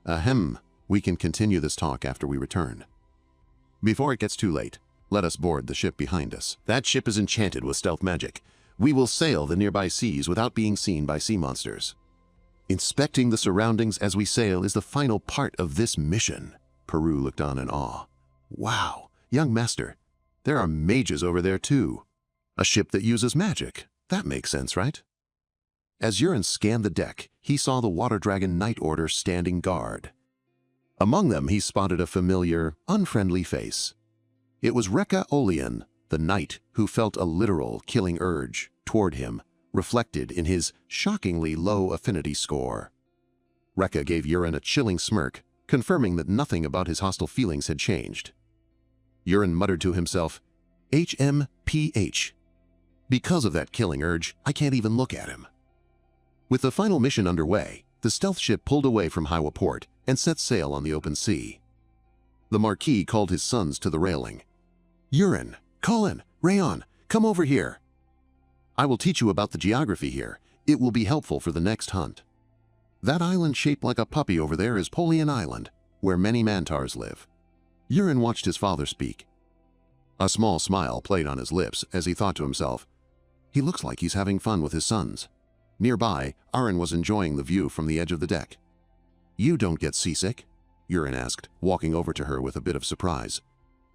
Ahem, we can continue this talk after we return. Before it gets too late, let us board the ship behind us. That ship is enchanted with stealth magic. We will sail the nearby seas without being seen by sea monsters. Inspecting the surroundings as we sail is the final part of this mission. Peru looked on in awe. Wow, young master, there are mages over there too. A ship that uses magic. That makes sense, right? As Urin scanned the deck, he saw the Water Dragon Knight Order standing guard. Among them, he spotted a familiar, unfriendly face. It was Recap Olian, the knight who felt a literal killing urge toward him, reflected in his shockingly low affinity score. Recap gave Urin a chilling smirk, confirming that nothing about his hostile feelings had changed. Urin muttered to himself, HMPH. Because of that killing urge, I can't even look at him. With the final mission underway, the stealth ship pulled away from Hiwa Port and set sail on the open sea. The Marquis called his sons to the railing. Urin, Colin, Rayon, come over here. I will teach you about the geography here. It will be helpful for the next hunt. That island shaped like a puppy over there is Polian Island, where many Mantars live. Urin watched his father speak. A small smile played on his lips as he thought to himself, he looks like he's having fun with his sons. Nearby, Urin was enjoying the view from the edge of the deck. You don't get seasick? Urin asked, walking over to her with a bit of surprise.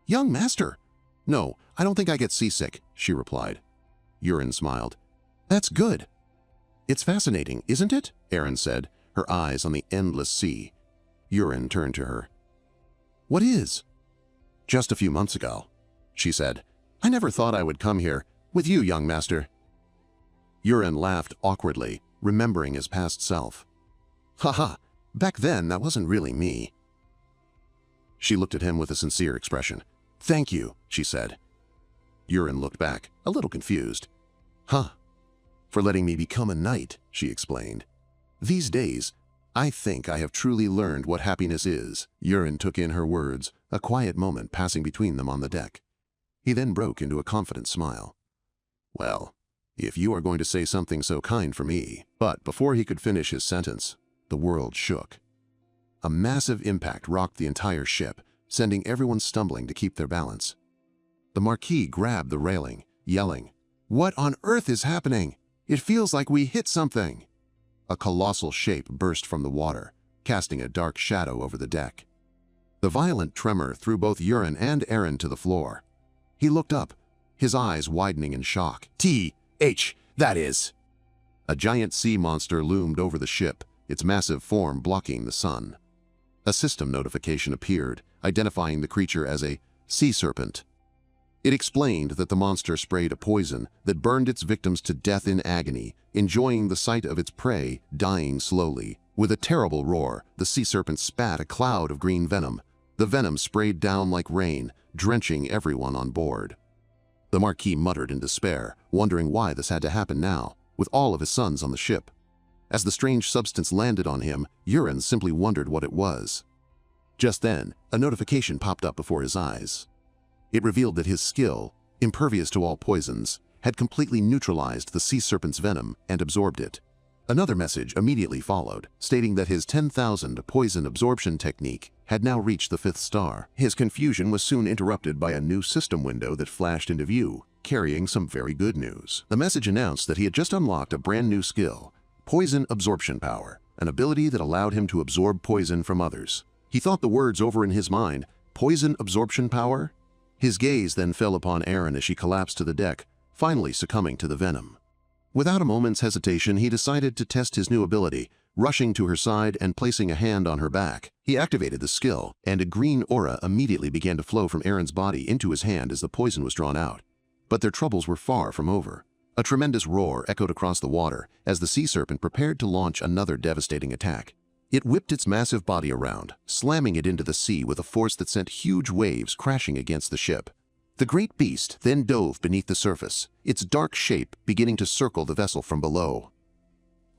Young master! No, I don't think I get seasick, she replied. Urin smiled. That's good. It's fascinating, isn't it? Erin said, her eyes on the endless sea. Urin turned to her. What is? Just a few months ago, she said. I never thought I would come here, with you, young master. Urin laughed awkwardly, remembering his past self. Haha, back then that wasn't really me. She looked at him with a sincere expression. Thank you, she said. Urin looked back, a little confused. Huh. For letting me become a knight, she explained. These days, I think I have truly learned what happiness is. Urin took in her words, a quiet moment passing between them on the deck. He then broke into a confident smile. Well, if you are going to say something so kind for me. But before he could finish his sentence, the world shook. A massive impact rocked the entire ship, sending everyone stumbling to keep their balance. The Marquis grabbed the railing, yelling, What on earth is happening? It feels like we hit something. A colossal shape burst from the water, casting a dark shadow over the deck. The violent tremor threw both Urin and Erin to the floor. He looked up, his eyes widening in shock. T-H, that is. A giant sea monster loomed over the ship, its massive form blocking the sun. A system notification appeared, identifying the creature as a sea serpent. It explained that the monster sprayed a poison that burned its victims to death in agony, enjoying the sight of its prey dying slowly. With a terrible roar, the sea serpent spat a cloud of green venom. The venom sprayed down like rain, drenching everyone on board. The Marquis muttered in despair, wondering why this had to happen now, with all of his sons on the ship. As the strange substance landed on him, Yurin simply wondered what it was. Just then, a notification popped up before his eyes. It revealed that his skill, impervious to all poisons, had completely neutralized the sea serpent's venom and absorbed it. Another message immediately followed, stating that his 10,000 poison absorption technique had now reached the 5th star. His confusion was soon interrupted by a new system window that flashed into view, carrying some very good news. The message announced that he had just unlocked a brand new skill, Poison Absorption Power, an ability that allowed him to absorb poison from others. He thought the words over in his mind, Poison Absorption Power? His gaze then fell upon Erin as she collapsed to the deck, finally succumbing to the venom. Without a moment's hesitation, he decided to test his new ability, rushing to her side and placing a hand on her back. He activated the skill, and a green aura immediately began to flow from Erin's body into his hand as the poison was drawn out. But their troubles were far from over. A tremendous roar echoed across the water as the sea serpent prepared to launch another devastating attack. It whipped its massive body around, slamming it into the sea with a force that sent huge waves crashing against the ship. The great beast then dove beneath the surface, its dark shape beginning to circle the vessel from below.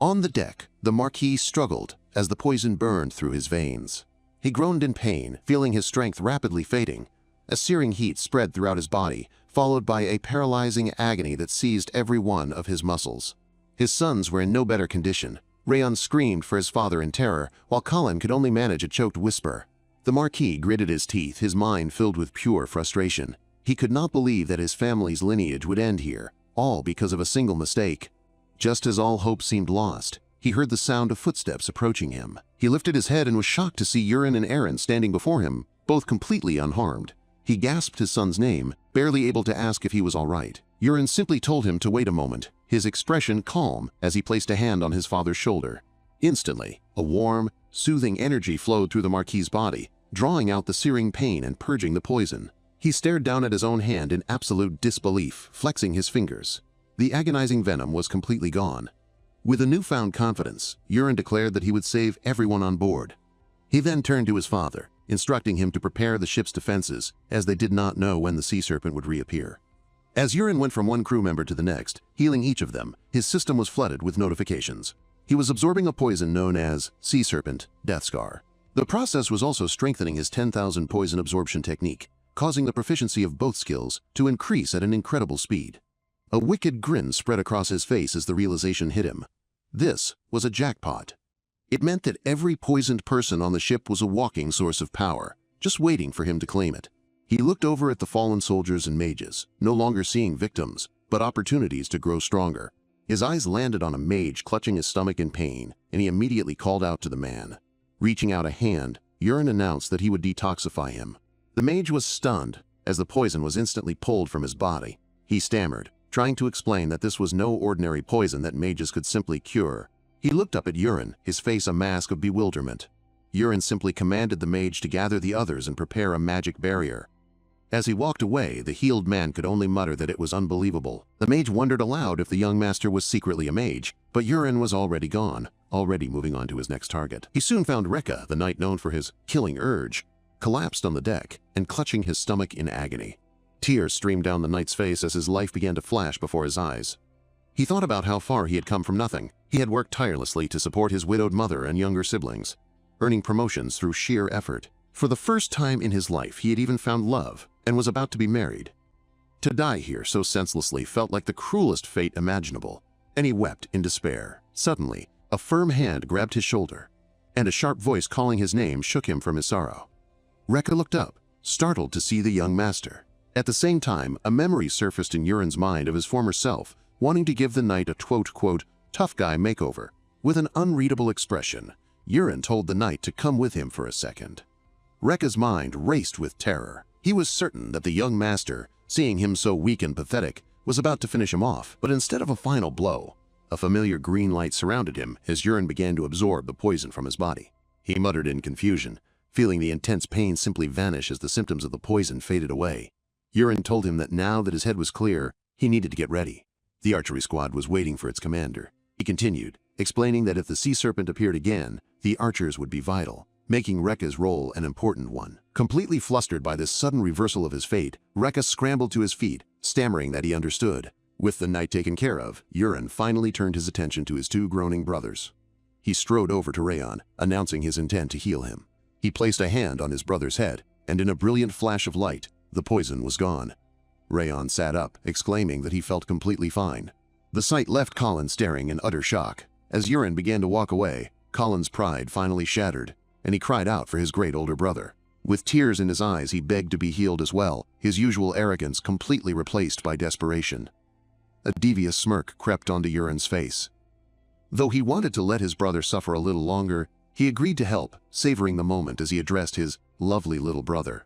On the deck, the Marquis struggled as the poison burned through his veins. He groaned in pain, feeling his strength rapidly fading. A searing heat spread throughout his body, followed by a paralyzing agony that seized every one of his muscles. His sons were in no better condition. Rayon screamed for his father in terror, while Colin could only manage a choked whisper. The Marquis gritted his teeth, his mind filled with pure frustration. He could not believe that his family's lineage would end here, all because of a single mistake. Just as all hope seemed lost, he heard the sound of footsteps approaching him. He lifted his head and was shocked to see Yurin and Erin standing before him, both completely unharmed. He gasped his son's name, barely able to ask if he was all right. Yurin simply told him to wait a moment, his expression calm as he placed a hand on his father's shoulder. Instantly, a warm, soothing energy flowed through the Marquis' body, drawing out the searing pain and purging the poison. He stared down at his own hand in absolute disbelief, flexing his fingers. The agonizing venom was completely gone. With a newfound confidence, Yurin declared that he would save everyone on board. He then turned to his father, instructing him to prepare the ship's defenses, as they did not know when the sea serpent would reappear. As Yurin went from one crew member to the next, healing each of them, his system was flooded with notifications. He was absorbing a poison known as Sea Serpent Death Scar. The process was also strengthening his 10,000 poison absorption technique, causing the proficiency of both skills to increase at an incredible speed. A wicked grin spread across his face as the realization hit him. This was a jackpot. It meant that every poisoned person on the ship was a walking source of power, just waiting for him to claim it. He looked over at the fallen soldiers and mages, no longer seeing victims, but opportunities to grow stronger. His eyes landed on a mage clutching his stomach in pain, and he immediately called out to the man. Reaching out a hand, Yurin announced that he would detoxify him. The mage was stunned, as the poison was instantly pulled from his body. He stammered, trying to explain that this was no ordinary poison that mages could simply cure. He looked up at Yurin, his face a mask of bewilderment. Yurin simply commanded the mage to gather the others and prepare a magic barrier. As he walked away, the healed man could only mutter that it was unbelievable. The mage wondered aloud if the young master was secretly a mage, but Yurin was already gone, already moving on to his next target. He soon found Recca, the knight known for his killing urge, collapsed on the deck and clutching his stomach in agony. Tears streamed down the knight's face as his life began to flash before his eyes. He thought about how far he had come from nothing. He had worked tirelessly to support his widowed mother and younger siblings, earning promotions through sheer effort. For the first time in his life, he had even found love and was about to be married. To die here so senselessly felt like the cruelest fate imaginable, and he wept in despair. Suddenly, a firm hand grabbed his shoulder, and a sharp voice calling his name shook him from his sorrow. Recca looked up, startled to see the young master. At the same time, a memory surfaced in Yurin's mind of his former self, wanting to give the knight a quote, tough guy makeover. With an unreadable expression, Yurin told the knight to come with him for a second. Recca's mind raced with terror. He was certain that the young master, seeing him so weak and pathetic, was about to finish him off, but instead of a final blow, A familiar green light surrounded him as Yuren began to absorb the poison from his body. He muttered in confusion, feeling the intense pain simply vanish as the symptoms of the poison faded away. Yuren told him that now that his head was clear, he needed to get ready. The archery squad was waiting for its commander. He continued, explaining that if the sea serpent appeared again, the archers would be vital, making Rekka's role an important one. Completely flustered by this sudden reversal of his fate, Rekka scrambled to his feet, stammering that he understood. With the night taken care of, Yuren finally turned his attention to his two groaning brothers. He strode over to Rayon, announcing his intent to heal him. He placed a hand on his brother's head, and in a brilliant flash of light, the poison was gone. Rayon sat up, exclaiming that he felt completely fine. The sight left Colin staring in utter shock. As Yuren began to walk away, Colin's pride finally shattered, and he cried out for his great older brother. With tears in his eyes, he begged to be healed as well, his usual arrogance completely replaced by desperation. A devious smirk crept onto Yuren's face. Though he wanted to let his brother suffer a little longer, he agreed to help, savoring the moment as he addressed his lovely little brother.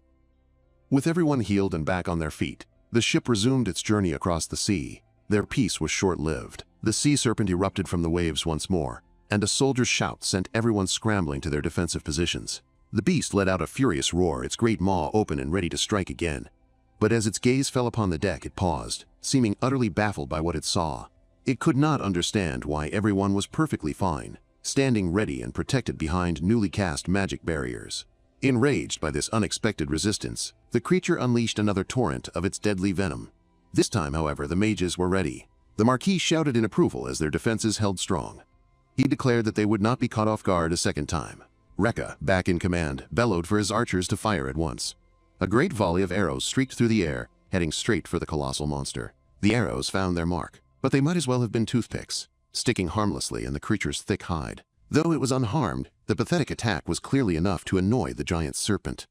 With everyone healed and back on their feet, the ship resumed its journey across the sea. Their peace was short-lived. The sea serpent erupted from the waves once more, and a soldier's shout sent everyone scrambling to their defensive positions. The beast let out a furious roar, its great maw open and ready to strike again. But as its gaze fell upon the deck, it paused, seeming utterly baffled by what it saw. It could not understand why everyone was perfectly fine, standing ready and protected behind newly cast magic barriers. Enraged by this unexpected resistance, the creature unleashed another torrent of its deadly venom. This time, however, the mages were ready. The Marquis shouted in approval as their defenses held strong. He declared that they would not be caught off guard a second time. Rekka, back in command, bellowed for his archers to fire at once. A great volley of arrows streaked through the air, heading straight for the colossal monster. The arrows found their mark, but they might as well have been toothpicks, sticking harmlessly in the creature's thick hide. Though it was unharmed, the pathetic attack was clearly enough to annoy the giant serpent.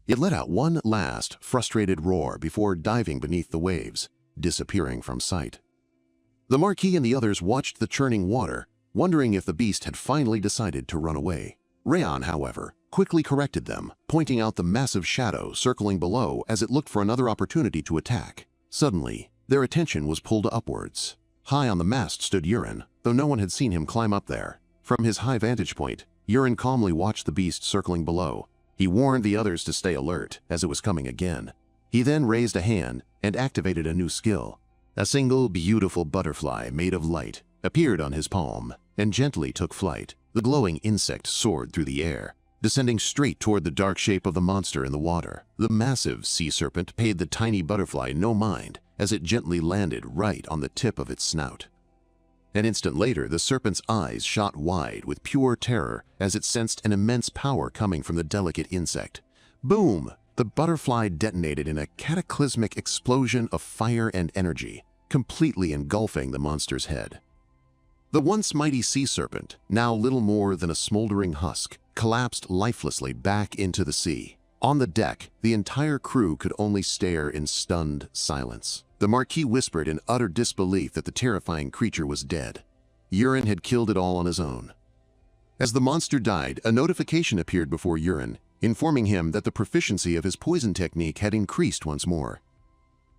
It let out one last, frustrated roar before diving beneath the waves, disappearing from sight. The Marquis and the others watched the churning water, wondering if the beast had finally decided to run away. Rayon, however, quickly corrected them, pointing out the massive shadow circling below as it looked for another opportunity to attack. Suddenly, their attention was pulled upwards. High on the mast stood Yuren, though no one had seen him climb up there. From his high vantage point, Yuren calmly watched the beast circling below. He warned the others to stay alert, as it was coming again. He then raised a hand and activated a new skill. A single beautiful butterfly made of light appeared on his palm and gently took flight. The glowing insect soared through the air, descending straight toward the dark shape of the monster in the water. The massive sea serpent paid the tiny butterfly no mind as it gently landed right on the tip of its snout. An instant later, the serpent's eyes shot wide with pure terror as it sensed an immense power coming from the delicate insect. Boom! The butterfly detonated in a cataclysmic explosion of fire and energy, completely engulfing the monster's head. The once mighty sea serpent, now little more than a smoldering husk, collapsed lifelessly back into the sea. On the deck, the entire crew could only stare in stunned silence. The Marquis whispered in utter disbelief that the terrifying creature was dead. Yuren had killed it all on his own. As the monster died, a notification appeared before Yuren, informing him that the proficiency of his poison technique had increased once more.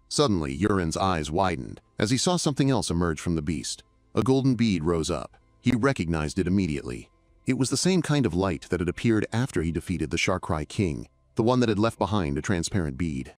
Suddenly, Yuren's eyes widened as he saw something else emerge from the beast. A golden bead rose up. He recognized it immediately. It was the same kind of light that had appeared after he defeated the Sharkrai King, the one that had left behind a transparent bead.